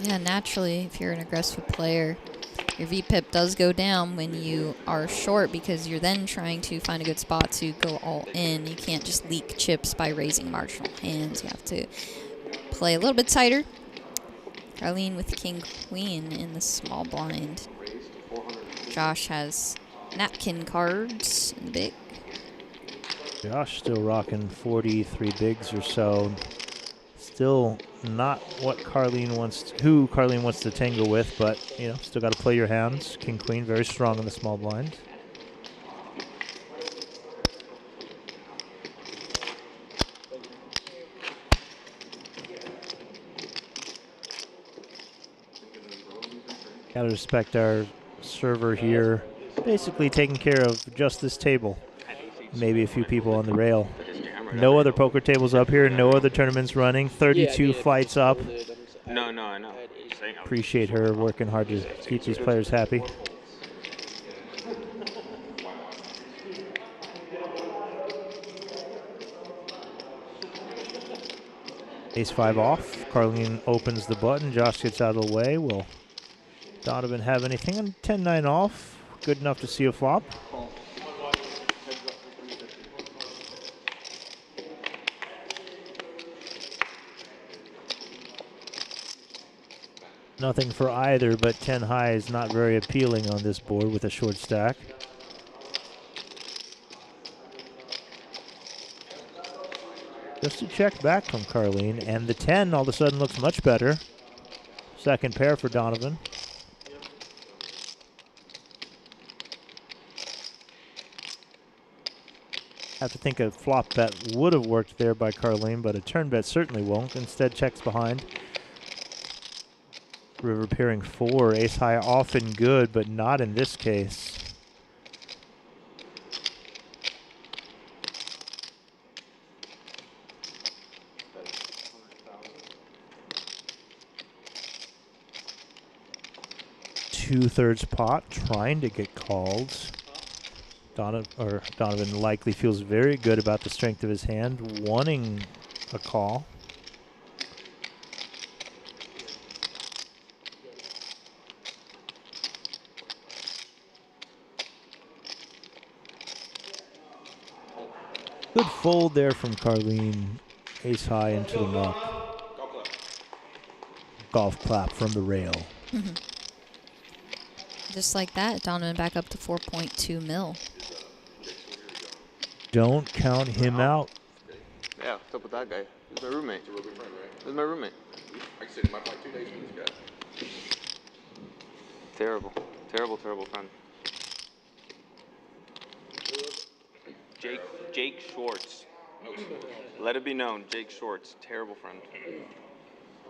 Yeah, naturally, if you're an aggressive player, your VPIP does go down when you are short because you're then trying to find a good spot to go all in. You can't just leak chips by raising marginal hands. You have to play a little bit tighter. Carlene with king queen in the small blind. Josh has napkin cards in the big. Josh still rocking 43 bigs or so. Still not what Carlene wants, who Carlene wants to tangle with, but you know, still got to play your hands. King queen very strong in the small blind. Gotta respect our server here. Basically taking care of just this table. Maybe a few people on the rail. No other poker tables up here. No other tournaments running. 32 flights up. No, I know. Appreciate her working hard to keep these players happy. Ace-5 off. Carlene opens the button. Josh gets out of the way. Will Donovan have anything? And 10-9 off. Good enough to see a flop. Nothing for either, but 10 high is not very appealing on this board with a short stack. Just a check back from Carlene, and the 10 all of a sudden looks much better. Second pair for Donovan. Have to think a flop bet would have worked there by Carlene, but a turn bet certainly won't. Instead checks behind. River pairing 4, ace high often good, but not in this case. 2/3 pot, trying to get called. Donovan likely feels very good about the strength of his hand, wanting a call. Good fold there from Carlene. Ace high into the muck. Golf clap from the rail. Just like that, Donovan back up to 4.2 mil. Don't count him out. Yeah, what's up with that guy? He's my roommate. It's a real good friend, right? He's my roommate. I can sit in my flight 2 days with this guy. Terrible. Terrible, terrible friend. Jake Schwartz. Let it be known, Jake Schwartz. Terrible friend.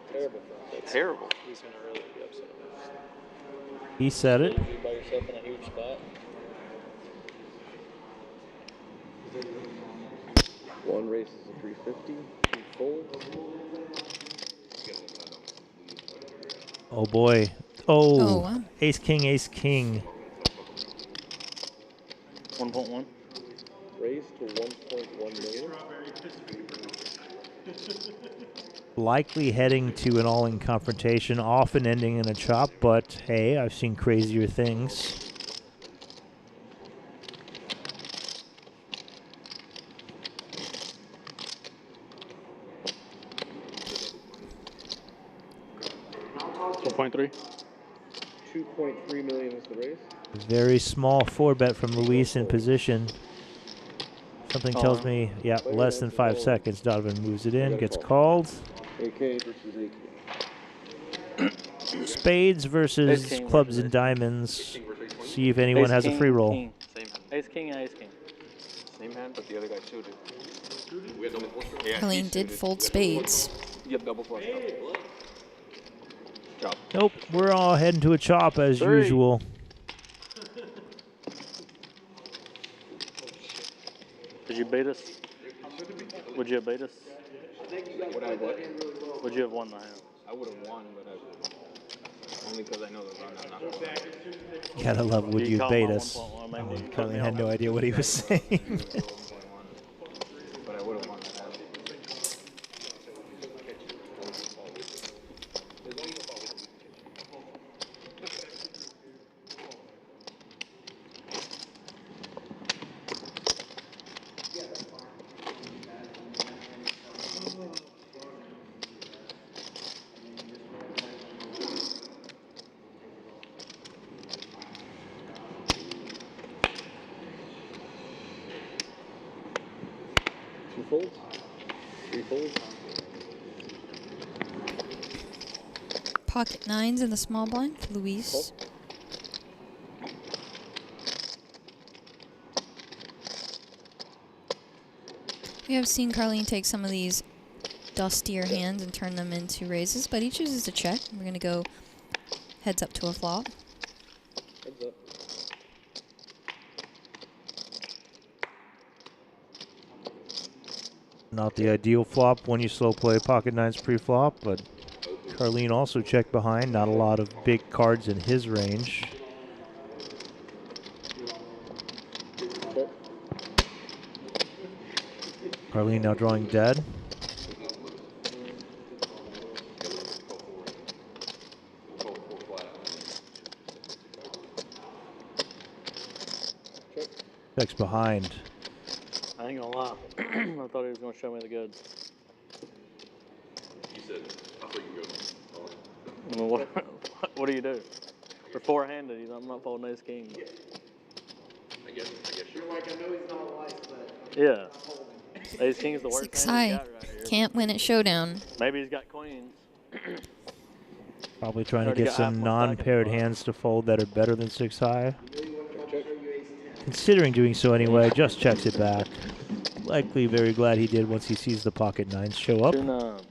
Terrible. Terrible. He's gonna really be upset. He said it. You by yourself in a huge spot. One race is a 350. Two folds. Oh boy. Oh, Oh, wow. ace king, ace king. 1.1. Raise to 1.1 million. Likely heading to an all-in confrontation, often ending in a chop, but hey, I've seen crazier things. $1.3. 2.3 million is the raise. Very small 4-bet from Luis in position. Something tells me, yeah, less than 5 seconds. Donovan moves it in, gets called. AK versus AK. Spades versus Ace king clubs versus and diamonds. See if anyone has a free roll. King. Same hand. Ace king and ace king. Same hand, but the other guy suited. We had double flush draw? Yeah, Carlene did fold spades. Yep, double flush. Chop. Nope, we're all heading to a chop as usual. Did you beat us? Would you have beat us? Would I what? Would you have won the hand? I would have won, but I only because I know the run. I'm not going to. Gotta love would You you call bait my us. 1.1, man, would you put Carlene me had on no that? idea what he was saying. But I would have won that hand. Two folds. Three folds. Pocket nines in the small blind for Luis. We have seen Carlene take some of these dustier hands and turn them into raises, but he chooses to check. We're going to go heads up to a flop. Heads up. Not the ideal flop when you slow play pocket nines pre-flop, but Carlene also checked behind. Not a lot of big cards in his range. Check. Carlene now drawing dead. Checks behind. I ain't gonna lie. I thought he was gonna show me the goods. You said, I thought you could go. I mean, what do you do? For four-handed, I'm not folding ace king. I guess you're Like, I know he's not wise, but Yeah. Ace king is the worst 6 hand he's high. got right here. Can't win at showdown. Maybe he's got queens. Probably trying to Already get got some half my stack non-paired in the hands to fold that are better than 6 high. Considering doing so anyway, just checks it back. Likely very glad he did once he sees the pocket nines show up. 2 nines.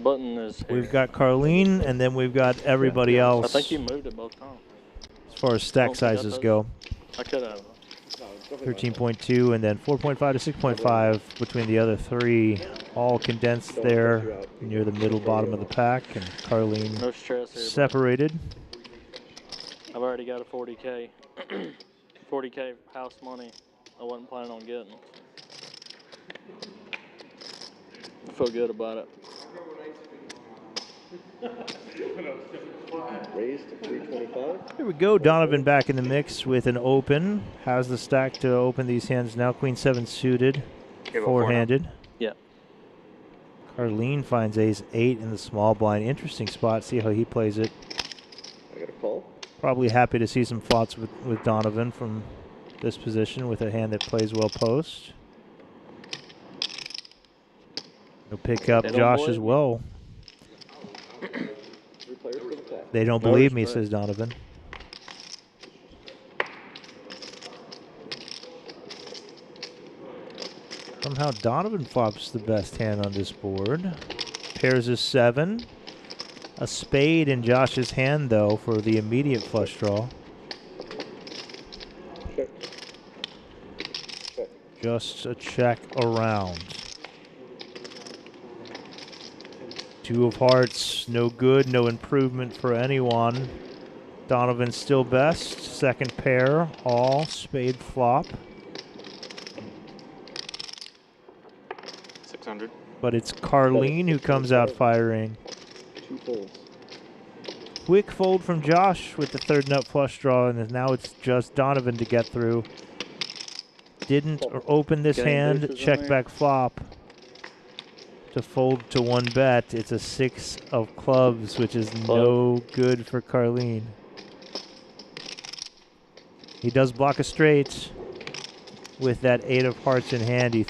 Button is here. We've got Carlene, and then we've got everybody I else think you moved it both times. as far as stack Don't think I sizes touched go. I could have. 13.2, and then 4.5 to 6.5 between the other three, all condensed there near the middle bottom of the pack, and Carlene No stress here, bud. separated. I've already got a 40K. 40K house money I wasn't planning on getting. I feel good about it. Raised to 325. Here we go. Donovan back in the mix with an open. Has the stack to open these hands now. Queen 7 suited, four-handed. Yeah. Carlene finds ace 8 in the small blind. Interesting spot. See how he plays it. I got a call. Probably happy to see some thoughts with Donovan from this position with a hand that plays well post. He'll pick up Josh as well. They don't believe me, says Donovan. Somehow Donovan flops the best hand on this board. Pairs is 7. A spade in Josh's hand, though, for the immediate flush draw. Check. Check. Just a check around. 2 of hearts, no good, no improvement for anyone. Donovan still best. Second pair, all spade flop. 600. But it's Carlene who comes out firing. 2 folds. Quick fold from Josh with the third nut flush draw, and now it's just Donovan to get through. Didn't open this hand, check back flop. To fold to 1 bet, it's a 6 of clubs, which is no good for Carlene. He does block a straight with that 8 of hearts in hand. He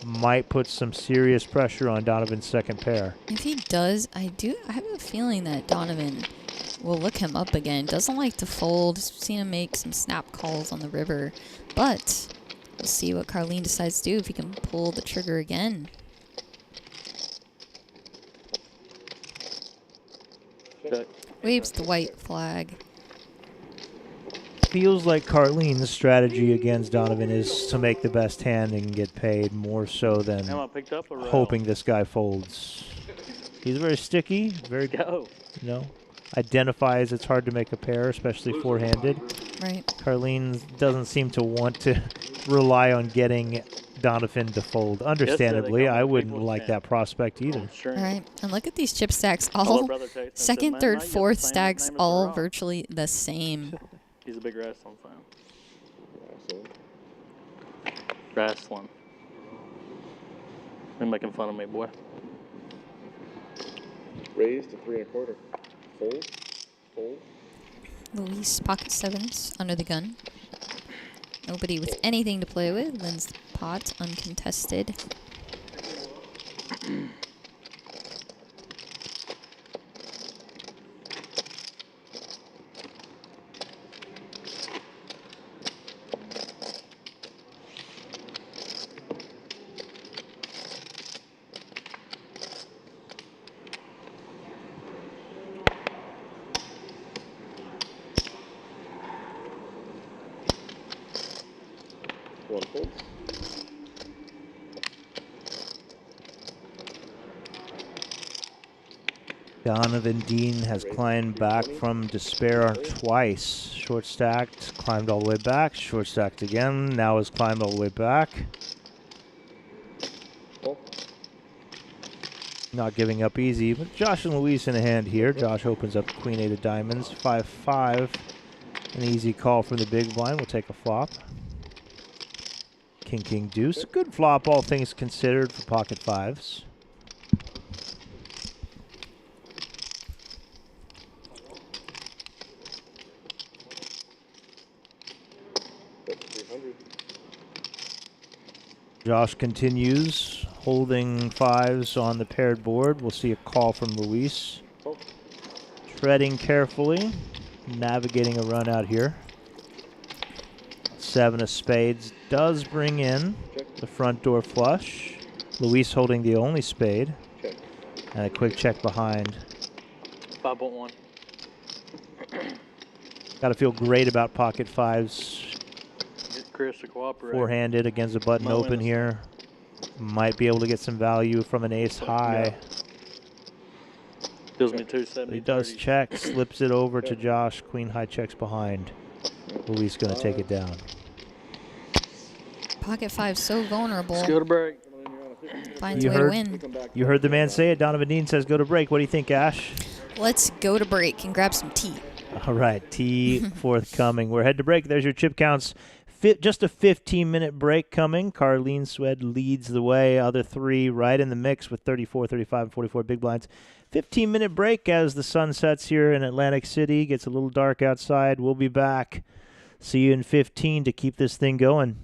might put some serious pressure on Donovan's second pair. If he does, I have a feeling that Donovan will look him up again. Doesn't like to fold. Seen him make some snap calls on the river, but we'll see what Carlene decides to do if he can pull the trigger again. Waves the white flag. Feels like Carlene's strategy against Donovan is to make the best hand and get paid more so than hoping this guy folds. He's very sticky, very identifies it's hard to make a pair, especially four-handed. Right. Carlene doesn't seem to want to rely on getting Donovan to fold. Understandably, I wouldn't like that prospect either. All right, and look at these chip stacks. All second, third, fourth stacks, all virtually the same. He's a big wrestling fan. Wrestling. You're making fun of me, boy. Raised to 3 1/4. Fold. Fold. Luis pocket 7s under the gun. Nobody with anything to play with. Wins the pot uncontested. Donovan Dean has climbed back from despair twice. Short stacked, climbed all the way back, short stacked again, now has climbed all the way back. Not giving up easy, but Josh and Luis in a hand here. Josh opens up Queen 8 of diamonds, 5-5. An easy call from the big blind. We'll take a flop. King, king, deuce. Good flop, all things considered, for pocket fives. Josh continues holding fives on the paired board. We'll see a call from Luis. Treading carefully, navigating a run out here. 7 of spades does bring in the front door flush. Luis holding the only spade. And a quick check behind. 5.1. Got to feel great about pocket fives Chris to cooperate. Four-handed against a button Might win open this here. Might be able to get some value from an ace high. Deals me 270. He does check, slips it over to Josh. Queen high checks behind. Luis going to take it down. Pocket five so vulnerable. Let's go to break. Finds a way to win. You heard the man say it. Donovan Dean says go to break. What do you think, Ash? Let's go to break and grab some tea. All right, tea forthcoming. We're head to break. There's your chip counts. Just a 15-minute break coming. Carlene Swed leads the way. Other three right in the mix with 34, 35, and 44 big blinds. 15-minute break as the sun sets here in Atlantic City. Gets a little dark outside. We'll be back. See you in 15 to keep this thing going.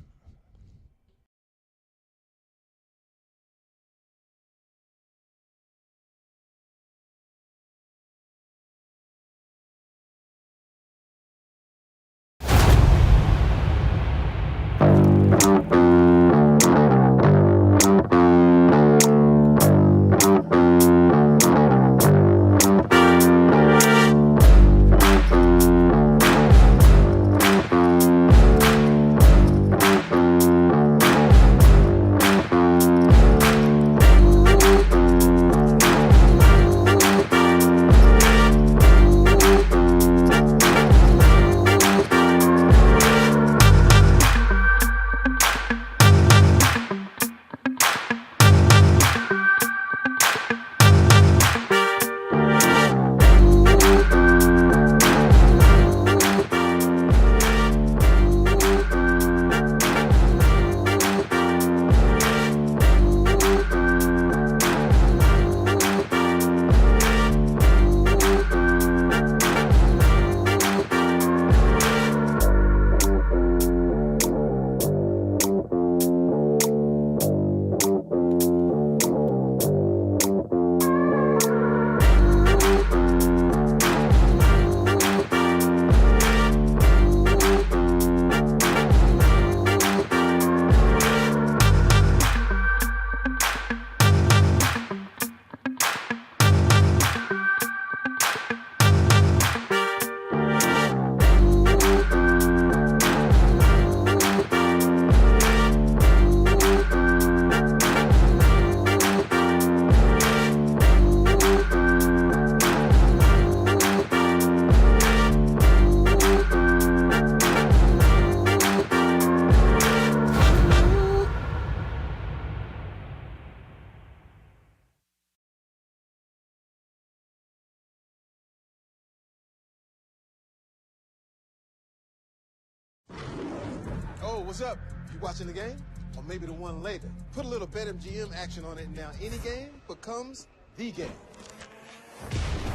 Oh, what's up? You watching the game? Or maybe the one later. Put a little BetMGM action on it, and now any game becomes the game.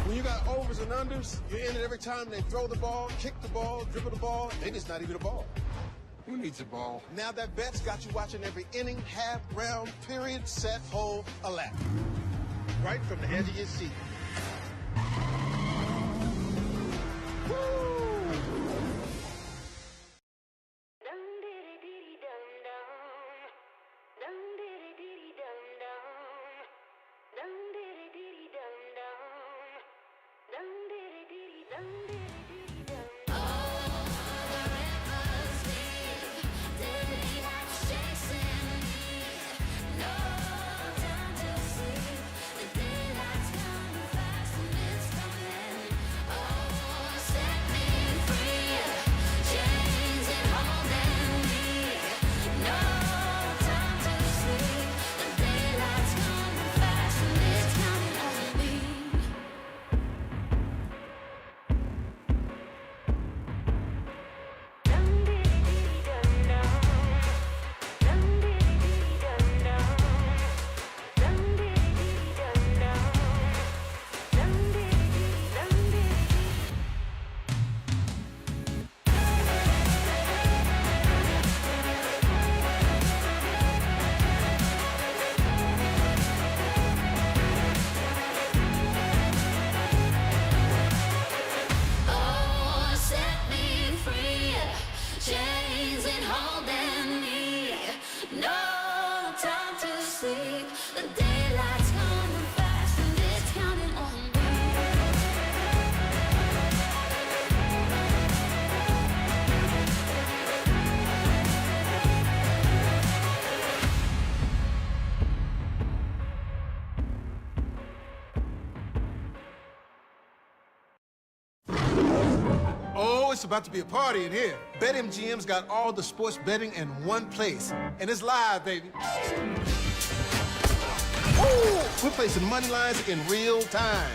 When you got overs and unders, you're in it every time they throw the ball, kick the ball, dribble the ball. Maybe it's not even a ball. Who needs a ball? Now that bet's got you watching every inning, half, round, period, set, hole, a lap. Right from the edge of your seat. Oh, it's about to be a party in here. BetMGM's got all the sports betting in one place. And it's live, baby. Woo! We're placing money lines in real time.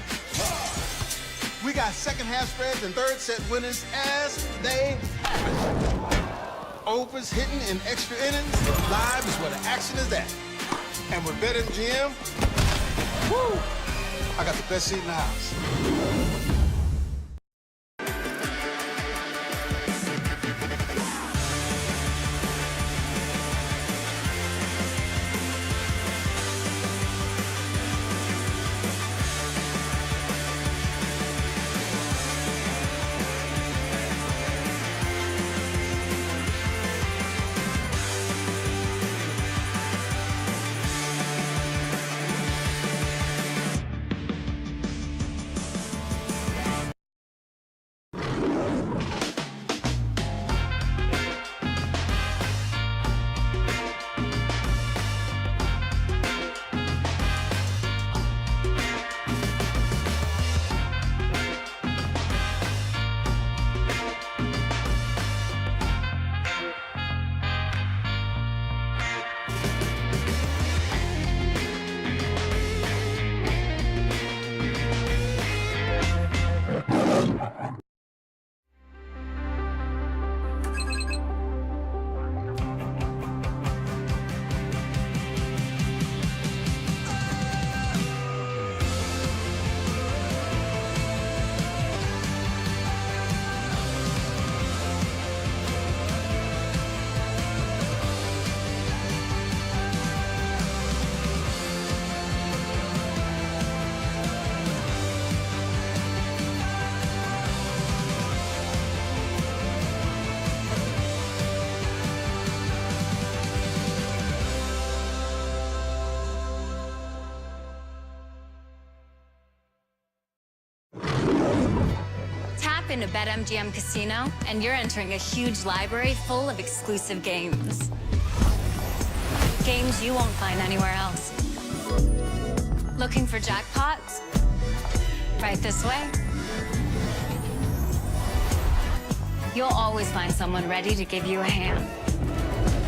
We got second half spreads and third set winners as they happen. Overs hitting in extra innings. Live is where the action is at. And with BetMGM, woo, I got the best seat in the house. Tap into BetMGM Casino, and you're entering a huge library full of exclusive games. Games you won't find anywhere else. Looking for jackpots? Right this way. You'll always find someone ready to give you a hand.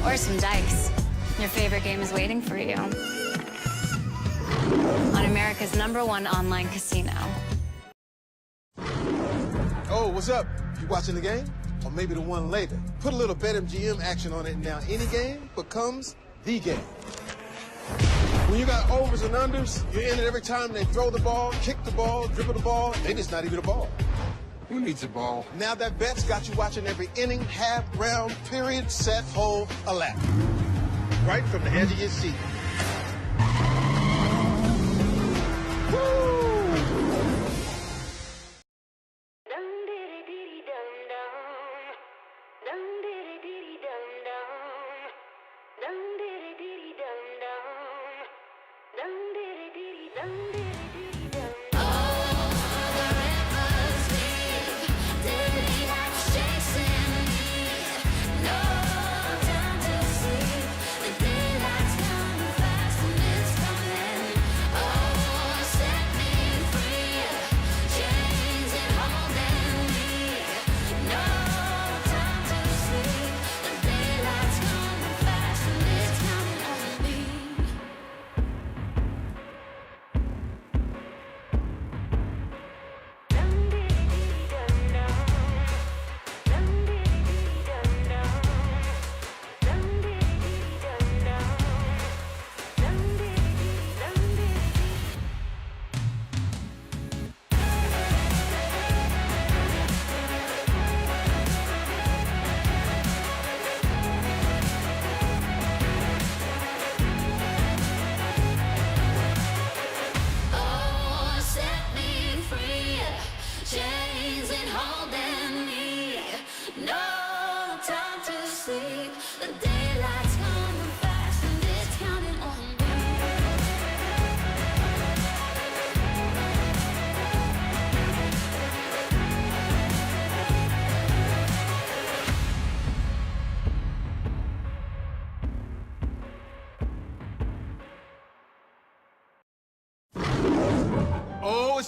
Or some dice. Your favorite game is waiting for you. On America's #1 online casino. Oh, what's up? You watching the game? Or maybe the one later? Put a little BetMGM action on it now. Any game becomes the game. When you got overs and unders, you're in it every time they throw the ball, kick the ball, dribble the ball. They just not even a ball. Who needs a ball? Now that bet's got you watching every inning, half, round, period, set, hole, a lap. Right from the edge of your seat. Woo!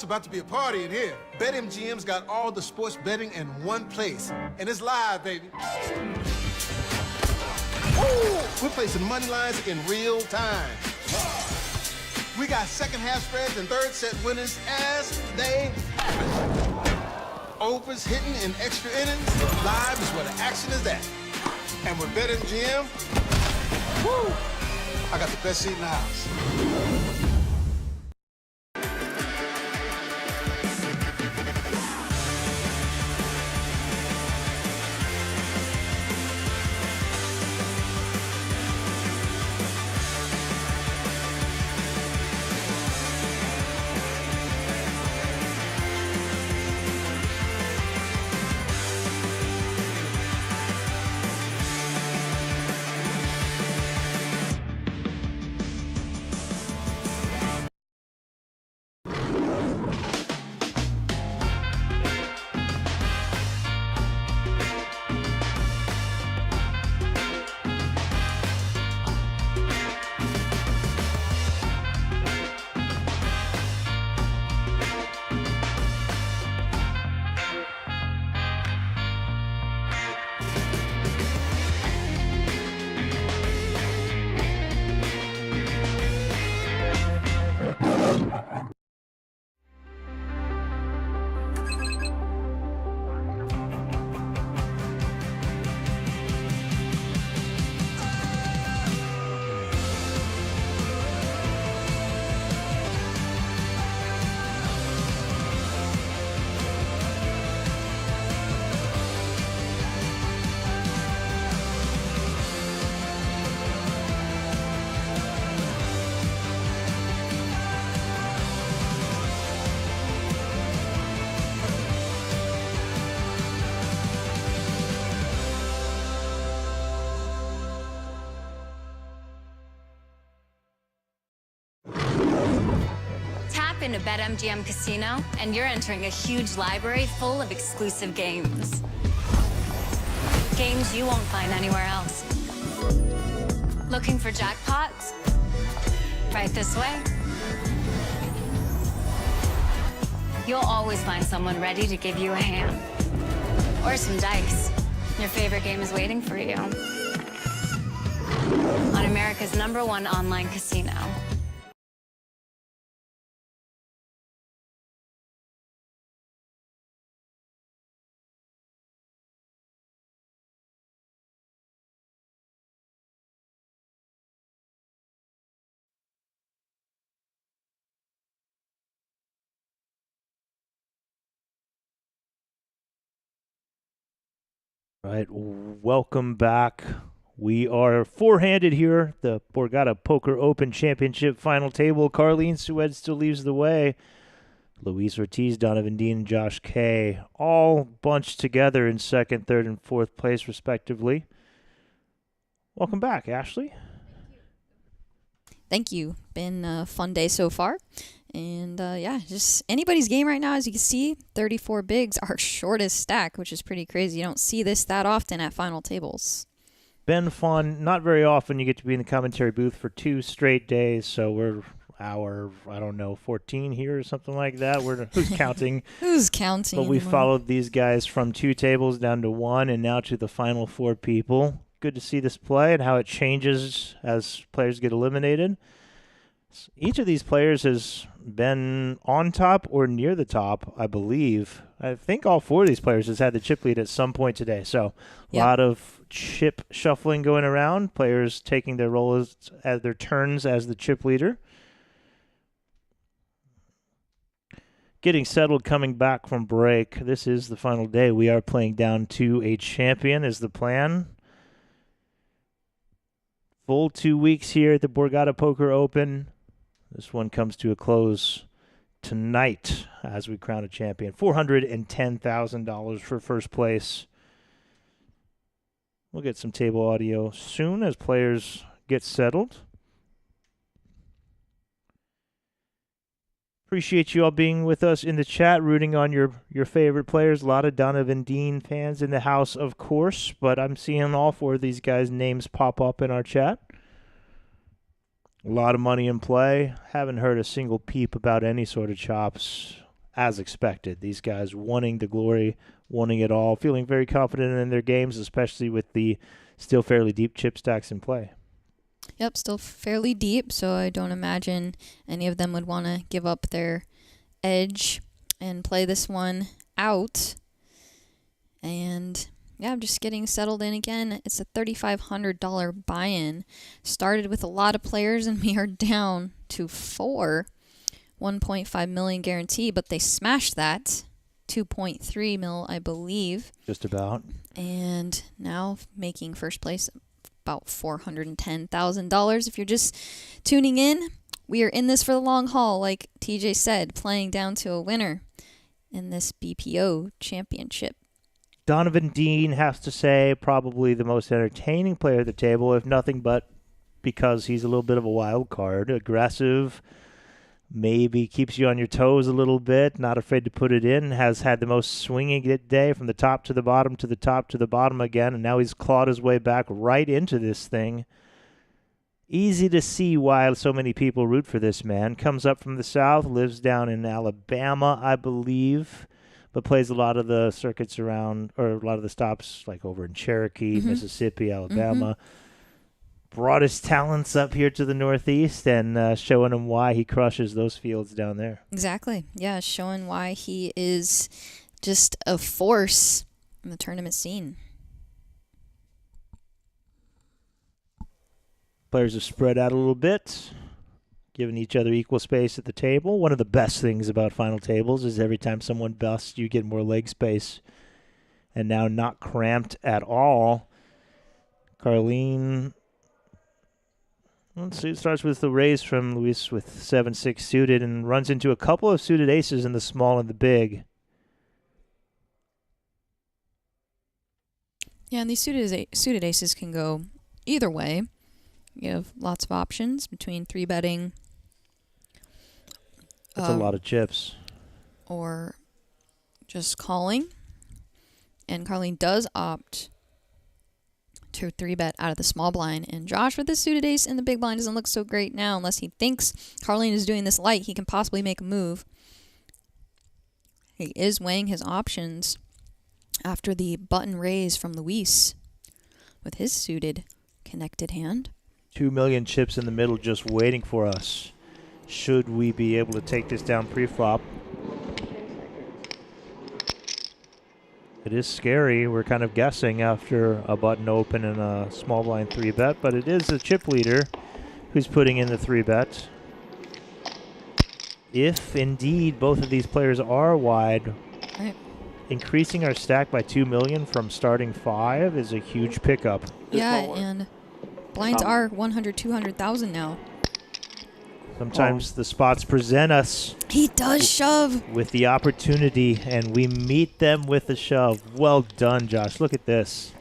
it's about to be a party in here. BetMGM's got all the sports betting in one place. And it's live, baby. Ooh, we're placing money lines in real time. We got second half spreads and third set winners as they happen. Overs hitting in extra innings. Live is where the action is at. And with BetMGM, woo, I got the best seat in the house. Tap into BetMGM Casino, and you're entering a huge library full of exclusive games. Games you won't find anywhere else. Looking for jackpots? Right this way. You'll always find someone ready to give you a hand. Or some dice. Your favorite game is waiting for you. On America's #1 online casino. Right, welcome back. We are four-handed here, the Borgata Poker Open Championship final table. Carlene Sued still leads the way. Luis Ortiz, Donovan Dean, and Josh Kay all bunched together in second, third, and fourth place, respectively. Welcome back, Ashley. Thank you. Been a fun day so far. And yeah, just anybody's game right now. As you can see, 34 bigs, our shortest stack, which is pretty crazy. You don't see this that often at final tables. Been fun. Not very often you get to be in the commentary booth for 2 straight days, so we're hour, 14 here or something like that. Who's counting? Who's counting? But we followed these guys from 2 tables down to 1 and now to the final 4 people. Good to see this play and how it changes as players get eliminated. Each of these players has been on top or near the top, I believe. I think all 4 of these players has had the chip lead at some point today. So a lot of chip shuffling going around, players taking their roles as their turns as the chip leader. Getting settled, coming back from break. This is the final day. We are playing down to a champion is the plan. Full 2 weeks here at the Borgata Poker Open. This one comes to a close tonight as we crown a champion. $410,000 for first place. We'll get some table audio soon as players get settled. Appreciate you all being with us in the chat, rooting on your favorite players. A lot of Donovan Dean fans in the house, of course, but I'm seeing all 4 of these guys' names pop up in our chat. A lot of money in play. Haven't heard a single peep about any sort of chops. as expected. These guys wanting the glory, wanting it all, feeling very confident in their games, especially with the still fairly deep chip stacks in play. Yep, still fairly deep, so I don't imagine any of them would want to give up their edge and play this one out. And yeah, I'm just getting settled in again. It's a $3,500 buy-in. Started with a lot of players, and we are down to 4. 1.5 million guarantee, but they smashed that. 2.3 mil, I believe. Just about. And now making first place about $410,000. If you're just tuning in, we are in this for the long haul, like TJ said, playing down to a winner in this BPO championship. Donovan Dean has to say probably the most entertaining player at the table, if nothing but because he's a little bit of a wild card. Aggressive, maybe keeps you on your toes a little bit, not afraid to put it in, has had the most swinging day from the top to the bottom to the top to the bottom again, and now he's clawed his way back right into this thing. Easy to see why so many people root for this man. Comes up from the south, lives down in Alabama, I believe, but plays a lot of the circuits around, or a lot of the stops like over in Cherokee, Mississippi, Alabama. Brought his talents up here to the Northeast and showing him why he crushes those fields down there. Exactly. Yeah, showing why he is just a force in the tournament scene. Players have spread out a little bit, giving each other equal space at the table. One of the best things about final tables is every time someone busts, you get more leg space. And now not cramped at all. Carlene, let's see, it starts with the raise from Luis with 7-6 suited and runs into a couple of suited aces in the small and the big. Yeah, and these suited aces can go either way. You have lots of options between 3-betting. That's a lot of chips. Or just calling. And Carlene does opt to 3-bet out of the small blind. And Josh with the suited ace in the big blind doesn't look so great now unless he thinks Carlene is doing this light. He can possibly make a move. He is weighing his options after the button raise from Luis with his suited connected hand. 2 million chips in the middle just waiting for us. Should we be able to take this down pre-flop? It is scary. We're kind of guessing after a button open and a small blind 3-bet, but it is a chip leader who's putting in the 3-bet. If indeed both of these players are wide, right, increasing our stack by 2 million from starting 5 is a huge pickup. Yeah, and blinds are 100, 200,000 now. Sometimes the spots present us. He does shove. With the opportunity, and we meet them with a shove. Well done, Josh. Look at this.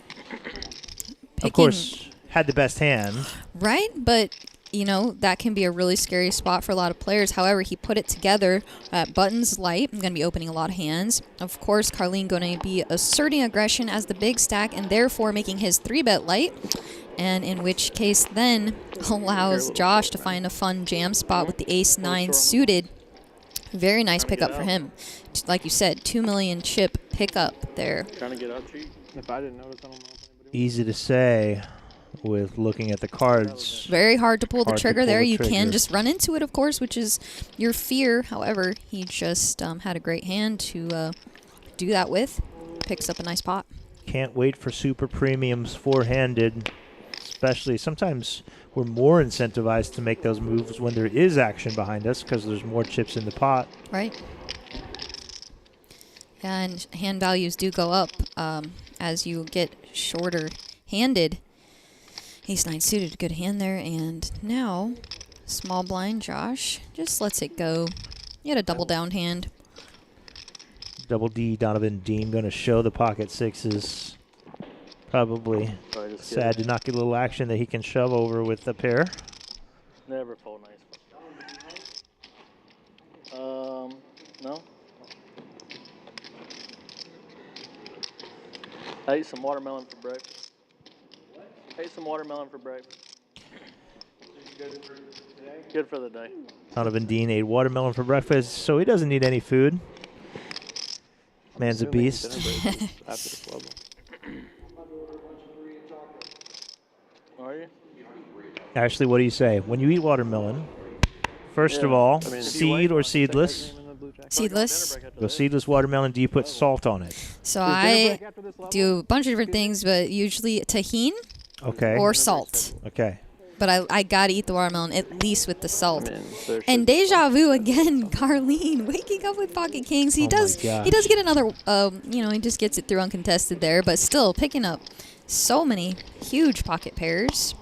Of course, had the best hand. Right, but, you know, that can be a really scary spot for a lot of players. However, he put it together at buttons light. I'm going to be opening a lot of hands. Of course, Carlene going to be asserting aggression as the big stack and therefore making his 3-bet light. And in which case then allows Josh to find a fun jam spot with the ace-9 suited. Very nice pickup for him. Like you said, 2 million chip pickup there. Trying to get out cheap. If I didn't notice, I don't know if anybody Easy to say with looking at the cards. Very hard to pull the trigger there. You can just run into it, of course, which is your fear. However, he just had a great hand to do that with. Picks up a nice pot. Can't wait for super premiums four-handed. Especially sometimes we're more incentivized to make those moves when there is action behind us because there's more chips in the pot. Right. And hand values do go up as you get shorter handed. Ace-9 suited, good hand there. And now, small blind Josh just lets it go. He had a double down hand. Double D, Donovan Dean going to show the pocket sixes. Probably sad to not get a little action that he can shove over with the pair. Never fold nice. No. I ate some watermelon for breakfast. Ate some watermelon for breakfast. Good for the day. Donovan Dean ate watermelon for breakfast, so he doesn't need any food. Man's a Assuming beast. dinner break is after this level. Are you? Ashley, what do you say? When you eat watermelon, first of Yeah, all, I mean, seed or seedless? Seedless. Go seedless watermelon. Do you put salt on it? So I do a bunch of different things, but usually tahini Okay. or salt. Okay. But I gotta eat the watermelon at least with the salt. I mean, there And should be deja vu again, Carlene waking up with pocket kings. He Oh my does gosh. get another. He just gets it through uncontested there, but still picking up so many huge pocket pairs.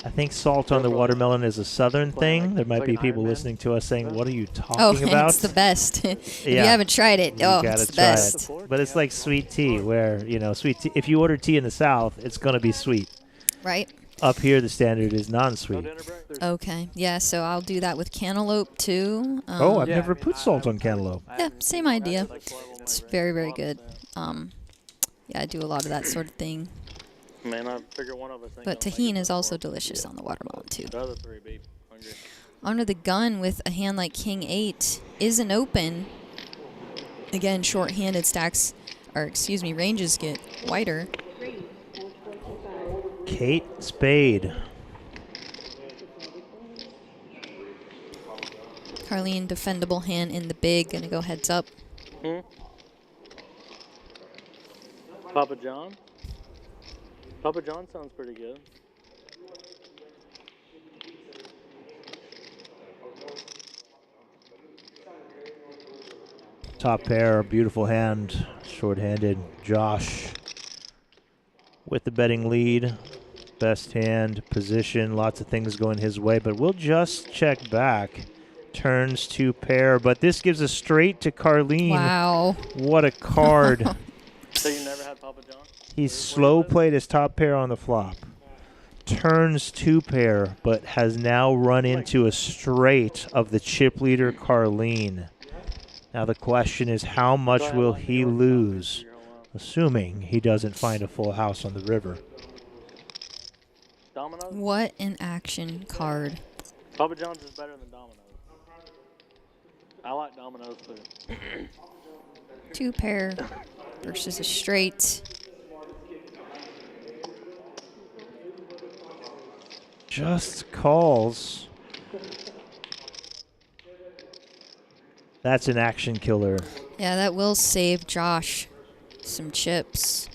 I think salt on the watermelon is a southern thing. There might like be an people Iron Man. listening to us saying, "What are you Oh, talking about?" it's the best. If you Yeah. haven't tried it, You oh, gotta it's the try best. it. But it's like sweet tea, where sweet tea. If you order tea in the South, it's gonna be sweet. Right? Up here, the standard is non-sweet. Okay. Yeah, so I'll do that with cantaloupe too. Oh, I've never put salt on cantaloupe. Yeah, same idea. It's very, very good. Yeah, I do a lot of that sort of thing. Man, I figure one of us ain't But gonna make tahini it is that also far. delicious on the watermelon too. The other three be hungry. Under the gun with a hand like King 8 isn't open. Again, short-handed ranges get wider. Kate Spade. Carlene, defendable hand in the big, gonna go heads up. Papa John? Papa John sounds pretty good. Top pair, beautiful hand, short-handed. Josh with the betting lead. Best hand, position, lots of things going his way, but we'll just check back. Turns 2 pair, but this gives a straight to Carlene. Wow. What a card. So you never had Papa John? He's slow played his top pair on the flop. Turns 2 pair, but has now run into a straight of the chip leader Carlene. Now the question is, how much will he lose, assuming he doesn't find a full house on the river? Dominoes? What an action card. Papa John's is better than Dominoes. I like Dominoes too. 2 pair versus a straight. Just calls. That's an action killer. Yeah, that will save Josh some chips.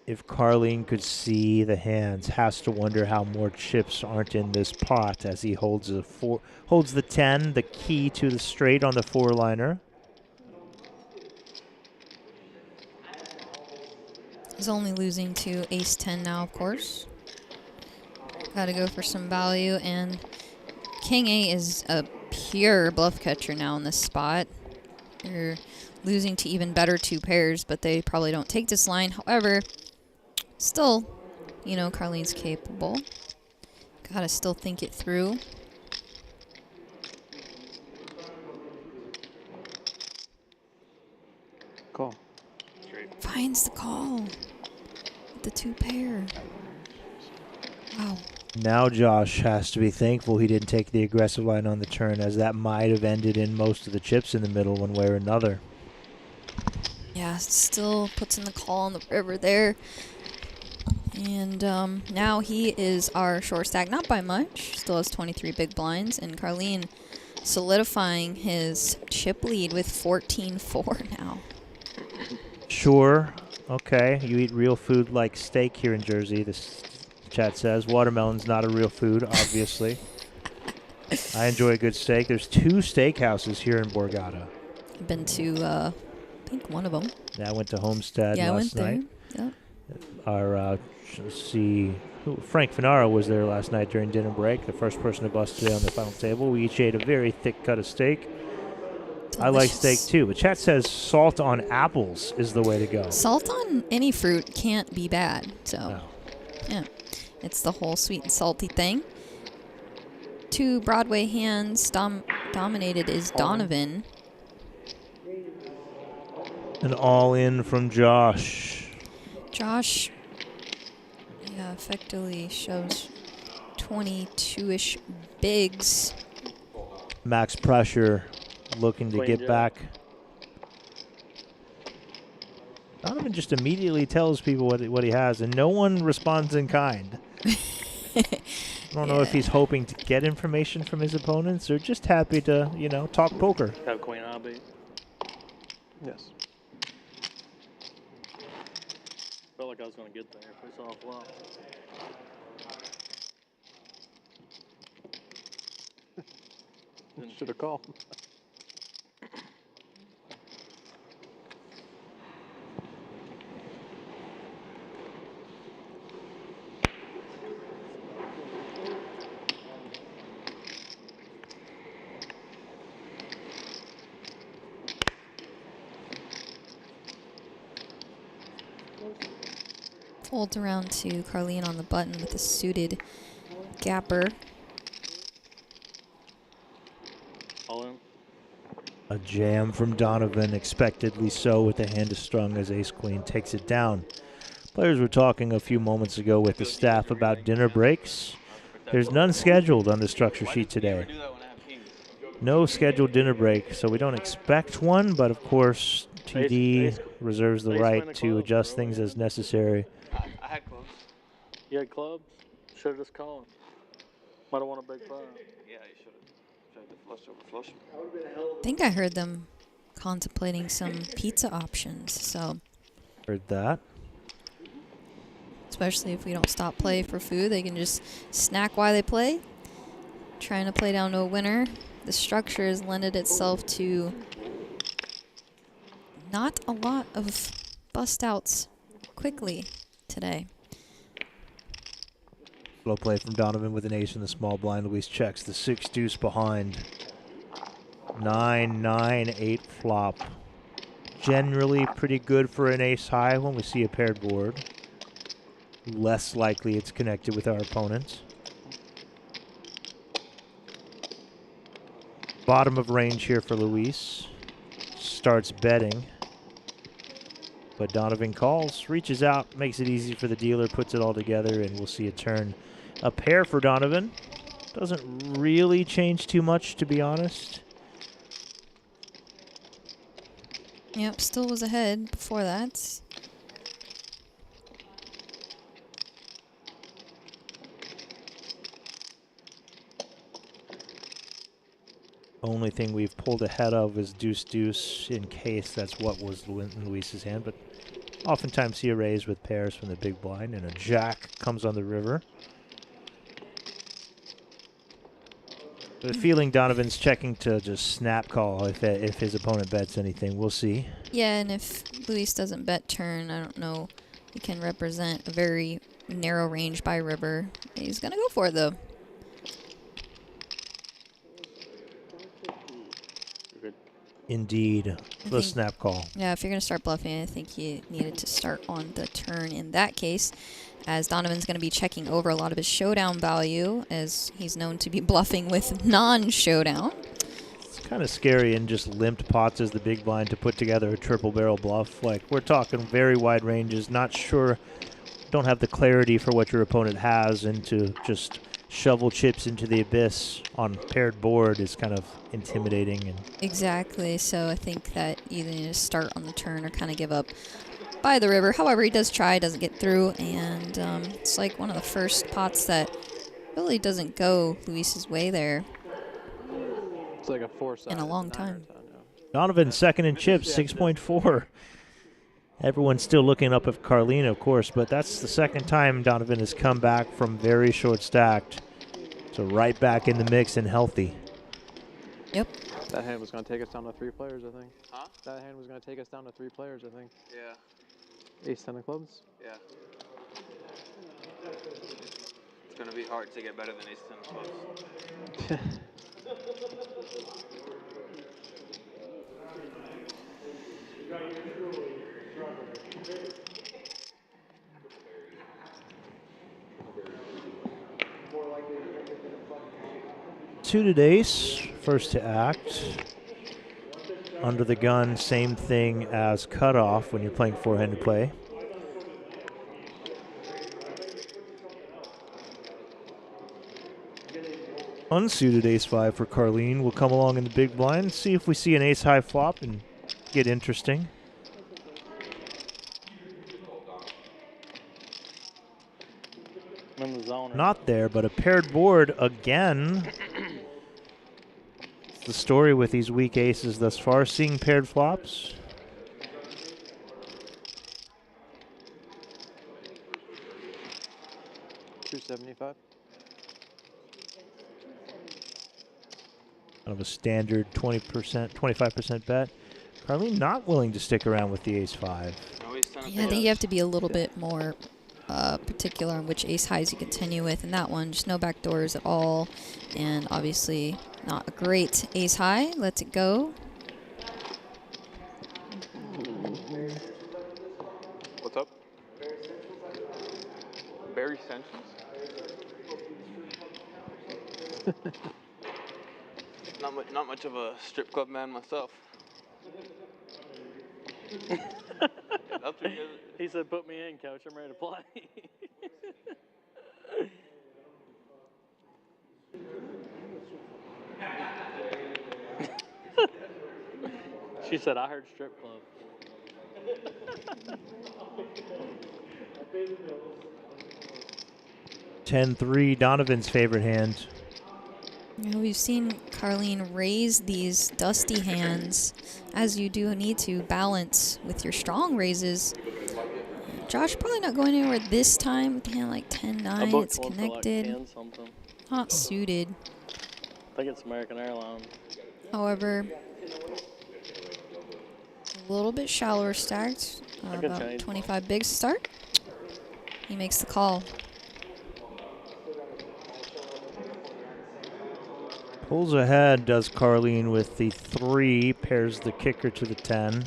If Carlene could see the hands, has to wonder how more chips aren't in this pot as he holds the 10, the key to the straight on the 4-liner. He's only losing to ace-10 now, of course. Got to go for some value, and King 8 is a pure bluff catcher now in this spot. They're losing to even better 2 pairs, but they probably don't take this line. However, still, Carlene's capable. Gotta still think it through. Call. Finds the call. With the 2 pair. Wow. Now Josh has to be thankful he didn't take the aggressive line on the turn, as that might have ended in most of the chips in the middle one way or another. Yeah, still puts in the call on the river there. And now he is our short stack, not by much. Still has 23 big blinds. And Carlene solidifying his chip lead with 14-4 now. Sure. Okay. You eat real food like steak here in Jersey, this chat says. Watermelon's not a real food, obviously. I enjoy a good steak. There's 2 steakhouses here in Borgata. I've been to, I think, one of them. Yeah, I went to Homestead Yeah, I last went night. there. Yep. Our, Frank Finaro was there last night during dinner break, the first person to bust today on the final table. We each ate a very thick cut of steak. I like steak too, but chat says salt on apples is the way to go. Salt on any fruit can't be bad. So, No. yeah, it's the whole sweet and salty thing. 2 Broadway hands. Dominated is Donovan. An all-in from Josh. Josh, yeah, effectively shows 22-ish bigs. Max pressure, looking to Queen get jack. back. Donovan just immediately tells people what he has, and no one responds in kind. I don't know if he's hoping to get information from his opponents or just happy to, talk poker. Have queen eye beat. Yes. Felt like I was going to get there if we saw a flop. Should have called. Folds around to Carlene on the button with a suited gapper. All in. A jam from Donovan, expectedly so, with the hand strung as ace-queen takes it down. Players were talking a few moments ago with the staff about dinner breaks. There's none scheduled on the structure sheet today. No scheduled dinner break, so we don't expect one, but of course, TD reserves the right to adjust things as necessary. I had clubs. You had clubs? Should have just called. Might have won a big prize. Yeah, you should have. Tried to flush over flush. I think I heard them contemplating some pizza options, so Heard that. especially if we don't stop play for food, they can just snack while they play. Trying to play down to a winner. The structure has lended itself to not a lot of bust outs quickly today. Slow play from Donovan with an ace in the small blind. Luis checks the 6-deuce behind. 9-9-8 flop. Generally pretty good for an ace high when we see a paired board. Less likely it's connected with our opponents. Bottom of range here for Luis. Starts betting. But Donovan calls, reaches out, makes it easy for the dealer, puts it all together, and we'll see a turn. A pair for Donovan. Doesn't really change too much, to be honest. Yep, still was ahead before that. Only thing we've pulled ahead of is deuce-deuce, in case that's what was in Luis's hand. But oftentimes he raise with pairs from the big blind, and a jack comes on the river. The feeling Donovan's checking to just snap call if his opponent bets anything. We'll see. Yeah, and if Luis doesn't bet turn, I don't know. He can represent a very narrow range by river. He's going to go for it, though. Indeed, the snap call. Yeah, if you're going to start bluffing, I think you needed to start on the turn in that case, as Donovan's going to be checking over a lot of his showdown value, as he's known to be bluffing with non-showdown. It's kind of scary in just limped pots as the big blind to put together a triple barrel bluff. Like, we're talking very wide ranges, not sure, don't have the clarity for what your opponent has, and to just shovel chips into the abyss on paired board is kind of intimidating. And exactly, so I think that either need to start on the turn or kind of give up by the river. However, he does try, doesn't get through, and it's like one of the first pots that really doesn't go Luis's way there. It's like a 4-side in a long time. Donovan second in chips, 6.4. Everyone's still looking up at Carlene, of course, but that's the second time Donovan has come back from very short stacked to right back in the mix and healthy. Yep. That hand was going to take us down to 3 players, I think. Huh? That hand was going to take us down to 3 players, I think. Yeah. Ace 10 of clubs? Yeah. It's going to be hard to get better than ace 10 of clubs. 2 to ace, first to act. Under the gun, same thing as cutoff when you're playing four-handed play. Unsuited ace-5 for Carlene will come along in the big blind. See if we see an ace-high flop and get interesting. I'm in the zone. Not there, but a paired board again. It's the story with these weak aces thus far, seeing paired flops. $275. Kind of a standard 20%, 25% bet. Carlene not willing to stick around with the ace-5. Yeah, I think you have to be a little bit more particular on which ace highs you continue with. In that one, just no back doors at all. And obviously not a great ace high. Lets it go. What's up? Barry Sanchez? not much of a strip club man myself. He said, "Put me in, coach. I'm ready to play." She said, "I heard strip club." 10-3, Donovan's favorite hand. You know, we've seen Carlene raise these dusty hands, as you do need to balance with your strong raises. Josh probably not going anywhere this time with the hand like 10-9. It's connected. Like not suited. I think it's American Airlines. However, a little bit shallower stacked. About 25 bigs to start. He makes the call. Pulls ahead, does Carlene with the 3, pairs the kicker to the 10.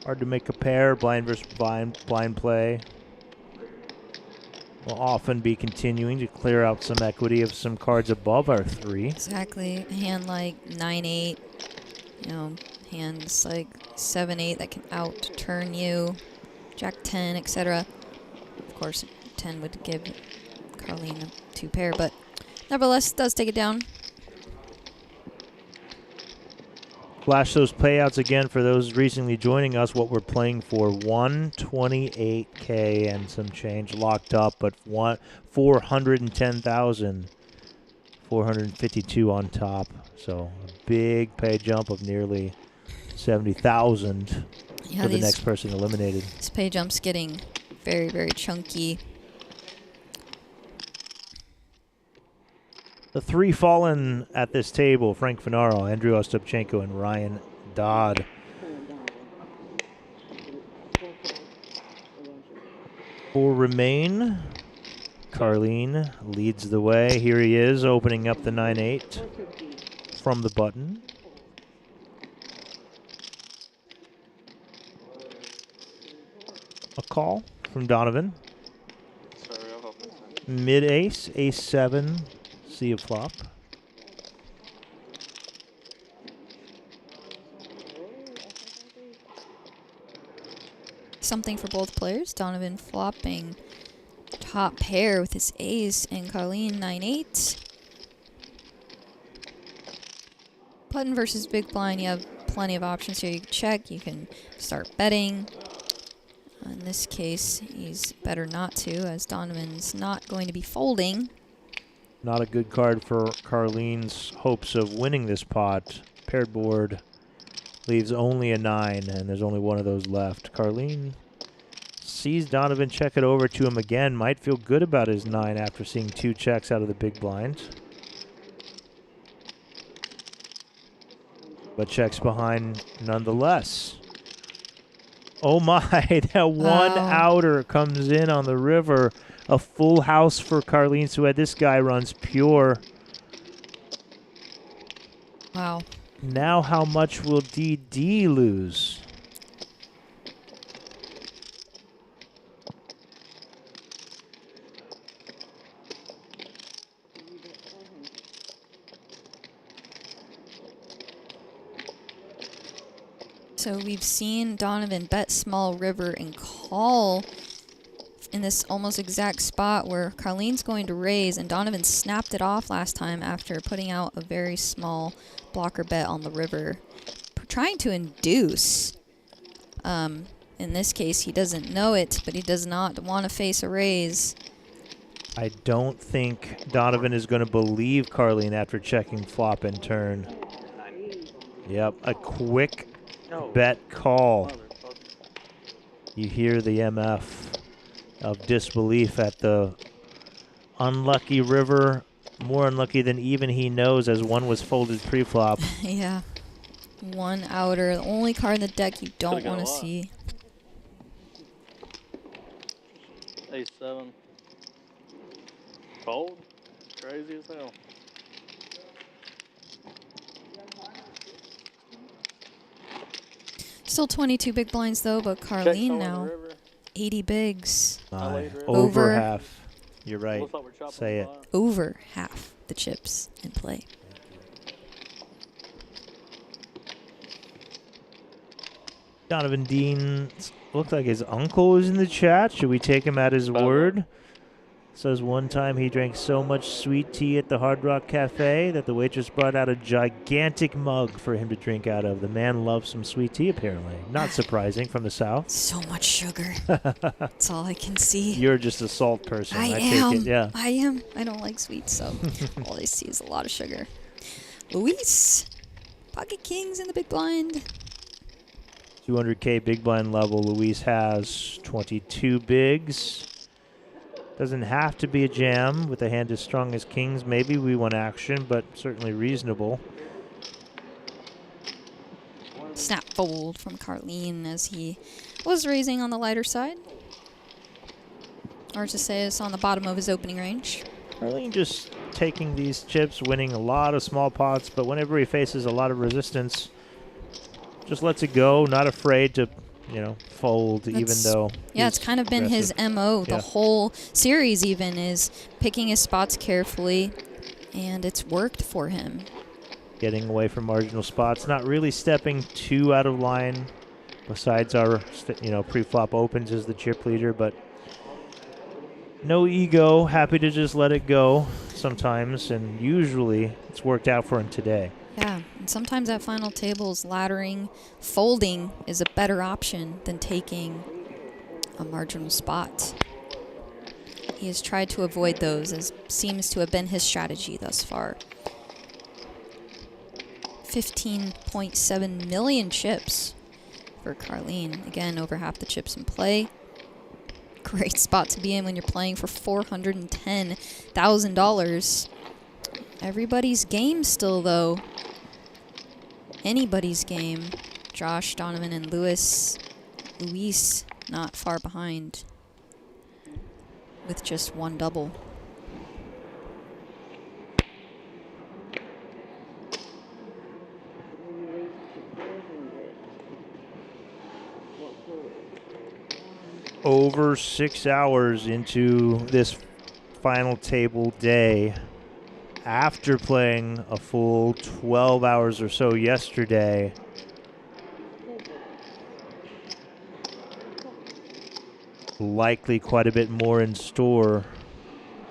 Hard to make a pair, blind versus blind play. Will often be continuing to clear out some equity of some cards above our 3. Exactly. A hand like 9-8, you know, hands like 7-8 that can out-turn you, Jack-10, etc. Of course, 10 would give Carlene a 2 pair, but nevertheless, does take it down. Flash those payouts again for those recently joining us. What we're playing for, 128K and some change locked up, but 410,452 on top. So a big pay jump of nearly 70,000 for the next person eliminated. This pay jump's getting very, very chunky. The 3 fallen at this table, Frank Finaro, Andrew Ostapchenko, and Ryan Dodd. 4 remain. Carlene leads the way. Here he is, opening up the 9-8 from the button. A call from Donovan. Mid-ace, ace-7. See a flop. Something for both players. Donovan flopping top pair with his ace and Carlene 9-8. Button versus big blind, you have plenty of options here. You can check, you can start betting. In this case, he's better not to, as Donovan's not going to be folding. Not a good card for Carlene's hopes of winning this pot. Paired board leaves only a 9, and there's only one of those left. Carlene sees Donovan check it over to him again. Might feel good about his 9 after seeing 2 checks out of the big blind. But checks behind nonetheless. Oh my, that one outer comes in on the river. A full house for Carlene Sued. This guy runs pure. Wow. Now how much will DD lose? So we've seen Donovan bet small river and call in this almost exact spot where Carlene's going to raise, and Donovan snapped it off last time after putting out a very small blocker bet on the river, trying to induce. In this case, he doesn't know it, but he does not want to face a raise. I don't think Donovan is going to believe Carlene after checking flop and turn. Yep, a quick bet call. You hear the MF of disbelief at the unlucky river, more unlucky than even he knows, as one was folded pre-flop. Yeah. One outer, the only card in the deck you don't want to see. Ace-7. Fold? Crazy as hell. Still 22 big blinds though, but Carlene now 80 bigs. Over half. You're right. Say it. Over half the chips in play. Donovan Dean looks like his uncle is in the chat. Should we take him at his word? Says one time he drank so much sweet tea at the Hard Rock Cafe that the waitress brought out a gigantic mug for him to drink out of. The man loves some sweet tea, apparently. Not surprising from the South. So much sugar. That's all I can see. You're just a salt person. I am. Take it. Yeah. I am. I don't like sweets, so all I see is a lot of sugar. Luis. Pocket kings in the big blind. 200K big blind level. Luis has 22 bigs. Doesn't have to be a jam with a hand as strong as kings. Maybe we want action, but certainly reasonable. Snap fold from Carlene as he was raising on the lighter side. Or to say it's on the bottom of his opening range. Carlene just taking these chips, winning a lot of small pots, but whenever he faces a lot of resistance, just lets it go, not afraid to, you know, fold, even though. Yeah, it's kind of been his MO the whole series, even, is picking his spots carefully, and it's worked for him. Getting away from marginal spots, not really stepping too out of line, besides our, pre-flop opens as the chip leader, but no ego, happy to just let it go sometimes, and usually it's worked out for him today. Yeah, and sometimes at final tables, laddering, folding is a better option than taking a marginal spot. He has tried to avoid those, as seems to have been his strategy thus far. 15.7 million chips for Carlene. Again, over half the chips in play. Great spot to be in when you're playing for $410,000. Everybody's game still, though. Anybody's game. Josh, Donovan, and Luis not far behind with just one double. Over 6 hours into this final table day, after playing a full 12 hours or so yesterday, likely quite a bit more in store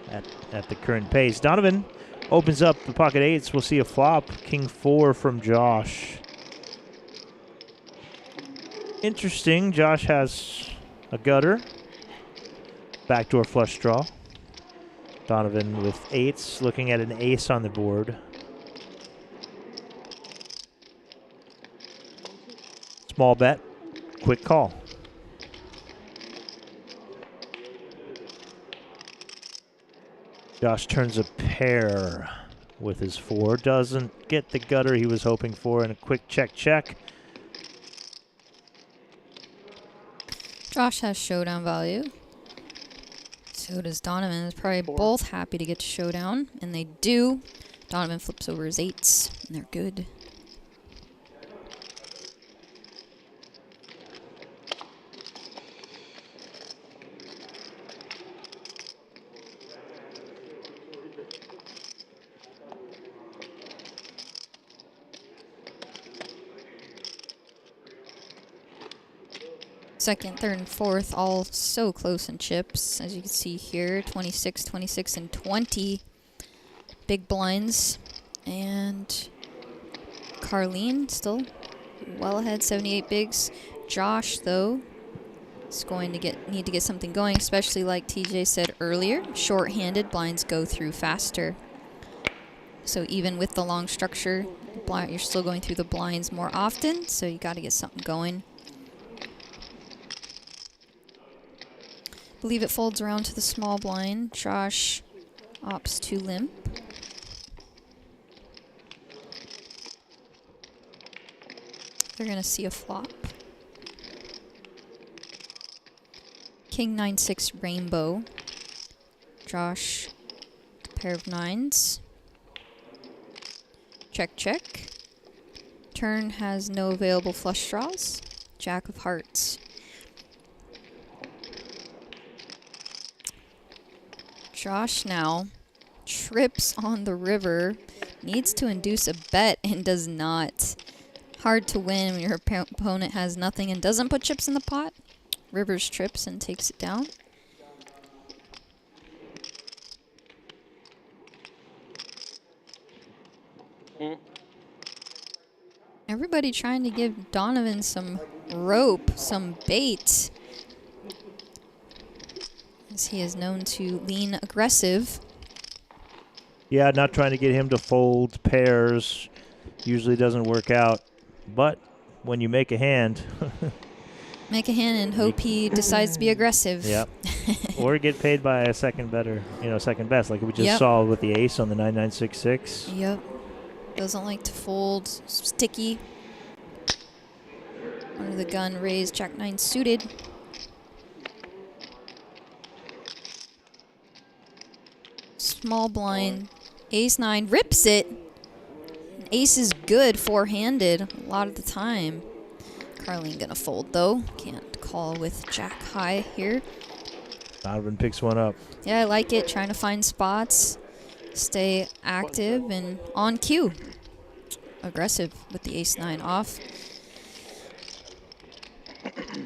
at the current pace. Donovan opens up the pocket eights. We'll see a flop. King 4 from Josh. Interesting. Josh has a gutter. Backdoor flush draw. Donovan with eights, looking at an ace on the board. Small bet, quick call. Josh turns a pair with his 4. Doesn't get the gutter he was hoping for, and a quick check. Josh has showdown value. So does Donovan. Is probably both happy to get to showdown, and they do. Donovan flips over his eights, and they're good. Second, third, and fourth, all so close in chips. As you can see here, 26, 26, and 20 big blinds. And Carlene still well ahead, 78 bigs. Josh, though, is going to need to get something going, especially like TJ said earlier, short-handed blinds go through faster. So even with the long structure, you're still going through the blinds more often, so you got to get something going. Believe it folds around to the small blind. Josh opts to limp. They're going to see a flop. King 9-6 rainbow. Josh, pair of nines. Check, check. Turn has no available flush draws. Jack of hearts. Josh now trips on the river, needs to induce a bet and does not. Hard to win when your opponent has nothing and doesn't put chips in the pot. Rivers trips and takes it down. Everybody trying to give Donovan some rope, some bait, as he is known to lean aggressive. Yeah, not trying to get him to fold pairs usually doesn't work out. But when you make a hand... Make a hand and hope he decides to be aggressive. Yep. Or get paid by a second better, second best, like we just saw with the ace on the 9966. Yep. Doesn't like to fold. Sticky. Under the gun, raised, Jack 9 suited. Small blind. Ace 9 rips it. Ace is good four-handed a lot of the time. Carlene gonna fold though. Can't call with Jack high here. Donovan picks one up. Yeah, I like it. Trying to find spots. Stay active and on cue. Aggressive with the ace 9 off.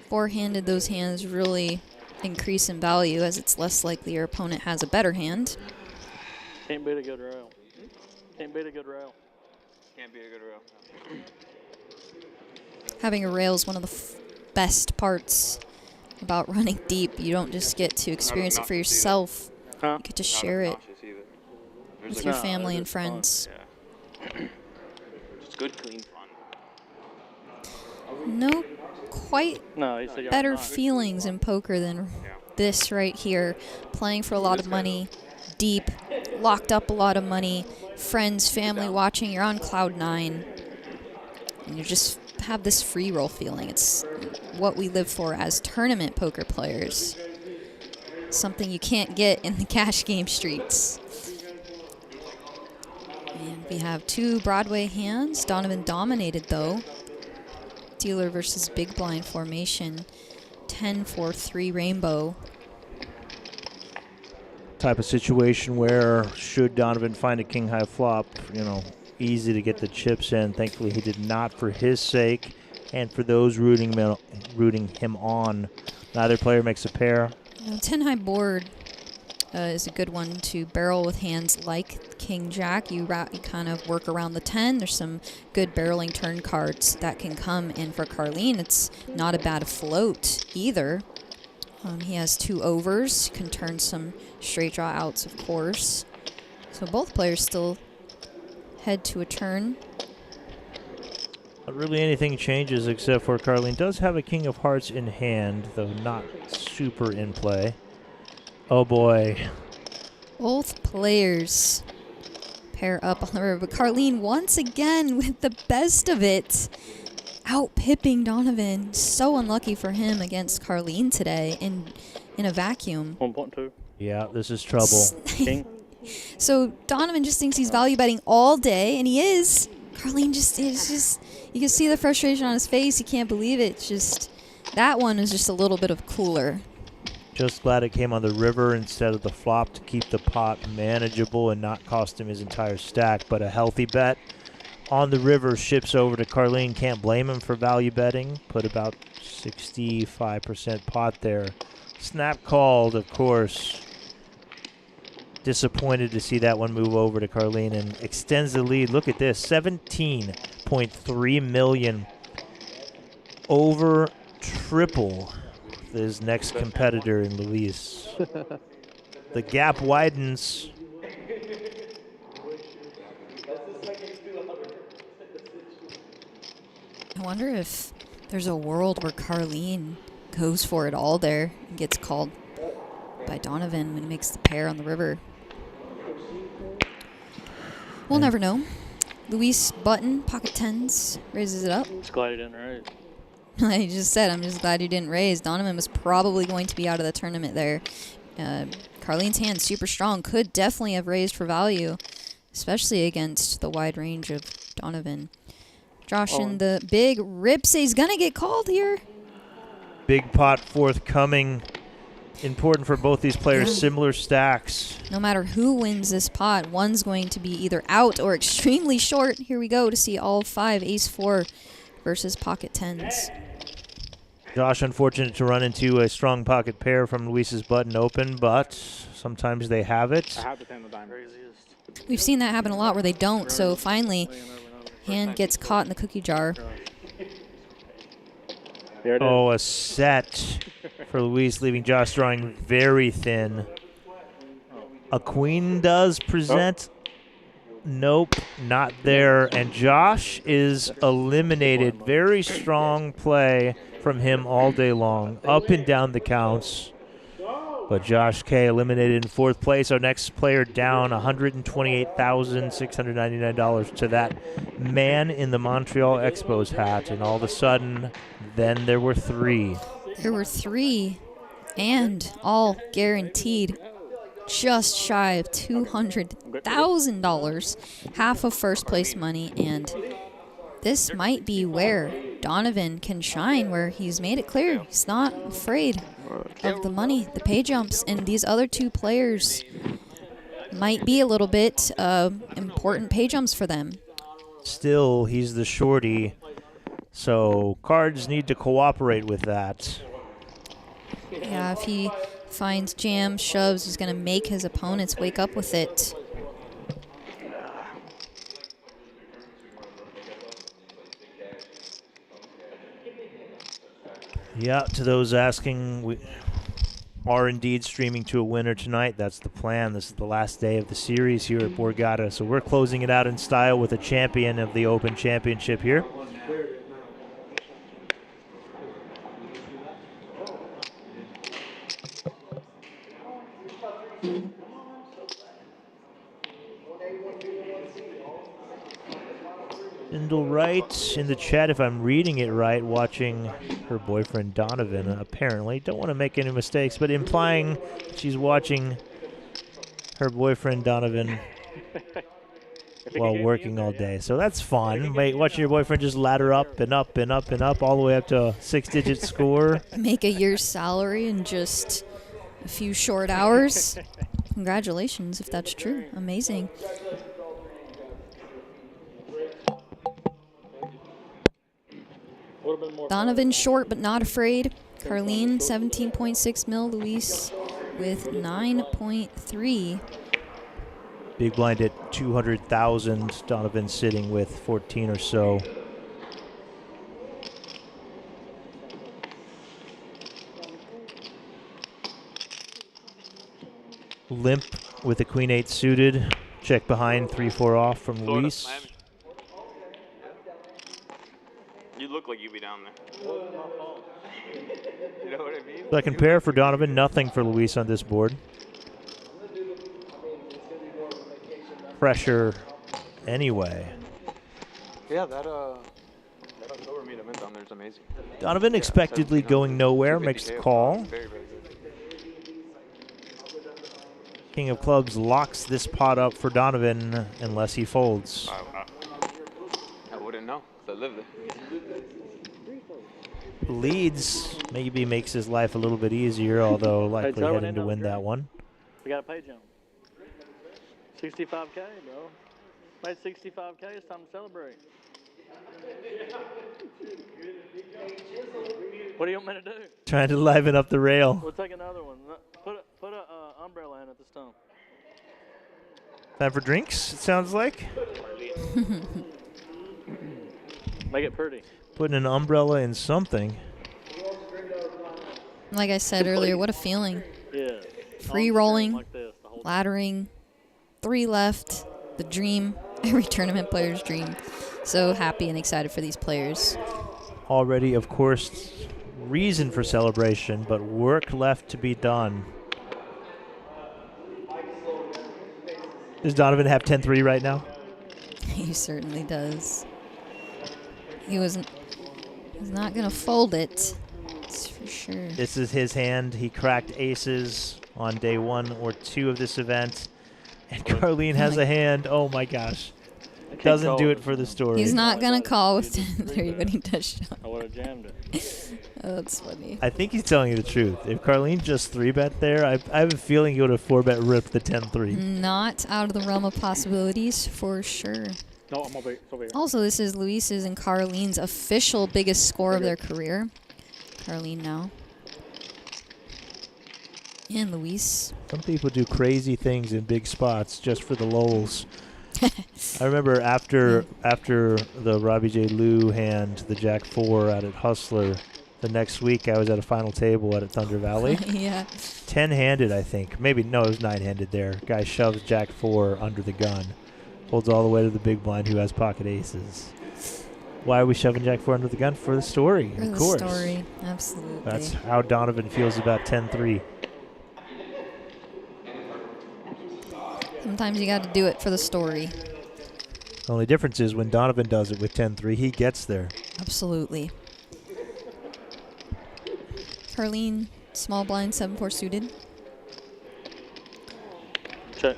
Four-handed, those hands really increase in value as it's less likely your opponent has a better hand. Can't beat a good rail. Can't beat a good rail. Can't beat a good rail. Having a rail is one of the best parts about running deep. You don't just get to experience it for yourself. You get to share it with your family and friends. Yeah. Just good, clean fun. No quite better feelings in poker than this right here. Playing for a lot of money, deep, locked up a lot of money, friends, family watching, you're on cloud 9. And you just have this free roll feeling. It's what we live for as tournament poker players. Something you can't get in the cash game streets. And we have two Broadway hands. Donovan dominated though. Dealer versus big blind formation. 10-4-3 rainbow. Type of situation where should Donovan find a king high flop, easy to get the chips in. Thankfully, he did not for his sake and for those rooting him on. Neither player makes a pair. 10 high board is a good one to barrel with hands like King Jack. You kind of work around the 10. There's some good barreling turn cards that can come in for Carlene. It's not a bad float either. He has two overs, can turn some straight draw outs, of course. So both players still head to a turn. Not really anything changes except for Carlene does have a king of hearts in hand, though not super in play. Oh boy. Both players pair up on the river, but Carlene once again with the best of it. Out-pipping Donovan. So unlucky for him against Carlene today in a vacuum. 1.2. Yeah, this is trouble. King. So Donovan just thinks he's value betting all day, and he is. Carlene you can see the frustration on his face. He can't believe it. That one is just a little bit of cooler. Just glad it came on the river instead of the flop to keep the pot manageable and not cost him his entire stack, but a healthy bet on the river ships over to Carlene. Can't blame him for value betting. Put about 65% pot there. Snap called, of course. Disappointed to see that one move over to Carlene and extends the lead. Look at this, 17.3 million. Over triple his next competitor in Luis. The gap widens. I wonder if there's a world where Carlene goes for it all there and gets called by Donovan when he makes the pair on the river. We'll never know. Luis Button, pocket tens, raises it up. Just glad he didn't raise. I just said, I'm just glad he didn't raise. Donovan was probably going to be out of the tournament there. Carlene's hand, super strong, could definitely have raised for value, especially against the wide range of Donovan. Josh in the big rips. He's going to get called here. Big pot forthcoming. Important for both these players. Yeah. Similar stacks. No matter who wins this pot, one's going to be either out or extremely short. Here we go to see all five. Ace-4 versus pocket tens. Josh, unfortunate to run into a strong pocket pair from Luis's Button Open, but sometimes they have it. I have to tend the diamond. We've seen that happen a lot where they don't, so finally, hand gets caught in the cookie jar. There it is. Oh, a set for Luis, leaving Josh drawing very thin. A queen does present. Nope, not there. And Josh is eliminated. Very strong play from him all day long, up and down the counts. But Josh K eliminated in fourth place. Our next player down $128,699 to that man in the Montreal Expos hat. And all of a sudden, then there were three. There were three, and all guaranteed just shy of $200,000, half of first place money, and this might be where Donovan can shine, where he's made it clear he's not afraid of the money, the pay jumps, and these other two players might be a little bit important pay jumps for them. Still, he's the shorty, so cards need to cooperate with that. Yeah, if he finds jams, shoves, he's going to make his opponents wake up with it. Yeah, to those asking, we are indeed streaming to a winner tonight. That's the plan. This is the last day of the series here at Borgata, so we're closing it out in style with a champion of the Open Championship here. Spindle Wright in the chat, if I'm reading it right, watching her boyfriend Donovan, apparently. Don't want to make any mistakes, but implying she's watching her boyfriend Donovan while working all day. So that's fun. Wait, watching your boyfriend just ladder up and up and up and up all the way up to a 6-digit score. Make a year's salary in just a few short hours. Congratulations, if that's true. Amazing. Donovan short but not afraid. Carlene 17.6 mil. Luis with 9.3. Big blind at 200,000. Donovan sitting with 14 or so. Limp with the Queen 8 suited. Check behind, 3-4 off from Luis. You look like you be down there. You know what I mean? Second pair for Donovan, nothing for Luis on this board. Pressure anyway. Yeah, that October meet event down there is amazing. Donovan expectedly going nowhere, makes the call. Very, very good. King of Clubs locks this pot up for Donovan unless he folds. I wouldn't know, 'cause I live there. Leads maybe makes his life a little bit easier, although likely heading to win that one. We got a pay jump. 65K, bro. Made 65K. It's time to celebrate. What do you want me to do? Trying to liven up the rail. We'll take another one. Put a umbrella in at this time. Time for drinks, it sounds like. Make it pretty. Putting an umbrella in something. Like I said earlier, what a feeling. Yeah. Free rolling, Like this, the whole laddering, 3 left, the dream, every tournament player's dream. So happy and excited for these players. Already, of course, reason for celebration, but work left to be done. Does Donovan have 10-3 right now? He certainly does. He's not going to fold it. That's for sure. This is his hand. He cracked aces on day 1 or 2 of this event. And Carlene has a hand. Oh, my gosh. Doesn't do it for the story. He's not going to call with 10-3, but he does shove. I would have jammed it. Oh, that's funny. I think he's telling you the truth. If Carlene just 3-bet there, I have a feeling he would have 4-bet ripped the 10-3. Not out of the realm of possibilities, for sure. No, I'm over here. Also, this is Luis's and Carlene's official biggest score of their career. Carlene now. And Luis. Some people do crazy things in big spots just for the lols. I remember after the Robbie J. Lou hand, the Jack 4 out at Hustler, the next week I was at a final table at Thunder Valley. Yeah. 10-handed, I think. Maybe, no, it was 9-handed there. Guy shoves Jack 4 under the gun. Holds all the way to the big blind who has pocket aces. Why are we shoving Jack 4 under the gun? For the story, For of the course. story, absolutely. That's how Donovan feels about 10-3. Sometimes you got to do it for the story. The only difference is when Donovan does it with 10-3, he gets there. Absolutely. Carlene, small blind, 7-4 suited. Check.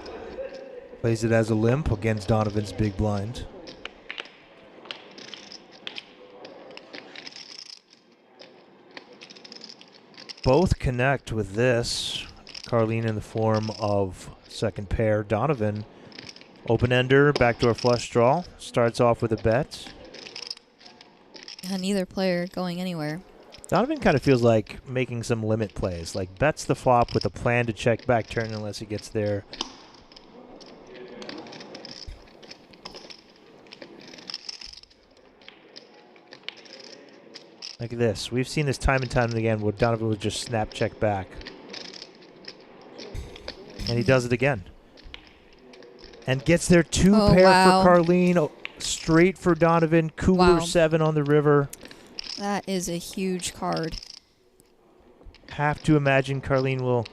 Plays it as a limp against Donovan's big blind. Both connect with this. Carlene in the form of second pair. Donovan, open-ender, backdoor flush draw. Starts off with a bet. Yeah, neither player going anywhere. Donovan kind of feels like making some limit plays, like bets the flop with a plan to check back turn unless he gets there. Like this. We've seen this time and time again where Donovan would just snap check back. And he does it again. And gets there two pair for Carlene. Oh, straight for Donovan. Cooler 7 on the river. That is a huge card. Have to imagine Carlene will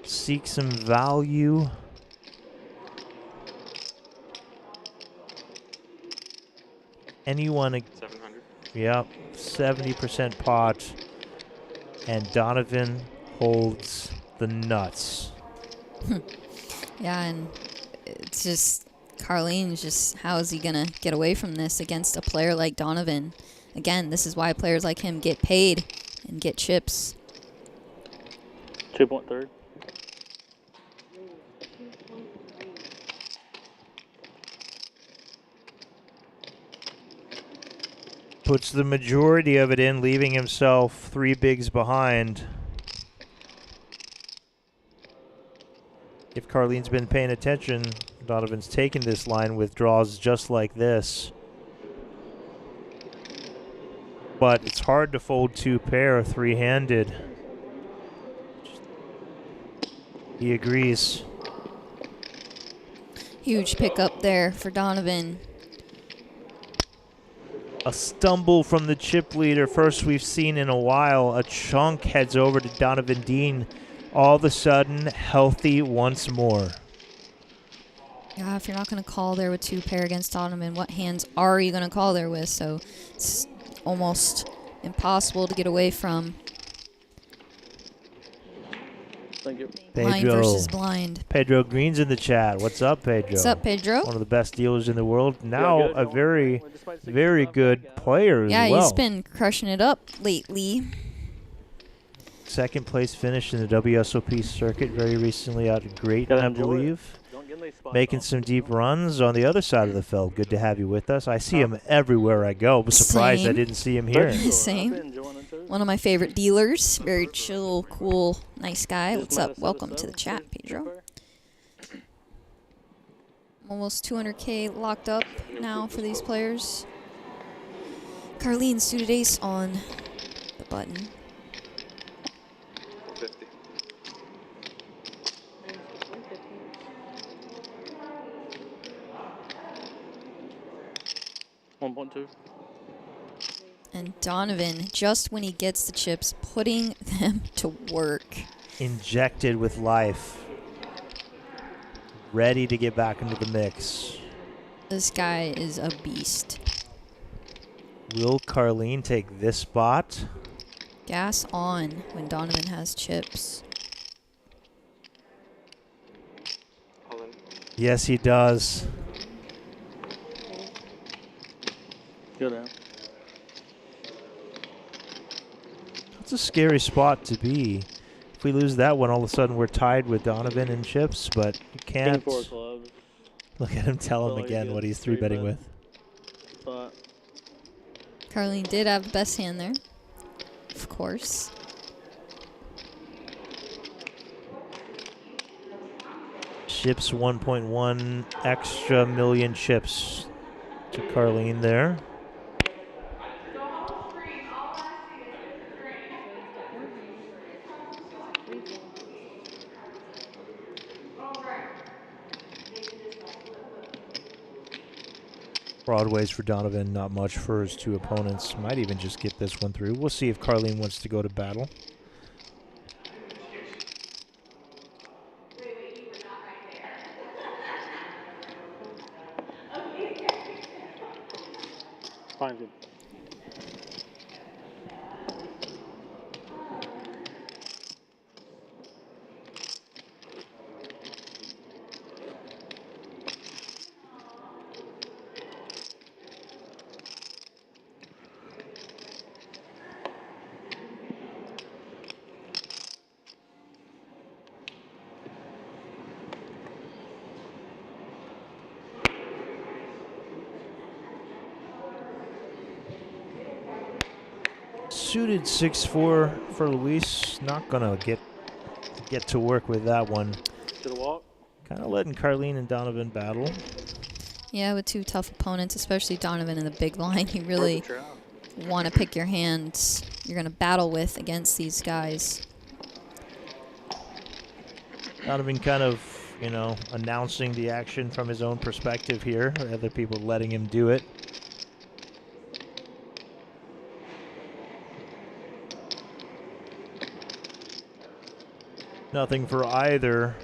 seek some value. Anyone? 700. Yep, 70% pot. And Donovan holds the nuts. Yeah, and it's just, Carlene's just, how is he going to get away from this against a player like Donovan? Again, this is why players like him get paid and get chips. 2.3. Puts the majority of it in, leaving himself 3 bigs behind. If Carlene's been paying attention, Donovan's taken this line with draws just like this. But it's hard to fold 2 pair 3-handed. He agrees. Huge pickup there for Donovan. A stumble from the chip leader, first we've seen in a while. A chunk heads over to Donovan Dean. All of a sudden, healthy once more. Yeah, if you're not going to call there with 2 pair against Donovan, what hands are you going to call there with? So it's almost impossible to get away from. Thank you. Blind versus blind. Pedro Green's in the chat. What's up, Pedro? What's up, Pedro? One of the best dealers in the world. Now a very, very good player as well. Yeah, he's been crushing it up lately. Second place finish in the WSOP circuit very recently out at Great, I believe. making some deep runs on the other side of the field. Good to have you with us. I see him everywhere I go. I'm surprised I Same. didn't see him here. Same. One of my favorite dealers. Very chill, cool, nice guy. What's up? Welcome to the chat, Pedro. Almost 200K locked up now for these players. Carlene suited ace on the button. 50. $1.2. And Donovan, just when he gets the chips, putting them to work. Injected with life. Ready to get back into the mix. This guy is a beast. Will Carlene take this spot? Gas on when Donovan has chips. Yes, he does. Go down. That's a scary spot to be. If we lose that one, all of a sudden we're tied with Donovan in chips, but you can't. King 4 clubs. Look at him tell him Feel like again he what he's gets 3-betting 3-bet. with. Spot. Carlene did have the best hand there. Of course. Chips 1.1 extra million chips to Carlene there. Broadways for Donovan, not much for his two opponents. Might even just get this one through. We'll see if Carlene wants to go to battle. Fine, good. Suited 6-4 for Luis. Not gonna get to work with that one. To the walk. Kind of letting Carlene and Donovan battle. Yeah, with two tough opponents, especially Donovan in the big line, you really want to pick your hands you're going to battle with against these guys. Donovan kind of, you know, announcing the action from his own perspective here. Other people letting him do it. Nothing for either.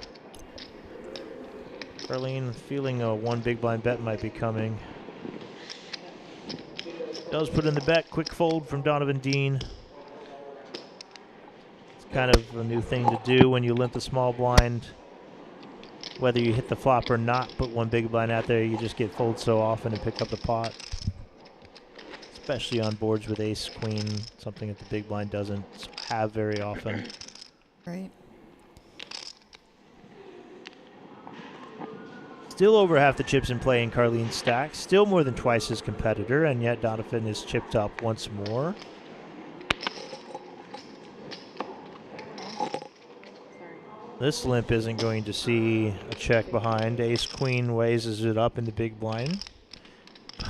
Carlene feeling a one big blind bet might be coming. Does put in the bet. Quick fold from Donovan Dean. It's kind of a new thing to do when you limp the small blind. Whether you hit the flop or not, put one big blind out there, you just get fold so often and pick up the pot. Especially on boards with ace, queen, something that the big blind doesn't have very often. Right. Still over half the chips in play in Carlene's stack. Still more than twice his competitor, and yet Donovan is chipped up once more. This limp isn't going to see a check behind. Ace-queen raises it up in the big blind.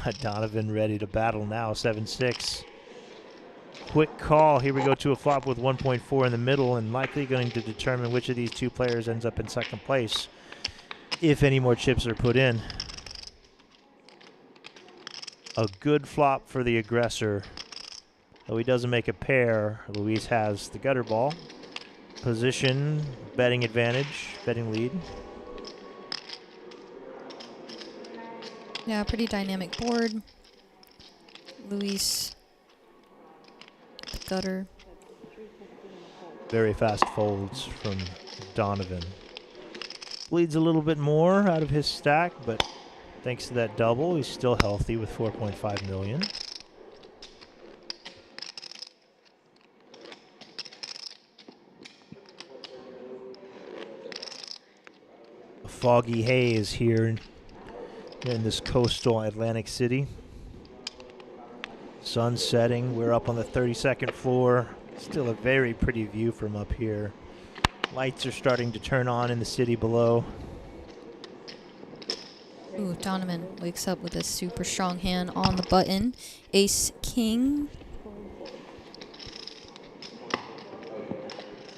But Donovan ready to battle now, 7-6. Quick call. Here we go to a flop with 1.4 in the middle, and likely going to determine which of these two players ends up in second place, if any more chips are put in. A good flop for the aggressor. Though he doesn't make a pair, Luis has the gutter ball. Position, betting advantage, betting lead. Yeah, pretty dynamic board. Luis, the gutter. Very fast folds from Donovan. Bleeds a little bit more out of his stack, but thanks to that double, he's still healthy with 4.5 million. A foggy haze here in this coastal Atlantic City. Sun setting. We're up on the 32nd floor. Still a very pretty view from up here. Lights are starting to turn on in the city below. Ooh, Donovan wakes up with a super strong hand on the button. Ace King.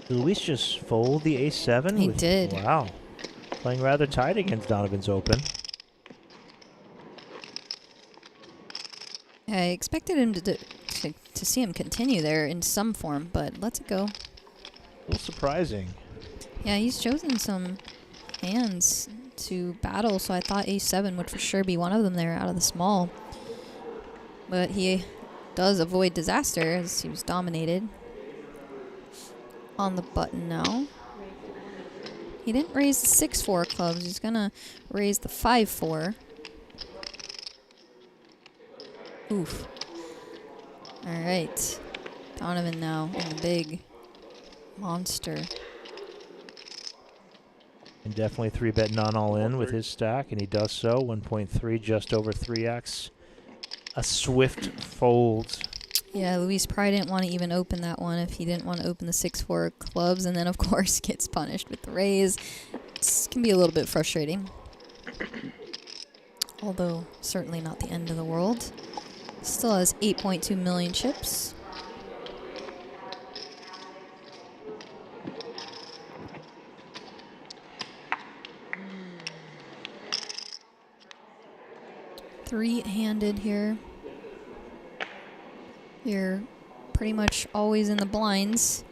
Did Luis just fold the ace-7? He did. Wow. Playing rather tight against Donovan's open. I expected him to see him continue there in some form, but lets it go. A little surprising. Yeah, he's chosen some hands to battle, so I thought ace-7 would for sure be one of them there out of the small. But he does avoid disaster as he was dominated. On the button now. He didn't raise the 6-4 clubs. He's gonna raise the 5-4. Oof. All right. Donovan now in the big monster. And definitely 3-bet non-all-in with his stack, and he does so. 1.3, just over 3x. A swift fold. Yeah, Luis probably didn't want to even open that one if he didn't want to open the 6-4 clubs, and then, of course, gets punished with the raise. It can be a little bit frustrating. Although, certainly not the end of the world. Still has 8.2 million chips. Three-handed here. You're pretty much always in the blinds.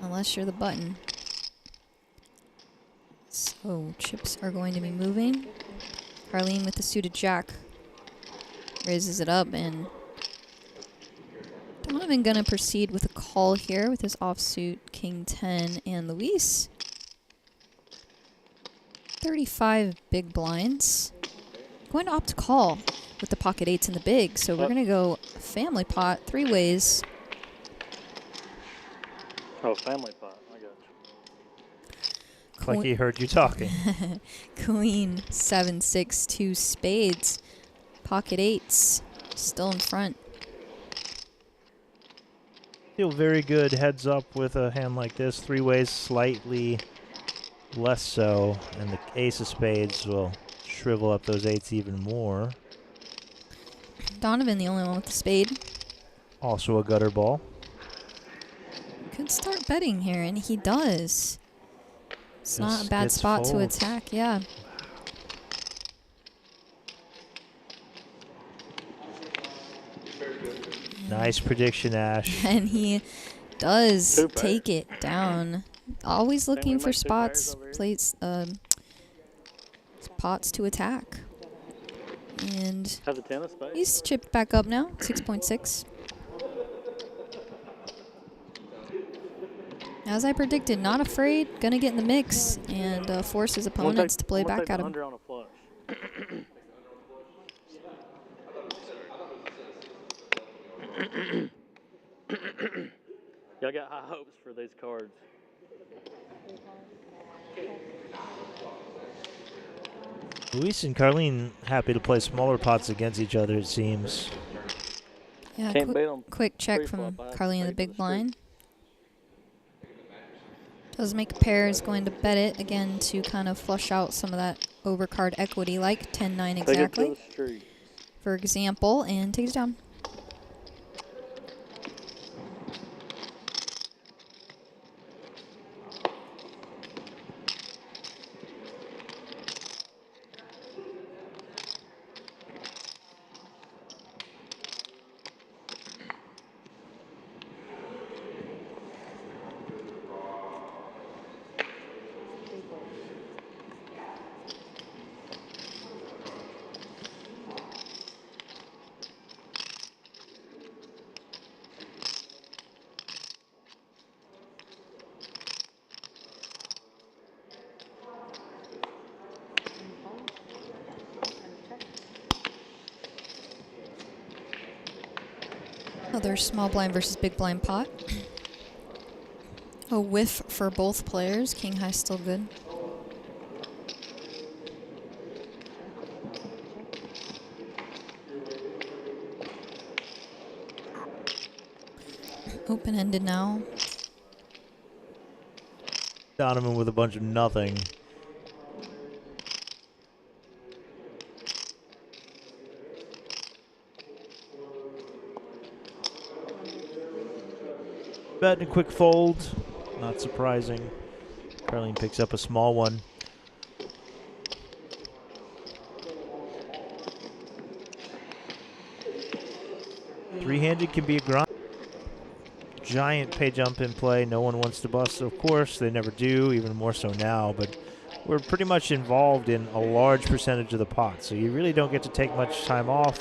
Unless you're the button. So, chips are going to be moving. Carlene with the suited jack. Raises it up, and Donovan gonna proceed with a call here with his offsuit King 10 and Luis. 35 big blinds. Going to opt to call with the pocket 8s in the big, so we're gonna go family pot 3 ways. Oh, family pot. I got you. Like he heard you talking. Queen 7-6 2 spades. Pocket 8s still in front. Feel very good heads up with a hand like this. 3 ways, slightly less so, and the ace of spades will shrivel up those 8s even more. Donovan, the only one with the spade. Also a gutter ball. Could start betting here, and he does. It's not a bad gets spot to folds. attack, yeah. Nice prediction, Ash. And he does Two take it down. Always we looking for make 2 pairs spots, over here? plates, pots to attack. And Have the 10 of spades. he's chipped back up now, 6.6. As I predicted, not afraid, gonna get in the mix and force his opponents to play back at him. Under on a flush. Y'all got high hopes for these cards. Luis and Carlene happy to play smaller pots against each other, it seems. Yeah, Can't beat 'em. quick check from Pre-flop, I Carly in the have to big take blind. Does make a pair, is going to bet it again to kind of flush out some of that overcard equity, like 10-9 Take it to exactly, the street. for example, and takes it down. Another small blind versus big blind pot. A whiff for both players. King high still good. Open-ended now. Donovan with a bunch of nothing. Bet and a quick fold. Not surprising. Carlene picks up a small one. Three-handed can be a grind. Giant pay jump in play. No one wants to bust, of course. They never do, even more so now. But we're pretty much involved in a large percentage of the pot, so you really don't get to take much time off.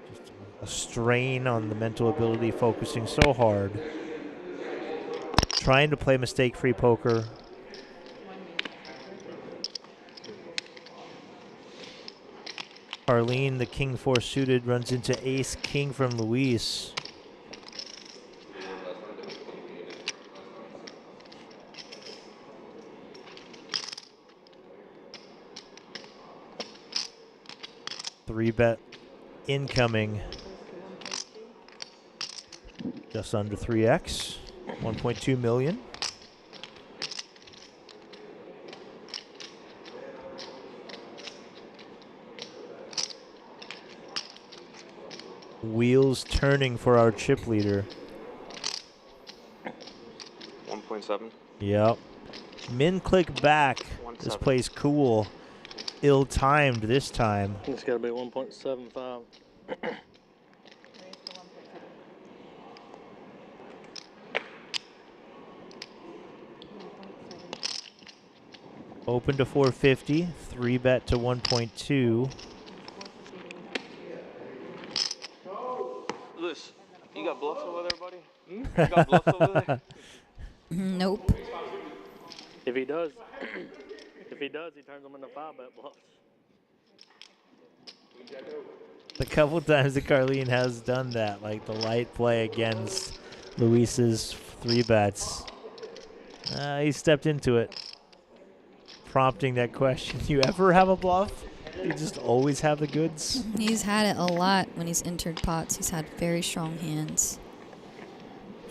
Just a strain on the mental ability, focusing so hard. Trying to play mistake-free poker. Arlene, the king-4 suited, runs into ace-king from Luis. Three-bet incoming. Just under 3x. 1.2 million. Wheels turning for our chip leader. 1.7. Yep. Min click back. This plays cool. Ill-timed this time. It's got to be 1.75. Open to 450. 3-bet to 1.2. Lewis, you got bluffs over there, buddy? You got bluffs over there? Nope. If he does, he turns them into 5-bet bluffs. The couple times that Carlene has done that, like the light play against Luis's 3-bets. He stepped into it, prompting that question. You ever have a bluff? You just always have the goods? He's had it a lot when he's entered pots. He's had very strong hands.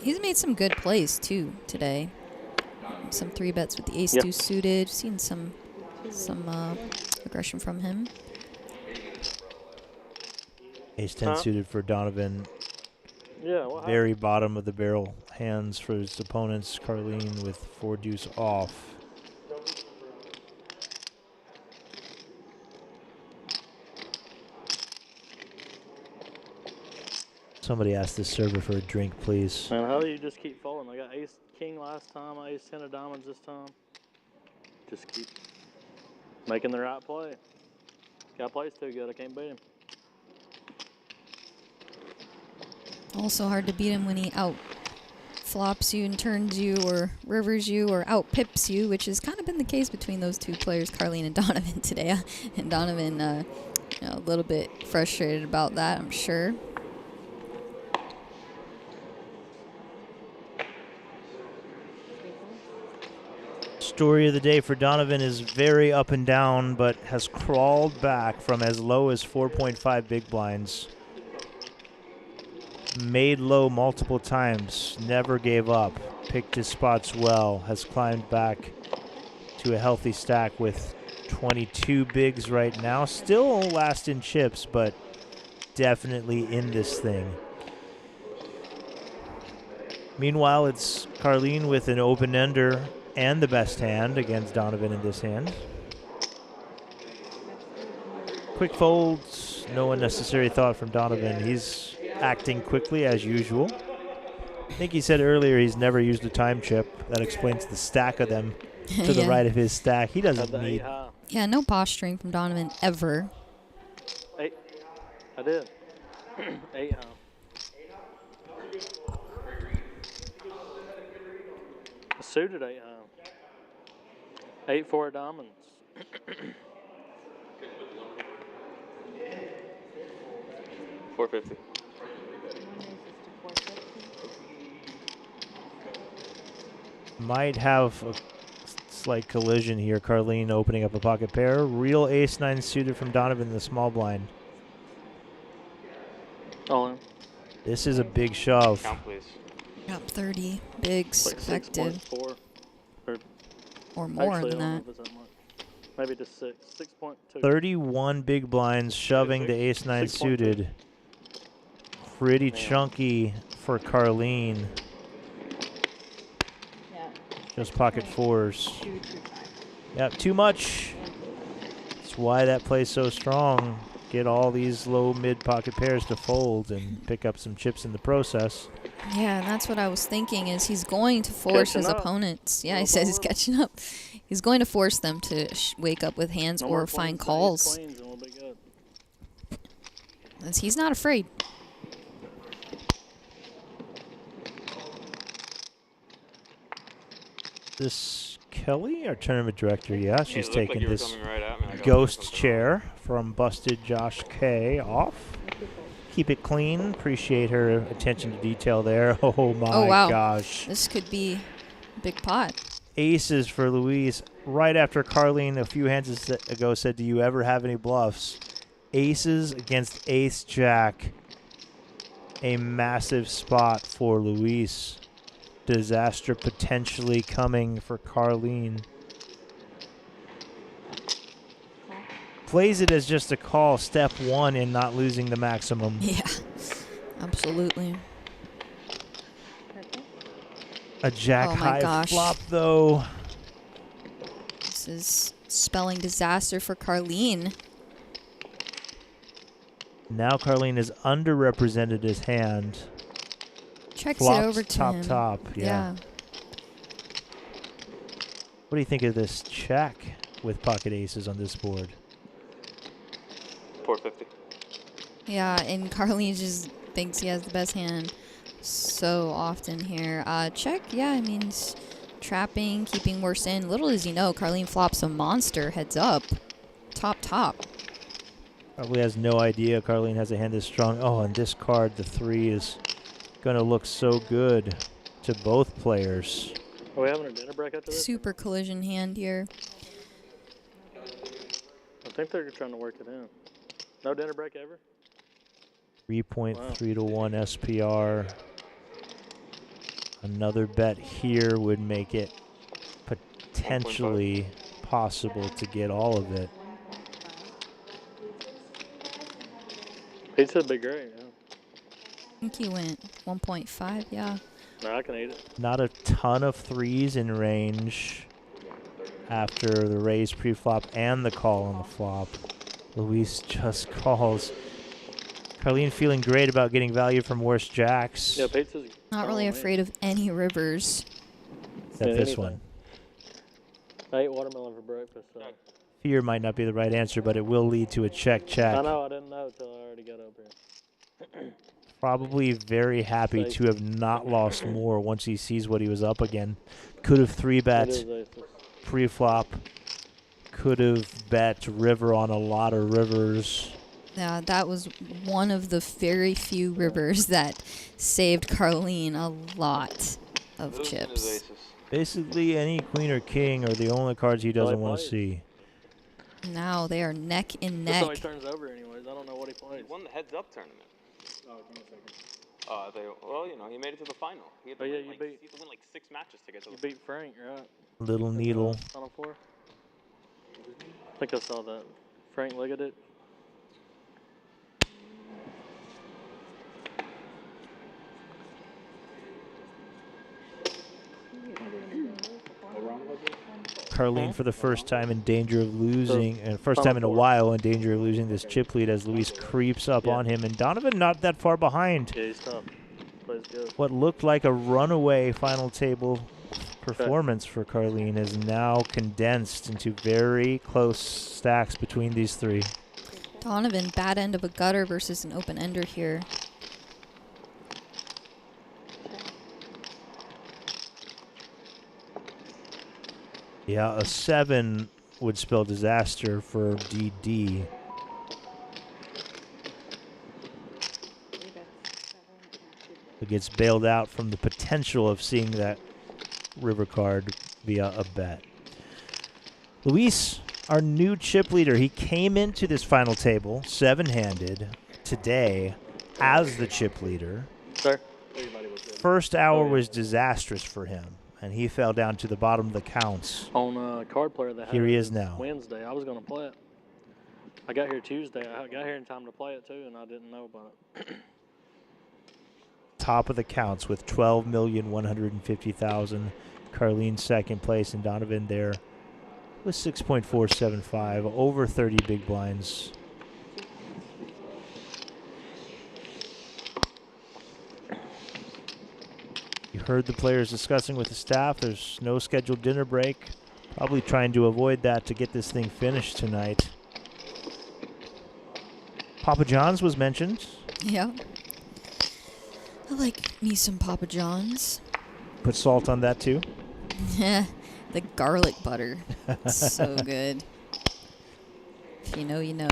He's made some good plays, too, today. Some 3-bets with the ace-2 suited. Seen some aggression from him. Ace-10 suited for Donovan. Yeah, what Very bottom of the barrel hands for his opponents. Carlene with 4-deuce off. Somebody asked this server for a drink, please. Man, how do you just keep folding? I got ace-king last time, ace-10 of diamonds this time. Just keep making the right play. Guy plays too good, I can't beat him. Also hard to beat him when he out flops you and turns you or rivers you or out pips you, which has kind of been the case between those two players, Carlene and Donovan today. And Donovan, a little bit frustrated about that, I'm sure. Story of the day for Donovan is very up and down, but has crawled back from as low as 4.5 big blinds. Made low multiple times, never gave up, picked his spots well, has climbed back to a healthy stack with 22 bigs right now. Still last in chips, but definitely in this thing. Meanwhile, it's Carlene with an open-ender and the best hand against Donovan in this hand. Quick folds, no unnecessary thought from Donovan. He's acting quickly as usual. I think he said earlier he's never used a time chip. That explains the stack of them to the right of his stack. He doesn't need. Yeah, no posturing from Donovan ever. 8. I did. 8 high. Suited 8 high. 8-4 diamonds. $450. Might have a slight collision here. Carlene opening up a pocket pair. Real ace-9 suited from Donovan in the small blind. All in. This is a big shove. Count, please. Got 30 bigs Like effective. 6.4. Or more Actually, than I don't know that. if it's that much. Maybe just 6. 6.2. 31 big blinds shoving the ace-9 6.2. suited. Pretty Damn. chunky for Carlene. Just pocket fours. Yep, too much. That's why that plays so strong. Get all these low mid pocket pairs to fold and pick up some chips in the process. Yeah, and that's what I was thinking is he's going to force his Catching up. opponents. Yeah, he says he's catching up. He's going to force them to wake up with hands No or more find queens, calls. queens, and we'll be good. As he's not afraid. This Kelly, our tournament director, yeah, she's it looked like taking you were this coming right at me, like I was doing ghost something chair from busted Josh K off. Keep it clean. Appreciate her attention to detail there. Oh my Oh, wow. gosh. This could be a big pot. Aces for Luis. Right after Carlene a few hands ago said, do you ever have any bluffs? Aces against ace jack. A massive spot for Luis. Disaster potentially coming for Carlene. Plays it as just a call, step one in not losing the maximum. Yeah, absolutely. A jack Oh my high gosh. flop though. This is spelling disaster for Carlene. Now Carlene is underrepresented his hand. Checks Flops it over to top him. top, yeah. What do you think of this check with pocket aces on this board? 450. Yeah, and Carlene just thinks he has the best hand so often here. Check, yeah, I mean, trapping, keeping worse in. Little does he know, Carlene flops a monster heads up. Top. Probably has no idea Carlene has a hand this strong. Oh, and this card, the 3, is going to look so good to both players. Are we having a dinner break after this? Super collision hand here. I think they're trying to work it in. No dinner break ever? 3.3 to 1 SPR. Another bet here would make it potentially possible to get all of it. He said be great, yeah. I think he went 1.5, yeah. No, I can eat it. Not a ton of 3s in range after the raise pre-flop and the call on the flop. Luis just calls. Carlene feeling great about getting value from worse jacks. Yeah, pizza's Not really afraid of any rivers. Except this one. I ate watermelon for breakfast, so. Fear might not be the right answer, but it will lead to a check. I know, I didn't know until I already got up here. Probably very happy to have not lost more once he sees what he was up again. Could have 3-bet pre-flop. Could have bet river on a lot of rivers. Yeah, that was one of the very few rivers that saved Carlene a lot of chips. Basically, any queen or king are the only cards he doesn't want to see. Now they are neck and That's how he neck. turns over anyways. I don't know what he plays. He won the heads-up tournament. Well, you know, he made it to the final. He had to, Oh, yeah, win, you like, beat- he had to win like 6 matches to get to You the beat Frank, right? Little needle. Final 4? I think I saw that. Frank looked at it. Carlene for the first time in danger of losing, and first time in a while in danger of losing this chip lead as Luis creeps up on him, and Donovan not that far behind. Yeah, he's tough. Plays good. What looked like a runaway final table performance for Carlene is now condensed into very close stacks between these 3. Donovan, bad end of a gutter versus an open ender here. Yeah, a 7 would spell disaster for DD. It gets bailed out from the potential of seeing that river card via a bet. Luis, our new chip leader, he came into this final table 7-handed today, as the chip leader. Sir? First hour was disastrous for him, and he fell down to the bottom of the counts. On Card Player that Here he had is now. Wednesday, I was going to play it. I got here Tuesday. I got here in time to play it too, and I didn't know about it. Top of the counts with 12,150,000. Carlene second place, and Donovan there with 6.475, over 30 big blinds. You heard the players discussing with the staff. There's no scheduled dinner break. Probably trying to avoid that to get this thing finished tonight. Papa John's was mentioned. Yeah. I like me some Papa John's. Put salt on that too. Yeah, the garlic butter. So good. If you know, you know.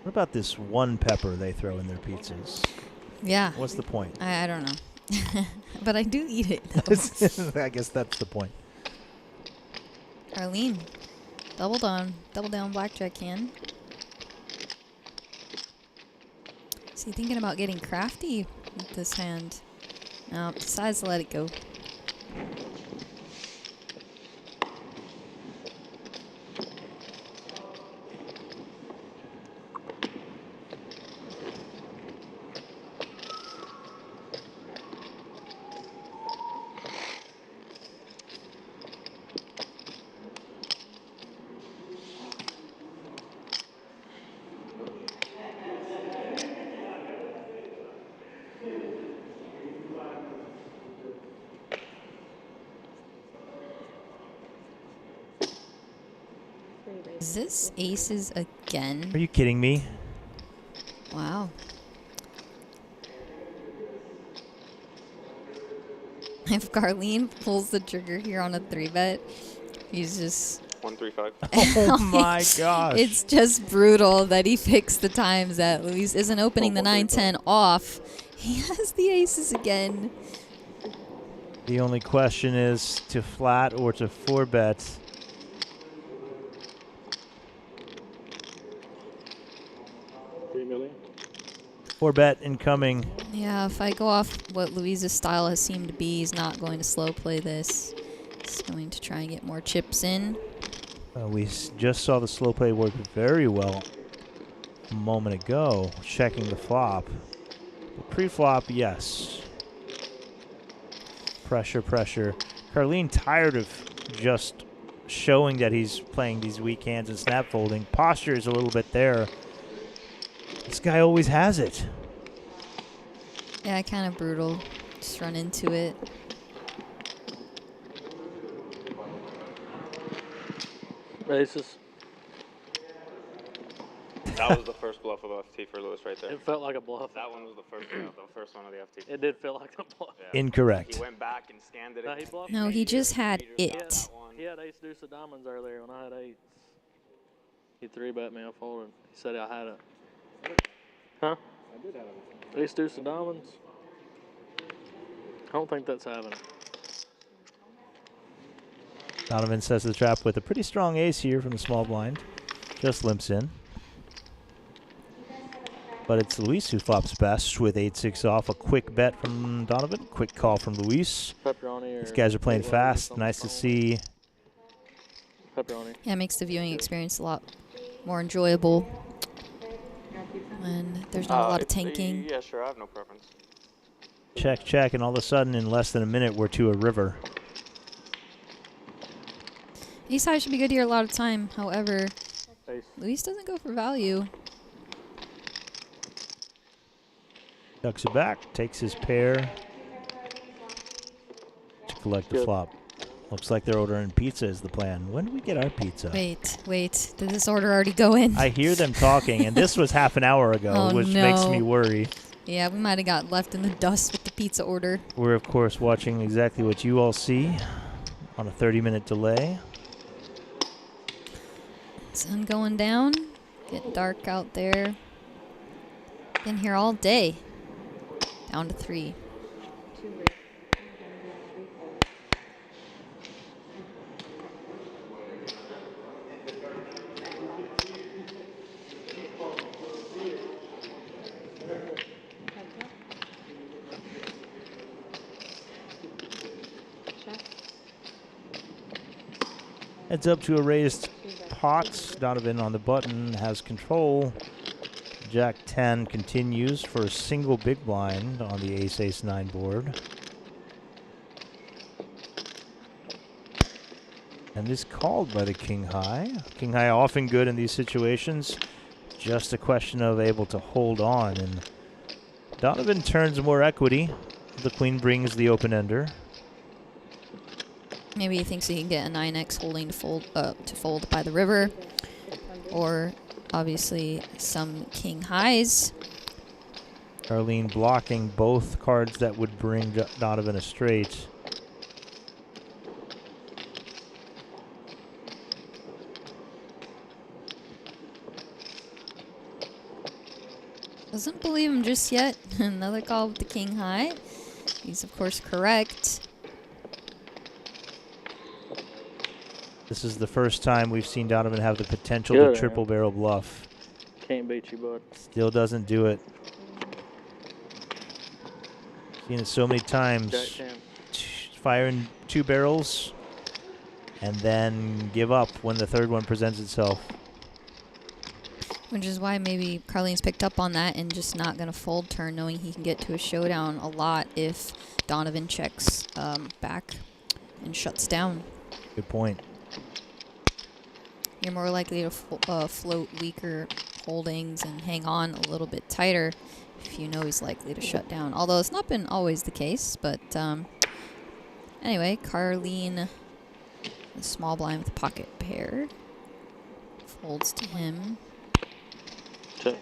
What about this one pepper they throw in their pizzas? Yeah. What's the point? I don't know. But I do eat it. I guess that's the point. Arlene, double down blackjack hand. Is he thinking about getting crafty with this hand? No, decides to let it go. Is this aces again? Are you kidding me? Wow. If Carlene pulls the trigger here on a 3-bet, he's just... 135. Oh my gosh. It's just brutal that he picks the times that Luis isn't opening the 9-10 off. He has the aces again. The only question is to flat or to 4-bet. $3 million. 4-bet incoming. Yeah, if I go off what Luis's style has seemed to be, he's not going to slow play this. He's going to try and get more chips in. We just saw the slow play work very well a moment ago, checking the flop. But pre-flop, yes. Pressure, pressure. Carlene tired of just showing that he's playing these weak hands and snap folding. Posture is a little bit there. This guy always has it. Yeah, kind of brutal. Just run into it. Aces. That was the first bluff of the FT for Lewis right there. It felt like a bluff. That one was the first one of the FT. It did feel like a bluff. Yeah. Incorrect. He went back and scanned it. No, he bluffed. No, he just had it. He had ace deuce of diamonds earlier when I had eights. He 3-bet me. I folded. He said I had it. Huh? I did have it. Ace deuce of diamonds. I don't think that's having it. Donovan sets the trap with a pretty strong ace here from the small blind. Just limps in. But it's Luis who flops best with 8-6 off. A quick bet from Donovan. Quick call from Luis. Pepperoni. These guys are playing fast. Nice to see. Pepperoni. Yeah, it makes the viewing experience a lot more enjoyable. And there's not a lot of tanking. Yeah, sure. I have no preference. Check, check, and all of a sudden, in less than a minute, we're to a river. Ace high should be good here a lot of time. However, Ace. Luis doesn't go for value. Ducks it back, takes his pair to collect the flop. Looks like they're ordering pizza is the plan. When do we get our pizza? Wait. Did this order already go in? I hear them talking, and this was half an hour ago, Oh, which no. makes me worry. Yeah, we might have got left in the dust with the pizza order. We're, of course, watching exactly what you all see on a 30-minute delay. Sun going down. Getting dark out there. Been here all day. Down to 3. Heads up to a raised pot. Donovan on the button has control. Jack 10 continues for a single big blind on the ace-ace-9 board. And is called by the king high. King high often good in these situations. Just a question of able to hold on. And Donovan turns more equity. The queen brings the open ender. Maybe he thinks he can get a 9x holding to fold by the river. Or obviously some king highs. Carlene blocking both cards that would bring Donovan a straight. Doesn't believe him just yet. Another call with the king high. He's of course correct. This is the first time we've seen Donovan have the potential Good, to triple barrel bluff. Can't beat you, bud. Still doesn't do it. Seen it so many times. Jack 10. Firing 2 barrels and then give up when the third one presents itself. Which is why maybe Carlene's picked up on that and just not going to fold turn, knowing he can get to a showdown a lot if Donovan checks back and shuts down. Good point. You're more likely to float weaker holdings and hang on a little bit tighter if you know he's likely to shut down. Although it's not been always the case, but anyway, Carlene, the small blind with pocket paired, folds to him. Check.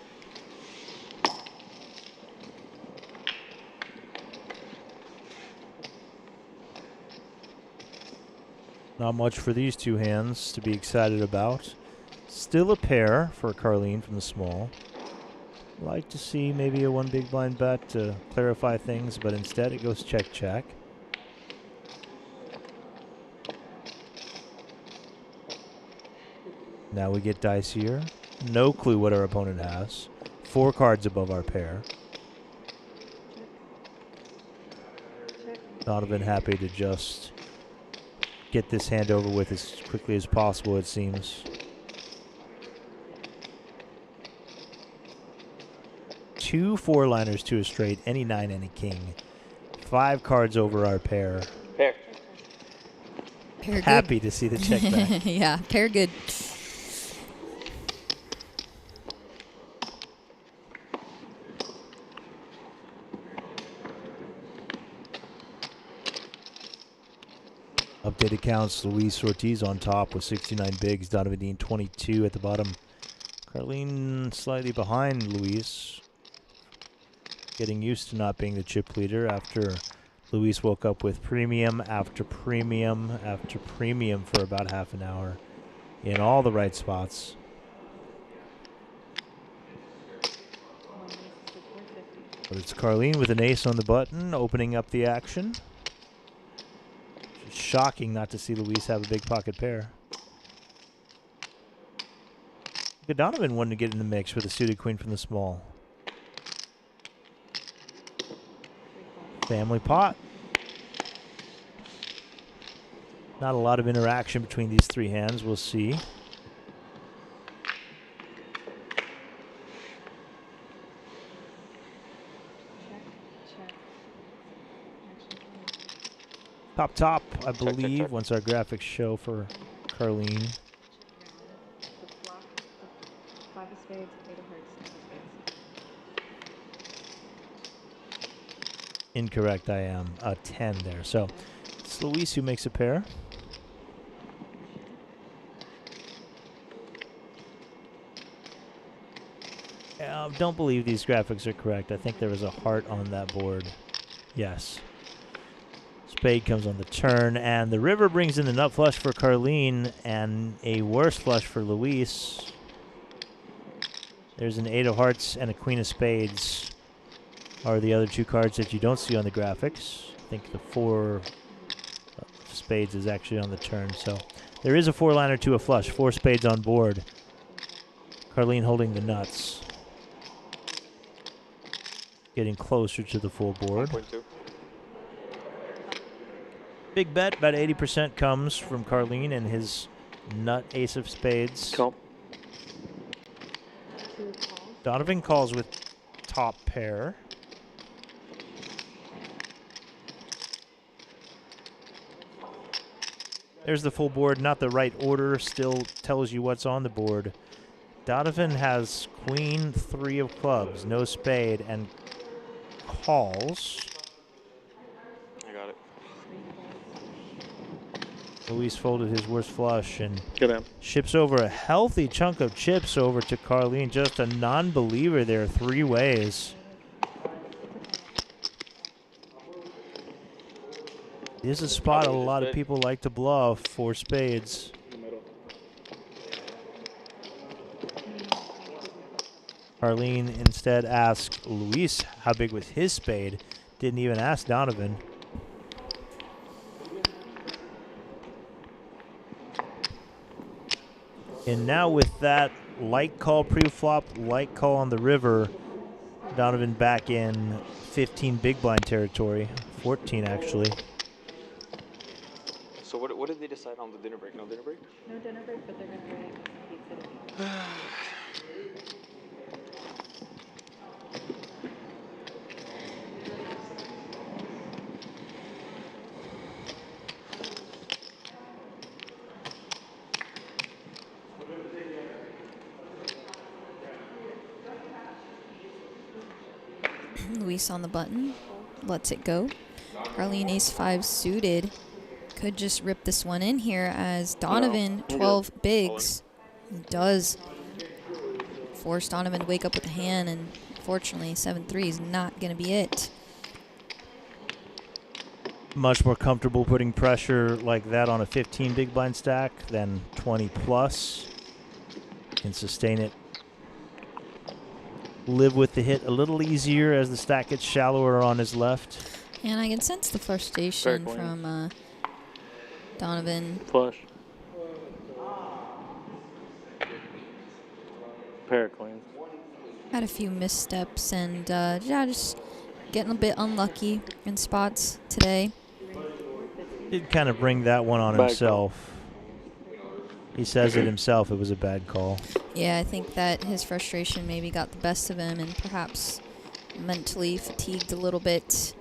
Not much for these two hands to be excited about. Still a pair for Carlene from the small. Like to see maybe a 1 big blind bet to clarify things, but instead it goes check, check. Now we get dicier. No clue what our opponent has. 4 cards above our pair. Donovan happy to just get this hand over with as quickly as possible, it seems. 2 4-liners to a straight, any 9, any king. 5 cards over our pair. Pair. Pair Happy to see the check back. Yeah, pair good. Updated counts, Luis Ortiz on top with 69 bigs, Donovan Dean 22 at the bottom. Carlene slightly behind Luis. Getting used to not being the chip leader after Luis woke up with premium after premium after premium for about half an hour in all the right spots. But it's Carlene with an ace on the button, opening up the action. Shocking not to see Luis have a big pocket pair. Donovan wanted to get in the mix with a suited queen from the small. Family pot. Not a lot of interaction between these 3 hands. We'll see. Top, I believe, once our graphics show for Carlene. Incorrect, I am. A 10 there. So it's Luis who makes a pair. Don't believe these graphics are correct. I think there was a heart on that board. Yes. Spade comes on the turn, and the river brings in the nut flush for Carlene and a worse flush for Luis. There's an 8 of hearts and a queen of spades are the other 2 cards that you don't see on the graphics. I think the 4 of spades is actually on the turn. So there is a 4-liner to a flush. 4 spades on board. Carlene holding the nuts. Getting closer to the full board. 1.2. Big bet, about 80% comes from Carlene and his Nut, ace of spades. Call. Donovan calls with top pair. There's the full board, not the right order, still tells you what's on the board. Donovan has queen, 3 of clubs, no spade, and calls. I got it. Luis folded his worst flush and Good hand. ships over a healthy chunk of chips over to Carlene. Just a non-believer there 3 ways. This is a spot a lot of people like to bluff for spades. Carlene instead asked Luis how big was his spade. Didn't even ask Donovan. And now with that light call pre-flop, light call on the river, Donovan back in 15 big blind territory, 14 actually. So what did they decide on the dinner break? No dinner break? No dinner break, but they're going to wait. Luis on the button, lets it go. Carlene ace-5 suited. Could just rip this one in here as Donovan, 12 bigs, does force Donovan to wake up with a hand, and fortunately 7-3 is not going to be it. Much more comfortable putting pressure like that on a 15 big blind stack than 20 plus. Can sustain it. Live with the hit a little easier as the stack gets shallower on his left. And I can sense the frustration from Donovan. Flush. Pair of queens. Had a few missteps and yeah, just getting a bit unlucky in spots today. Did kind of bring that one on himself. He says it himself, it was a bad call. Yeah, I think that his frustration maybe got the best of him and perhaps mentally fatigued a little bit.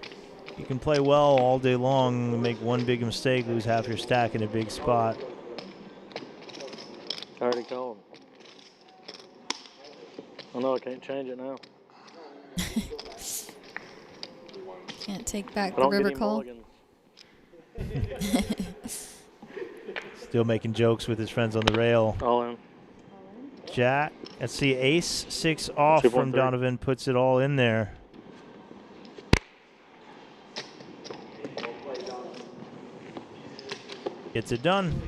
You can play well all day long, make one big mistake, lose half your stack in a big spot. I already called. I know I can't change it now. Can't take back I the don't river get any call. mulligans. Still making jokes with his friends on the rail. All in. Jack, let's see, ace 6 off 2.3. from Donovan, puts it all in there. Gets it done.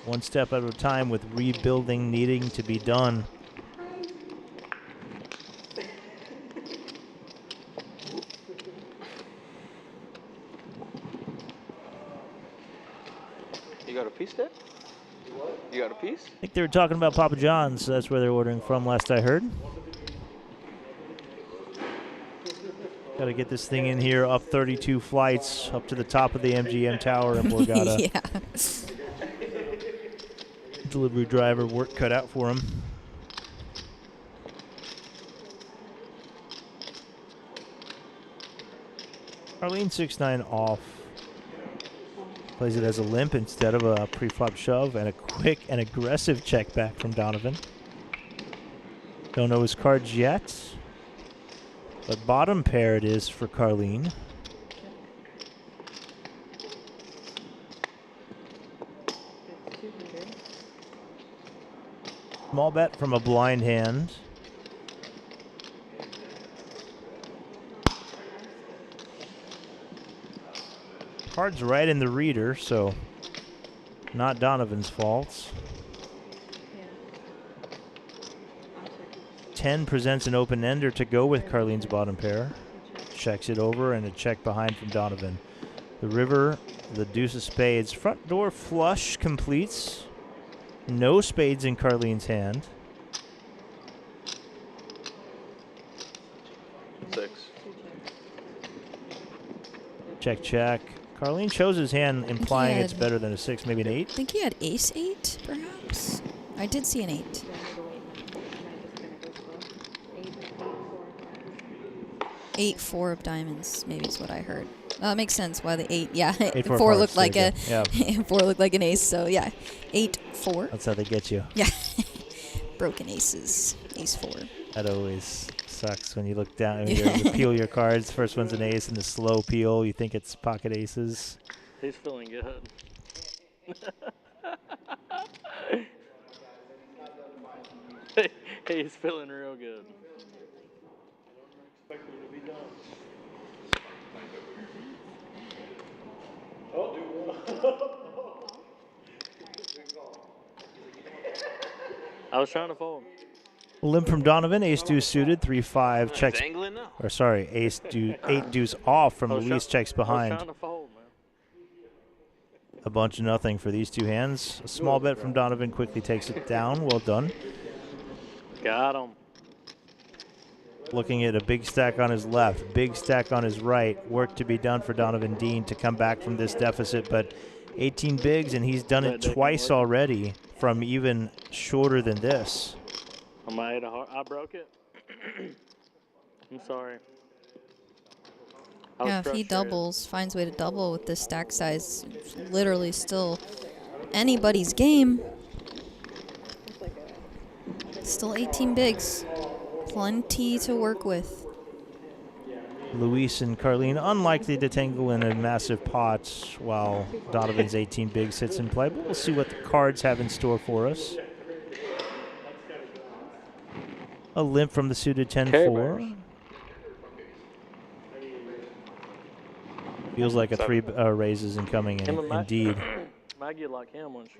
One step at a time with rebuilding needing to be done. You got a piece there? You got a piece? I think they were talking about Papa John's, so that's where they're ordering from last I heard. Got to get this thing in here, up 32 flights, up to the top of the MGM tower in Borgata. Yeah. Delivery driver, work cut out for him. Carlene 6-9 off. Plays it as a limp instead of a pre-flop shove, and a quick and aggressive check back from Donovan. Don't know his cards yet, but bottom pair it is for Carlene. Small bet from a blind hand. Card's right in the reader, so not Donovan's fault. 10 presents an open-ender to go with Carlene's bottom pair. Checks it over, and a check behind from Donovan. The river, the deuce of spades. Front door flush completes. No spades in Carlene's hand. 6. Check, check. Carlene chose his hand, implying it's had- better than a 6, maybe an 8. I think he had ace-8, perhaps? I did see an 8. 8-4 of diamonds, maybe is what I heard. It makes sense why the 8. Yeah, 8-4 4 looked hearts, like there a you go. 4 looked like an ace. So yeah, 8-4. That's how they get you. Yeah, broken aces. Ace 4. That always sucks when you look down and you peel your cards. First one's an ace, and the slow peel, you think it's pocket aces. He's feeling good. He's feeling real good. I was trying to fold. Limp from Donovan, ace deuce suited, 3-5 checks. Dangling now. Or sorry, ace deuce, 8 deuce off from Luis, checks I was behind. trying to fold, man. A bunch of nothing for these two hands. A small bet from Donovan quickly takes it down. Well done. Got him. Looking at a big stack on his left, big stack on his right. Work to be done for Donovan Dean to come back from this deficit, but 18 bigs, and he's done it twice already from even shorter than this. I broke it. I'm sorry. Yeah, if he doubles, finds a way to double with this stack size, it's literally still anybody's game. Still 18 bigs. Plenty to work with. Luis and Carlene unlikely to tangle in a massive pot while Donovan's 18 big sits in play, but we'll see what the cards have in store for us. A limp from the suited 10-4. Feels like a 3 raises incoming, indeed. Maggie like him when she...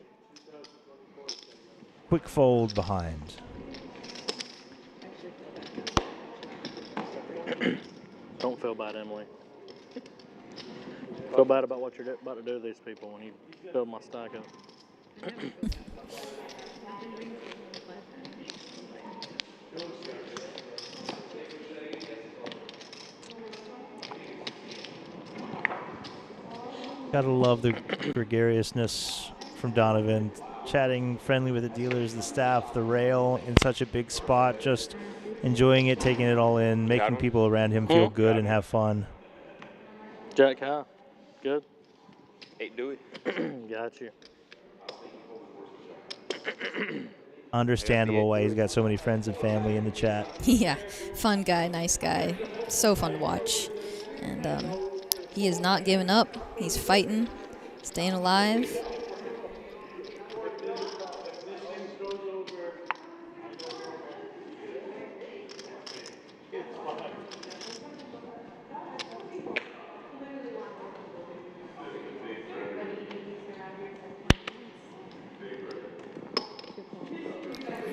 Quick fold behind. Don't feel bad, Emily. Feel bad about what you're about to do to these people when you build my stack up. Gotta love the gregariousness from Donovan. Chatting friendly with the dealers, the staff, the rail in such a big spot. Just enjoying it, taking it all in, making people around him feel good and have fun. Jack high. Good. 8 Dewey. Got you. Understandable why he's got so many friends and family in the chat. Yeah, fun guy, nice guy. So fun to watch. And he is not giving up. He's fighting, staying alive.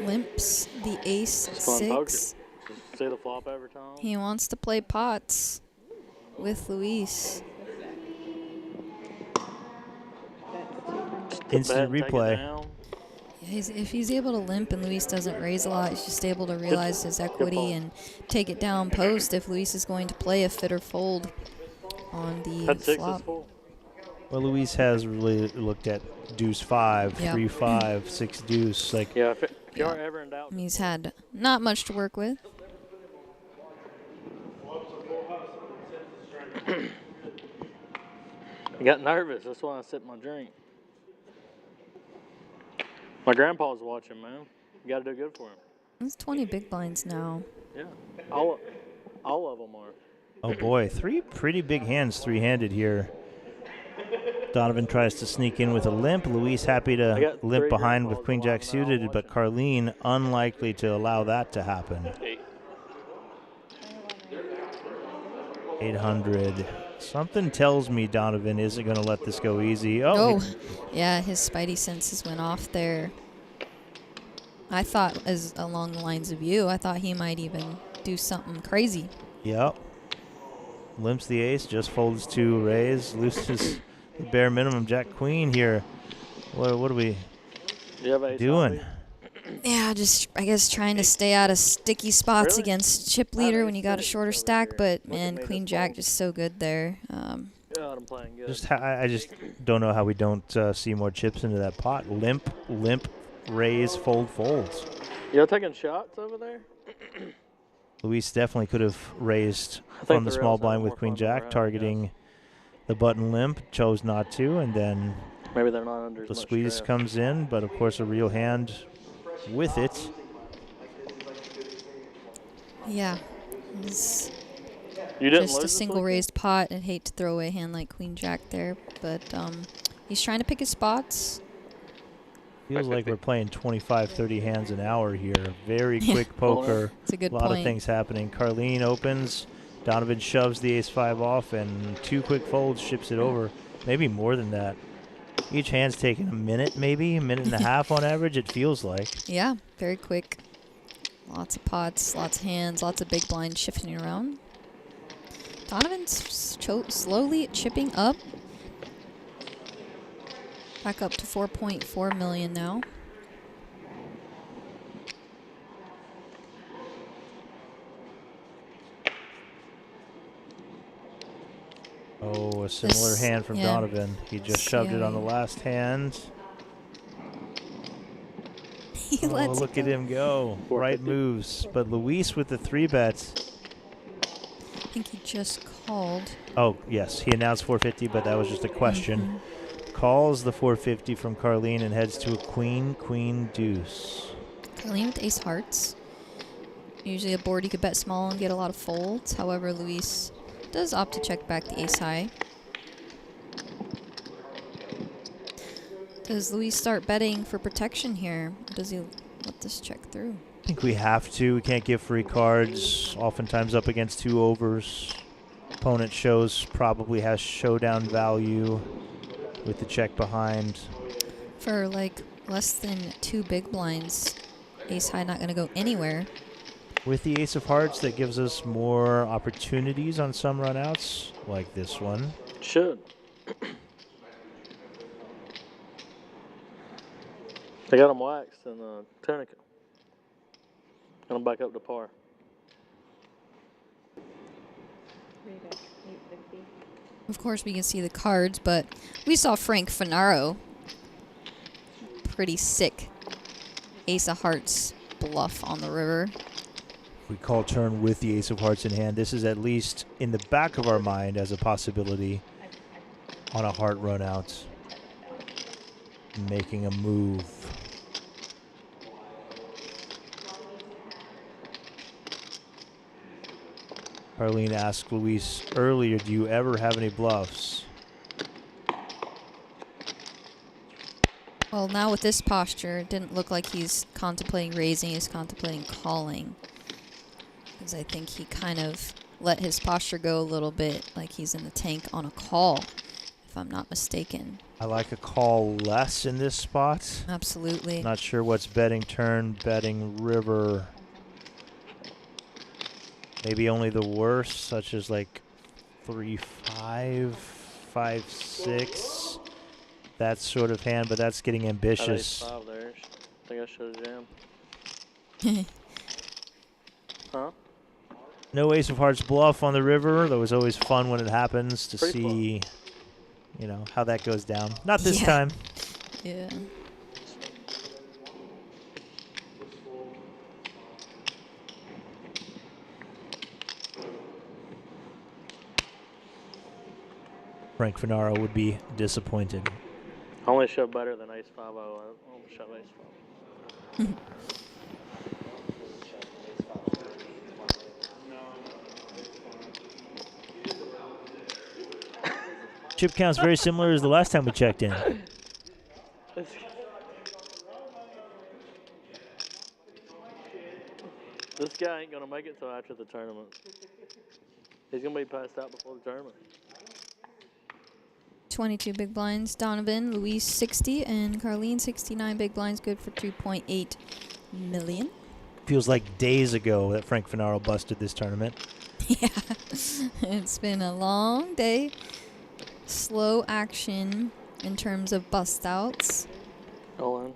Limps the ace It's fun poker. 6. See the flop every time. He wants to play pots with Luis. Instant replay. Yeah, if he's able to limp and Luis doesn't raise a lot, he's just able to realize his equity and take it down post if Luis is going to play a fit or fold on the flop. Well, Luis has really looked at deuce 5, Yep. 3-5, 6 deuce. Like, yeah, if you're ever in doubt. He's had not much to work with. I got nervous. That's why I sipped my drink. My grandpa's watching, man. You got to do good for him. It's 20 big blinds now. Yeah. All of them are. oh boy, 3 pretty big hands, 3-handed here. Donovan tries to sneak in with a limp. Luis happy to limp behind with queen jack suited, but Carlene unlikely to allow that to happen. 800. Something tells me Donovan isn't going to let this go easy. Oh, yeah, his spidey senses went off there. I thought, as along the lines of you, I thought he might even do something crazy. Yep. Limps the ace, just folds 2 raise, loses the bare minimum jack queen here. What are we doing? Yeah, just, I guess, trying to stay out of sticky spots against chip leader when you got a shorter stack, but, man, queen jack just so good there. him playing good. I just don't know how we don't see more chips into that pot. Limp, raise, fold, folds. Y'all taking shots over there? Luis definitely could have raised I think from the the small rails have blind more with queen fun than we're jack, having, targeting the button limp, chose not to, and then Maybe they're not under as the much squeeze stress. comes in, but of course a real hand with it. Yeah. It's You didn't just lose a this single weekend? raised pot. I'd hate to throw away a hand like queen jack there, but he's trying to pick his spots. Feels like we're playing 25, 30 hands an hour here. Very quick poker. It's a good lot point. of things happening. Carlene opens. Donovan shoves the ace-5 off, and 2 quick folds, ships it over. Maybe more than that. Each hand's taking a minute, maybe a minute and a half on average, it feels like. Yeah, very quick. Lots of pots, lots of hands, lots of big blinds shifting around. Donovan's slowly chipping up. Back up to 4.4 million now. Oh, a similar hand from Donovan. He just shoved it on the last hand. He oh, lets look it at go. him go. Right moves. But Luis with the 3-bet. I think he just called. Oh, yes. He announced 450, but that was just a question. Calls the 450 from Carlene and heads to a queen, deuce. Carlene with ace hearts. Usually a board you could bet small and get a lot of folds. However, Luis does opt to check back the ace high. Does Luis start betting for protection here? Or does he let this check through? I think we have to. We can't give free cards. Oftentimes up against 2 overs. Opponent shows probably has showdown value with the check behind. For like less than 2 big blinds, ace high not going to go anywhere. With the ace of hearts, that gives us more opportunities on some runouts, like this one. Should. They got him waxed in the tourniquet. Got him back up to par. Of course, we can see the cards, but we saw Frank Finaro. Pretty sick ace of hearts bluff on the river. We call turn with the ace of hearts in hand. This is at least in the back of our mind as a possibility on a heart run out. Making a move. Arlene asked Luis earlier, do you ever have any bluffs? Well, now with this posture, it didn't look like he's contemplating raising, he's contemplating calling. Because I think he kind of let his posture go a little bit, like he's in the tank on a call, if I'm not mistaken. I like a call less in this spot. Absolutely. Not sure what's betting turn, betting river. Maybe only the worst, such as like 3-5, 5-6. That sort of hand, but that's getting ambitious. Ace-5 there. I think I should have jammed. Huh? No ace of hearts bluff on the river. That was always fun when it happens to see, you know, how that goes down. Not this time. Yeah. Frank Finaro would be disappointed. I only showed better than ace-5-0. I almost showed ace-5. Chip count's very similar as the last time we checked in. This guy ain't going to make it till after the tournament. He's going to be passed out before the tournament. 22 big blinds, Donovan, Luis 60, and Carlene 69 big blinds, good for 2.8 million. Feels like days ago that Frank Finaro busted this tournament. Yeah, it's been a long day. Slow action in terms of bust outs. All in.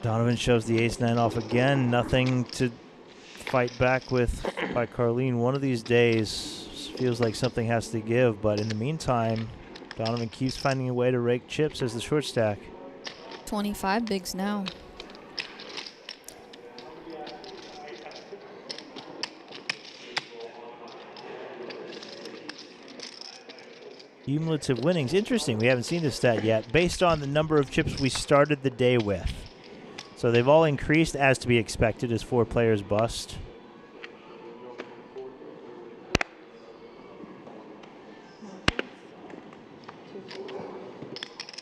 Donovan shoves the ace-9 off again. Nothing to fight back with by Carlene. One of these days, Feels like something has to give, but in the meantime, Donovan keeps finding a way to rake chips as the short stack. 25 bigs now. Cumulative winnings. Interesting. We haven't seen this stat yet. Based on the number of chips we started the day with. So they've all increased as to be expected as 4 players bust.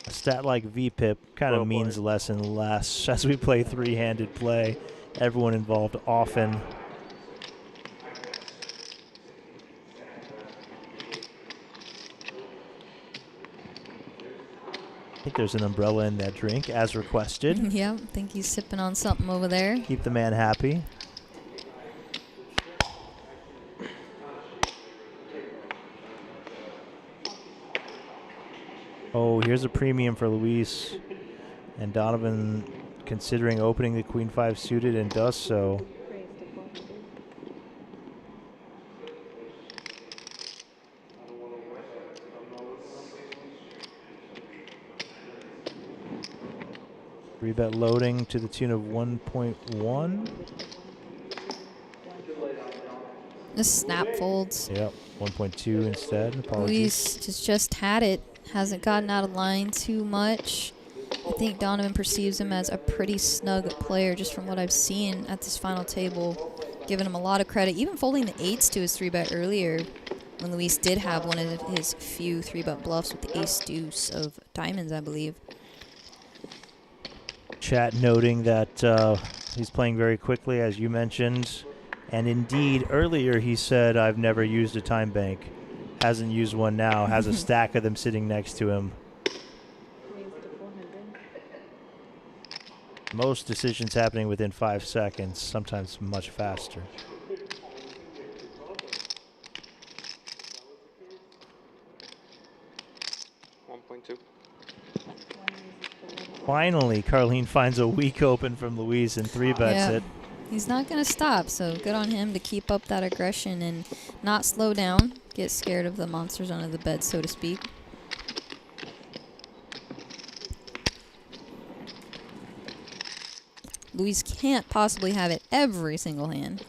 A stat like VPIP kind of means less and less as we play 3-handed play. Everyone involved often. I think there's an umbrella in that drink, as requested. Yeah, I think he's sipping on something over there. Keep the man happy. Oh, here's a premium for Luis. And Donovan considering opening the Queen 5 suited and does so. Rebet loading to the tune of 1.1. The snap folds. Yep, 1.2 instead. Apologies. Luis just had it. Hasn't gotten out of line too much. I think Donovan perceives him as a pretty snug player just from what I've seen at this final table. Giving him a lot of credit. Even folding the 8s to his 3-bet earlier when Luis did have one of his few 3-bet bluffs with the ace-deuce of diamonds, I believe. Chat noting that he's playing very quickly, as you mentioned. And indeed, earlier he said, I've never used a time bank. Hasn't used one now. Has a stack of them sitting next to him. Most decisions happening within 5 seconds, sometimes much faster. Finally, Carlene finds a weak open from Luis and 3-bets it. He's not going to stop, so good on him to keep up that aggression and not slow down, get scared of the monsters under the bed, so to speak. Luis can't possibly have it every single hand.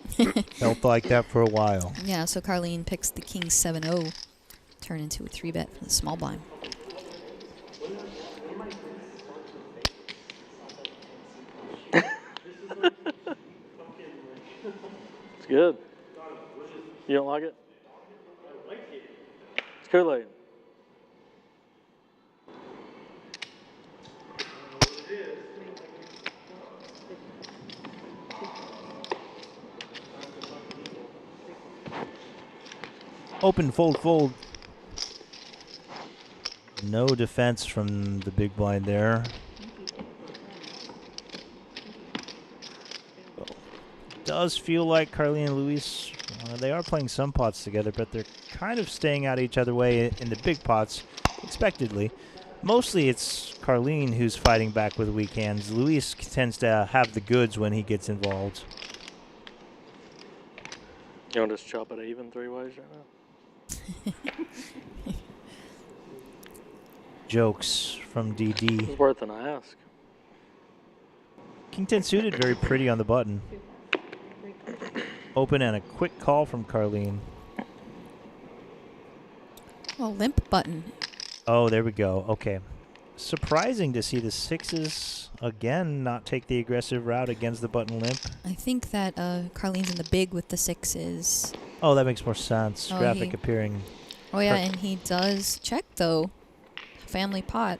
Felt like that for a while. Yeah, so Carlene picks the King 7-0, turn into a 3-bet from the small blind. It's good. You don't like it? It's Kool-Aid. Open, fold, fold. No defense from the big blind there. Does feel like Carlene and Luis, they are playing some pots together, but they're kind of staying out each other way in the big pots, expectedly. Mostly it's Carlene who's fighting back with weak hands. Luis tends to have the goods when he gets involved. You want to just chop it even 3 ways right now? Jokes from DD. It's worth an ask. King 10 suited, very pretty on the button. Open and a quick call from Carlene. Well, limp button. Oh, there we go. Okay. Surprising to see the 6s again not take the aggressive route against the button limp. I think that Carlene's in the big with the 6s. Oh, that makes more sense. Oh, Graphic appearing. Oh, yeah, and he does check, though. Family pot.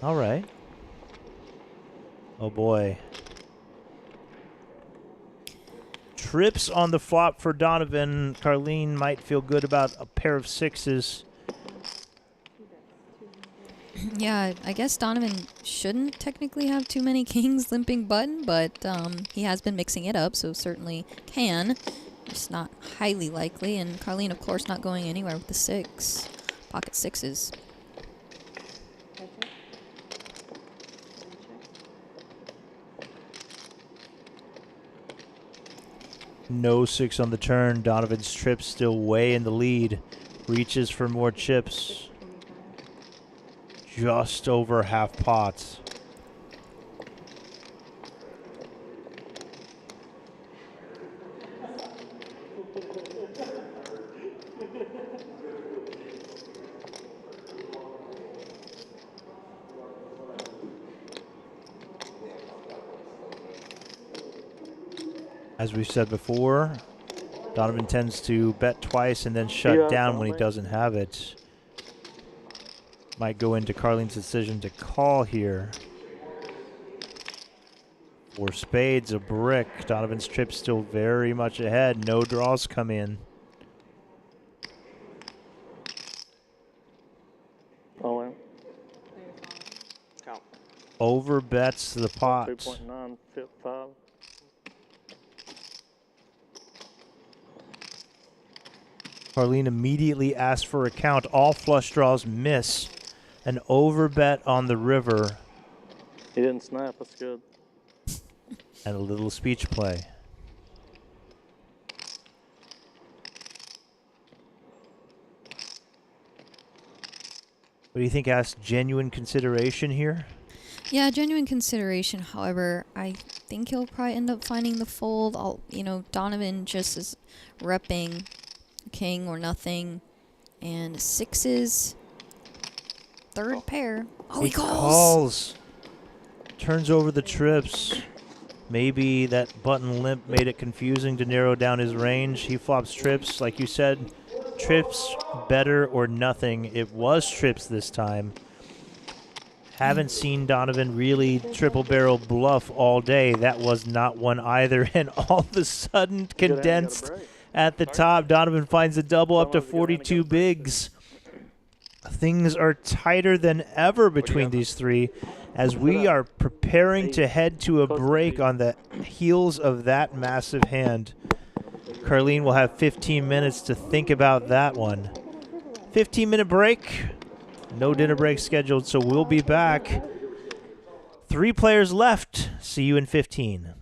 All right. Oh, boy. Trips on the flop for Donovan. Carlene might feel good about a pair of 6s. Yeah, I guess Donovan shouldn't technically have too many kings limping button, but he has been mixing it up, so certainly can. It's not highly likely, and Carlene, of course, not going anywhere with the 6. Pocket 6s. No 6 on the turn. Donovan's trip still way in the lead. Reaches for more chips. Just over half pots. As we've said before, Donovan tends to bet twice and then shut down when he doesn't have it. Might go into Carlene's decision to call here. 4 spades, a brick. Donovan's trip still very much ahead. No draws come in. All in. Count. Over bets the pot. 2.9, 5. Carlene immediately asks for a count. All flush draws miss. An over bet on the river. He didn't snap. That's good. And a little speech play. What do you think? Asked genuine consideration here? Yeah, genuine consideration. However, I think he'll probably end up finding the fold. Donovan just is repping king or nothing. And 6s. Third pair. Oh, he calls. Turns over the trips. Maybe that button limp made it confusing to narrow down his range. He flops trips. Like you said, trips, better or nothing. It was trips this time. Haven't seen Donovan really triple barrel bluff all day. That was not one either. And all of a sudden, condensed at the top, Donovan finds a double up to 42 bigs. Things are tighter than ever between these three as we are preparing to head to a break on the heels of that massive hand. Carlene will have 15 minutes to think about that one. 15-minute break. No dinner break scheduled, so we'll be back. 3 players left. See you in 15.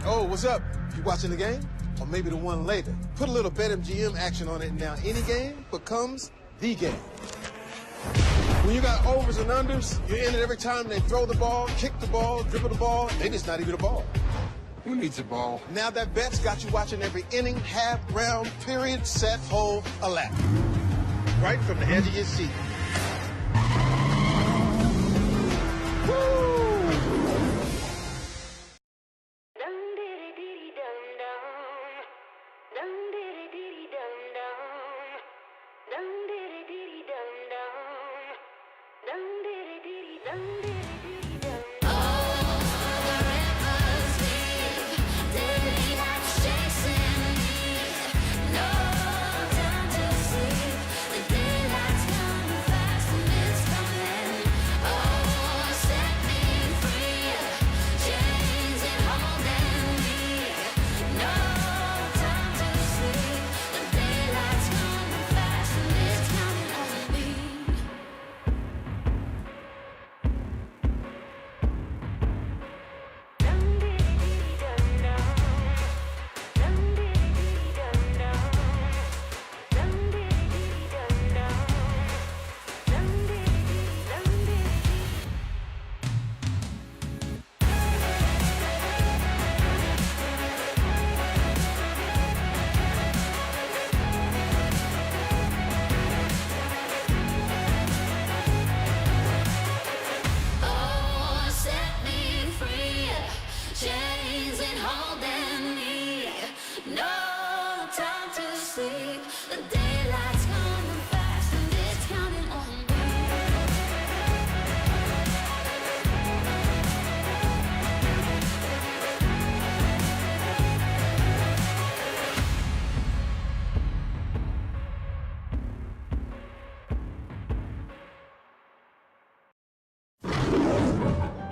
Oh, what's up? You watching the game? Or maybe the one later? Put a little BetMGM action on it, and now any game becomes the game. When you got overs and unders, you're in it every time they throw the ball, kick the ball, dribble the ball. Maybe it's not even a ball. Who needs a ball? Now that bet's got you watching every inning, half, round, period, set, hole, a lap. Right from the edge of your seat. Woo!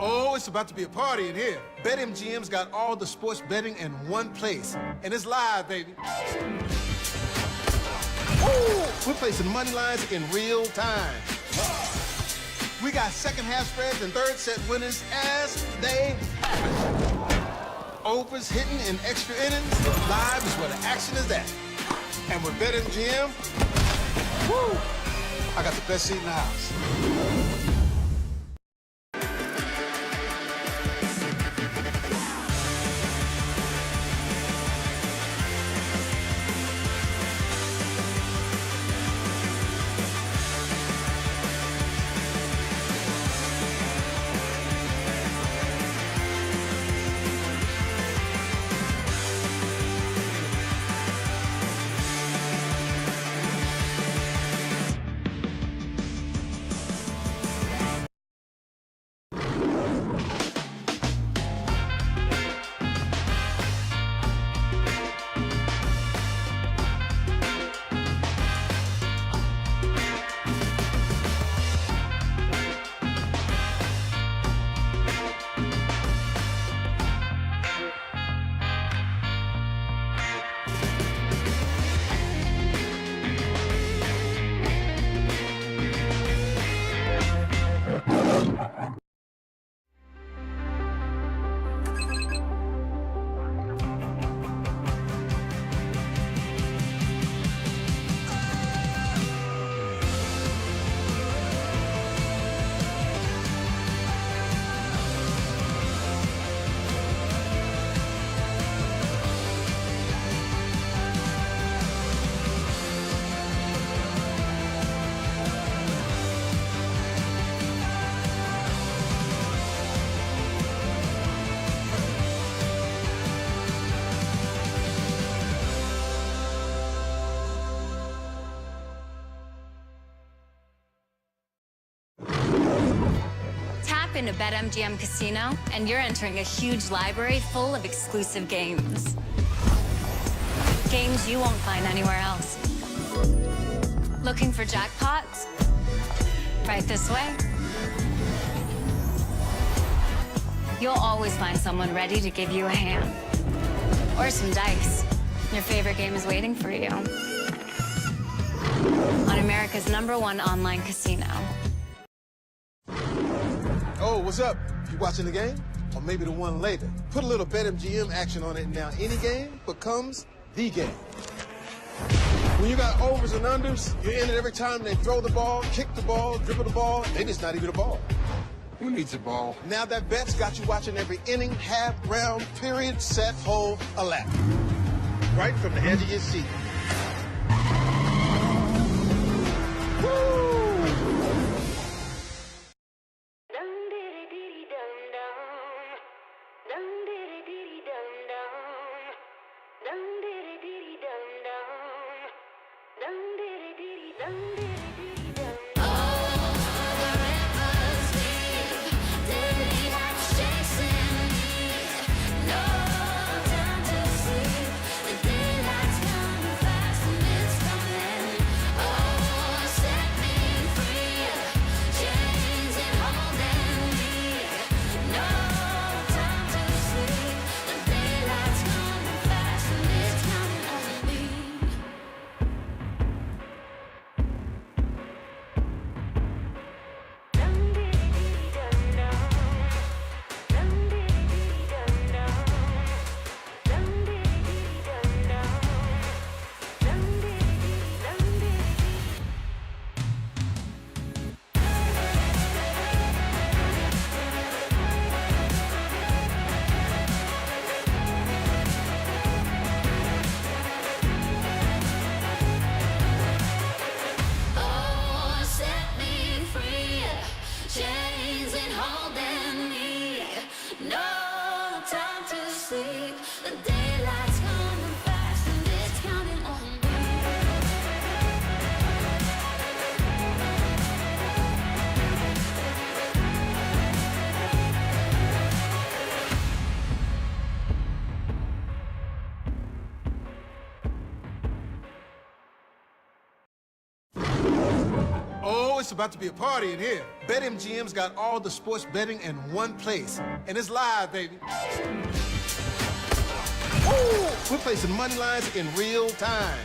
Oh, it's about to be a party in here. BetMGM's got all the sports betting in one place. And it's live, baby. We're placing money lines in real time. We got second half spreads and third set winners as they happen. Overs hitting in extra innings. Live is where the action is at. And with BetMGM, woo, I got the best seat in the house. Tap into BetMGM Casino, and you're entering a huge library full of exclusive games. Games you won't find anywhere else. Looking for jackpots? Right this way. You'll always find someone ready to give you a hand. Or some dice. Your favorite game is waiting for you. On America's #1 online casino. Oh, what's up? You watching the game? Or maybe the one later? Put a little BetMGM action on it, and now any game becomes the game. When you got overs and unders, you're in it every time they throw the ball, kick the ball, dribble the ball. Maybe it's not even a ball. Who needs a ball? Now that bet's got you watching every inning, half, round, period, set, hole, a lap. Right from the edge of your seat. Woo! It's about to be a party in here. BetMGM's got all the sports betting in one place. And it's live, baby. Ooh, we're placing money lines in real time.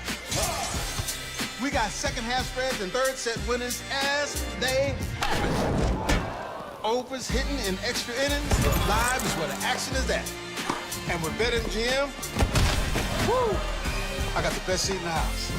We got got second half spreads and third set winners as they happen. Overs hitting in extra innings. Live is where the action is at. And with BetMGM, woo, I got the best seat in the house.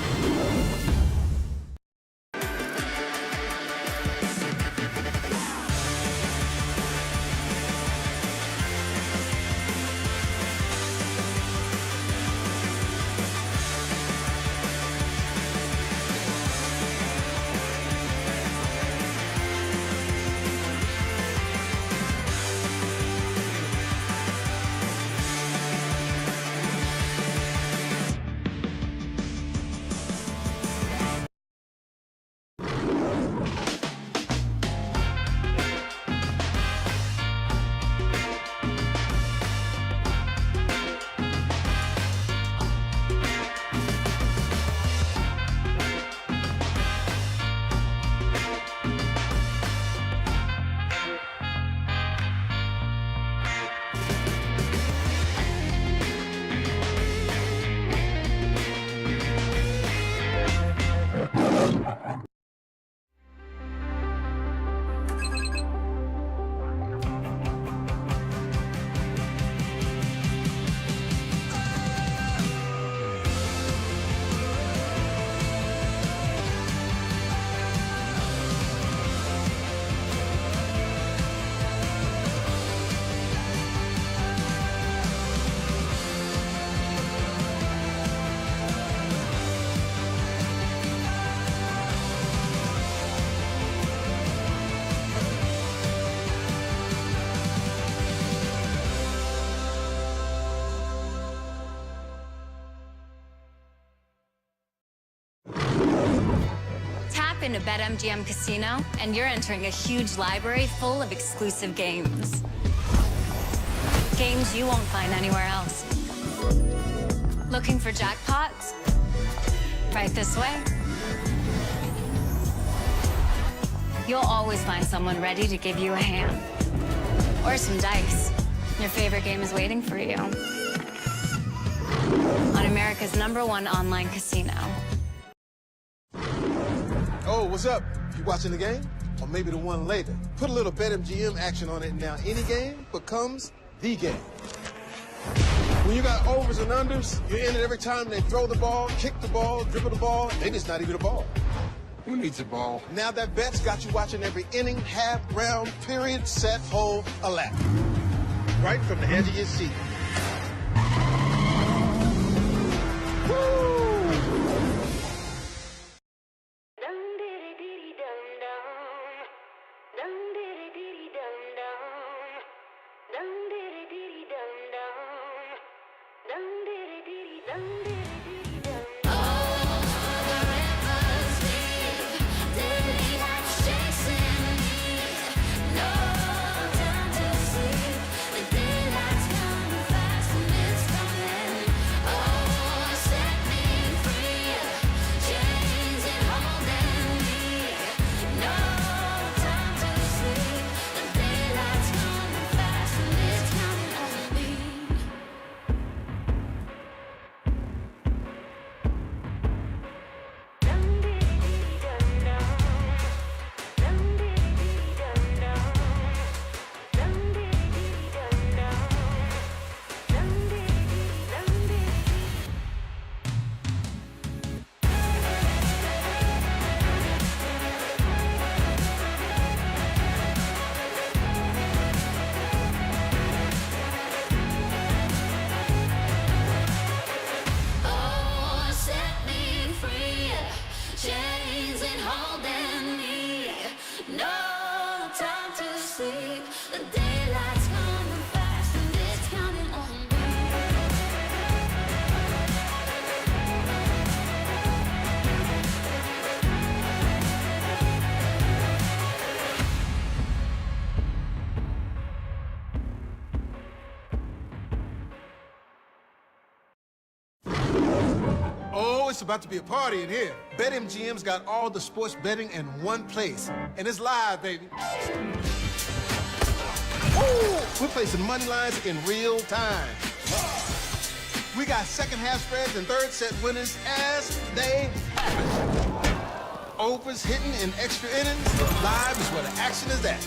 Tap into BetMGM Casino, and you're entering a huge library full of exclusive games. Games you won't find anywhere else. Looking for jackpots? Right this way. You'll always find someone ready to give you a hand. Or some dice. Your favorite game is waiting for you. On America's #1 online casino. Oh, what's up? You watching the game? Or maybe the one later? Put a little BetMGM action on it, and now any game becomes the game. When you got overs and unders, you're in it every time they throw the ball, kick the ball, dribble the ball. Maybe it's not even a ball. Who needs a ball? Now that bet's got you watching every inning, half, round, period, set, hole, a lap. Right from the edge of your seat. Woo! Oh, it's about to be a party in here. BetMGM's got all the sports betting in one place. And it's live, baby. Ooh, we're placing money lines in real time. We got second half spreads and third set winners as they happen. Overs hitting in extra innings. Live is where the action is at.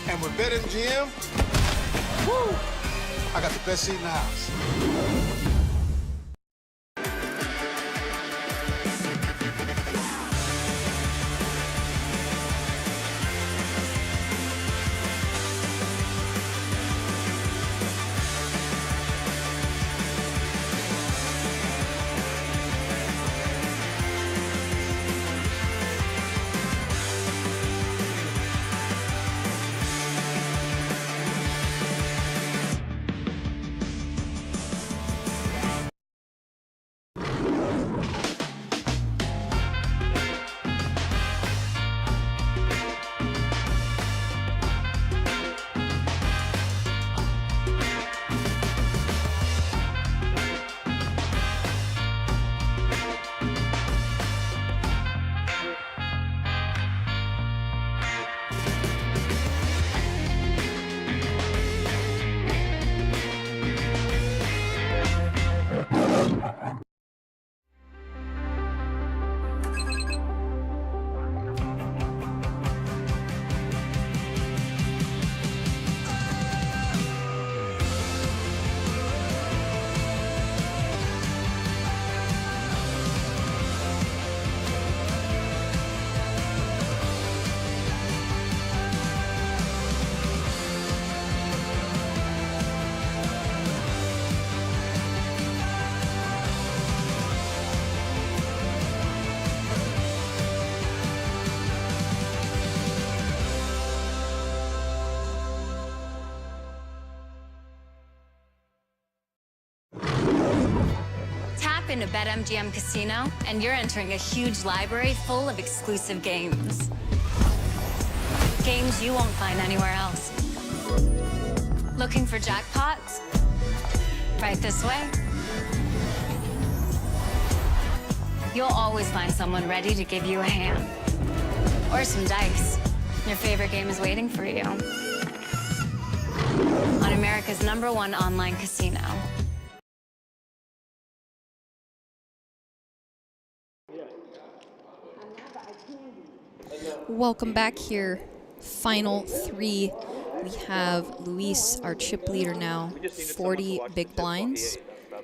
And with BetMGM, woo, I got the best seat in the house. Tap into BetMGM Casino, and you're entering a huge library full of exclusive games. Games you won't find anywhere else. Looking for jackpots? Right this way. You'll always find someone ready to give you a hand. Or some dice. Your favorite game is waiting for you. On America's #1 online casino. Welcome back here. Final three. We have Luis, our chip leader now, 40 big blinds.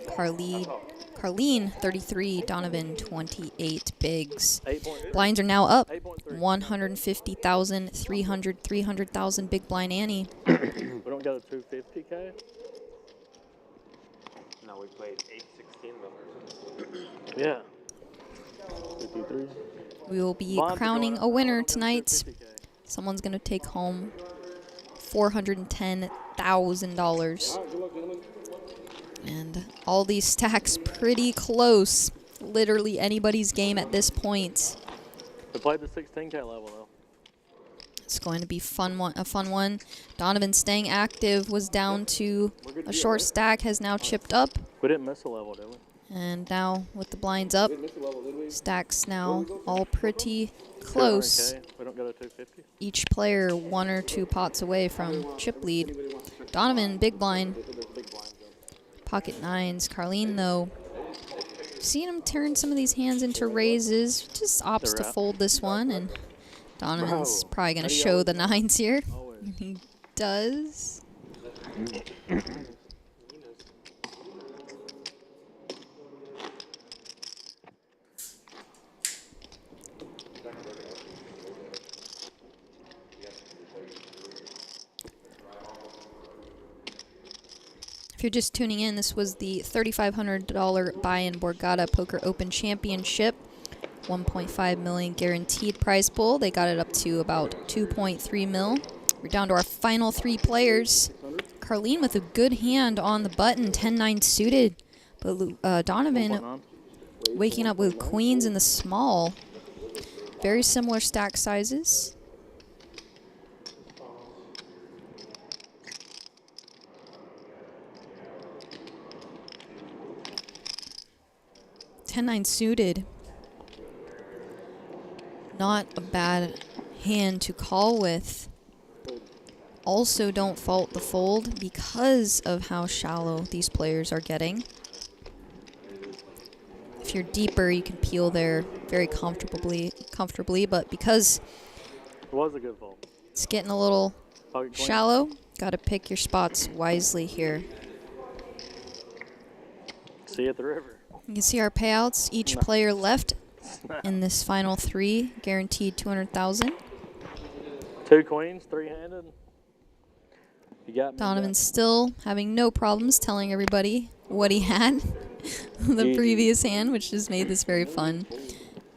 Carleen, 33. Donovan, 28 bigs. Blinds are now up. 150,000, 300, 300,000 big blind Annie. We don't got a 250K? No, we played 816 members. Yeah. 53. We will be crowning a winner tonight. Someone's going to take home $410,000. And all these stacks pretty close. Literally anybody's game at this point. We played the 16K level, though. It's going to be a fun one. Donovan staying active, was down to a short stack, has now chipped up. We didn't miss a level, did we? And now with the blinds up, stacks now all pretty close. We don't got a 250. Each player 1 or 2 pots away from chip lead. Donovan, big blind. Pocket nines. Carleen, though, seeing him turn some of these hands into raises, just opts to fold this one. And Donovan's probably going to show the nines here. And he does. If you're just tuning in, this was the $3,500 buy-in Borgata Poker Open Championship. $1.5 million guaranteed prize pool. They got it up to about $2.3 mil. We're down to our final 3 players. Carleen with a good hand on the button, 10-9 suited. But Donovan waking up with queens in the small. Very similar stack sizes. $10-9 suited. Not a bad hand to call with. Also, don't fault the fold because of how shallow these players are getting. If you're deeper, you can peel there very comfortably. But because It was a good fold. it's getting a little Pocket queen. shallow, got to pick your spots wisely here. See you at the river. You can see our payouts. Each player left in this final 3 guaranteed 200,000. 2 queens, 3-handed. You got me. Donovan's still having no problems telling everybody what he had the Easy. previous hand, which just made this very fun.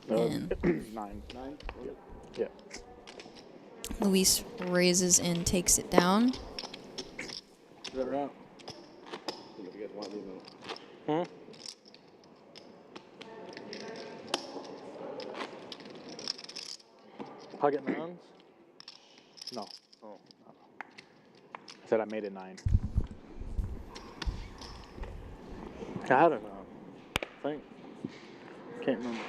And 9. Yeah. Luis raises and takes it down. Is that right? Hmm? Pocket 9s? No. Oh. I said I made it 9. I had a 9. I think. Can't remember.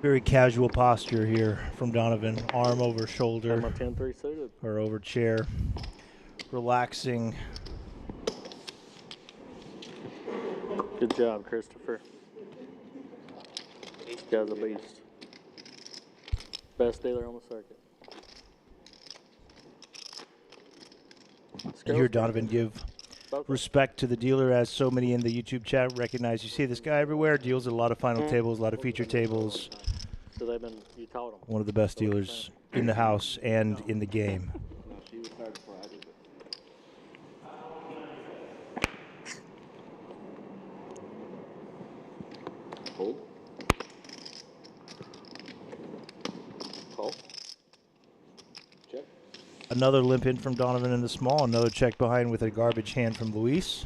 Very casual posture here from Donovan. Arm over shoulder. I'm a 10-3 suited. Or over chair. Relaxing. Good job, Christopher. This guy's a beast. Best dealer on the circuit. And hear Donovan give respect to the dealer, as so many in the YouTube chat recognize. You see this guy everywhere, deals at a lot of final tables, a lot of feature tables. So they've been, you taught them. One of the best dealers in the house and in the game. Hold. Call. Check. Another limp in from Donovan in the small. Another check behind with a garbage hand from Luis.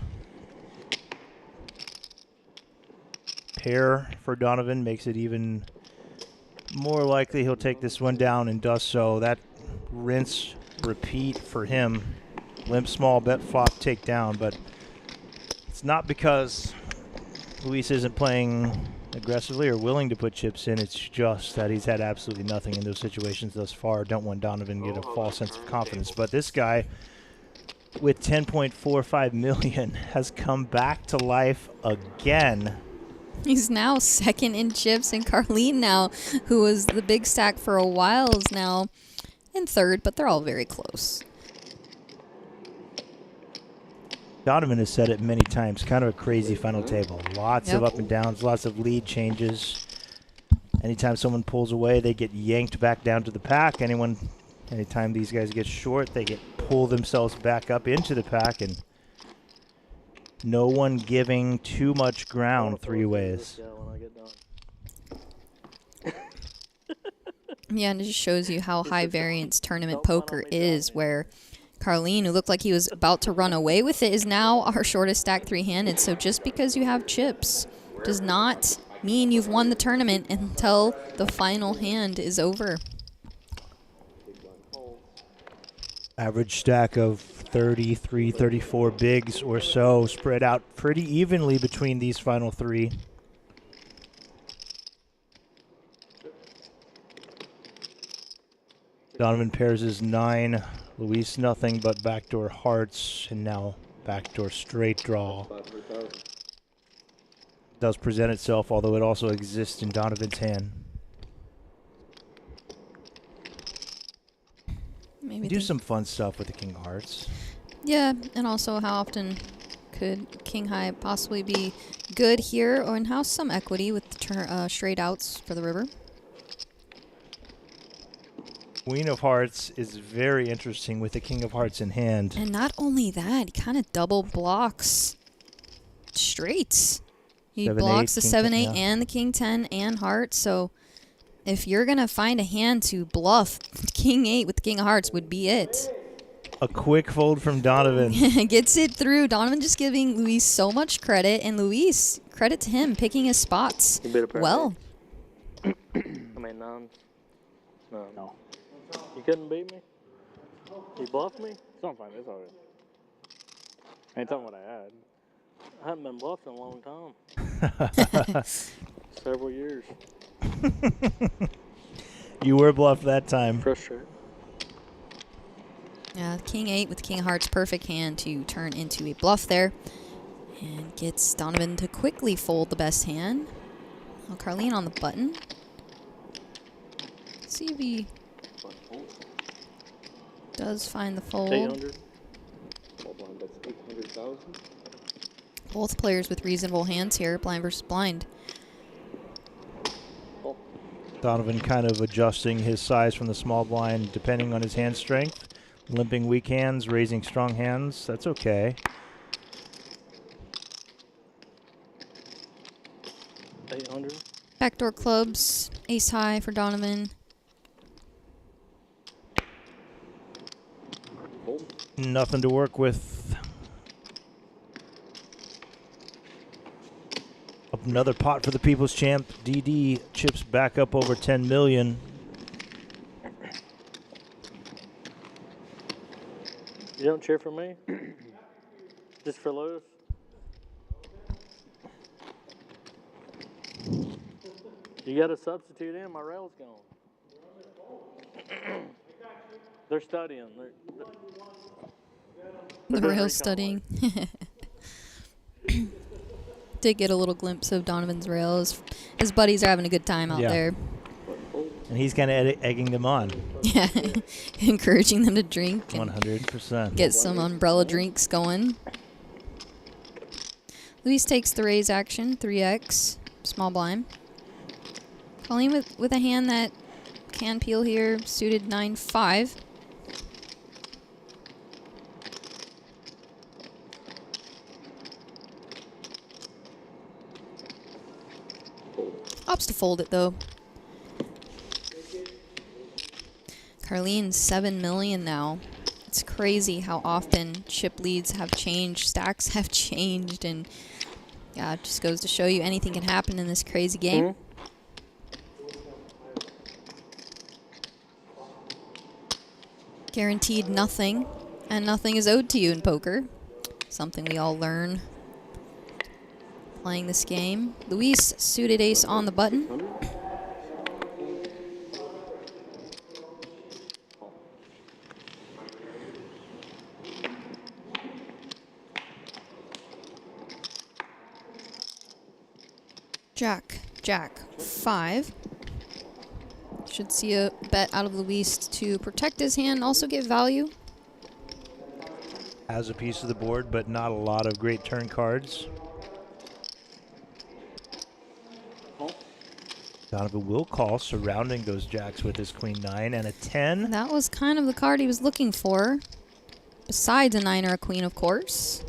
Pair for Donovan makes it even more likely he'll take this one down, and does so. That rinse, repeat for him. Limp small, bet flop, take down, but it's not because Luis isn't playing aggressively or willing to put chips in. It's just that he's had absolutely nothing in those situations thus far. Don't want Donovan to get a false sense of confidence. But this guy, with 10.45 million, has come back to life again. He's now second in chips, and Carlene now, who was the big stack for a while, is now in third, but they're all very close. Donovan has said it many times, kind of a crazy final table. Lots of up and downs, lots of lead changes. Anytime someone pulls away, they get yanked back down to the pack. Anytime these guys get short, they pull themselves back up into the pack, and no one giving too much ground 3 ways. Yeah, and it just shows you how high variance tournament poker is, where Carlene, who looked like he was about to run away with it, is now our shortest stack 3-handed. So just because you have chips does not mean you've won the tournament until the final hand is over. Average stack of 33, 34 bigs or so, spread out pretty evenly between these final 3. Donovan pairs his 9. Luis nothing but backdoor hearts, and now backdoor straight draw. Does present itself, although it also exists in Donovan's hand. Maybe do some fun stuff with the King of Hearts. Yeah, and also how often could King High possibly be good here, or in house some equity with the straight outs for the river. Queen of Hearts is very interesting with the King of Hearts in hand. And not only that, he kind of double blocks straights. He 7, blocks 8, the King 7-8 10, yeah. and the King 10 and Hearts. So if you're going to find a hand to bluff, King 8 with the King of Hearts would be it. A quick fold from Donovan. Gets it through. Donovan just giving Luis so much credit, and Luis, credit to him, picking his spots well. I mean, none. No. You couldn't beat me? You bluffed me? It's not fine. It's all good. I ain't telling what I had. I haven't been bluffed in a long time. Several years. You were bluffed that time. Frustrated. King 8 with King of Hearts, perfect hand to turn into a bluff there. And gets Donovan to quickly fold the best hand. Now Carlene on the button. See if he does find the fold. 800. That's 800,000. Both players with reasonable hands here, blind versus blind. Donovan kind of adjusting his size from the small blind depending on his hand strength. Limping weak hands, raising strong hands. That's okay. 800. Backdoor clubs, ace high for Donovan. Nothing to work with. Another pot for the People's Champ. DD chips back up over 10 million. You don't cheer for me? Just for Lewis? You got to substitute in. My rail's gone. They're studying. The doing rail recon studying. Did get a little glimpse of Donovan's rail. His buddies are having a good time out there. And he's kind of egging them on. Yeah, encouraging them to drink. 100%. Get some umbrella drinks going. Luis takes the raise action, 3x, small blind. Colleen with a hand that can peel here, suited 9-5. Opts to fold it though. Carlene's 7 million now. It's crazy how often chip leads have changed, stacks have changed, and yeah, it just goes to show you anything can happen in this crazy game. Guaranteed nothing, and nothing is owed to you in poker. Something we all learn playing this game. Luis suited ace on the button. Jack, 5. Should see a bet out of Luis to protect his hand, also get value. Has a piece of the board, but not a lot of great turn cards. Donovan will call, surrounding those jacks with his queen 9 and a 10. That was kind of the card he was looking for, besides a 9 or a queen, of course.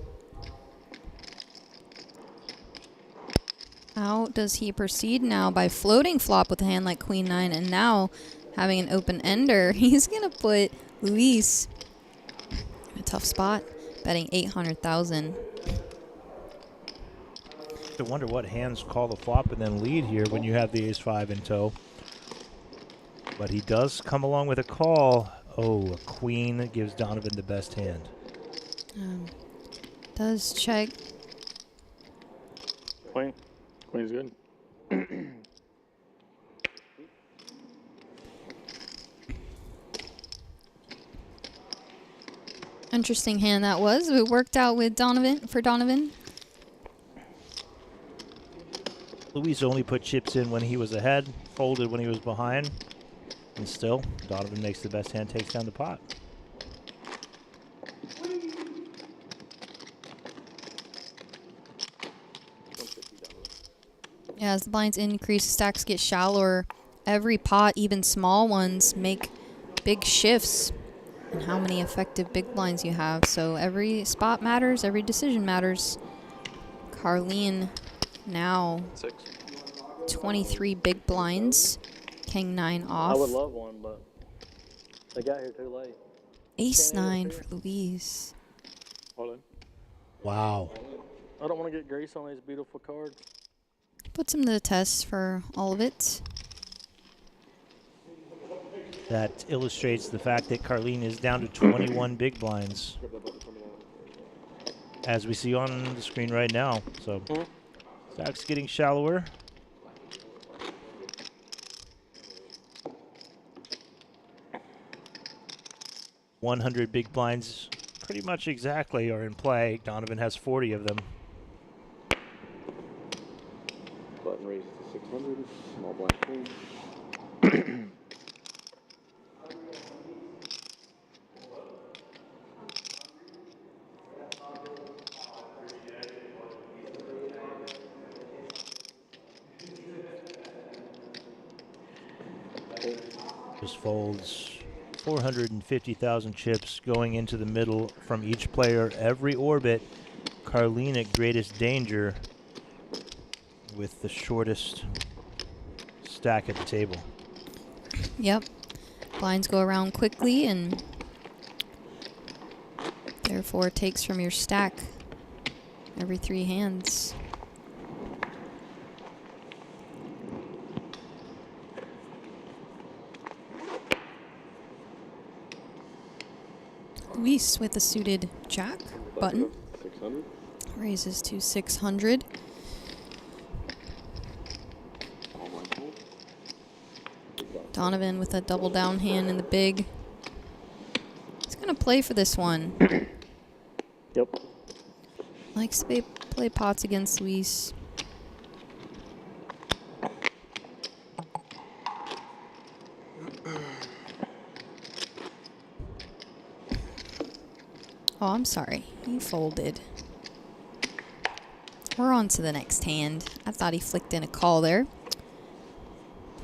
How does he proceed now? By floating flop with a hand like queen 9 and now having an open ender, he's going to put Luis in a tough spot, betting 800,000. I wonder what hands call the flop and then lead here when you have the ace-5 in tow. But he does come along with a call. Oh, a queen gives Donovan the best hand. Does check. Queen. Queen's good. Interesting hand that was. It worked out with Donovan. Luis only put chips in when he was ahead, folded when he was behind, and still, Donovan makes the best hand, takes down the pot. Yeah, as the blinds increase, stacks get shallower. Every pot, even small ones, make big shifts in how many effective big blinds you have. So every spot matters, every decision matters. Carlene now 23 big blinds. King 9 off. I would love one, but they got here too late. Ace 9 for Luis. Hold on. Wow. I don't want to get grease on these beautiful cards. Puts him to the test for all of it. That illustrates the fact that Carlene is down to 21 big blinds, as we see on the screen right now. So stack's getting shallower. $100 big blinds pretty much exactly are in play. Donovan has 40 of them. Raises to 600. Small blind fold. Just folds 450,000 chips going into the middle from each player every orbit. Carlene at greatest danger with the shortest stack at the table. Yep. Blinds go around quickly and therefore takes from your stack every 3 hands. Luis with a suited jack button. 600. Raises to 600. Small blind fold. Donovan with a double down hand in the big. He's going to play for this one. Yep. Likes to play pots against Luis. Oh, I'm sorry. He folded. We're on to the next hand. I thought he flicked in a call there.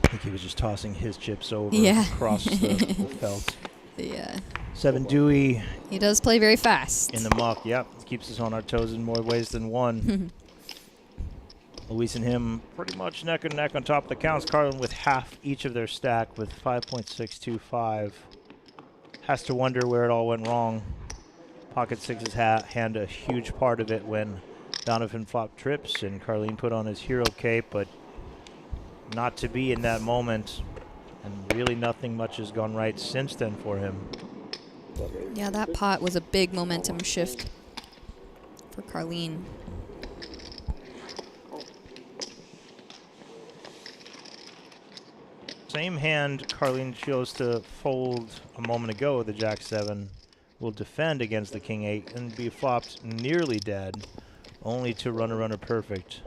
I think he was just tossing his chips over across the felt. Yeah. 7 Dewey. He does play very fast. In the muck, yep. Keeps us on our toes in more ways than one. Luis and him pretty much neck and neck on top of the counts. Carlin with half each of their stack with 5.625. Has to wonder where it all went wrong. Pocket sixes hand a huge part of it when Donovan flopped trips and Carlene put on his hero cape, but not to be in that moment. And really nothing much has gone right since then for him. Yeah, that pot was a big momentum shift for Carlene. Same hand Carlene chose to fold a moment ago, the Jack-7, will defend against the King-8 and be flopped nearly dead, only to run a runner perfect.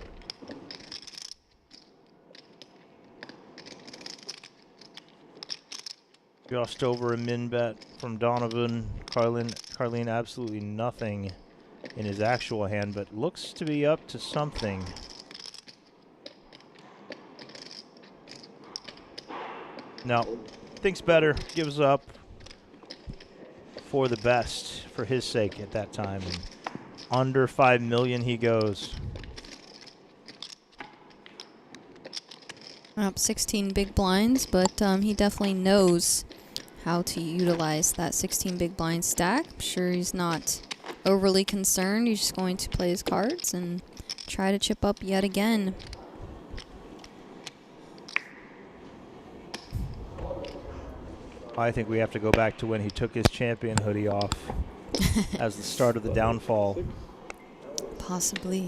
Just over a min bet from Donovan. Carlene absolutely nothing in his actual hand, but looks to be up to something. No, thinks better, gives up for the best, for his sake at that time. And under 5 million he goes. Up 16 big blinds, but he definitely knows how to utilize that 16 big blind stack. I'm sure he's not overly concerned. He's just going to play his cards and try to chip up yet again. I think we have to go back to when he took his champion hoodie off as the start of the downfall. Possibly.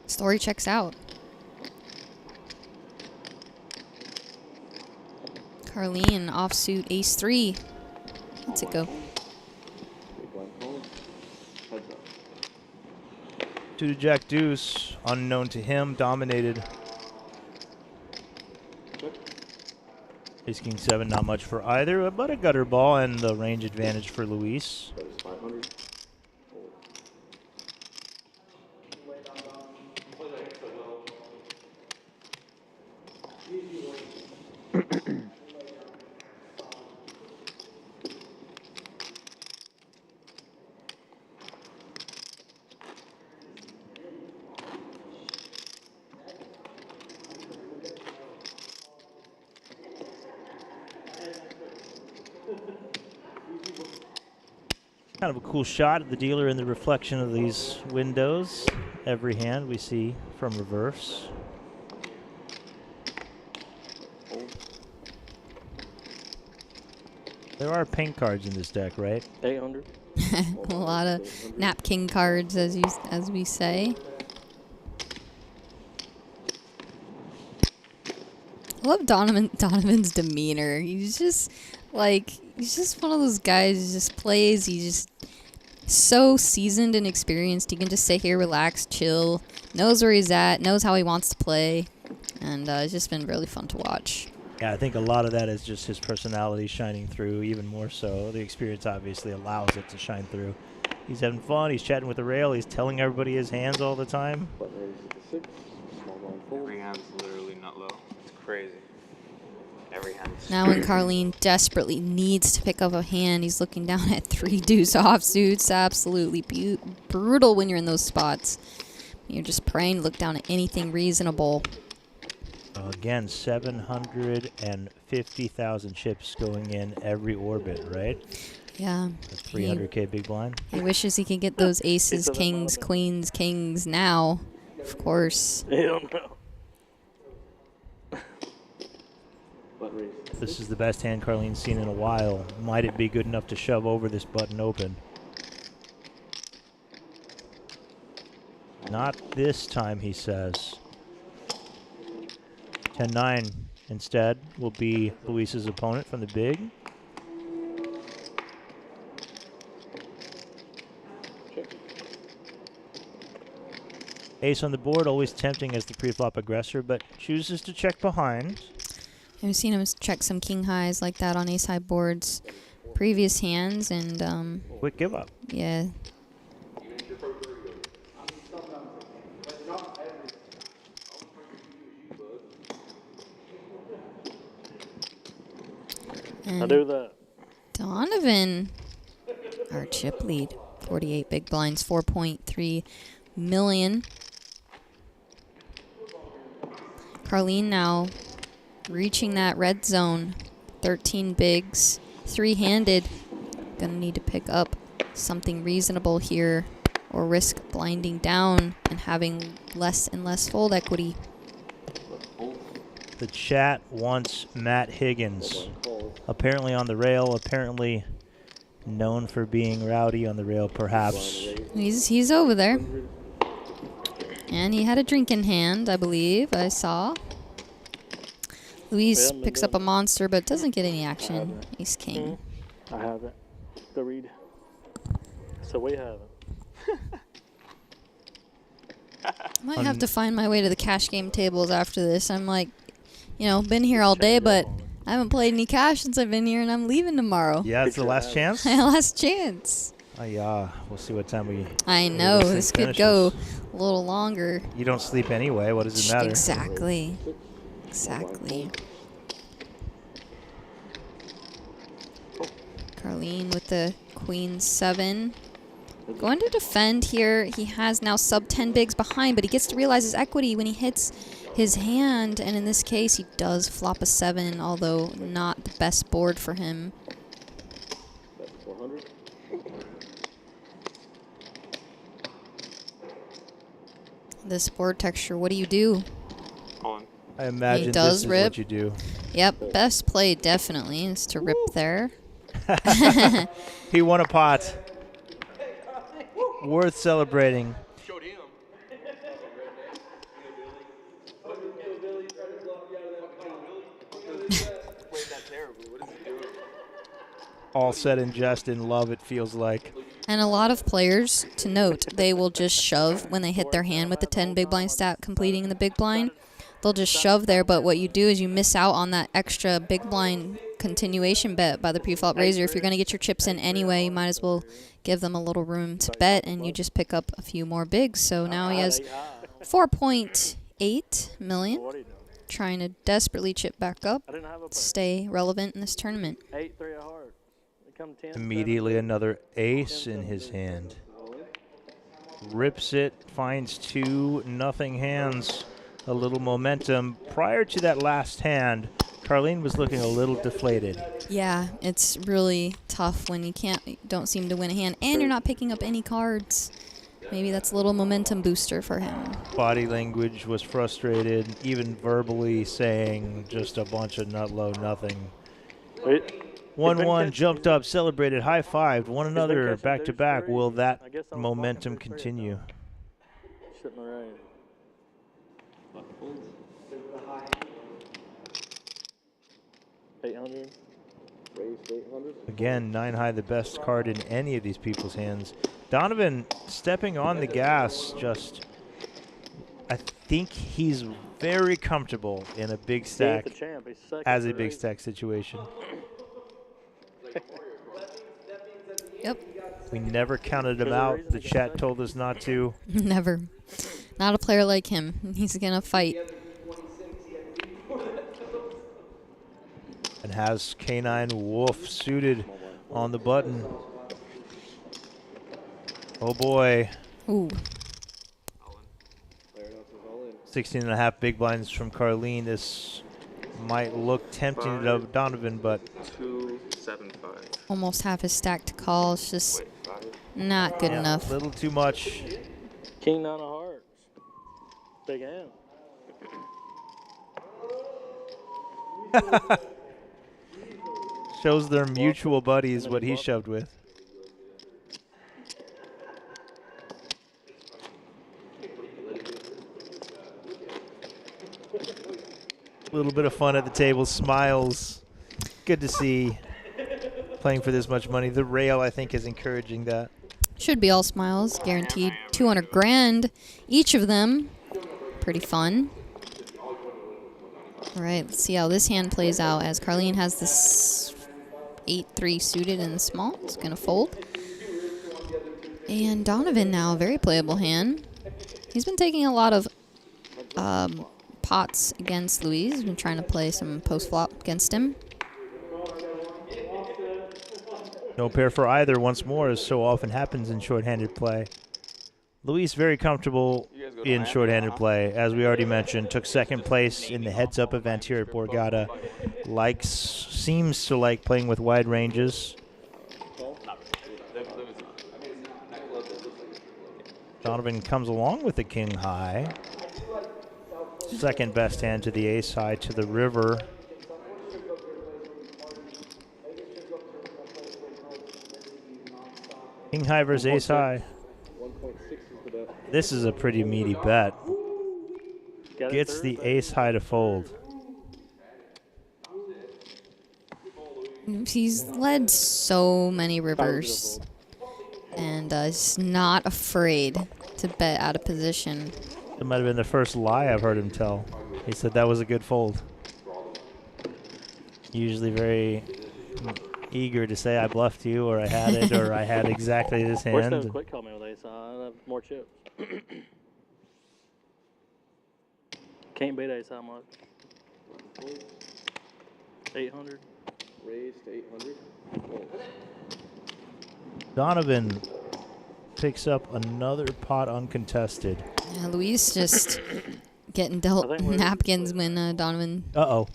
Story checks out. Carlene offsuit ace-3. Let's it go. Two to Jack deuce, unknown to him, dominated. Ace king 7, not much for either, but a gutter ball and the range advantage for Luis. Kind of a cool shot at the dealer in the reflection of these windows. Every hand we see from reverse. There are pink cards in this deck, right? 800. A lot of napkin cards, as we say. I love Donovan's demeanor. He's just one of those guys who just plays. He just so seasoned and experienced. He can just sit here, relax, chill, knows where he's at, knows how he wants to play, and it's just been really fun to watch. Yeah, I think a lot of that is just his personality shining through, even more so. The experience obviously allows it to shine through. He's having fun. He's chatting with the rail. He's telling everybody his hands all the time. Every hand's literally not low. It's crazy. Every hand. Now when Carlene desperately needs to pick up a hand, he's looking down at 3 deuce offsuits. Absolutely brutal when you're in those spots. You're just praying to look down at anything reasonable. Again, 750,000 chips going in every orbit, right? Yeah. That's 300K big blind. He wishes he could get those aces, kings, queens, kings now. Of course. I don't know. This is the best hand Carlene's seen in a while. Might it be good enough to shove over this button open? Not this time, he says. 10-9 instead will be Luis's opponent from the big. Ace on the board, always tempting as the pre-flop aggressor, but chooses to check behind. I've seen him check some king highs like that on ace high boards previous hands, and quick give up. Yeah. I do that. Donovan, our chip lead, 48 big blinds, 4.3 million. Carlene now reaching that red zone, 13 bigs, 3-handed. Gonna need to pick up something reasonable here or risk blinding down and having less and less fold equity. The chat wants Matt Higgins. Apparently on the rail, apparently known for being rowdy on the rail, perhaps. He's over there. And he had a drink in hand, I believe, I saw. Luis picks up a monster, but doesn't get any action. Ace king. I have it. Go read. So we have it. I might have to find my way to the cash game tables after this. I'm like, you know, been here all day, but I haven't played any cash since I've been here, and I'm leaving tomorrow. Yeah, it's the last chance? Last chance. Yeah, we'll see what time we... I know, this could go a little longer. You don't sleep anyway, what does it matter? Exactly. Exactly. Carlene with the queen 7. Going to defend here. He has now sub 10 bigs behind, but he gets to realize his equity when he hits his hand, and in this case he does flop a 7, although not the best board for him. This board texture, what do you do? I imagine he does this is rip. what you do. Yep, best play definitely is to rip there. He won a pot. Worth celebrating. All said in jest, in love, it feels like. And a lot of players, to note, they will just shove when they hit their hand with the 10 big blind stat completing the big blind. They'll just shove there, but what you do is you miss out on that extra big blind continuation bet by the pre-flop raiser. If you're going to get your chips in anyway, you might as well give them a little room to bet, and you just pick up a few more bigs. So now he has 4.8 million, trying to desperately chip back up, stay relevant in this tournament. 8-3 hard. Immediately another ace in his hand. Rips it, finds 2-0 hands. A little momentum. Prior to that last hand, Carlene was looking a little deflated. Yeah, it's really tough when you don't seem to win a hand, and you're not picking up any cards. Maybe that's a little momentum booster for him. Body language was frustrated, even verbally saying just a bunch of nut low nothing. 1-1, jumped up, celebrated, high-fived, one another back-to-back. Will that momentum continue? Shit, my right. 800. Raised 800. Again, 9 high, the best card in any of these people's hands. Donovan stepping on the gas, just, I think he's very comfortable in a big stack, the champ. He's second as a for big raising. stack situation. Yep. We never counted him out. The chat told us not to. Never. Not a player like him. He's going to fight. And has Canine Wolf suited on the button. Oh boy. Ooh. 16.5 big blinds from Carlene. This might look tempting to Donovan, but 275. Almost half his stack to call. It's just not good enough. A little too much. King 9 of hearts. Big hand. Shows their mutual buddies what he shoved with. A little bit of fun at the table, smiles. Good to see. Playing for this much money. The rail, I think, is encouraging that. Should be all smiles. Guaranteed 200 grand each of them. Pretty fun. All right, let's see how this hand plays out as Carlene has this 8-3 suited in the small. It's going to fold. And Donovan now, very playable hand. He's been taking a lot of pots against Luis. He's been trying to play some post-flop against him. No pair for either once more, as so often happens in shorthanded play. Luis very comfortable in shorthanded play. As we already mentioned, took second place in the heads-up event here at Borgata. Seems to like playing with wide ranges. Donovan comes along with the king high. Second best hand to the ace high to the river. King high versus ace high. This is a pretty meaty bet. Gets the ace high to fold. He's led so many rivers and is not afraid to bet out of position. It might have been the first lie I've heard him tell. He said that was a good fold. Usually very eager to say I bluffed you, or I had it, or I had exactly this Wish they hand. would quit calling me with ace high. I'd have more chips. Can't beat ace high much. 800. Raised 800. Donovan picks up another pot uncontested. Yeah, Luis just getting dealt napkins when Donovan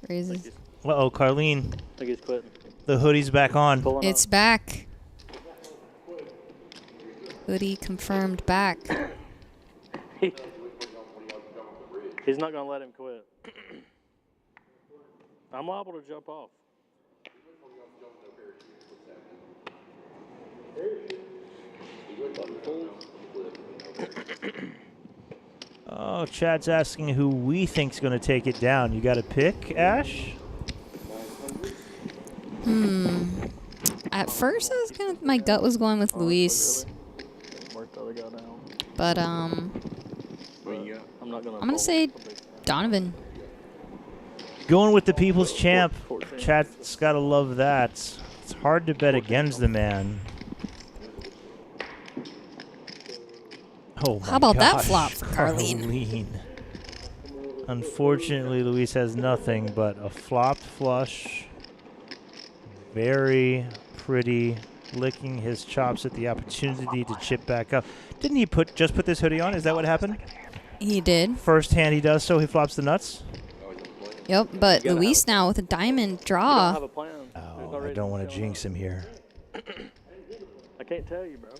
raises. Uh-oh, Carlene. I think he's quitting. The hoodie's back on. It's back. Hoodie confirmed back. He's not going to let him quit. I'm liable to jump off. Oh, Chad's asking who we think's going to take it down. You got to pick, Ash? At first, my gut was going with Luis, but I'm gonna say Donovan. Going with the people's champ. Chat's got to love that. It's hard to bet against the man. Oh, How about that gosh, flop for Carlene? Carlene. Unfortunately, Luis has nothing but a flopped flush. Very pretty, licking his chops at the opportunity to chip back up. Didn't he just put this hoodie on? Is that what happened? He did. First hand he does so, he flops the nuts? Yep, but Luis now with a diamond draw. Oh, I don't want to jinx him here. I can't tell you, bro.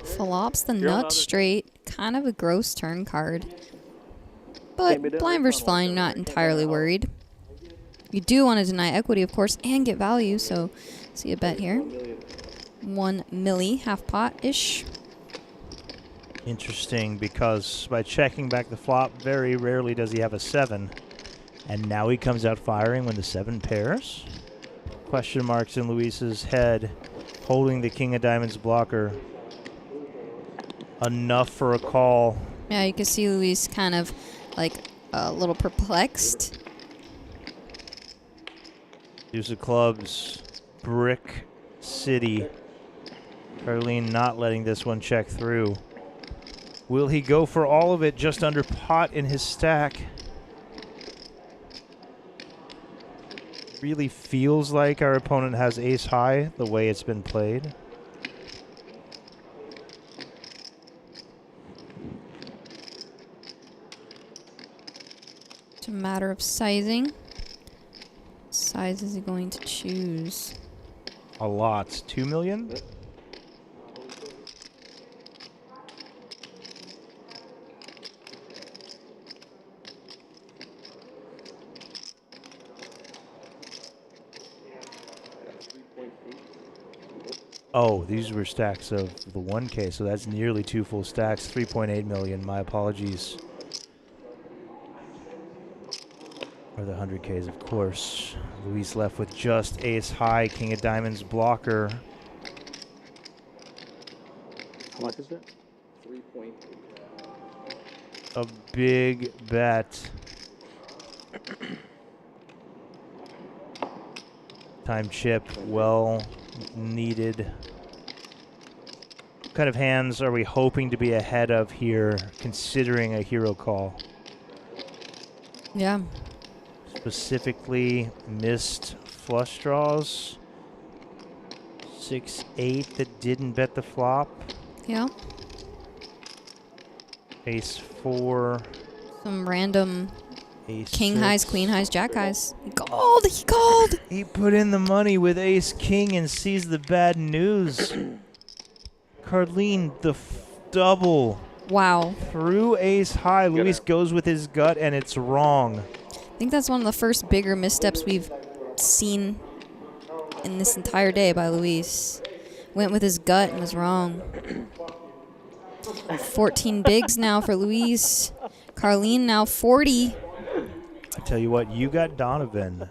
Flops the nut straight. Kind of a gross turn card. But blind versus blind, not entirely worried. You do want to deny equity, of course, and get value, so see a bet here. 1 milli, half pot-ish. Interesting, because by checking back the flop, very rarely does he have a 7. And now he comes out firing when the 7 pairs. question marks in Luis's head, holding the king of diamonds blocker. Enough for a call. Yeah, you can see Luis kind of like a little perplexed. Deuce of clubs, brick city. Carlene not letting this one check through. Will he go for all of it just under pot in his stack? Really feels like our opponent has ace high the way it's been played. It's a matter of sizing. Size is he going to choose? A lot. 2 million? Oh, these were stacks of the 1K, so that's nearly 2 full stacks. 3.8 million. My apologies. Or the 100Ks, of course. Luis left with just ace high, king of diamonds blocker. How much is it? 3.8. A big bet. Time chip, well needed. What kind of hands are we hoping to be ahead of here, considering a hero call? Yeah. Specifically, missed flush draws. 6-8 that didn't bet the flop. Yeah. Ace 4. Some random Ace king 6. highs, queen highs, jack highs. He called! He called! He put in the money with ace king and sees the bad news. Carlene, the double. Wow. Through ace high. Luis goes with his gut, and it's wrong. I think that's one of the first bigger missteps we've seen in this entire day by Luis. Went with his gut and was wrong. 14 bigs now for Luis. Carlene now 40. I tell you what, you got Donovan.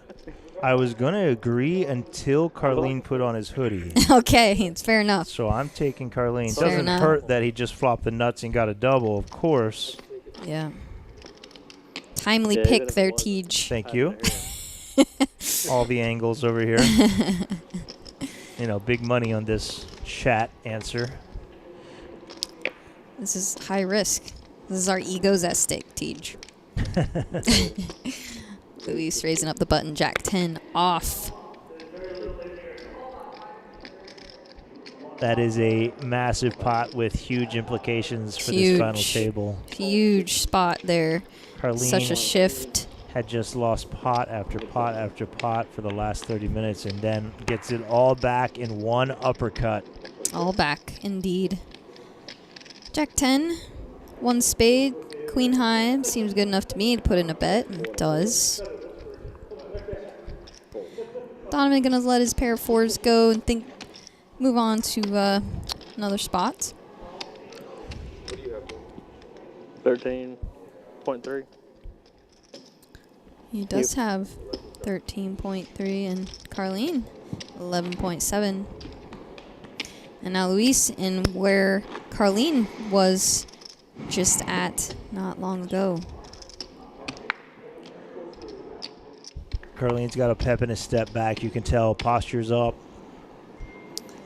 I was going to agree until Carlene put on his hoodie. Okay, it's fair enough. So I'm taking Carlene. Fair Doesn't enough. hurt that he just flopped the nuts and got a double, of course. Yeah. Timely pick there, Tej. Thank you. All the angles over here. You know, big money on this chat answer. This is high risk. This is our egos at stake, Tej. Luis raising up the button. Jack 10 off. That is a massive pot with huge implications for this final table. Huge spot there. Carlene Such a shift. had just lost pot after pot after pot for the last 30 minutes and then gets it all back in one uppercut. All back, indeed. Jack 10, 1 spade, queen high. Seems good enough to me to put in a bet, and it does. Donovan gonna let his pair of 4s go and move on to another spot. 13.3. He does have 13.3 and Carlene 11.7. And now Luis in where Carlene was just at not long ago. Carlene's got a pep in his step back. You can tell posture's up.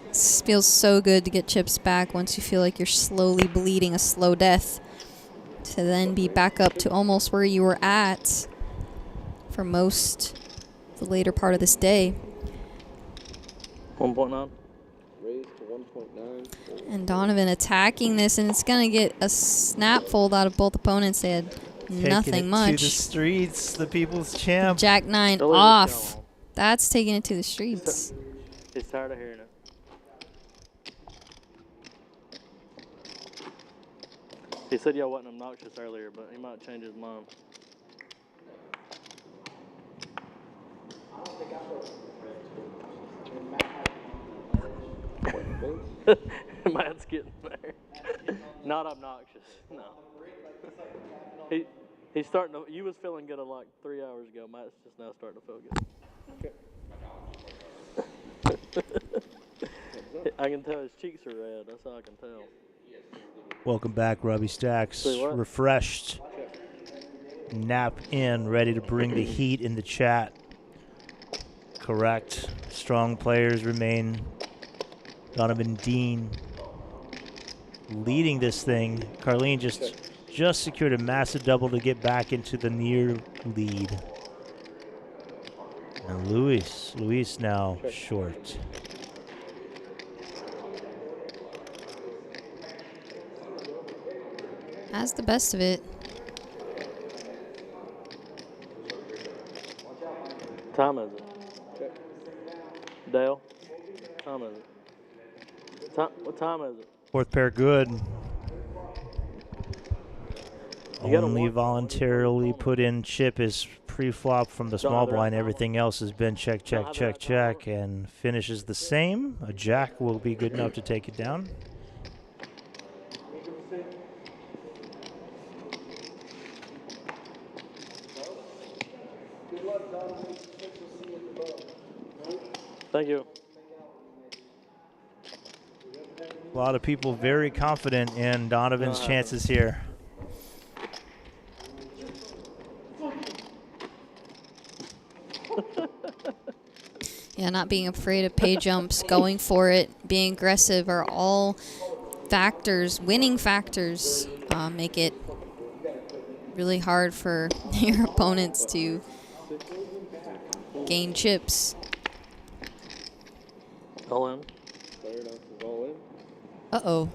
This feels so good to get chips back once you feel like you're slowly bleeding a slow death. To then be back up to almost where you were at for most of the later part of this day. 1.9. Raised to 1.9. And Donovan attacking this, and it's going to get a snap fold out of both opponents. They had nothing much. To the streets, the people's champ. Jack 9 Don't leave off. this guy alone. That's taking it to the streets. He's tired of hearing it. He said y'all wasn't obnoxious earlier, but he might change his mind. Matt's getting there. Not obnoxious, no. He's starting to. You was feeling good like 3 hours ago. Matt's just now starting to feel good. I can tell his cheeks are red. That's all I can tell. Welcome back, Robbie Stacks. Say what? Refreshed. Nap in, ready to bring the heat in the chat. Correct. Strong players remain. Donovan Dean leading this thing. Carlene just secured a massive double to get back into the near lead. And Luis now short. Has the best of it. Time is it? Dale? Time is it? What time is it? Fourth pair good. You got a Only one. voluntarily put in chip is pre-flop from the small blind. Everything else has been check, check, check, check, and finishes the same. A jack will be good enough to take it down. Thank you. A lot of people very confident in Donovan's chances here. Yeah, not being afraid of pay jumps, going for it, being aggressive are all factors, winning factors, make it really hard for your opponents to gain chips. All in. Uh-oh.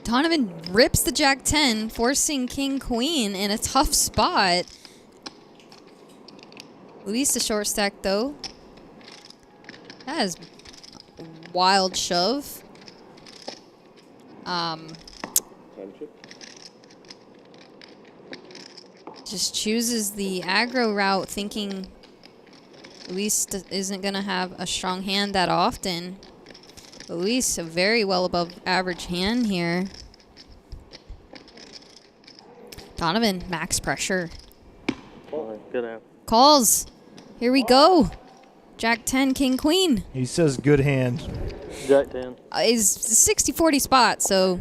Donovan rips the Jack-10, forcing King-Queen in a tough spot. Luis the short stack, though. That is a wild shove. Just chooses the aggro route, thinking Luis isn't going to have a strong hand that often. But Luis, a very well above average hand here. Donovan, max pressure. Good hand. Calls. Here we go. Jack-10, King-Queen. He says good hand. Jack-10. Is 60-40 spot, so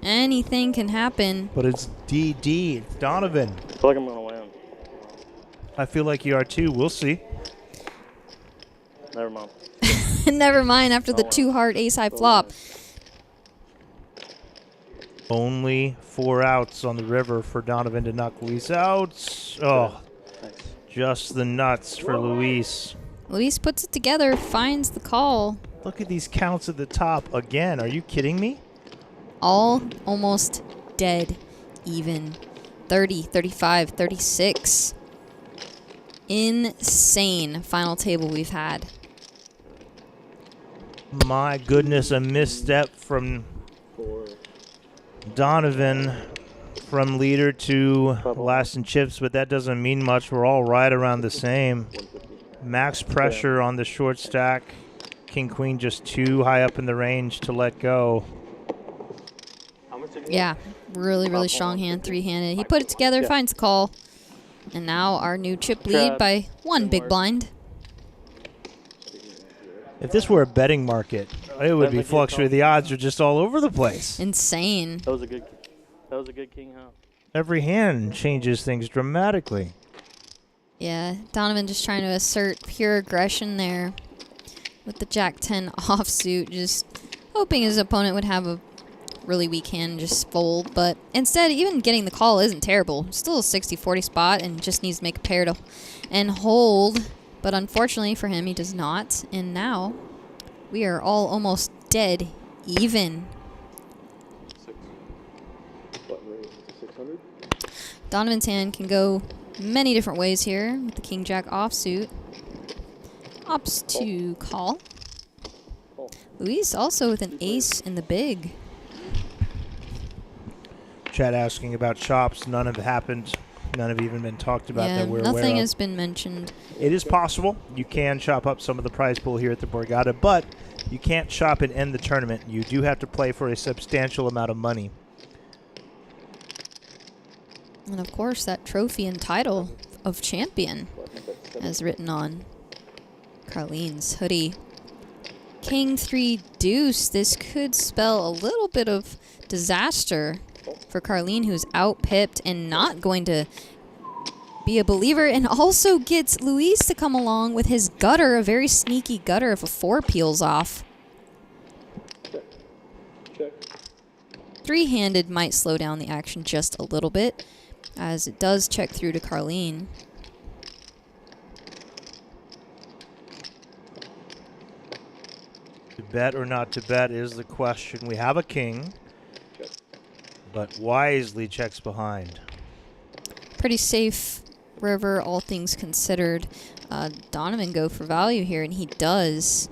anything can happen. But it's DD. It's Donovan. I feel like I'm going to win. I feel like you are too. We'll see. Never mind. Never mind after the two-heart ace-high flop. Only 4 outs on the river for Donovan to knock Luis out. Oh, just the nuts for Luis. Luis puts it together, finds the call. Look at these counts at the top again. Are you kidding me? All almost dead even. 30, 35, 36. Insane final table we've had. My goodness, a misstep from Donovan from leader to last in chips, but that doesn't mean much. We're all right around the same. Max pressure on the short stack. King Queen just too high up in the range to let go. Yeah, really strong hand, three-handed. He put it together, finds the call. And now our new chip lead by 1 big blind. If this were a betting market, it would be fluctuating. The odds are just all over the place. Insane. That was a good king, huh? Every hand changes things dramatically. Yeah, Donovan just trying to assert pure aggression there with the Jack-10 offsuit, just hoping his opponent would have a really weak hand and just fold. But instead, even getting the call isn't terrible. Still a 60-40 spot and just needs to make a pair to and hold. But unfortunately for him, he does not. And now we are all almost dead even. Donovan's hand can go many different ways here with the King-Jack offsuit. Opts to call. Luis also with an ace in the big. Chat asking about chops. None have happened. None have even been talked about Yeah, that we're aware of. nothing has been mentioned. It is possible. You can chop up some of the prize pool here at the Borgata, but you can't chop and end the tournament. You do have to play for a substantial amount of money. And of course, that trophy and title of champion as written on. Carlene's hoodie. King 3 deuce. This could spell a little bit of disaster for Carlene, who's out-pipped and not going to be a believer, and also gets Luis to come along with his gutter, a very sneaky gutter if a 4 peels off. Three-handed might slow down the action just a little bit, as it does check through to Carlene. To bet or not to bet is the question. We have a king, but wisely checks behind. Pretty safe river, all things considered. Donovan go for value here, and he does.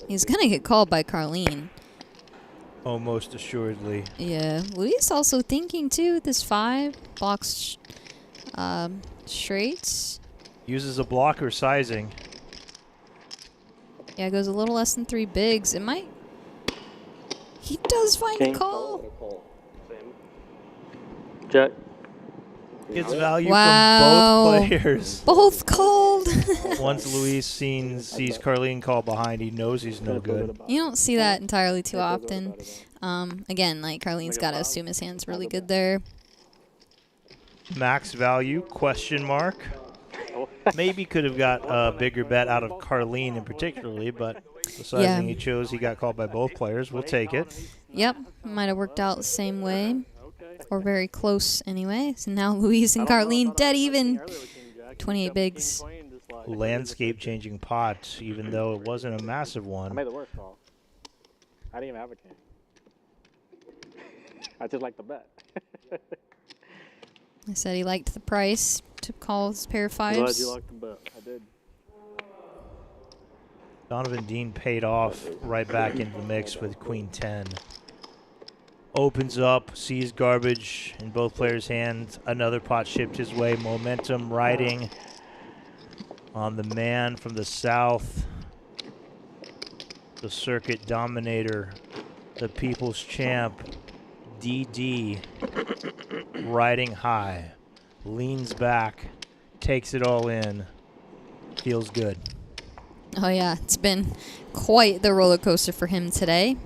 He's going to get called by Carlene. Almost assuredly. Yeah. Luis also thinking, too, this 5 blocks straights. Uses a blocker sizing. Yeah, goes a little less than 3 bigs. It might... He does find a call. Check. Gets value Wow. from both players. Both called. Once Luis sees Carlene call behind, he knows he's no good. You don't see that entirely too often. Again, like, Carlene's got to assume his hand's really good there. Max value, question mark. Maybe could have got a bigger bet out of Carlene in particularly, but the sizing he chose, he got called by both players. We'll take it. Yep, might have worked out the same way. Or very close anyway. So now Luis and Carlene dead even. 28 bigs. Landscape changing pot, even though it wasn't a massive one. I made the worst call. I didn't even have a king. I just like the bet. I said he liked the price to call his pair of Glad fives. you liked the bet. I did. Donovan Dean paid off right back into the mix with Queen 10. Opens up, sees garbage in both players' hands. Another pot shipped his way. Momentum riding on the man from the south. The circuit dominator, the people's champ, DD, riding high. Leans back, takes it all in. Feels good. Oh yeah, it's been quite the roller coaster for him today.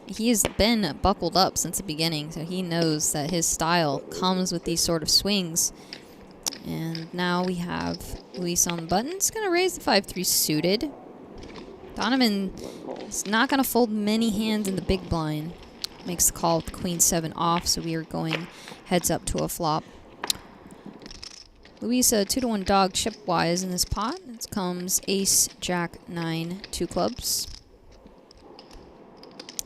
He has been buckled up since the beginning, so he knows that his style comes with these sort of swings. And now we have Luis on the button. It's going to raise the 5-3 suited. Donovan is not going to fold many hands in the big blind. Makes the call with the Queen 7 off, so we are going heads up to a flop. Luis, a 2-to-1 dog chip-wise in this pot. It comes Ace, Jack, 9, 2 clubs.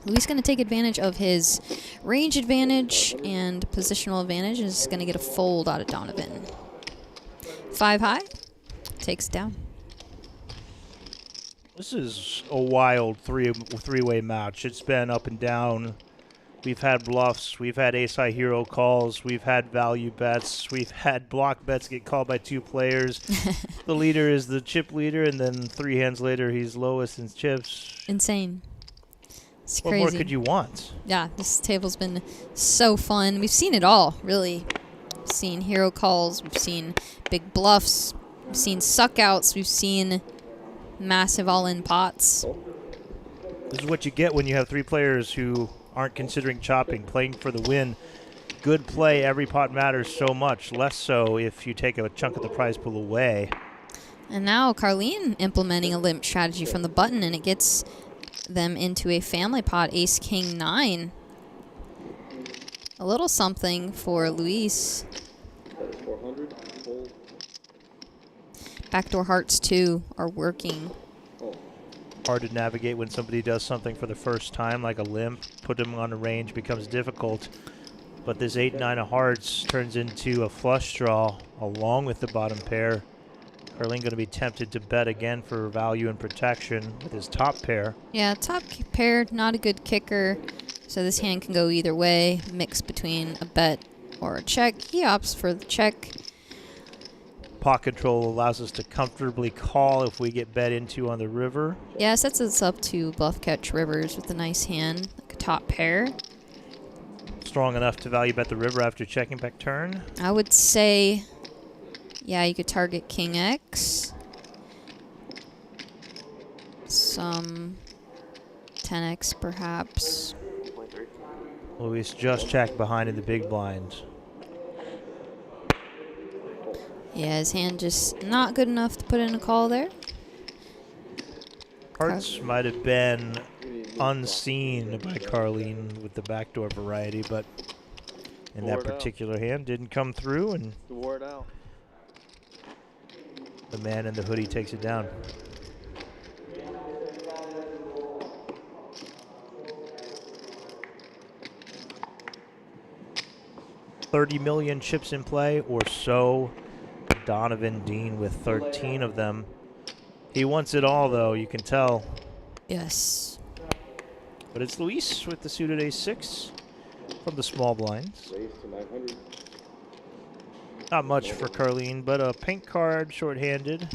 Luis going to take advantage of his range advantage and positional advantage, and is going to get a fold out of Donovan. 5 high, takes it down. This is a wild three-way match. It's been up and down. We've had bluffs. We've had ace-high hero calls. We've had value bets. We've had block bets get called by 2 players. The leader is the chip leader, and then 3 hands later, he's lowest in chips. Insane. It's what crazy. more could you want? Yeah, this table's been so fun. We've seen it all, really. We've seen hero calls. We've seen big bluffs. We've seen suckouts. We've seen massive all-in pots. This is what you get when you have 3 players who aren't considering chopping, playing for the win. Good play, every pot matters so much. Less so if you take a chunk of the prize pool away. And now Carlene implementing a limp strategy from the button, and it gets them into a family pot, Ace, King, 9. A little something for Luis. Backdoor hearts, too, are working. Hard to navigate when somebody does something for the first time, like a limp. Put them on a range becomes difficult. But this 8-9 of hearts turns into a flush draw along with the bottom pair. Carlene going to be tempted to bet again for value and protection with his top pair. Yeah, top pair, not a good kicker. So this hand can go either way. Mix between a bet or a check. He opts for the check. Pot control allows us to comfortably call if we get bet into on the river. Yeah, sets us up to bluff catch rivers with a nice hand, like a top pair. Strong enough to value bet the river after checking back turn. I would say, yeah, you could target King X. some 10x perhaps. 2.3. Luis just checked behind in the big blind. Yeah, his hand just not good enough to put in a call there. Hearts might have been unseen by Carlene with the backdoor variety, but in that particular hand didn't come through, and Wore it out. the man in the hoodie takes it down. $30 million chips in play, or so. Donovan Dean with 13 of them. He wants it all, though, you can tell. Yes. But it's Luis with the suited ace-6 from the small blinds. Not much for Carlene, but a pink card, shorthanded.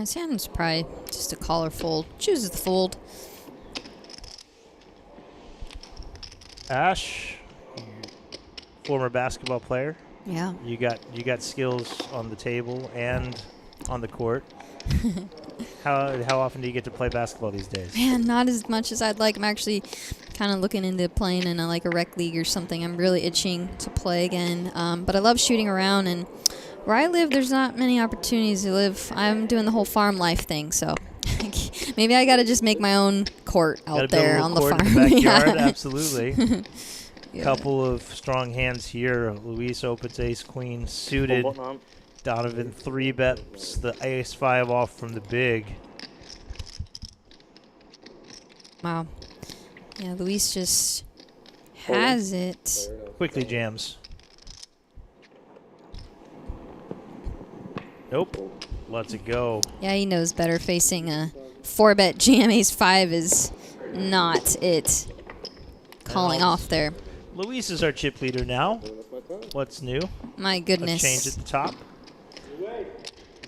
Sam's probably just a call or fold. Chooses the fold. Ash, former basketball player. Yeah. You got skills on the table and on the court. How often do you get to play basketball these days? Man, not as much as I'd like. I'm actually kind of looking into playing in like a rec league or something. I'm really itching to play again. But I love shooting around, and where I live, there's not many opportunities to live. I'm doing the whole farm life thing, so maybe I got to just make my own court out there on the farm. In the backyard, absolutely. Yeah. Couple of strong hands here. Luis opens ace queen suited. Donovan 3-bets the ace-5 off from the big. Wow. Yeah, Luis just has it. Quickly jams. Nope. Lets it go. Yeah, he knows better. Facing a 4-bet jam ace-5 is not it. Calling off there. Luis is our chip leader now. What's new? My goodness. A change at the top.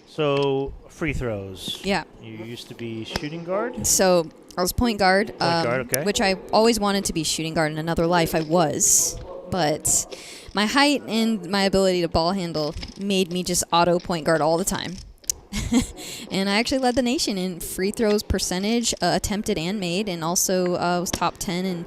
So, free throws. Yeah. You used to be shooting guard? So, I was point guard. Okay. Which I always wanted to be shooting guard. In another life, I was. But my height and my ability to ball handle made me just auto point guard all the time. And I actually led the nation in free throws percentage, attempted and made, and also was top 10 in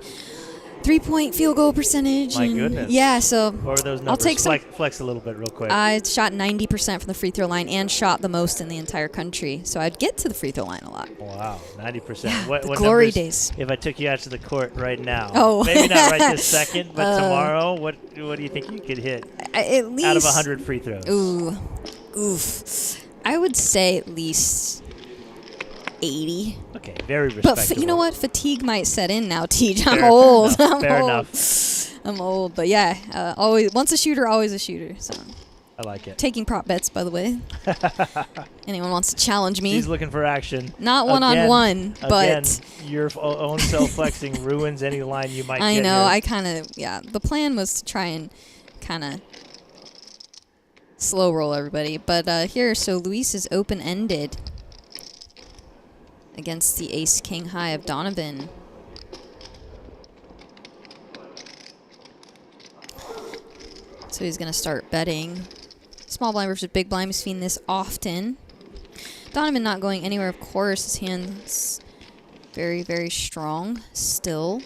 3-point field goal percentage. My goodness. Yeah, so what are those numbers? I'll take some. Flex a little bit real quick. I shot 90% from the free throw line and shot the most in the entire country. So I'd get to the free throw line a lot. Wow, 90%. Yeah, what glory numbers, days. If I took you out to the court right now, oh. maybe not right this second, but tomorrow, what do you think you could hit at least, out of 100 free throws? Oof. I would say at least 80. Okay, very respectable. But you know what? Fatigue might set in now, Tej. I'm Fair old. enough, I'm fair old. enough. I'm old, but yeah, always once a shooter, always a shooter. So I like it. Taking prop bets, by the way. Anyone wants to challenge me? She's looking for action. Not one-on-one, but your own self-flexing ruins any line you might get. I know. Here. I kind of the plan was to try and kind of slow roll everybody, but here, so Luis is open-ended against the ace-king high of Donovan. So he's going to start betting. Small blind versus big blind. We've seen this often. Donovan not going anywhere, of course. His hand's very, very strong still.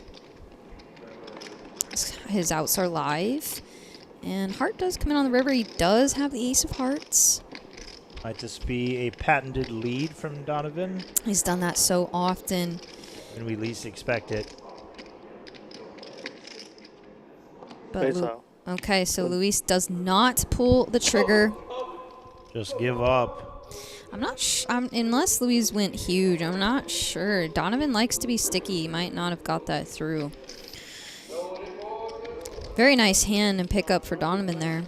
His outs are live. And heart does come in on the river. He does have the ace of hearts. Might this be a patented lead from Donovan? He's done that so often. When we least expect it. But okay, so Luis does not pull the trigger. Just give up. I'm not unless Luis went huge, I'm not sure. Donovan likes to be sticky. He might not have got that through. Very nice hand and pickup for Donovan there.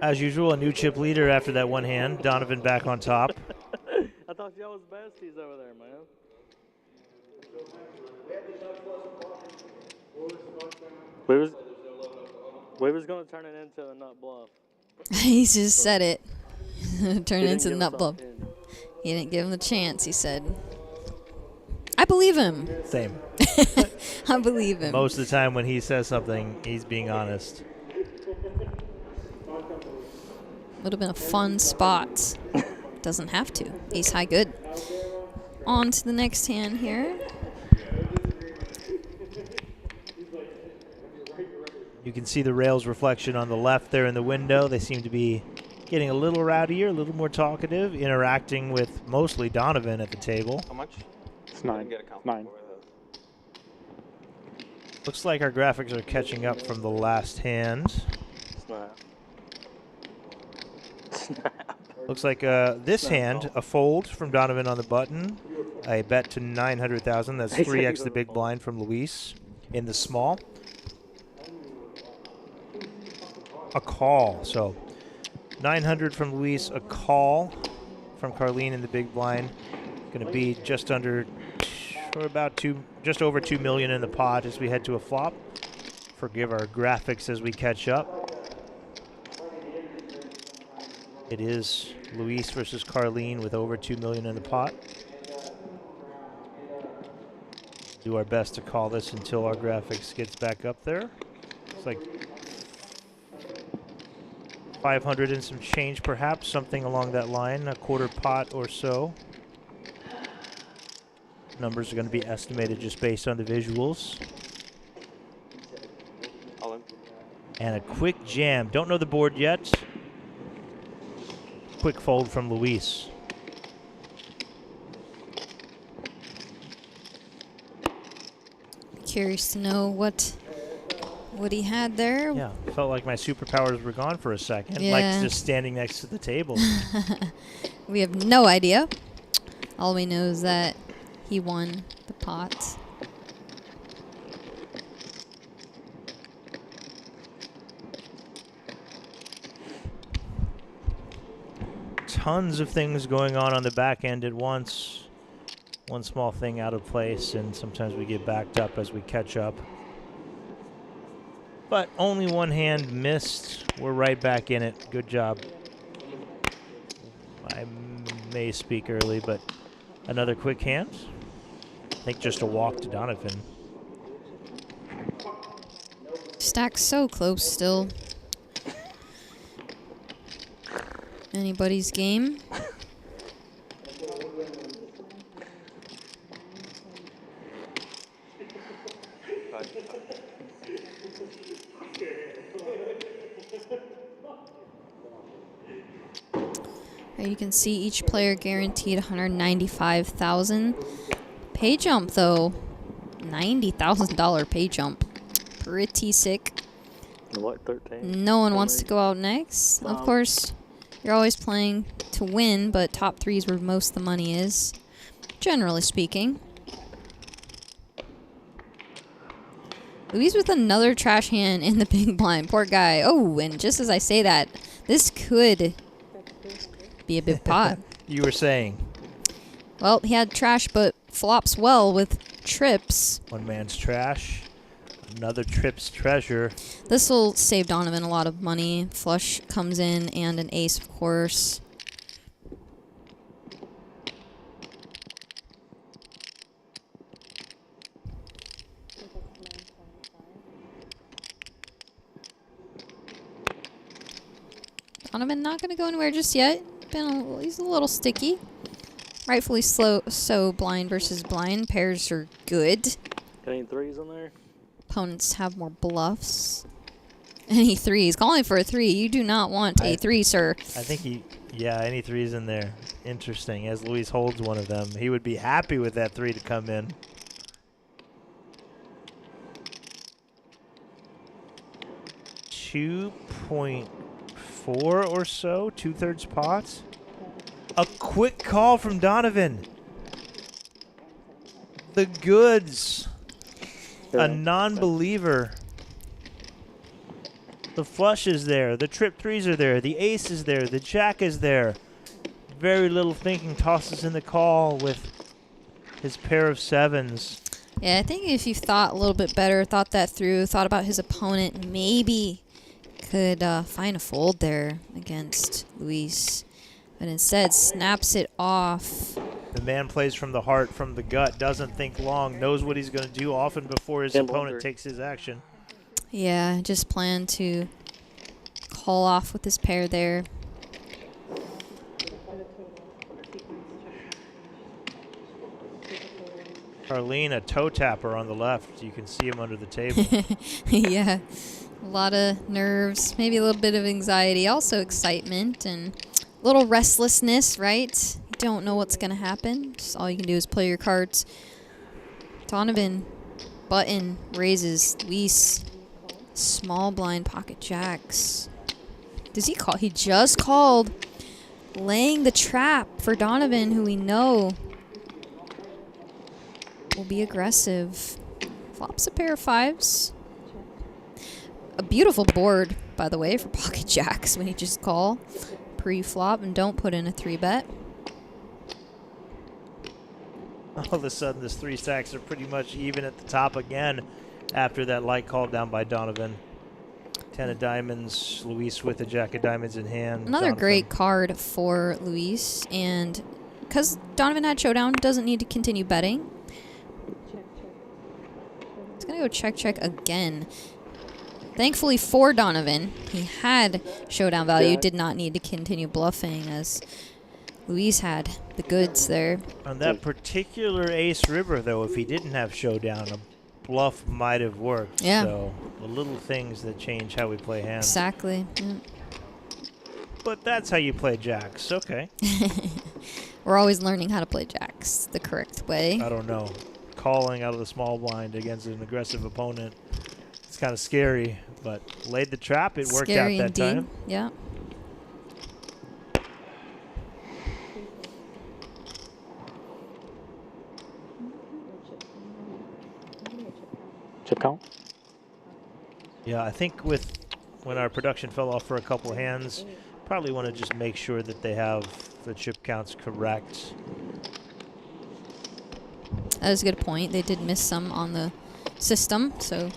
As usual, a new chip leader after that one hand. Donovan back on top. I thought y'all was besties over there, man. We was going to turn it into a nut bluff. He just said it. Turn it into nut bluff. He didn't give him the chance, he said. I believe him. Same. I believe him. Most of the time when he says something, he's being honest. Would have been a fun spot. Doesn't have to. Ace high good. On to the next hand here. You can see the rails reflection on the left there in the window. They seem to be getting a little rowdier, a little more talkative, interacting with mostly Donovan at the table. How much? It's 9. 9. Looks like our graphics are catching up from the last hand. Snap. Looks like this hand, a fold from Donovan on the button. A bet to 900,000. That's 3x the big blind from Luis in the small. A call. So 900 from Luis, a call from Carlene in the big blind. Going to be just under, or about just over 2 million in the pot as we head to a flop. Forgive our graphics as we catch up. It is Luis versus Carlene with over 2 million in the pot. Do our best to call this until our graphics gets back up there. It's like 500 and some change perhaps, something along that line, a quarter pot or so. Numbers are going to be estimated just based on the visuals. All in. And a quick jam. Don't know the board yet. Quick fold from Luis. Curious to know what he had there. Yeah, felt like my superpowers were gone for a second. Yeah. Like just standing next to the table. We have no idea. All we know is that he won the pot. Tons of things going on the back end at once. One small thing out of place, and sometimes we get backed up as we catch up. But only one hand missed. We're right back in it. Good job. I may speak early, but another quick hand. I think just a walk to Donovan. Stack's so close still. Anybody's game. You can see each player guaranteed 195,000. Pay jump though, $90,000 pay jump. Pretty sick. What, 13? No one wants to go out next. Of course, you're always playing to win, but top three is where most of the money is, generally speaking. Luis with another trash hand in the big blind. Poor guy. Oh, and just as I say that, this could be a big pot. You were saying. Well, he had trash, but flops well with trips. One man's trash. Another trips treasure. This will save Donovan a lot of money. Flush comes in and an ace, of course. Donovan not going to go anywhere just yet. He's a little sticky. Rightfully so blind versus blind. Pairs are good. Got any threes in there? Opponents have more bluffs. Any threes? Calling for a three. You do not want a three, sir. I think any threes in there. Interesting. As Luis holds one of them, he would be happy with that three to come in. $2.4 or so, 2/3 pots. A quick call from Donovan. The goods. A non-believer. The flush is there. The trip threes are there. The ace is there. The jack is there. Very little thinking, tosses in the call with his pair of sevens. Yeah, I think if you thought a little bit better, thought that through, thought about his opponent, maybe could find a fold there against Luis. But instead snaps it off. The man plays from the heart, from the gut, doesn't think long, knows what he's going to do often before his opponent takes his action. Yeah, just plan to call off with his pair there. Carlene, a toe tapper on the left. You can see him under the table. Yeah, a lot of nerves, maybe a little bit of anxiety, also excitement and a little restlessness, right? You don't know what's going to happen. Just all you can do is play your cards. Donovan, button, raises, Luis, small blind pocket jacks. Does he call? He just called, laying the trap for Donovan, who we know will be aggressive. Flops a pair of fives. A beautiful board, by the way, for pocket jacks when you just call pre-flop and don't put in a 3-bet. All of a sudden, this 3 stacks are pretty much even at the top again after that light call down by Donovan. 10 of diamonds, Luis with a jack of diamonds in hand. Another Donovan. great card for Luis, and because Donovan had showdown, doesn't need to continue betting. He's going to go check again. Thankfully for Donovan, he had showdown value, did not need to continue bluffing as Luis had the goods there. On that particular ace river, though, if he didn't have showdown, a bluff might have worked. Yeah. So the little things that change how we play hands. Exactly. Yeah. But that's how you play jacks. Okay. We're always learning how to play jacks the correct way. I don't know. Calling out of the small blind against an aggressive opponent. It's kind of scary, but laid the trap. It worked out that time. Yeah. Chip count? Yeah, I think when our production fell off for a couple hands, probably want to just make sure that they have the chip counts correct. That is a good point. They did miss some on the system, so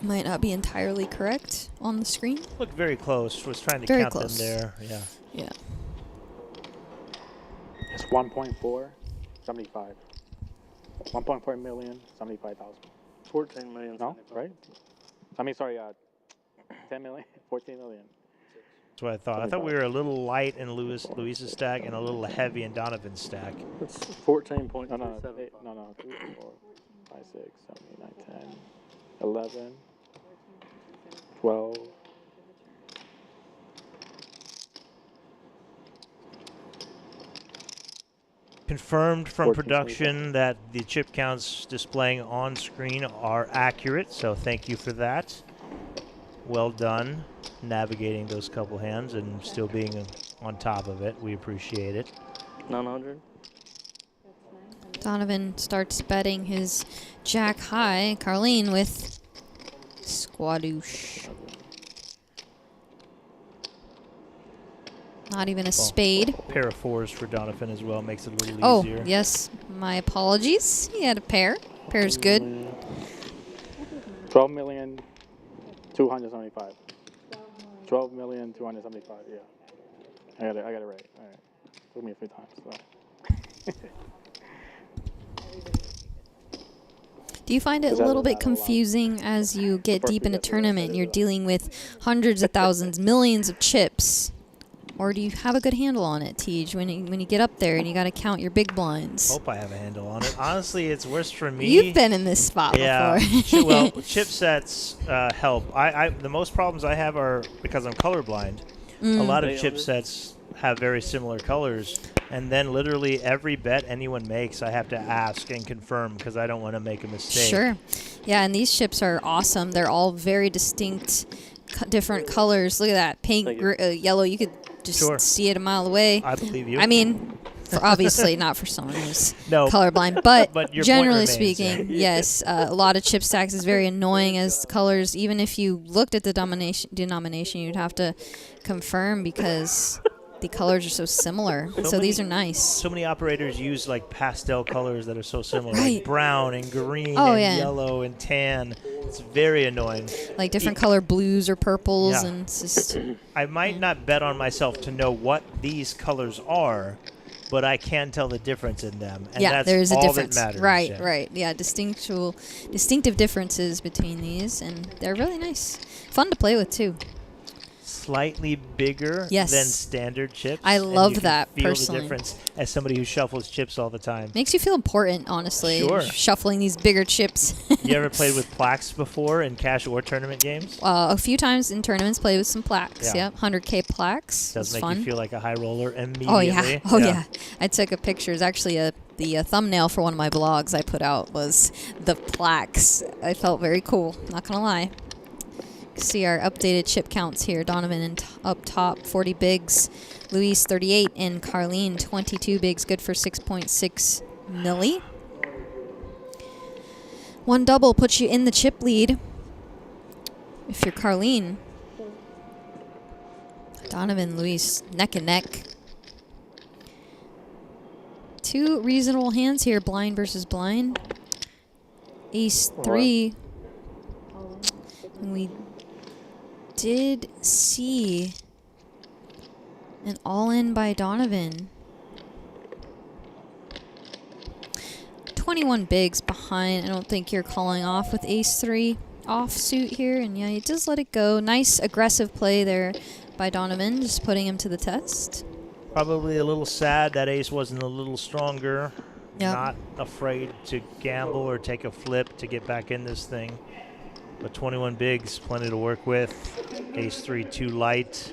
might not be entirely correct on the screen. Looked very close. Was trying to Very count close. them there. Yeah. Yeah. It's 1.4, 75. 1.4 million, 75,000. 14 million. No, right? I mean, sorry, 10 million, 14 million. That's what I thought. I thought we were a little light in Luis's stack and a little heavy in Donovan's stack. It's 14.275. No, 3, 4, 5, 6, 7, 8, 9, 10, 11, 12. Confirmed from 14, production that the chip counts displaying on screen are accurate, so thank you for that. Well done navigating those couple hands and still being on top of it. We appreciate it. 900. Donovan starts betting his jack high. Carlene with squadoosh. Not even a spade. Pair of fours for Donovan as well makes it a little Oh, easier. yes. My apologies. He had a pair. Pair's good. 12 million, 275. 12 million, 275, yeah. I got it right. All right. Took me a few times, so. Do you find it a little bit confusing as you get deep in a tournament and you're dealing with hundreds of thousands, millions of chips? Or do you have a good handle on it, Tej, when you get up there and you got to count your big blinds? Hope I have a handle on it. Honestly, it's worse for me. You've been in this spot before. Well, chip sets help. The most problems I have are because I'm colorblind. A lot of chip sets have very similar colors, and then literally every bet anyone makes, I have to ask and confirm because I don't want to make a mistake. Sure. Yeah, and these chips are awesome. They're all very distinct, different colors. Look at that. Pink, yellow. You could just see it a mile away. I believe you. I mean, for obviously not for someone who's no. colorblind, but your generally point remains, speaking, yes, a lot of chip stacks is very annoying as colors. Even if you looked at the denomination, you'd have to confirm because the colors are so similar. So these are nice. So many operators use like pastel colors that are so similar, Right. like brown and green Oh, and yeah. yellow and tan. It's very annoying. Like different color blues or purples, and it's just I might not bet on myself to know what these colors are, but I can tell the difference in them. And yeah, that's there's a all difference. that matters. Right, yeah. right. Yeah, distinctive differences between these, and they're really nice. Fun to play with, too. Slightly bigger Yes. than standard chips. I and love you can that, feel personally. the difference as somebody who shuffles chips all the time. Makes you feel important, honestly. Sure. Shuffling these bigger chips. You ever played with plaques before in cash or tournament games? A few times in tournaments, played with some plaques. Yeah. Yep, 100K plaques. Does It's make fun. you feel like a high roller immediately. Oh yeah, oh yeah. I took a picture. It's actually the thumbnail for one of my blogs I put out was the plaques. I felt very cool. Not gonna lie. See our updated chip counts here. Donovan up top, 40 bigs. Luis 38 and Carlene 22 bigs, good for 6.6 milli. One double puts you in the chip lead. If you're Carlene. Donovan, Luis, neck and neck. Two reasonable hands here, blind versus blind. Ace 3. We did see an all-in by Donovan. 21 bigs behind. I don't think you're calling off with ace 3 offsuit here. And yeah, he does let it go. Nice aggressive play there by Donovan, just putting him to the test. Probably a little sad that ace wasn't a little stronger. Yep. Not afraid to gamble or take a flip to get back in this thing. But 21 bigs, plenty to work with. Ace 3 too light.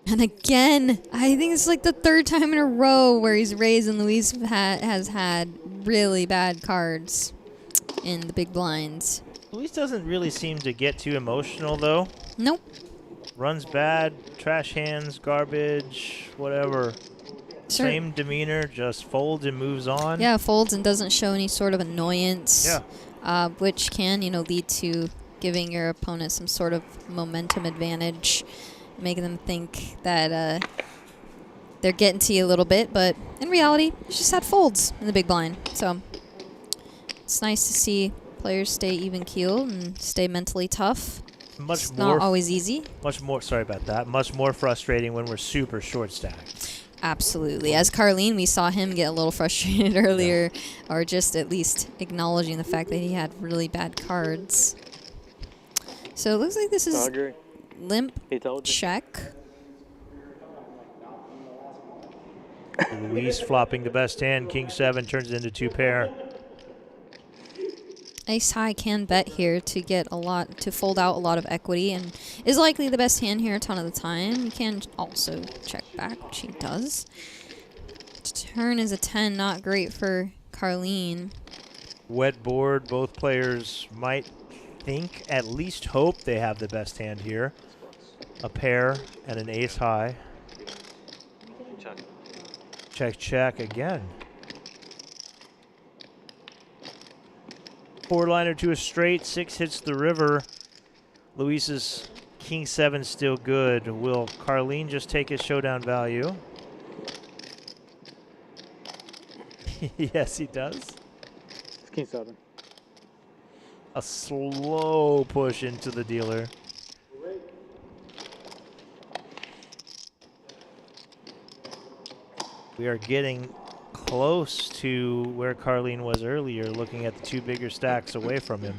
And again, I think it's like the third time in a row where he's raised and Luis has had really bad cards in the big blinds. Luis doesn't really seem to get too emotional, though. Nope. Runs bad, trash hands, garbage, whatever. Sure. Same demeanor, just folds and moves on. Yeah, folds and doesn't show any sort of annoyance. Yeah. Which can, lead to giving your opponent some sort of momentum advantage, making them think that they're getting to you a little bit, but in reality, it's just had folds in the big blind. So it's nice to see players stay even-keeled and stay mentally tough. It's not always easy. Much more frustrating when we're super short-stacked. Absolutely. As Carlene, we saw him get a little frustrated earlier, or just at least acknowledging the fact that he had really bad cards. So it looks like this is limp check. Luis flopping the best hand. King 7 turns it into 2 pair. Ace high can bet here to get to fold out a lot of equity, and is likely the best hand here a ton of the time. You can also check back, which he does. Turn is a 10, not great for Carlene. Wet board. Both players might think, at least hope, they have the best hand here. A pair and an ace high. Check, check again. 4-liner to a straight, 6 hits the river. Luis's King 7 still good. Will Carlene just take his showdown value? Yes, he does. It's King 7. A slow push into the dealer. We are getting close to where Carlene was earlier, looking at the 2 bigger stacks away from him.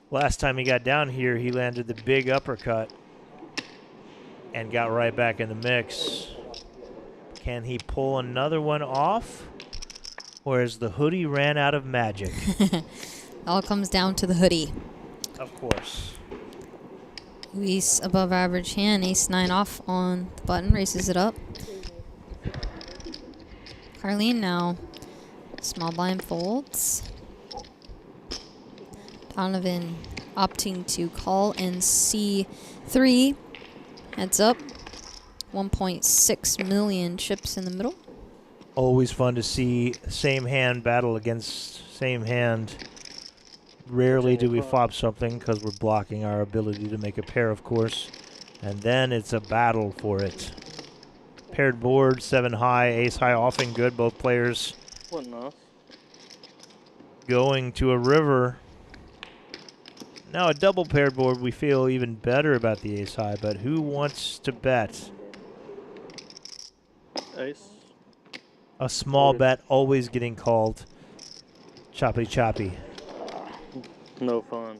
Last time he got down here, he landed the big uppercut and got right back in the mix. Can he pull another one off? Or has the hoodie ran out of magic? All comes down to the hoodie. Of course. Luis above average hand, ace 9 off on the button, races it up. Carlene now, small blind folds. Donovan opting to call and C3. Heads up. 1.6 million chips in the middle. Always fun to see same hand battle against same hand. Rarely do we flop something because we're blocking our ability to make a pair, of course. And then it's a battle for it. Paired board, 7 high, ace high, often good. Both players Wasn't enough. going to a river. Now a double paired board, we feel even better about the ace high, but who wants to bet? Ace. A small bet always getting called choppy choppy. No fun.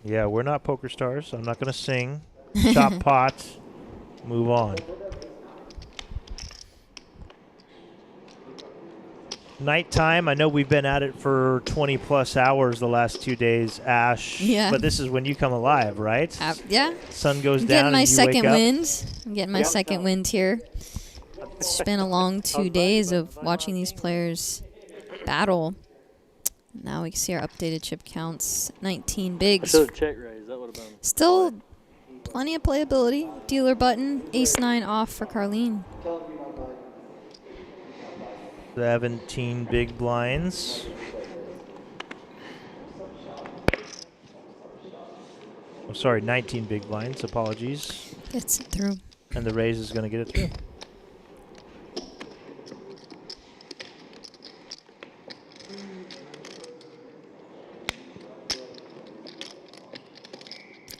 Yeah, we're not poker stars. I'm not going to sing. Chop pot. Move on. Nighttime. I know we've been at it for 20 plus hours the last 2 days, Ash. Yeah. But this is when you come alive, right? Yeah. Sun goes I'm down getting my and you second wake up. wind. I'm getting my second wind here. It's been a long 2 days of watching these players battle. Now we can see our updated chip counts. 19 I bigs. should have check raised. That would have been. Still plenty of playability. Dealer button. Ace-9 off for Carlene. 17 big blinds. I'm sorry, 19 big blinds. Apologies. Gets it through. And the raise is going to get it through.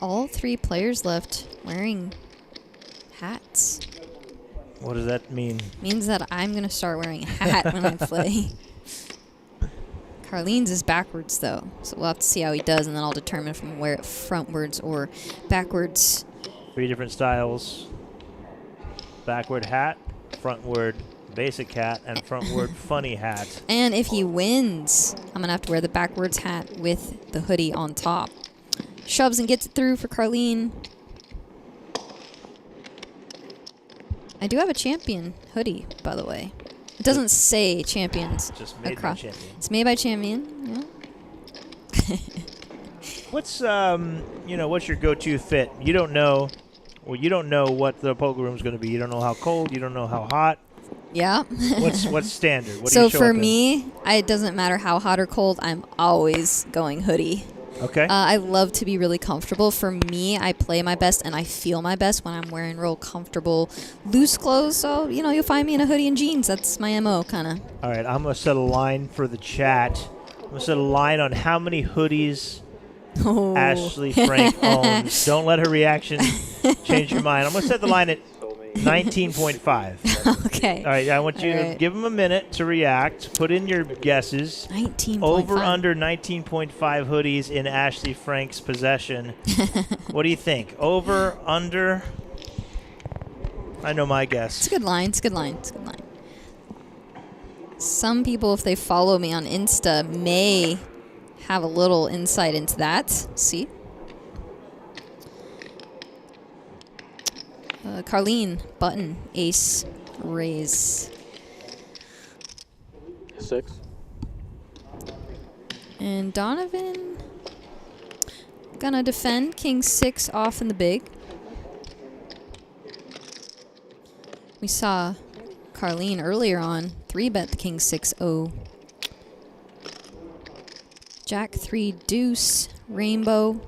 All 3 players left wearing hats. What does that mean? Means that I'm going to start wearing a hat when I play. Carlene's is backwards, though. So we'll have to see how he does, and then I'll determine if I'm wear it frontwards or backwards. 3 different styles. Backward hat, frontward basic hat, and frontward funny hat. And if he wins, I'm going to have to wear the backwards hat with the hoodie on top. Shoves and gets it through for Carlene. I do have a champion hoodie, by the way. It doesn't say champions. Just made by champion. It's made by champion. Yeah. What's what's your go-to fit? You don't know. Well, you don't know what the poker room's going to be. You don't know how cold. You don't know how hot. Yeah. What's standard? What do So you show for up in? me, it doesn't matter how hot or cold. I'm always going hoodie. Okay. I love to be really comfortable. For me, I play my best and I feel my best when I'm wearing real comfortable, loose clothes. So, you'll find me in a hoodie and jeans. That's my MO, kind of. All right, I'm going to set a line for the chat. I'm going to set a line on how many hoodies Ashley Frank owns. Don't let her reaction change your mind. I'm going to set the line at 19.5. Okay. All right, I want you to give them a minute to react. Put in your guesses. 19.5. Over, under 19.5 hoodies in Ashley Frank's possession. What do you think? Over, under? I know my guess. It's a good line. Some people, if they follow me on Insta, may have a little insight into that. See? Carlene, button, ace, raise. 6. And Donovan gonna defend king 6 off in the big. We saw Carlene earlier on 3-bet the king 6-0. Jack 3 deuce, rainbow.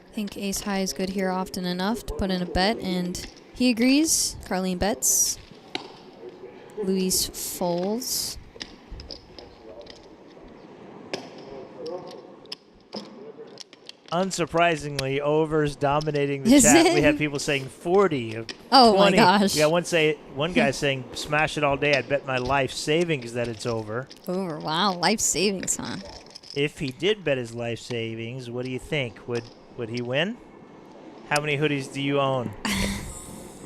I think ace high is good here often enough to put in a bet, and he agrees. Carlene bets. Luis folds. Unsurprisingly, overs dominating the Is chat. it? We had people saying 40. Oh 20. my gosh. Yeah, one guy saying, smash it all day. I'd bet my life savings that it's over. Over. Wow, life savings, huh? If he did bet his life savings, what do you think? Would he win? How many hoodies do you own?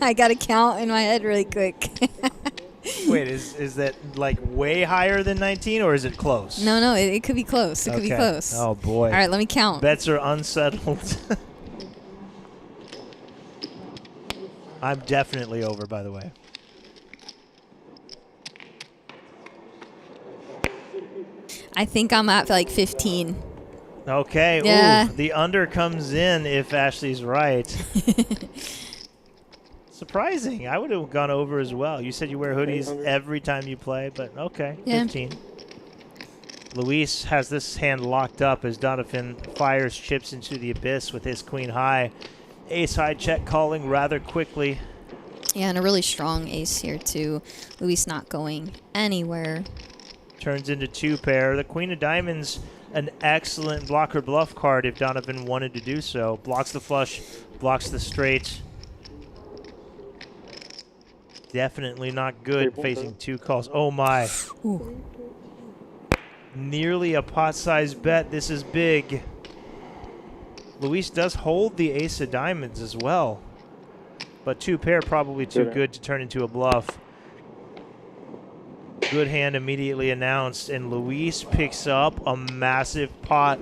I got to count in my head really quick. Wait, is that like way higher than 19 or is it close? No, it could be close. It could be close. Oh, boy. All right, let me count. Bets are unsettled. I'm definitely over, by the way. I think I'm at like 15. Okay. Yeah. Ooh, the under comes in if Ashley's right. Surprising. I would have gone over as well. You said you wear hoodies every time you play, but okay. Yeah. 15. Luis has this hand locked up as Donovan fires chips into the abyss with his queen high. Ace high check calling rather quickly. Yeah, and a really strong ace here too. Luis not going anywhere. Turns into 2-pair. The queen of diamonds, an excellent blocker bluff card if Donovan wanted to do so. Blocks the flush, blocks the straight. Definitely not good facing 2 calls. Oh my. Ooh. Nearly a pot-sized bet. This is big. Luis does hold the ace of diamonds as well. But 2-pair probably too good to turn into a bluff. Good hand immediately announced, and Luis picks up a massive pot.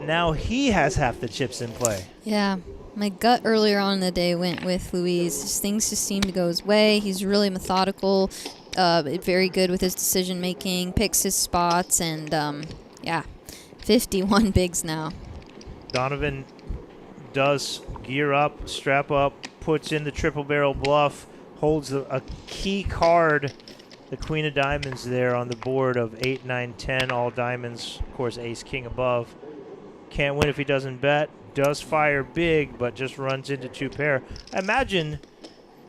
Now he has half the chips in play. Yeah, my gut earlier on in the day went with Luis. Things just seem to go his way. He's really methodical, very good with his decision making, picks his spots, and yeah, 51 bigs now. Donovan does gear up, strap up, puts in the triple barrel bluff, holds a key card, the queen of diamonds there on the board of 8, 9, 10, all diamonds, of course ace, king above. Can't win if he doesn't bet. Does fire big, but just runs into 2-pair. I imagine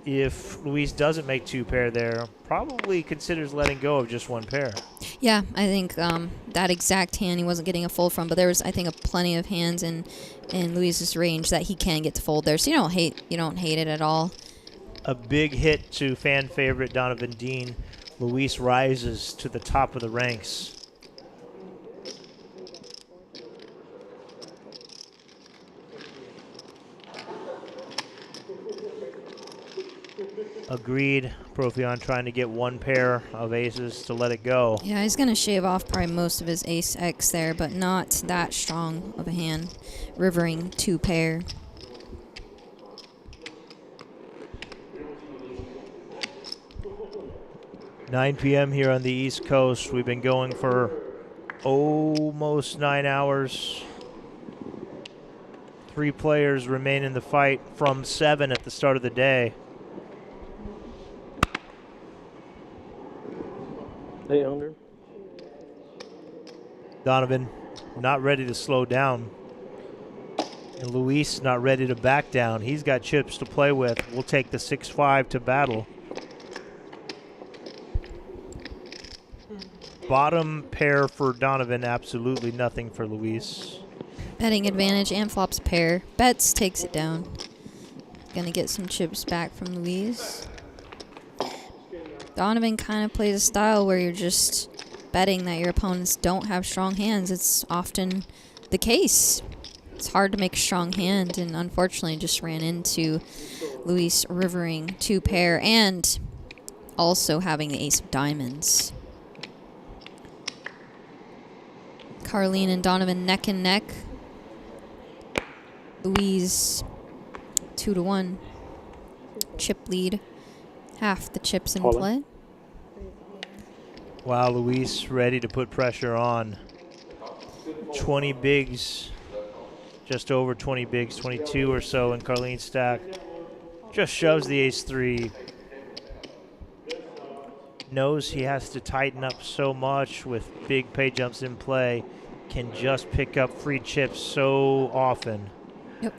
if Luis doesn't make 2-pair there, probably considers letting go of just 1 pair. Yeah, I think that exact hand he wasn't getting a fold from, but there was, I think, plenty of hands in Luis's range that he can get to fold there. So you don't hate it at all. A big hit to fan favorite Donovan Dean. Luis rises to the top of the ranks. Agreed. Profion trying to get 1 pair of aces to let it go. Yeah, he's going to shave off probably most of his ace X there, but not that strong of a hand. Rivering 2-pair. $9 p.m. here on the East Coast. We've been going for almost 9 hours. 3 players remain in the fight from 7 at the start of the day. 800. Donovan not ready to slow down. And Luis not ready to back down. He's got chips to play with. We'll take the 6-5 to battle. Bottom pair for Donovan, absolutely nothing for Luis. Betting advantage and flops a pair. Bets takes it down. Gonna get some chips back from Luis. Donovan kind of plays a style where you're just betting that your opponents don't have strong hands. It's often the case. It's hard to make a strong hand, and unfortunately just ran into Luis rivering 2-pair and also having the ace of diamonds. Carlene and Donovan neck and neck. Luis 2-1. Chip lead. Half the chips in play. Wow, Luis ready to put pressure on. 20 bigs, just over 20 bigs, 22 or so in Carlene's stack. Just shoves the ace-3. Knows he has to tighten up so much with big pay jumps in play. Can just pick up free chips so often. Yep.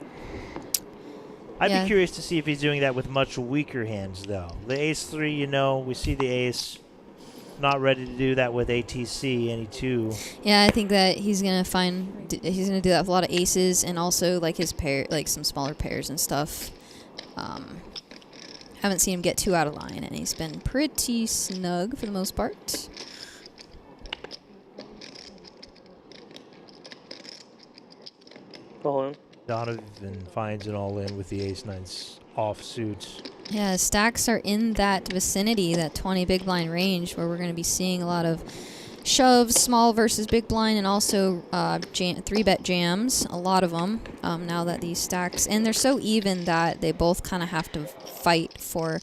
I'd be curious to see if he's doing that with much weaker hands, though. The ace-3, you know, we see the ace. Not ready to do that with ATC, any 2. Yeah, I think that he's gonna he's gonna do that with a lot of aces and also like his pair, like some smaller pairs and stuff. Haven't seen him get too out of line, and he's been pretty snug for the most part. All in. Donovan finds it all in with the ace-9 offsuit. Yeah, stacks are in that vicinity, that 20 big blind range, where we're going to be seeing a lot of shoves, small versus big blind, and also 3-bet jams, a lot of them, now that these stacks, and they're so even that they both kind of have to fight for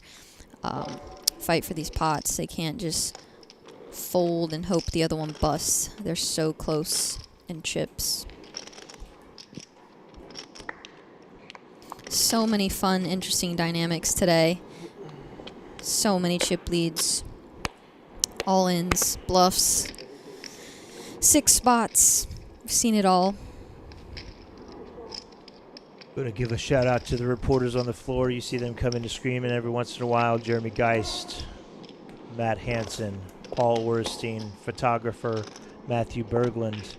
these pots. They can't just fold and hope the other one busts. They're so close in chips. So many fun, interesting dynamics today. So many chip leads, all-ins, bluffs. 6 spots. I've seen it all. Going to give a shout out to the reporters on the floor. You see them come in to scream in every once in a while. Jeremy Geist, Matt Hansen, Paul Werstein, photographer Matthew Berglund,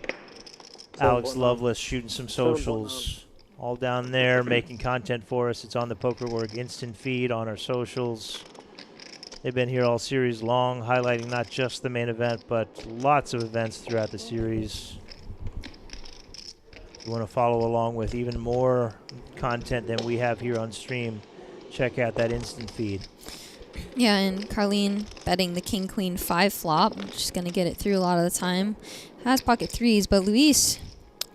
Alex Lovelace shooting some socials. All down there making content for us. It's on the PokerWork instant feed on our socials. They've been here all series long, highlighting not just the main event, but lots of events throughout the series. If you want to follow along with even more content than we have here on stream, check out that instant feed. Yeah, and Carlene betting the King Queen 5 flop. Just going to get it through a lot of the time. Has pocket threes, but Luis,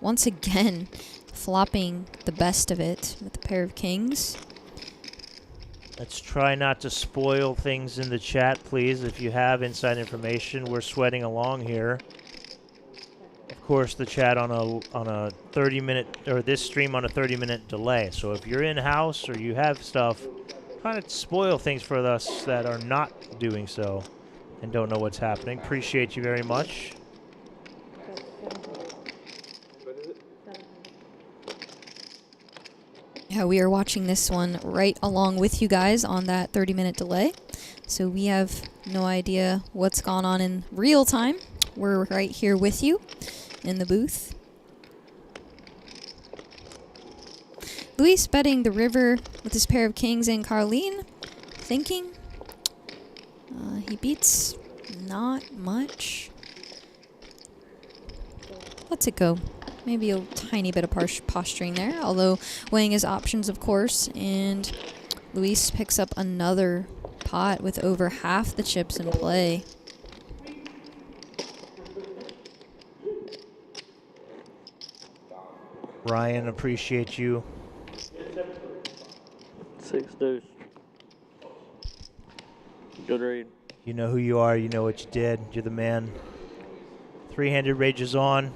once again, flopping the best of it with the pair of kings. Let's try not to spoil things in the chat, please. If you have inside information, we're sweating along here. Of course, the chat on a 30-minute, or this stream on a 30-minute delay. So if you're in-house or you have stuff, try to spoil things for us that are not doing so and don't know what's happening. Appreciate you very much. Yeah, we are watching this one right along with you guys on that 30-minute delay. So we have no idea what's gone on in real time. We're right here with you in the booth. Luis betting the river with his pair of kings and Carlene. Thinking. He beats not much. Lets it go. Maybe a tiny bit of posturing there, although weighing his options, of course. And Luis picks up another pot with over half the chips in play. Ryan, appreciate you. 6 deuce. Good read. You know who you are. You know what you did. You're the man. Three-handed rages on.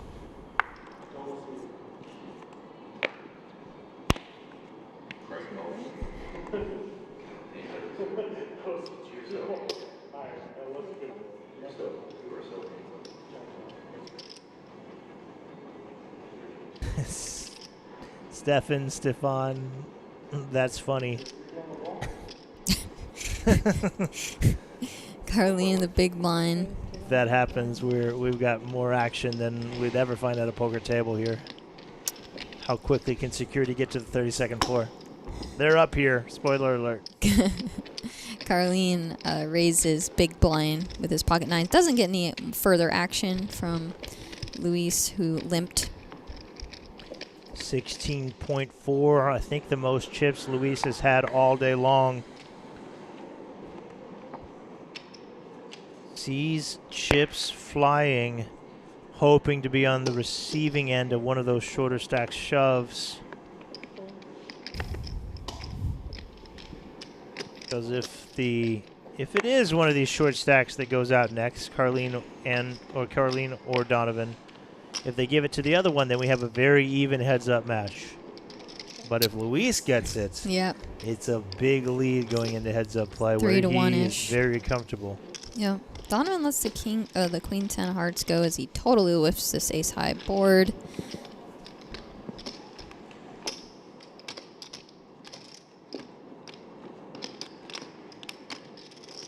Stefan, that's funny. Carlene in the big blind. If that happens, we've got more action than we'd ever find at a poker table here. How quickly can security get to the 32nd floor? They're up here. Spoiler alert. Carlene raises big blind with his pocket nines. Doesn't get any further action from Luis, who limped. 16.4, I think the most chips Luis has had all day long. Sees chips flying, hoping to be on the receiving end of one of those shorter stack shoves. Because if it is one of these short stacks that goes out next, Carlene or Donovan, if they give it to the other one, then we have a very even heads-up match. But if Luis gets it, yep, it's a big lead going into heads-up play 3 to where 1-ish. he's very comfortable. Yeah, Donovan lets the queen 10 hearts go as he totally whiffs this ace-high board.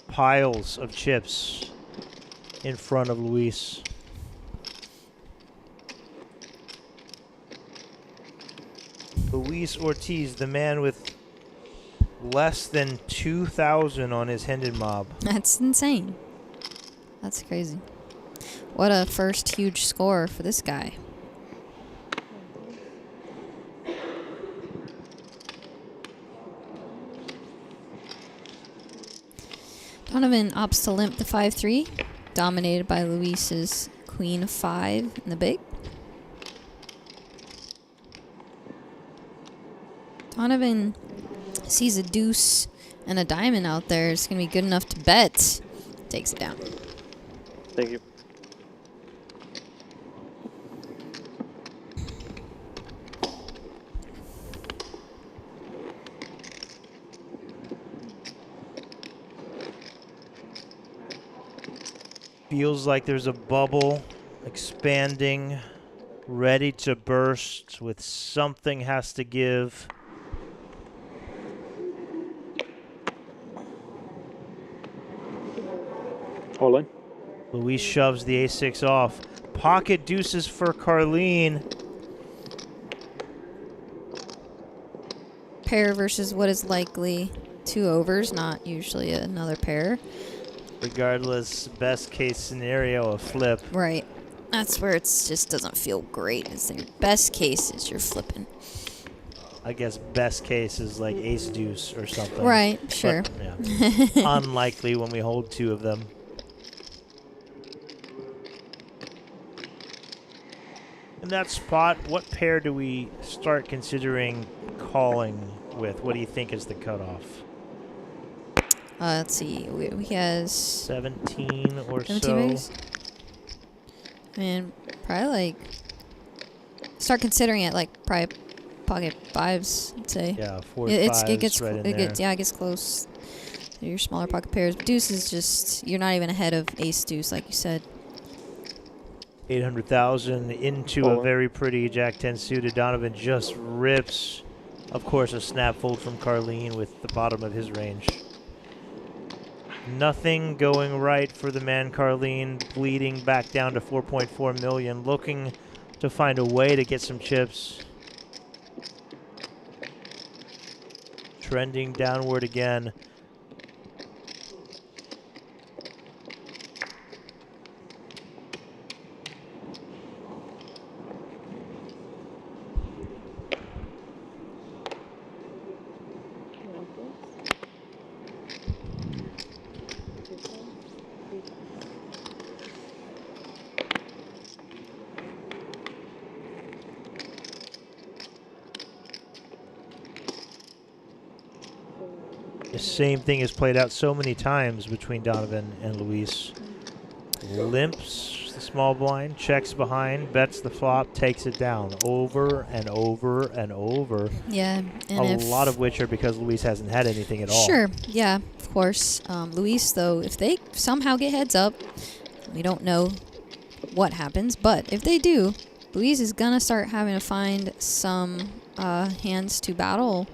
Piles of chips in front of Luis. Luis Ortiz, the man with less than 2,000 on his Hendon mob. That's insane. That's crazy. What a first huge score for this guy. Donovan opts to limp the 5-3, dominated by Luis's queen 5 in the big. Donovan sees a deuce and a diamond out there. It's going to be good enough to bet. Takes it down. Thank you. Feels like there's a bubble expanding, ready to burst with something has to give. All in. Luis shoves the ace-6 off. Pocket deuces for Carlene. Pair versus what is likely 2 overs, not usually another pair. Regardless, best case scenario, a flip. Right. That's where it just doesn't feel great. It's your best case is you're flipping. I guess best case is like ace deuce or something. Right, sure. But, yeah. Unlikely when we hold 2 of them. In that spot, what pair do we start considering calling with? What do you think is the cutoff? Let's see. He has 17 or 17 so. bigs? And probably like start considering it like probably pocket 5s, I'd say. Yeah, 4 5s. It gets close to your smaller pocket pairs. Deuce is just, you're not even ahead of ace deuce, like you said. 800,000 into a very pretty Jack-10 suited. Donovan just rips, of course, a snap fold from Carlene with the bottom of his range. Nothing going right for the man Carlene, bleeding back down to 4.4 million, looking to find a way to get some chips. Trending downward again. The same thing has played out so many times between Donovan and Luis. Limps the small blind, checks behind, bets the flop, takes it down over and over and over. Yeah. And a lot of which are because Luis hasn't had anything at all. Sure. Yeah, of course. Luis, though, if they somehow get heads up, we don't know what happens, but if they do, Luis is going to start having to find some hands to battle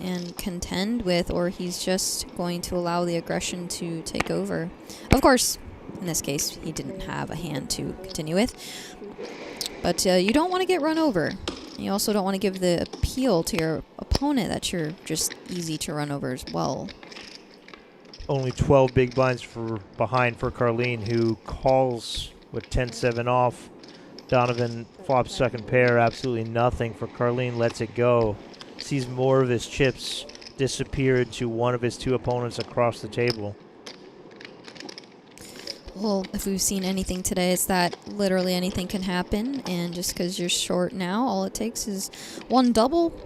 and contend with, or he's just going to allow the aggression to take over. Of course, in this case, he didn't have a hand to continue with. But you don't want to get run over. You also don't want to give the appeal to your opponent that you're just easy to run over as well. Only 12 big blinds behind for Carlene, who calls with 10-7 off. Donovan flops second pair, absolutely nothing for Carlene, lets it go. Sees more of his chips disappear into one of his 2 opponents across the table. Well, if we've seen anything today, it's that literally anything can happen, and just because you're short now, all it takes is one double.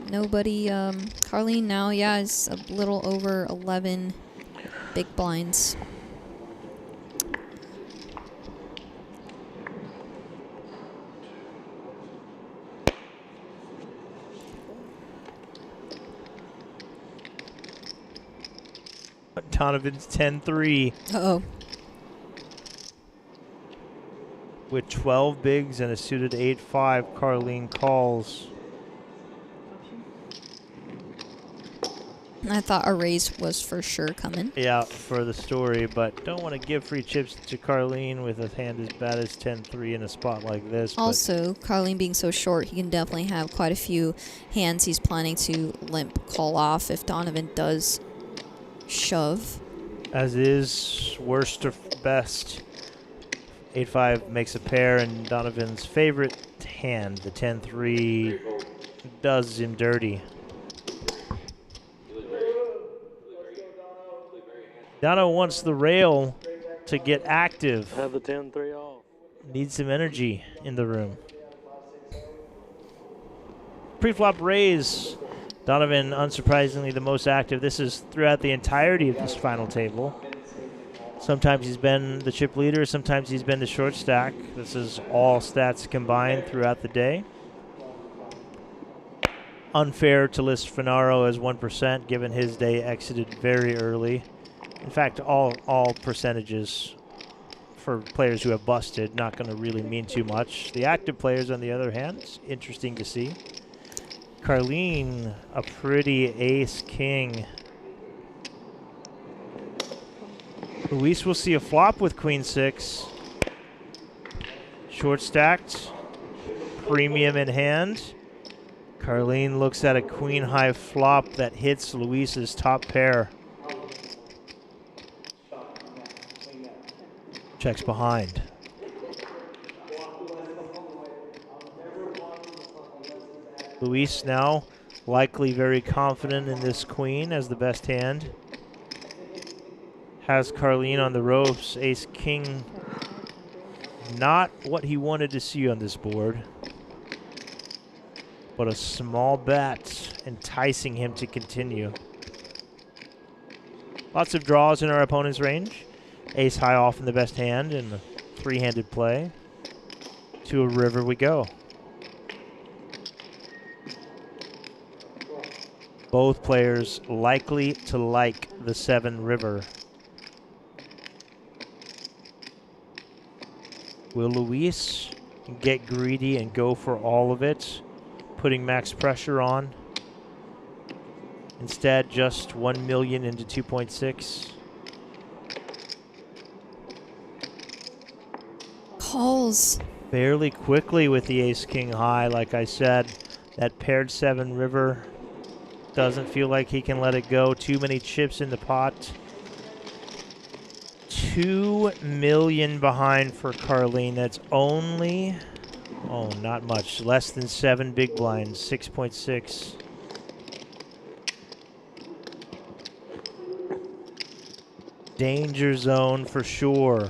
Nobody, Carlene now, yeah, is a little over 11 big blinds. Donovan's 10-3. Uh-oh. With 12 bigs and a suited 8-5, Carlene calls. I thought a raise was for sure coming. Yeah, for the story, but don't want to give free chips to Carlene with a hand as bad as 10-3 in a spot like this. Also, Carlene being so short, he can definitely have quite a few hands he's planning to limp call off if Donovan does shove. As is, worst or best. 8-5 makes a pair, and Donovan's favorite hand, the 10-3, does him dirty. Dono wants the rail to get active. Have the 10-3 off. Needs some energy in the room. Pre-flop raise. Donovan, unsurprisingly, the most active. This is throughout the entirety of this final table. Sometimes he's been the chip leader. Sometimes he's been the short stack. This is all stats combined throughout the day. Unfair to list Finaro as 1%, given his day exited very early. In fact, all percentages for players who have busted, not going to really mean too much. The active players, on the other hand, interesting to see. Carlene, a pretty ace-king. Luis will see a flop with queen six. Short stacked, premium in hand. Carlene looks at a queen high flop that hits Luis's top pair. Checks behind. Luis now likely very confident in this queen as the best hand. Has Carlene on the ropes. Ace king, not what he wanted to see on this board, but a small bet enticing him to continue. Lots of draws in our opponent's range. Ace high off in the best hand and a three-handed play. To a river we go. Both players likely to like the 7 river. Will Luis get greedy and go for all of it, putting max pressure on? Instead, just 1 million into 2.6. Calls. Fairly quickly with the ace-king high, like I said. That paired 7 river doesn't feel like he can let it go. Too many chips in the pot. 2 million behind for Carlene. That's only, oh, not much. Less than 7 big blinds, 6.6. Danger zone for sure.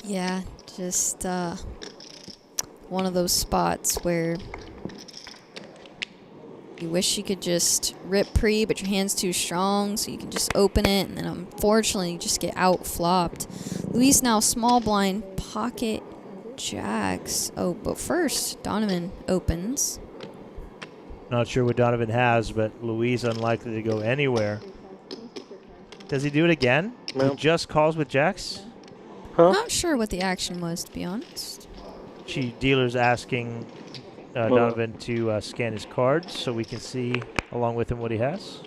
Yeah, just one of those spots where you wish you could just rip pre, but your hand's too strong, so you can just open it, and then unfortunately you just get out flopped. Luis now small blind, pocket jacks. Oh, but first, Donovan opens. Not sure what Donovan has, but Luis unlikely to go anywhere. Does he do it again? No. He just calls with jacks? Huh? Not sure what the action was, to be honest. Dealer's asking Donovan to scan his cards so we can see along with him what he has.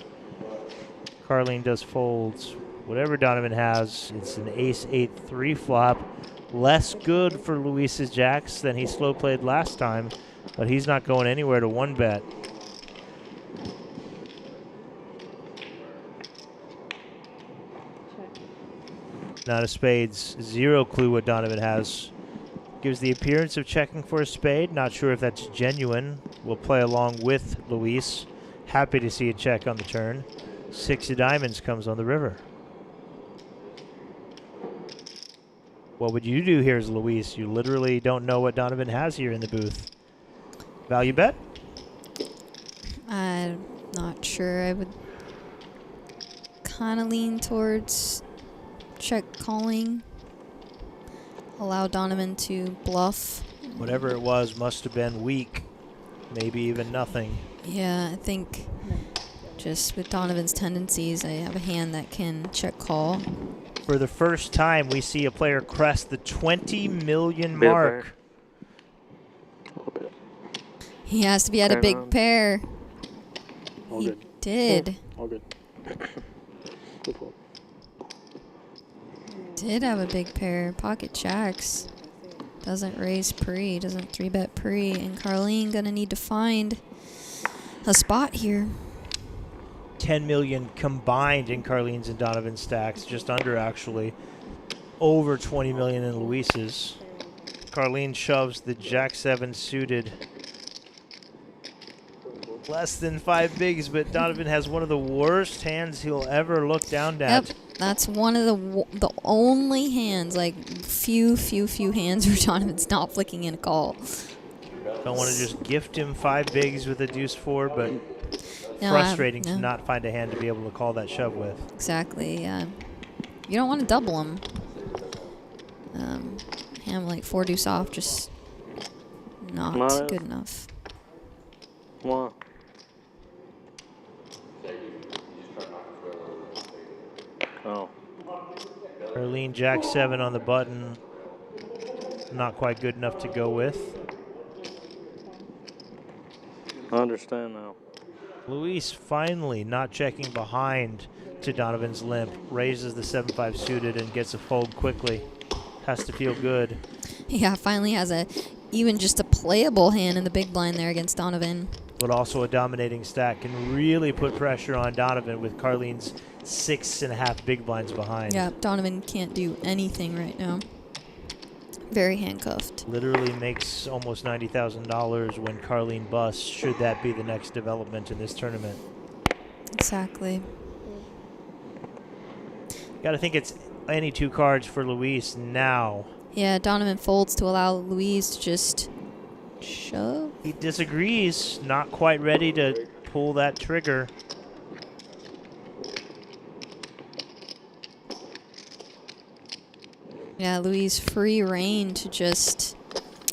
Carlene does folds. Whatever Donovan has, it's an ace-8 3-flop. Less good for Luis's jacks than he slow played last time, but he's not going anywhere to 1-bet. Nine of spades, 0 clue what Donovan has. Gives the appearance of checking for a spade. Not sure if that's genuine. We'll play along with Luis. Happy to see a check on the turn. 6 of diamonds comes on the river. What would you do here as Luis? You literally don't know what Donovan has here in the booth. Value bet? I'm not sure. I would kind of lean towards check calling. Allow Donovan to bluff. Whatever it was must have been weak. Maybe even nothing. Yeah, I think just with Donovan's tendencies, I have a hand that can check call. For the first time, we see a player crest the 20 million mark. He has to be at a big pair. All He good. did. All good. Good fold. Did have a big pair. Pocket jacks. Doesn't raise pre. Doesn't 3-bet pre. And Carlene gonna need to find a spot here. 10 million combined in Carlene's and Donovan's stacks. Just under, actually. Over 20 million in Luis's. Carlene shoves the Jack-7 suited. Less than 5 bigs, but Donovan has one of the worst hands he'll ever look down at. Yep, that's one of the only hands, like few hands where Donovan's not flicking in a call. Don't want to just gift him 5 bigs with a deuce 4, but No, frustrating no. to not find a hand to be able to call that shove with. Exactly, yeah. You don't want to double him. Hand like 4 deuce off, just not good enough. What? Oh. Arlene Jack 7 on the button. Not quite good enough to go with. I understand now. Luis finally not checking behind to Donovan's limp. Raises the 7-5 suited and gets a fold quickly. Has to feel good. Yeah, finally has even just a playable hand in the big blind there against Donovan. But also a dominating stack. Can really put pressure on Donovan with Carlene's 6.5 big blinds behind. Yeah, Donovan can't do anything right now. Very handcuffed. Literally makes almost $90,000 when Carlene busts, should that be the next development in this tournament. Exactly. Gotta think it's any 2 cards for Luis now. Yeah, Donovan folds to allow Luis to just shove. He disagrees, not quite ready to pull that trigger. Yeah, Luis free reign to just,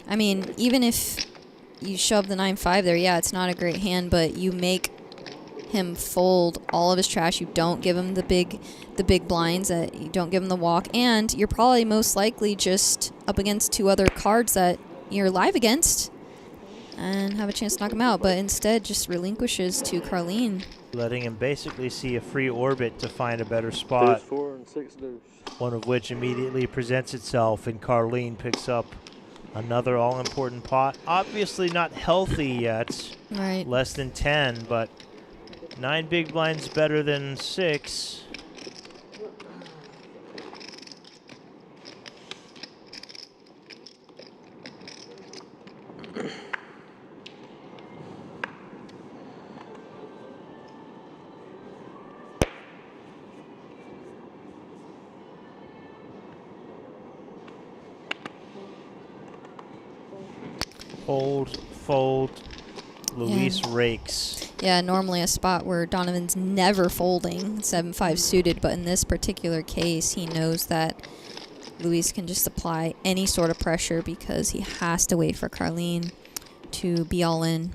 I mean, even if you shove the 9-5 there, yeah, it's not a great hand, but you make him fold all of his trash. You don't give him the big blinds. You don't give him the walk, and you're probably most likely just up against 2 other cards that you're live against and have a chance to knock him out, but instead just relinquishes to Carlene. Letting him basically see a free orbit to find a better spot. Deuce 4 and 6 deuce. One of which immediately presents itself, and Carlene picks up another all-important pot. Obviously not healthy yet. Right. Less than 10, but 9 big blinds better than 6. Fold, fold. Luis rakes. Yeah, normally a spot where Donovan's never folding 7-5 suited, but in this particular case, he knows that Luis can just apply any sort of pressure because he has to wait for Carlene to be all in.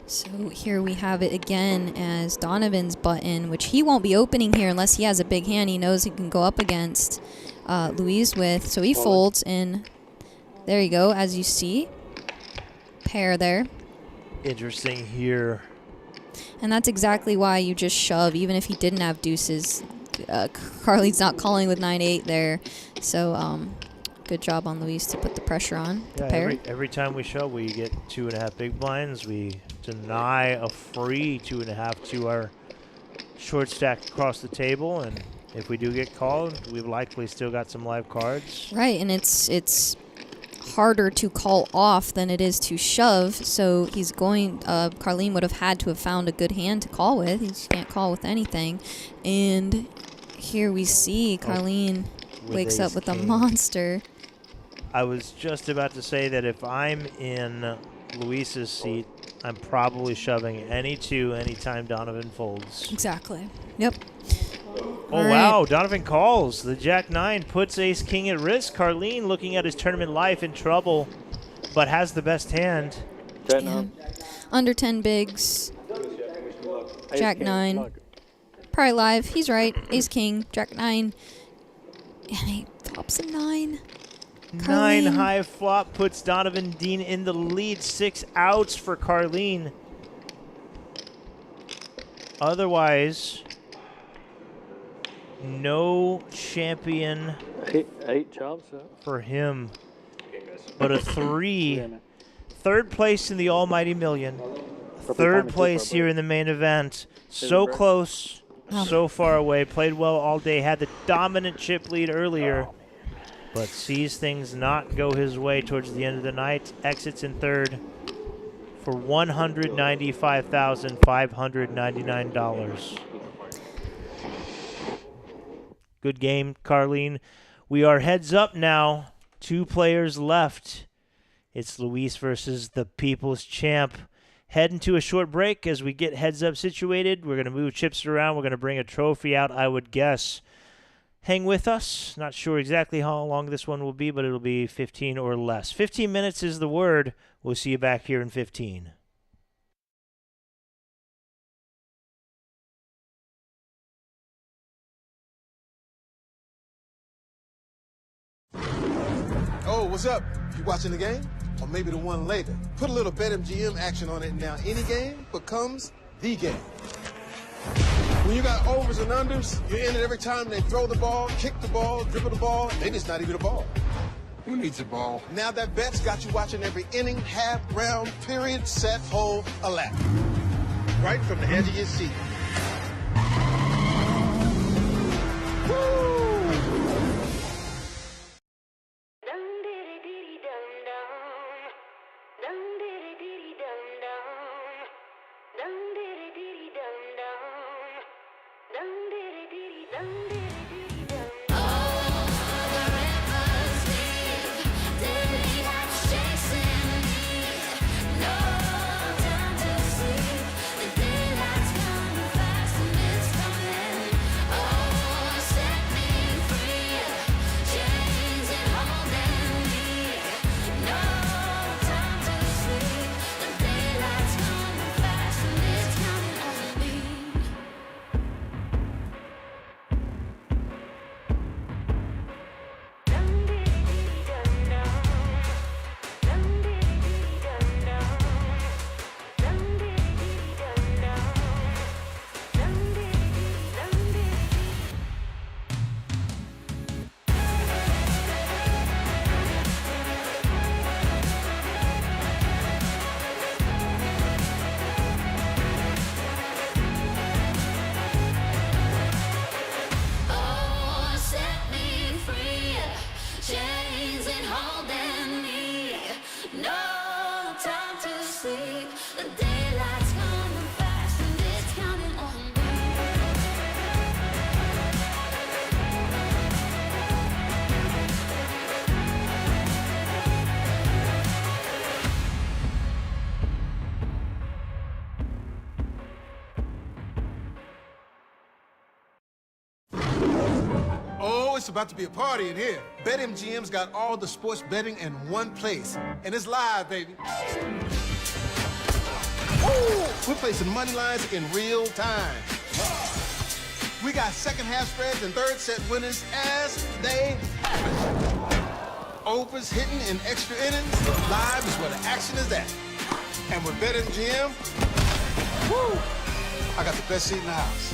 So here we have it again as Donovan's button, which he won't be opening here unless he has a big hand he knows he can go up against Luis with. So he folds in. There you go, as you see. Pair there. Interesting here. And that's exactly why you just shove, even if he didn't have deuces. Carlene's not calling with 9-8 there. So good job on Luis to put the pressure on the pair. Every time we shove, we get 2.5 big blinds. We deny a free 2.5 to our short stack across the table. And if we do get called, we've likely still got some live cards. Right, and it's harder to call off than it is to shove, so he's going, Carlene would have had to have found a good hand to call with. He just can't call with anything. And here we see Carlene wakes up with a monster. I was just about to say that if I'm in Luis's seat, I'm probably shoving any 2 anytime Donovan folds. Exactly. Yep. Oh, wow. Donovan calls. The Jack-9 puts Ace-King at risk. Carlene, looking at his tournament life, in trouble, but has the best hand. Yeah. Under 10 bigs. Jack-9. Probably live. He's right. Ace-King. Jack-9. And he flops a 9. 9 high flop puts Donovan Dean in the lead. 6 outs for Carlene. Otherwise, no champion eight chops for him, but a 3. Third place in the almighty million. Third place here in the main event. So close, so far away. Played well all day. Had the dominant chip lead earlier, but sees things not go his way towards the end of the night. Exits in third for $195,599. Good game, Carlene. We are heads up now. 2 players left. It's Luis versus the People's Champ. Heading to a short break as we get heads up situated. We're going to move chips around. We're going to bring a trophy out, I would guess. Hang with us. Not sure exactly how long this one will be, but it'll be 15 or less. 15 minutes is the word. We'll see you back here in 15. Oh, what's up? You watching the game? Or maybe the one later? Put a little BetMGM action on it, and now any game becomes the game. When you got overs and unders, you're in it every time they throw the ball, kick the ball, dribble the ball. Maybe it's not even a ball. Who needs a ball? Now that bet's got you watching every inning, half, round, period, set, hole, a lap. Right from the edge of your seat. Woo! Oh, it's about to be a party in here. BetMGM's got all the sports betting in one place. And it's live, baby. Ooh, we're placing money lines in real time. We got second half spreads and third set winners as they happen. Overs hitting in extra innings. Live is where the action is at. And with BetMGM, woo, I got the best seat in the house.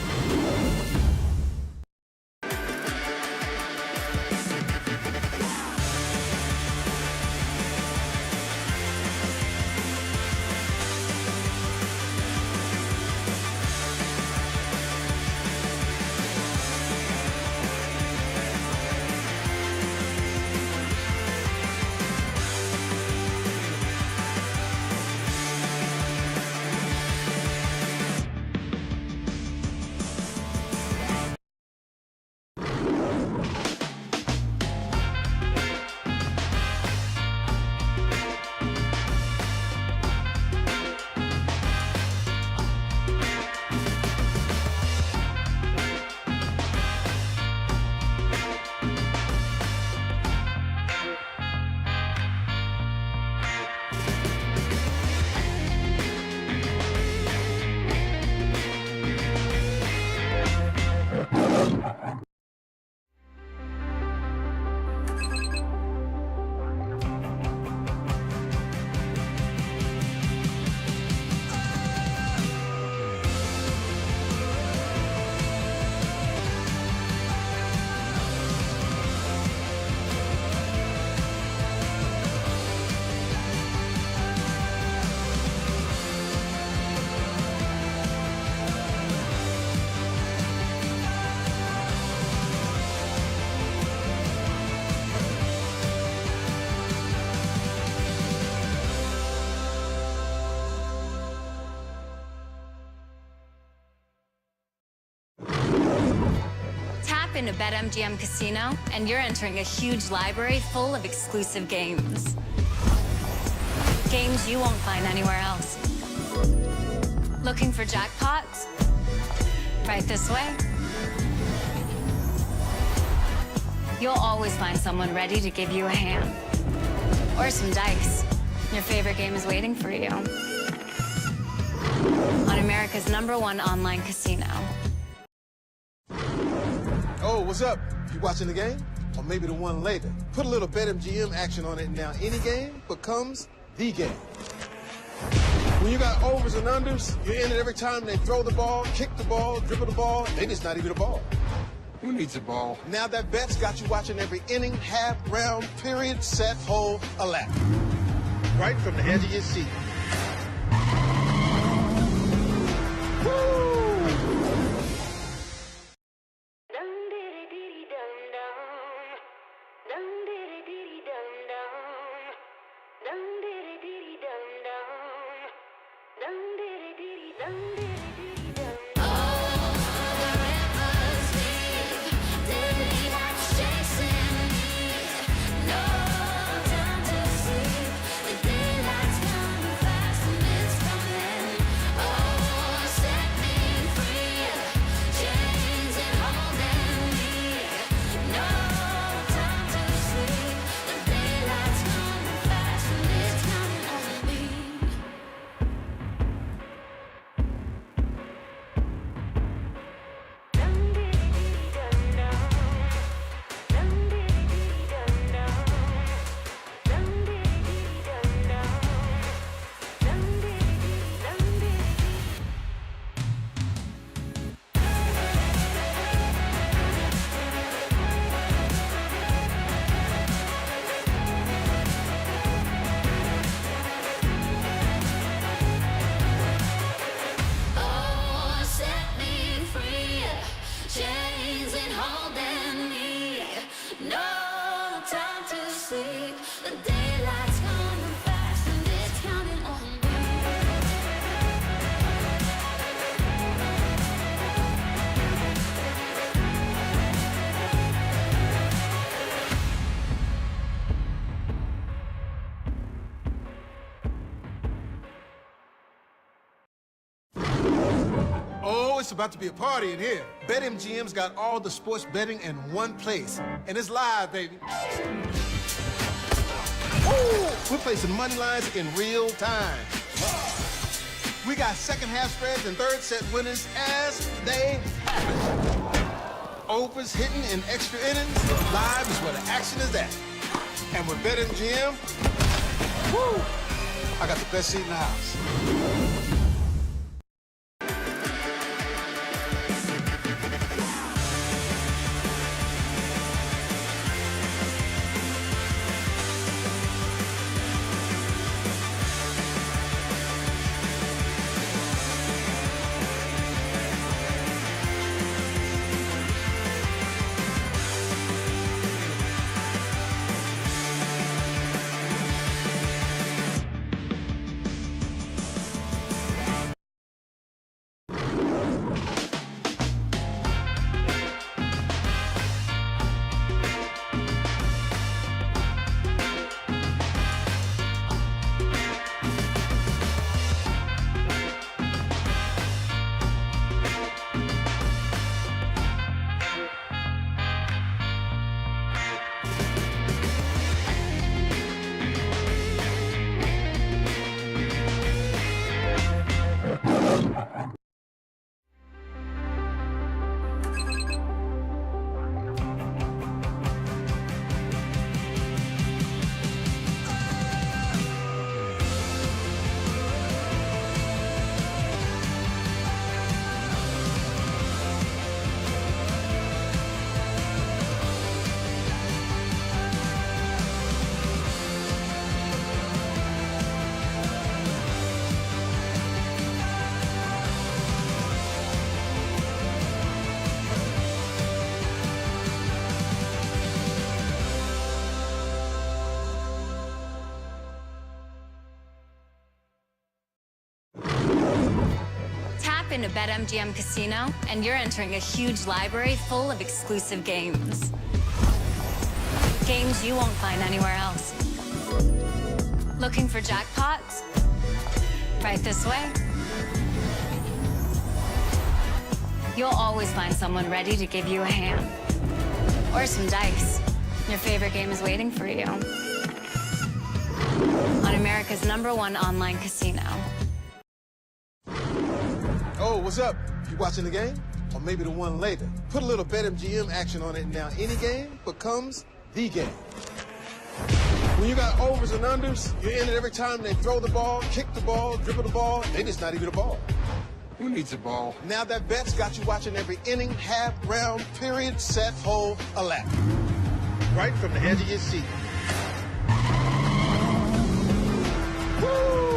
Into BetMGM Casino, and you're entering a huge library full of exclusive games. Games you won't find anywhere else. Looking for jackpots? Right this way. You'll always find someone ready to give you a hand. Or some dice. Your favorite game is waiting for you. On America's #1 online casino. Oh, what's up? You watching the game? or maybe the one later. Put a little BetMGM action on it, and now any game becomes the game. When you got overs and unders, you're in it every time they throw the ball, kick the ball, dribble the ball. Maybe it's not even a ball. Who needs a ball? Now that bet's got you watching every inning, half, round, period, set, hole, a lap. Right from the edge of your seat. Woo! Oh, it's about to be a party in here. BetMGM's got all the sports betting in one place. And it's live, baby. Woo! We're placing money lines in real time. We got second half spreads and third set winners as they happen. Overs hitting in extra innings. Live is where the action is at. And with BetMGM, woo! I got the best seat in the house. Into BetMGM Casino, and you're entering a huge library full of exclusive games. Games you won't find anywhere else. Looking for jackpots? Right this way. You'll always find someone ready to give you a hand. Or some dice. Your favorite game is waiting for you. On America's #1 online casino. Oh, what's up? You watching the game? or maybe the one later. Put a little BetMGM action on it, and now any game becomes the game. When you got overs and unders, you're in it every time they throw the ball, kick the ball, dribble the ball. Maybe it's not even a ball. Who needs a ball? Now that bet's got you watching every inning, half, round, period, set, hole, a lap. Right from the edge of your seat. Woo!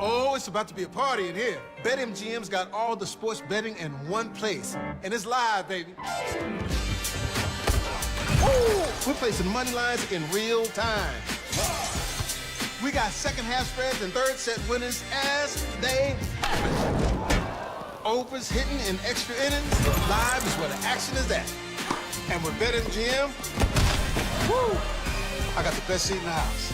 Oh, it's about to be a party in here. BetMGM's got all the sports betting in one place. And it's live, baby. Ooh, we're placing money lines in real time. We got second half spreads and third set winners as they happen. Overs hitting in extra innings. Live is where the action is at. And with BetMGM, woo, I got the best seat in the house.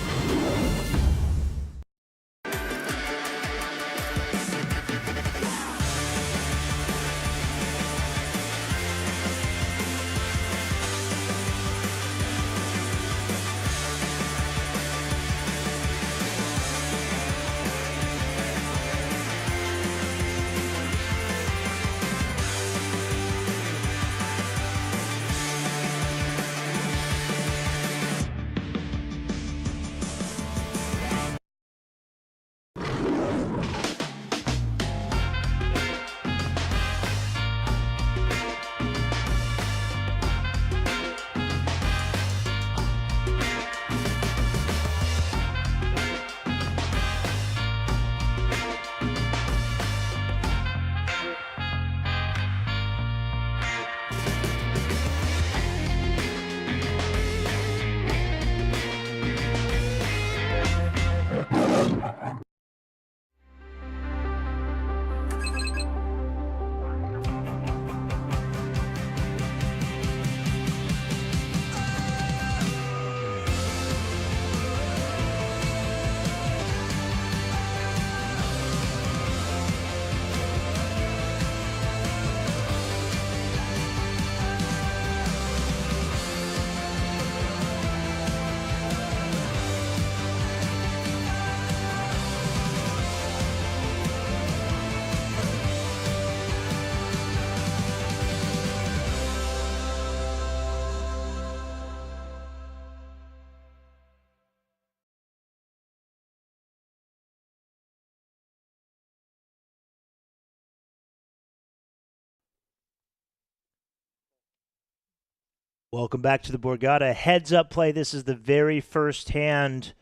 Welcome back to the Borgata heads-up play. This is the very first hand.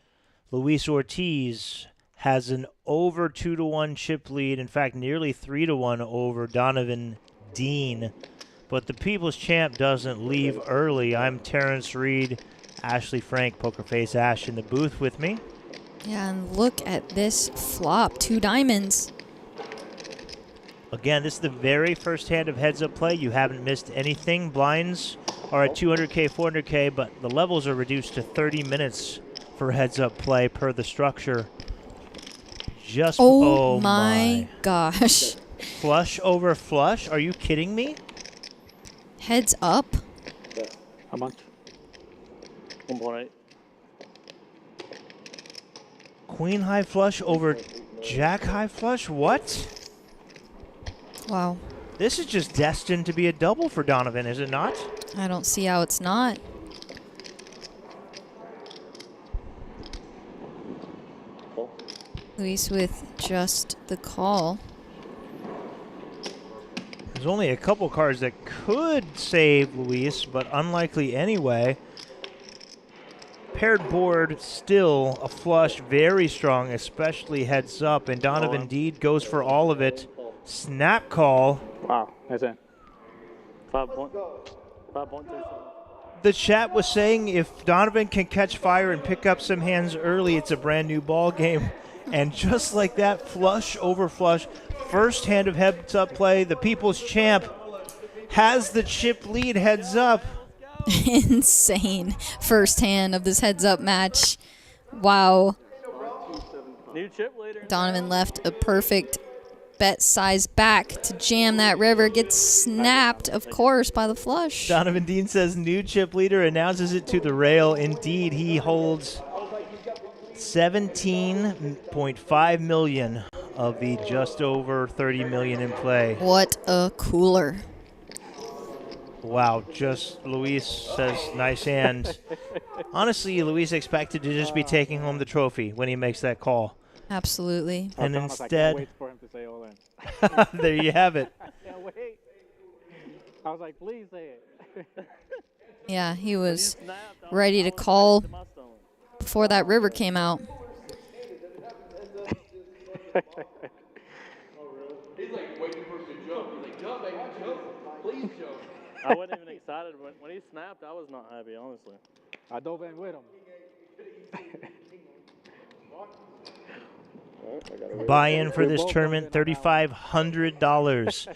Luis Ortiz has an over 2-1 chip lead. In fact, nearly 3-1 over Donovan Dean. But the People's Champ doesn't leave early. I'm Terrence Reed, Ashley Frank, Poker Face Ash in the booth with me. Yeah, and look at this flop. 2 diamonds. Again, this is the very first hand of heads-up play. You haven't missed anything. Blinds are at 200K, 400K, but the levels are reduced to 30 minutes for heads-up play per the structure. Just oh my gosh. Flush over flush? Are you kidding me? Heads up. How much? 1.8. Queen high flush over jack high flush? What? Wow. This is just destined to be a double for Donovan, is it not? I don't see how it's not. Luis with just the call. There's only a couple cards that could save Luis, but unlikely anyway. Paired board, still a flush, very strong, especially heads up, and Donovan indeed goes for all of it. Snap call. Wow, that's it. 5.27. The chat was saying if Donovan can catch fire and pick up some hands early, it's a brand new ball game. And just like that, flush over flush, first hand of heads up play, the people's champ has the chip lead heads up. Insane first hand of this heads up match. Wow. New chip leader. Donovan left a perfect bet size back to jam that river. Gets snapped, of course, by the flush. Donovan Dean says new chip leader, announces it to the rail. Indeed, he holds 17.5 million of the just over 30 million in play. What a cooler. Wow, just Luis says nice hand. Honestly, Luis expected to just be taking home the trophy when he makes that call. Absolutely. And I instead, wait for him to say all in. there you have it. Yeah, wait. I was like, please say it. Yeah, he was ready to call before that river came out. He's like waiting for him to jump. He's like, jump, baby, jump. Please jump. I wasn't even excited. When he snapped, I was not happy, honestly. I dove in with him. Buy-in for this tournament, $3,500.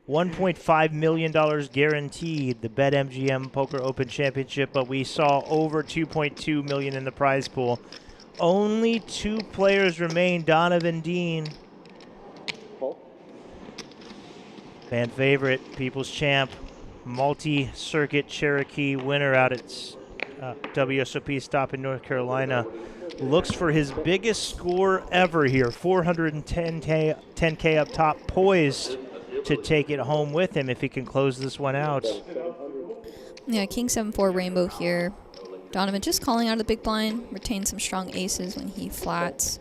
$1.5 million guaranteed, the BetMGM Poker Open Championship, but we saw over $2.2 million in the prize pool. Only 2 players remain, Donovan Dean. Fan favorite, people's champ, multi-circuit Cherokee winner out at WSOP stop in North Carolina. Looks for his biggest score ever here, 410K up top, poised to take it home with him if he can close this one out. Yeah, King 7-4 rainbow here. Donovan just calling out of the big blind, retains some strong aces when he flats.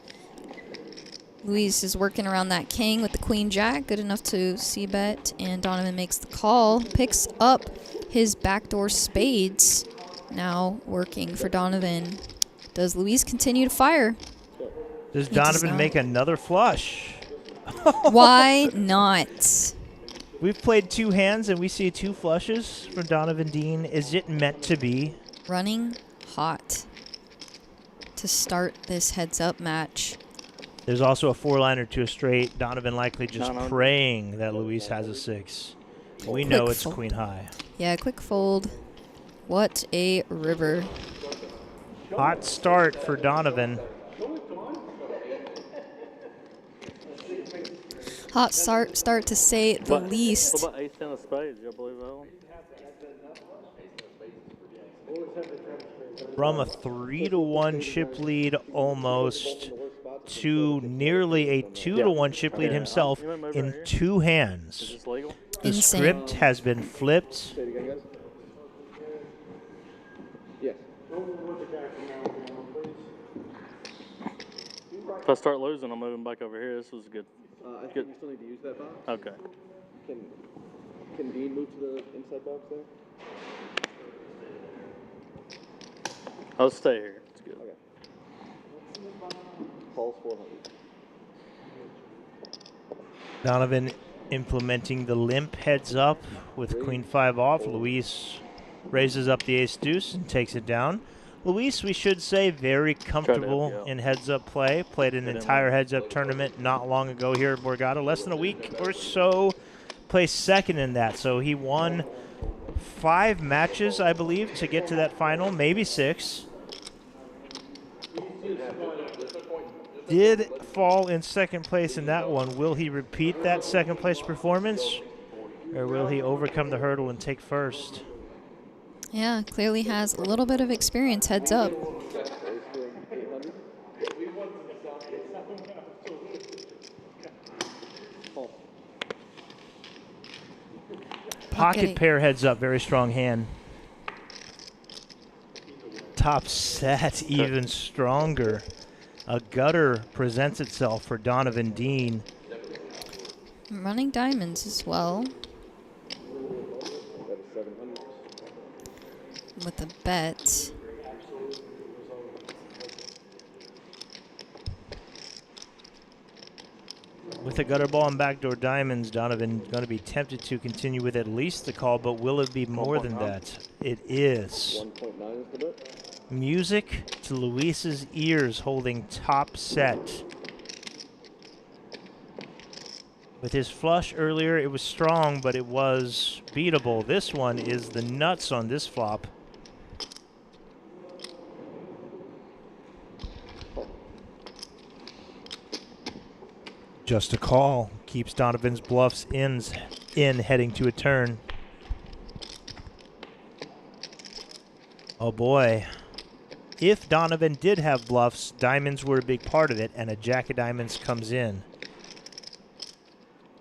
Luis is working around that king with the queen jack, good enough to c-bet, and Donovan makes the call, picks up his backdoor spades, now working for Donovan. Does Luis continue to fire? Does Donovan make another flush? Why not? We've played 2 hands and we see 2 flushes from Donovan Dean. Is it meant to be? Running hot to start this heads-up match. There's also a 4-liner to a straight. Donovan likely just praying that Luis has a 6. We know it's fold. queen high. Yeah, quick fold. What a river. Hot start for Donovan. Hot start to say the least. What about ace 10 of spades? Y'all believe that one? From a 3-1 chip lead almost to nearly a 2-1 chip lead himself in 2 hands. The Insane. script has been flipped. If I start losing, I'm moving back over here. This was good. I think we still need to use that box. Okay. Can Dean move to the inside box there? I'll stay here. It's good. Okay. Paul's 400. Donovan implementing the limp heads up with queen 5 off. Luis raises up the ace deuce and takes it down. Luis, we should say, very comfortable in heads-up play. Played an entire heads-up tournament not long ago here at Borgata, less than a week or so. Placed second in that, so he won 5 matches, I believe, to get to that final, maybe 6. Did fall in second place in that one. Will he repeat that second place performance, or will he overcome the hurdle and take first? Yeah, clearly has a little bit of experience heads up. Pocket pair heads up, very strong hand. Top set, even stronger. A gutter presents itself for Donovan Dean. Running diamonds as well. With a bet. With a gutter ball and backdoor diamonds, Donovan going to be tempted to continue with at least the call, but will it be more than that? It is. 1.9 is the bet. Music to Luis's ears, holding top set. With his flush earlier, it was strong, but it was beatable. This one is the nuts on this flop. Just a call. Keeps Donovan's bluffs in heading to a turn. Oh boy. If Donovan did have bluffs, diamonds were a big part of it, and a jack of diamonds comes in.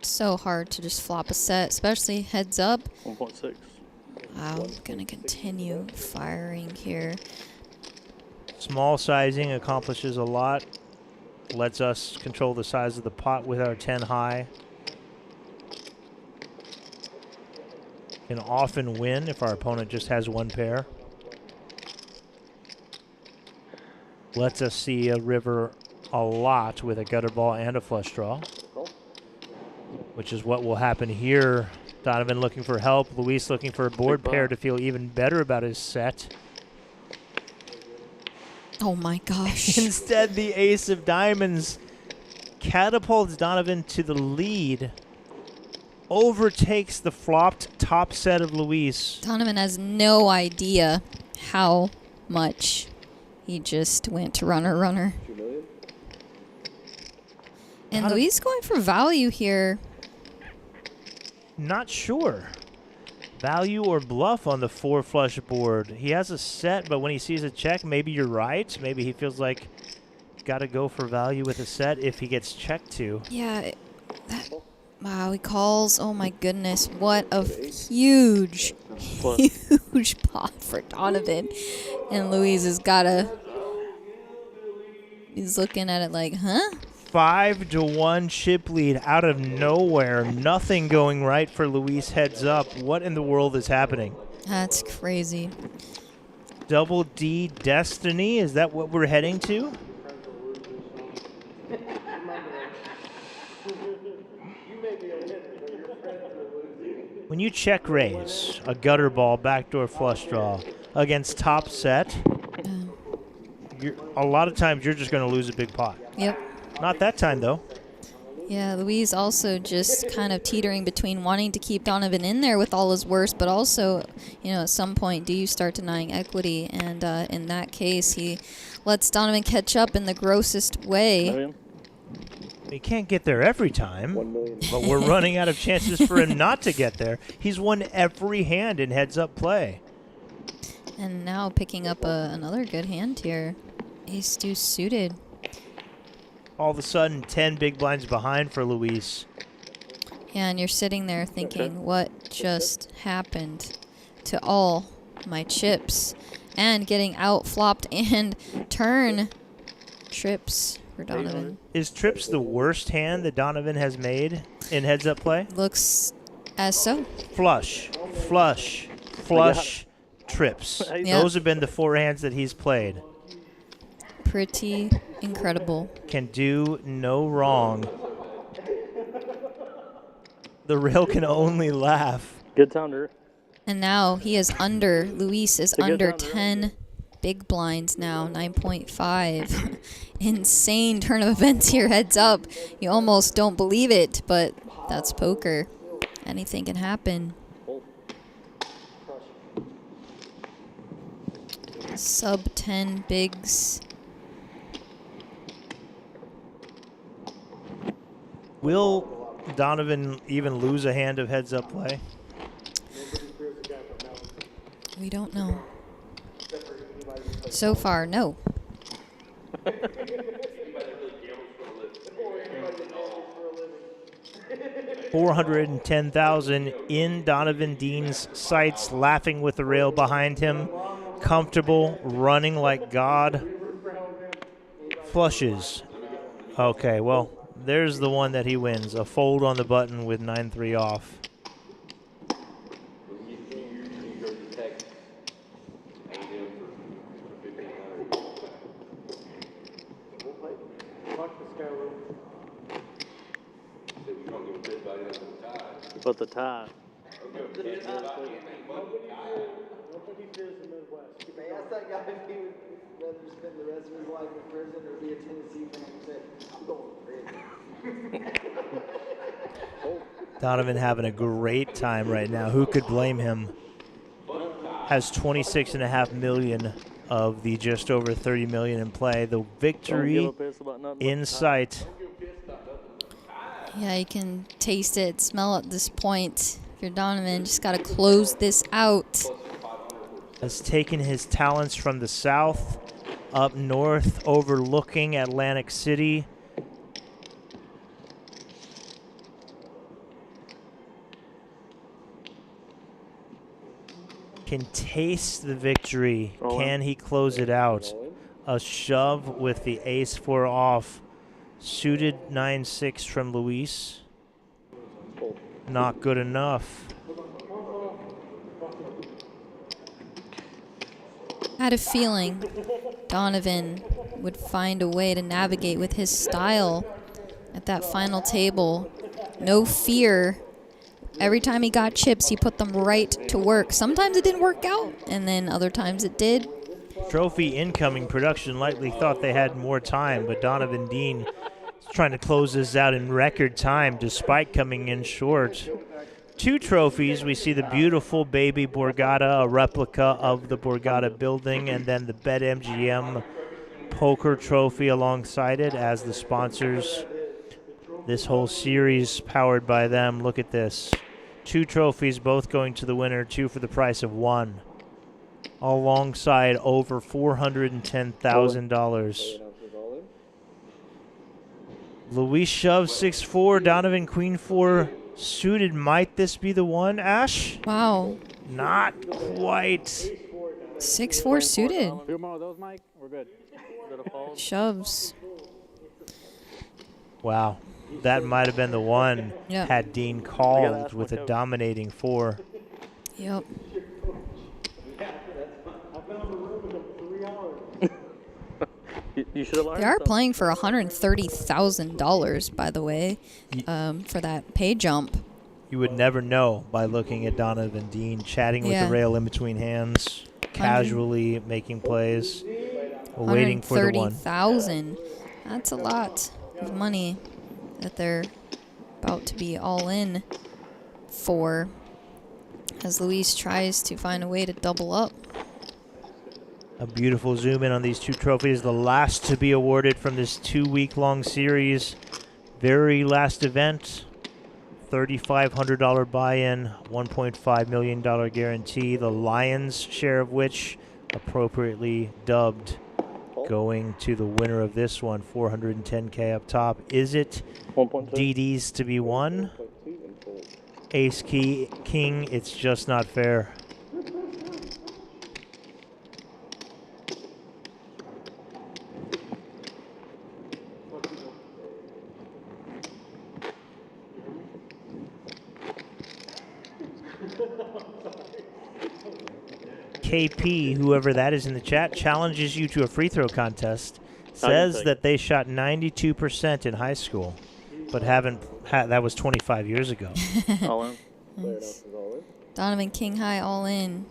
So hard to just flop a set, especially heads up. 1.6. Wow, gonna continue firing here. Small sizing accomplishes a lot. Lets us control the size of the pot with our 10 high. Can often win if our opponent just has one pair. Lets us see a river a lot with a gutter ball and a flush draw, which is what will happen here. Donovan looking for help. Luis looking for a board pair to feel even better about his set. Oh my gosh. Instead, the ace of diamonds catapults Donovan to the lead. Overtakes the flopped top set of Luis. Donovan has no idea how much he just went to runner. And Luis going for value here. Not sure. Value or bluff on the 4 flush board. He has a set, but when he sees a check, maybe you're right. Maybe he feels like got to go for value with a set if he gets checked to. Yeah. Wow, he calls. Oh my goodness. What a huge pot for Donovan. And Luis has got to... He's looking at it like, huh? 5-1 chip lead out of nowhere. Nothing going right for Luis heads up. What in the world is happening? That's crazy. Double D Destiny? Is that what we're heading to? When you check raise a gutter ball backdoor flush draw against top set, a lot of times you're just going to lose a big pot. Yep. Not that time, though. Yeah, Luis also just kind of teetering between wanting to keep Donovan in there with all his worst, but also, you know, at some point, do you start denying equity? And in that case, he lets Donovan catch up in the grossest way. He can't get there every time, but we're running out of chances for him not to get there. He's won every hand in heads-up play. And now picking up another good hand here. Ace-deuce suited. All of a sudden, 10 big blinds behind for Luis. Yeah, and you're sitting there thinking, what just happened to all my chips? And getting out flopped and turn trips for Donovan. Is trips the worst hand that Donovan has made in heads-up play? Looks as so. Flush, flush, flush, trips. Yeah. Those have been the 4 hands that he's played. Pretty incredible. Can do no wrong. The rail can only laugh. Good sounder. And now he is under. Luis is under 10 big blinds now, 9.5. Insane turn of events here, heads up. You almost don't believe it, but that's poker. Anything can happen. Sub 10 bigs. Will Donovan even lose a hand of heads-up play? We don't know. So far, no. $410,000 in Donovan Dean's sights, laughing with the rail behind him, comfortable, running like God. Flushes. Okay, well, there's the one that he wins. A fold on the button with 9-3 off. But the tie. They asked that guy if he would rather spend the rest of his life in prison or be a Tennessee fan. He said, I'm going to prison. Donovan having a great time right now. Who could blame him? Has $26.5 million of the just over $30 million in play. The victory in sight. Yeah, you can taste it, smell it at this point. If you're Donovan, just got to close this out. Has taken his talents from the south up north, overlooking Atlantic City. Can taste the victory. Can he close it out? A shove with the ace-4 off. Suited 9-6 from Luis. Not good enough. I had a feeling Donovan would find a way to navigate with his style at that final table. No fear. Every time he got chips, he put them right to work. Sometimes it didn't work out, and then other times it did. Trophy incoming production likely thought they had more time, but Donovan Dean is trying to close this out in record time despite coming in short. 2 trophies. We see the beautiful baby Borgata, a replica of the Borgata building, and then the BetMGM poker trophy alongside it as the sponsors. This whole series powered by them. Look at this. 2 trophies, both going to the winner, 2 for the price of 1. Alongside over $410,000. Luis shoves 6-4, Donovan Queen 4 suited. Might this be the one, Ash? Wow. Not quite. 6-4 suited. 2 more of those, Mike. We're good. Shoves. Wow. That might have been the one Yeah. had Dean called with a dominating 4. Yep. You should have learned. They are playing for $130,000, by the way, for that pay jump. You would never know by looking at Donovan Dean chatting with the rail in between hands, casually making plays, waiting for the one. $130,000. That's a lot of money that they're about to be all in for as Luis tries to find a way to double up. A beautiful zoom in on these 2 trophies, the last to be awarded from this 2-week-long series. Very last event, $3,500 buy-in, $1.5 million guarantee, the Lions' share of which appropriately dubbed going to the winner of this one, $410K up top. Is it DD's to be won? Ace King, it's just not fair. KP, whoever that is in the chat, challenges you to a free throw contest. Says that they shot 92% in high school, but that was 25 years ago. All in. Nice. Donovan King high all in.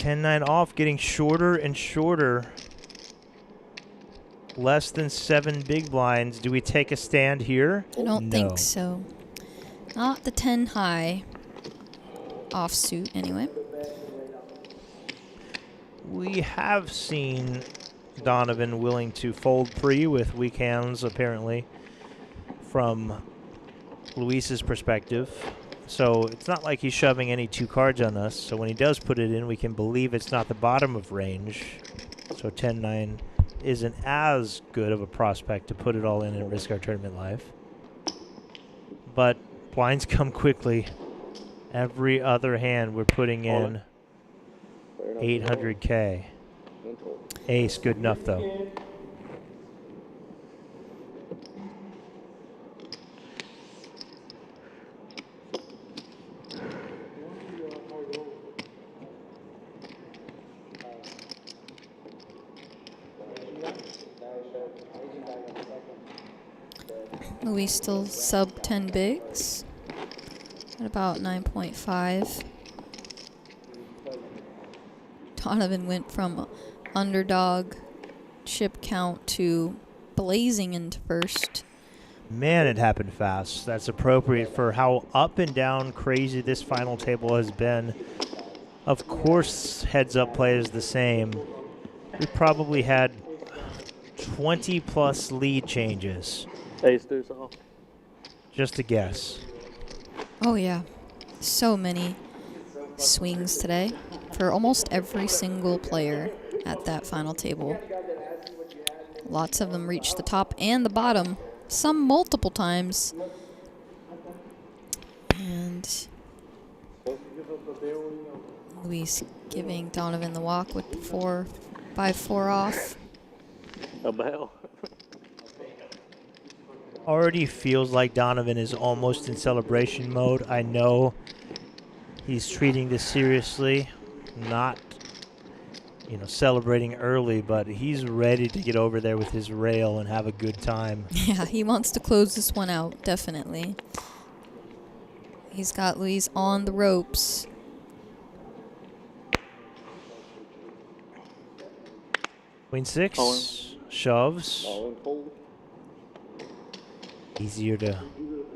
10-9 off, getting shorter and shorter. Less than 7 big blinds. Do we take a stand here? I don't No. think so. Not the 10 high offsuit, anyway. We have seen Donovan willing to fold pre with weak hands, apparently, from Luis's perspective. So it's not like he's shoving any 2 cards on us. So when he does put it in, we can believe it's not the bottom of range. So 10-9 isn't as good of a prospect to put it all in and risk our tournament life. But blinds come quickly. Every other hand we're putting in 800K. Ace, good enough though. Luis still sub 10 bigs at about 9.5. Donovan went from underdog chip count to blazing into first. Man, it happened fast. That's appropriate for how up and down crazy this final table has been. Of course, heads-up play is the same. We probably had 20-plus lead changes. Ace deuce off. Just a guess. Oh yeah, so many swings today for almost every single player at that final table. Lots of them reached the top and the bottom, some multiple times. And Luis giving Donovan the walk with the 5-4 off. A bell. Already feels like Donovan is almost in celebration mode. I know he's treating this seriously, not, celebrating early, but he's ready to get over there with his rail and have a good time. Yeah, he wants to close this one out, definitely. He's got Luis on the ropes. Queen 6, shoves. Easier to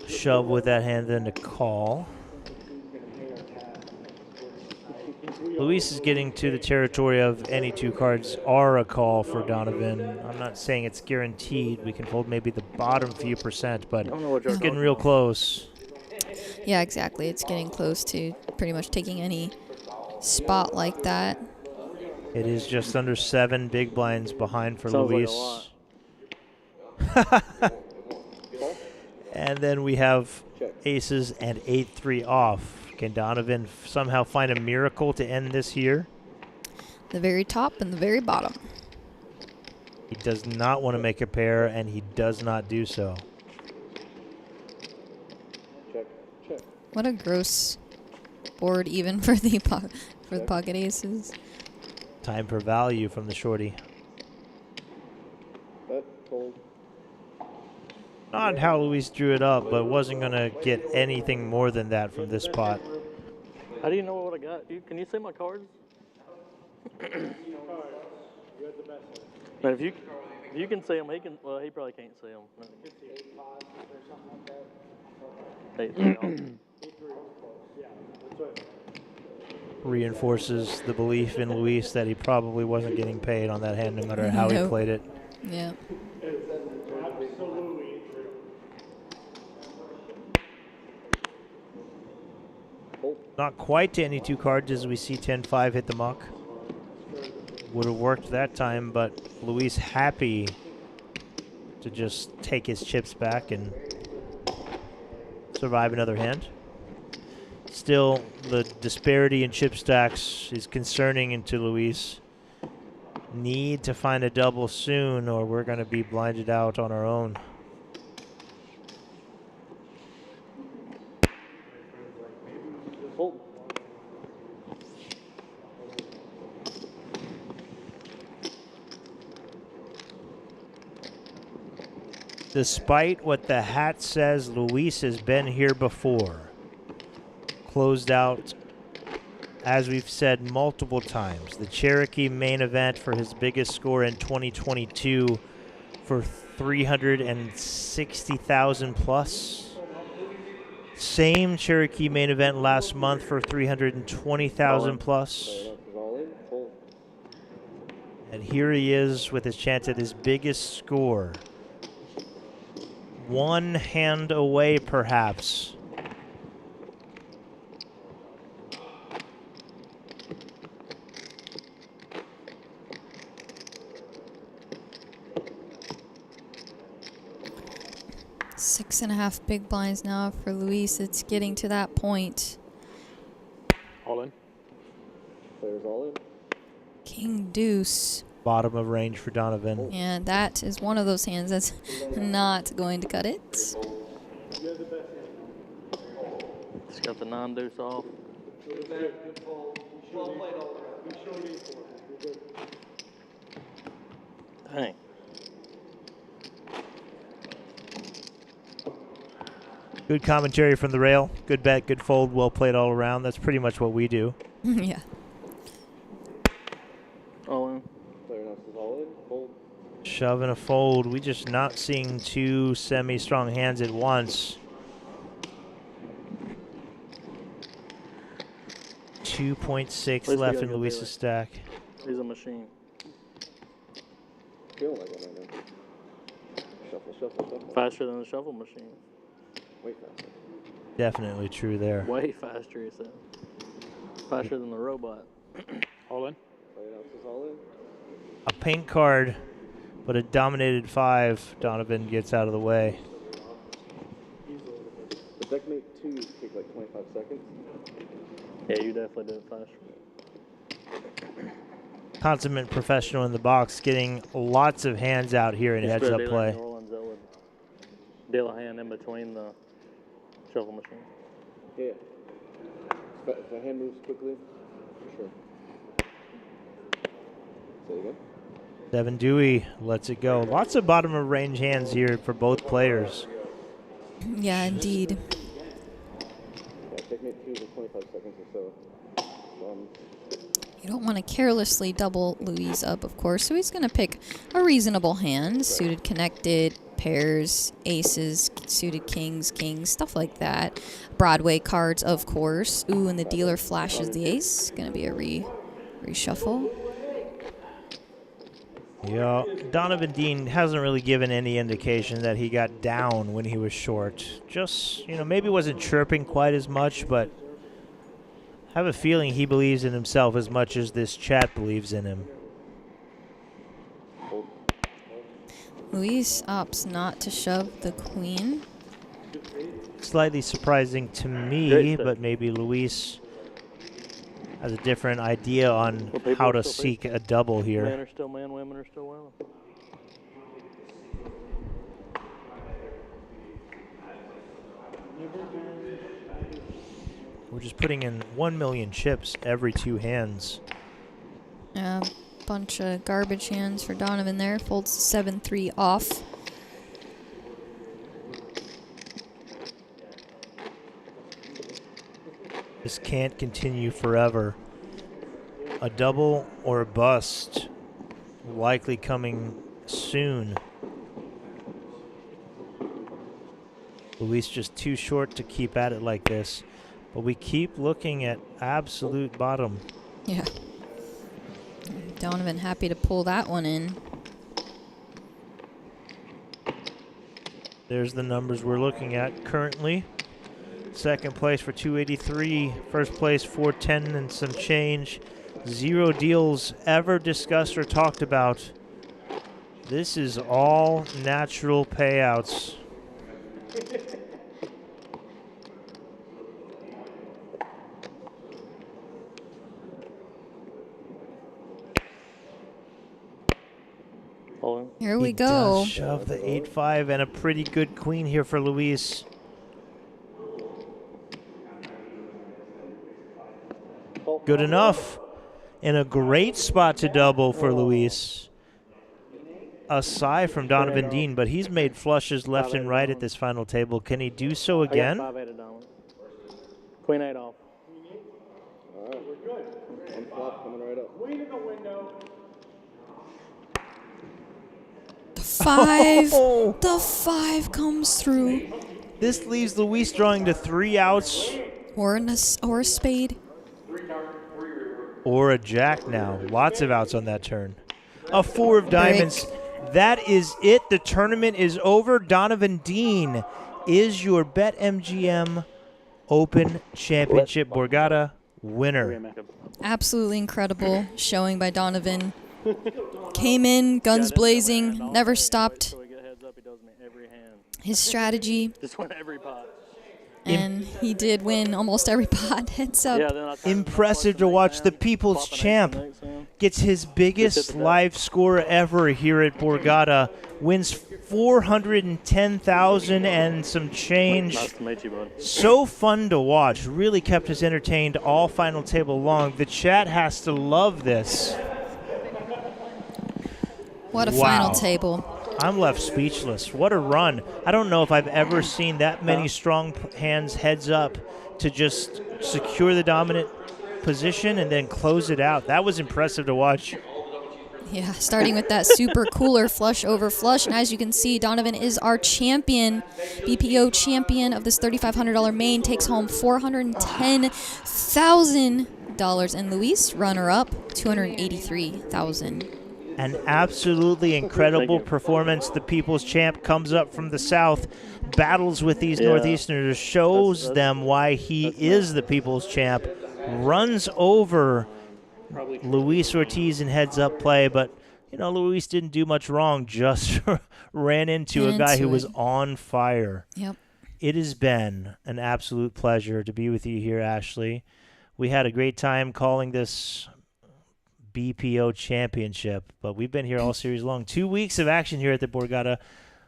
shove with that hand than to call. Luis is getting to the territory of any 2 cards are a call for Donovan. I'm not saying it's guaranteed. We can hold maybe the bottom few percent, but it's getting real close. Yeah, exactly. It's getting close to pretty much taking any spot like that. It is just under 7 big blinds behind for Sounds Luis. like a lot. And then we have aces and 8-3 off. Can Donovan somehow find a miracle to end this here? The very top and the very bottom. He does not want to make a pair, and he does not do so. What a gross board even for the pocket aces. Time for value from the shorty. Not how Luis drew it up, but wasn't going to get anything more than that from this spot. How do you know what I got? Can you see my cards? Man, if you can see them, he can. Well, he probably can't see them. Reinforces the belief in Luis that he probably wasn't getting paid on that hand no matter how he played it. Yeah. Not quite to any 2 cards as we see 10-5 hit the muck. Would have worked that time, but Luis happy to just take his chips back and survive another hand. Still, the disparity in chip stacks is concerning into Luis. Need to find a double soon or we're going to be blinded out on our own. Despite what the hat says, Luis has been here before. Closed out as we've said multiple times, the Cherokee main event for his biggest score in 2022 for 360,000 plus. Same Cherokee main event last month for 320,000 plus. And here he is with his chance at his biggest score. One hand away, perhaps. Six and a half big blinds now for Luis. It's getting to that point. All in. Players all in. King deuce. Bottom of range for Donovan. And that is one of those hands that's not going to cut it. Just got the non-deuce off. Dang. Good commentary from the rail. Good bet, good fold, well played all around. That's pretty much what we do. Yeah. All in. Player else is all in. Fold. Shove and a fold. We just not seeing two semi-strong hands at once. 2.6 left in Luis's stack. He's a machine. Feeling like one right now. Shuffle, shuffle, shuffle. Faster than the shuffle machine. Way faster. Definitely true there. Way faster, he said. Faster than the robot. All in. Player else is all in. A paint card, but a dominated 5. Donovan gets out of the way. The deckmate 2 take like 25 seconds. Yeah, you definitely did it faster. Consummate professional in the box, getting lots of hands out here in heads-up play. New Orleans, that would deal a hand in between the shuffle machine. Yeah. If the hand moves quickly, for sure. Say again. Devin Dewey lets it go. Lots of bottom of range hands here for both players. Yeah, indeed. Yeah, checkmate 2 is 25 seconds or so. You don't want to carelessly double Luis up, of course, so he's going to pick a reasonable hand. Suited connected, pairs, aces, suited kings, stuff like that. Broadway cards, of course. Ooh, and the dealer flashes the ace. Going to be a reshuffle. Yeah, Donovan Dean hasn't really given any indication that he got down when he was short. Just, maybe wasn't chirping quite as much, but I have a feeling he believes in himself as much as this chat believes in him. Luis opts not to shove the queen. Slightly surprising to me, but maybe Luis has a different idea on how to seek a double here. Men are still men, women are still women. We're just putting in 1 million chips every 2 hands. Bunch of garbage hands for Donovan there. Folds 7-3 off. This can't continue forever. A double or a bust likely coming soon. Luis just too short to keep at it like this. But we keep looking at absolute bottom. Yeah. Donovan happy to pull that one in. There's the numbers we're looking at currently. Second place for 283. First place 410 and some change. 0 deals ever discussed or talked about. This is all natural payouts. Here we go. Does shove the 8-5 and a pretty good queen here for Luis. Good enough. And a great spot to double for Luis. Aside from Donovan Dean, but he's made flushes left and right at this final table. Can he do so again? I got 5-8 of Donovan. Queen 8 off. All right. We're good. One flop coming right up. Queen in the window. The 5 comes through. This leaves Luis drawing to 3 outs. Or a spade. Or a jack now. Lots of outs on that turn. A 4 of diamonds. That is it. The tournament is over. Donovan Dean is your BetMGM Open Championship Borgata winner. Absolutely incredible showing by Donovan. Came in, guns blazing, never stopped his strategy. Just win every pot. And he did win almost every pot. Heads up. Impressive to watch. The People's Champ gets his biggest live score ever here at Borgata. Wins 410,000 and some change. Nice to meet you, bud. So fun to watch. Really kept us entertained all final table long. The chat has to love this. What a final table. I'm left speechless. What a run. I don't know if I've ever seen that many strong hands heads up to just secure the dominant position and then close it out. That was impressive to watch. Yeah, starting with that super cooler flush over flush. And as you can see, Donovan is our champion, BPO champion of this $3,500 main, takes home $410,000. And Luis, runner-up, $283,000. An absolutely incredible performance. The People's Champ comes up from the south, battles with these Northeasterners, shows them why he is the People's Champ, runs over Luis Ortiz in heads-up play, but, you know, Luis didn't do much wrong, just ran into a guy who was on fire. Yep. It has been an absolute pleasure to be with you here, Ashley. We had a great time calling this BPO Championship, but we've been here all series long. 2 weeks of action here at the Borgata.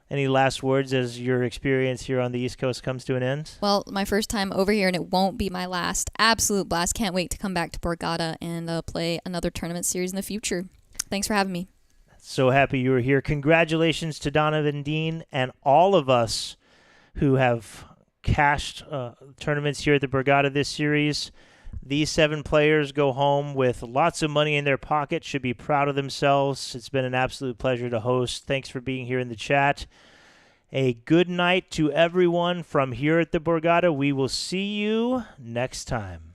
Any last words as your experience here on the East Coast comes to an end? Well, my first time over here, and it won't be my last. Absolute blast. Can't wait to come back to Borgata and play another tournament series in the future. Thanks for having me. So happy you were here. Congratulations to Donovan Dean and all of us who have cashed tournaments here at the Borgata this series. These 7 players go home with lots of money in their pocket, should be proud of themselves. It's been an absolute pleasure to host. Thanks for being here in the chat. A good night to everyone from here at the Borgata. We will see you next time.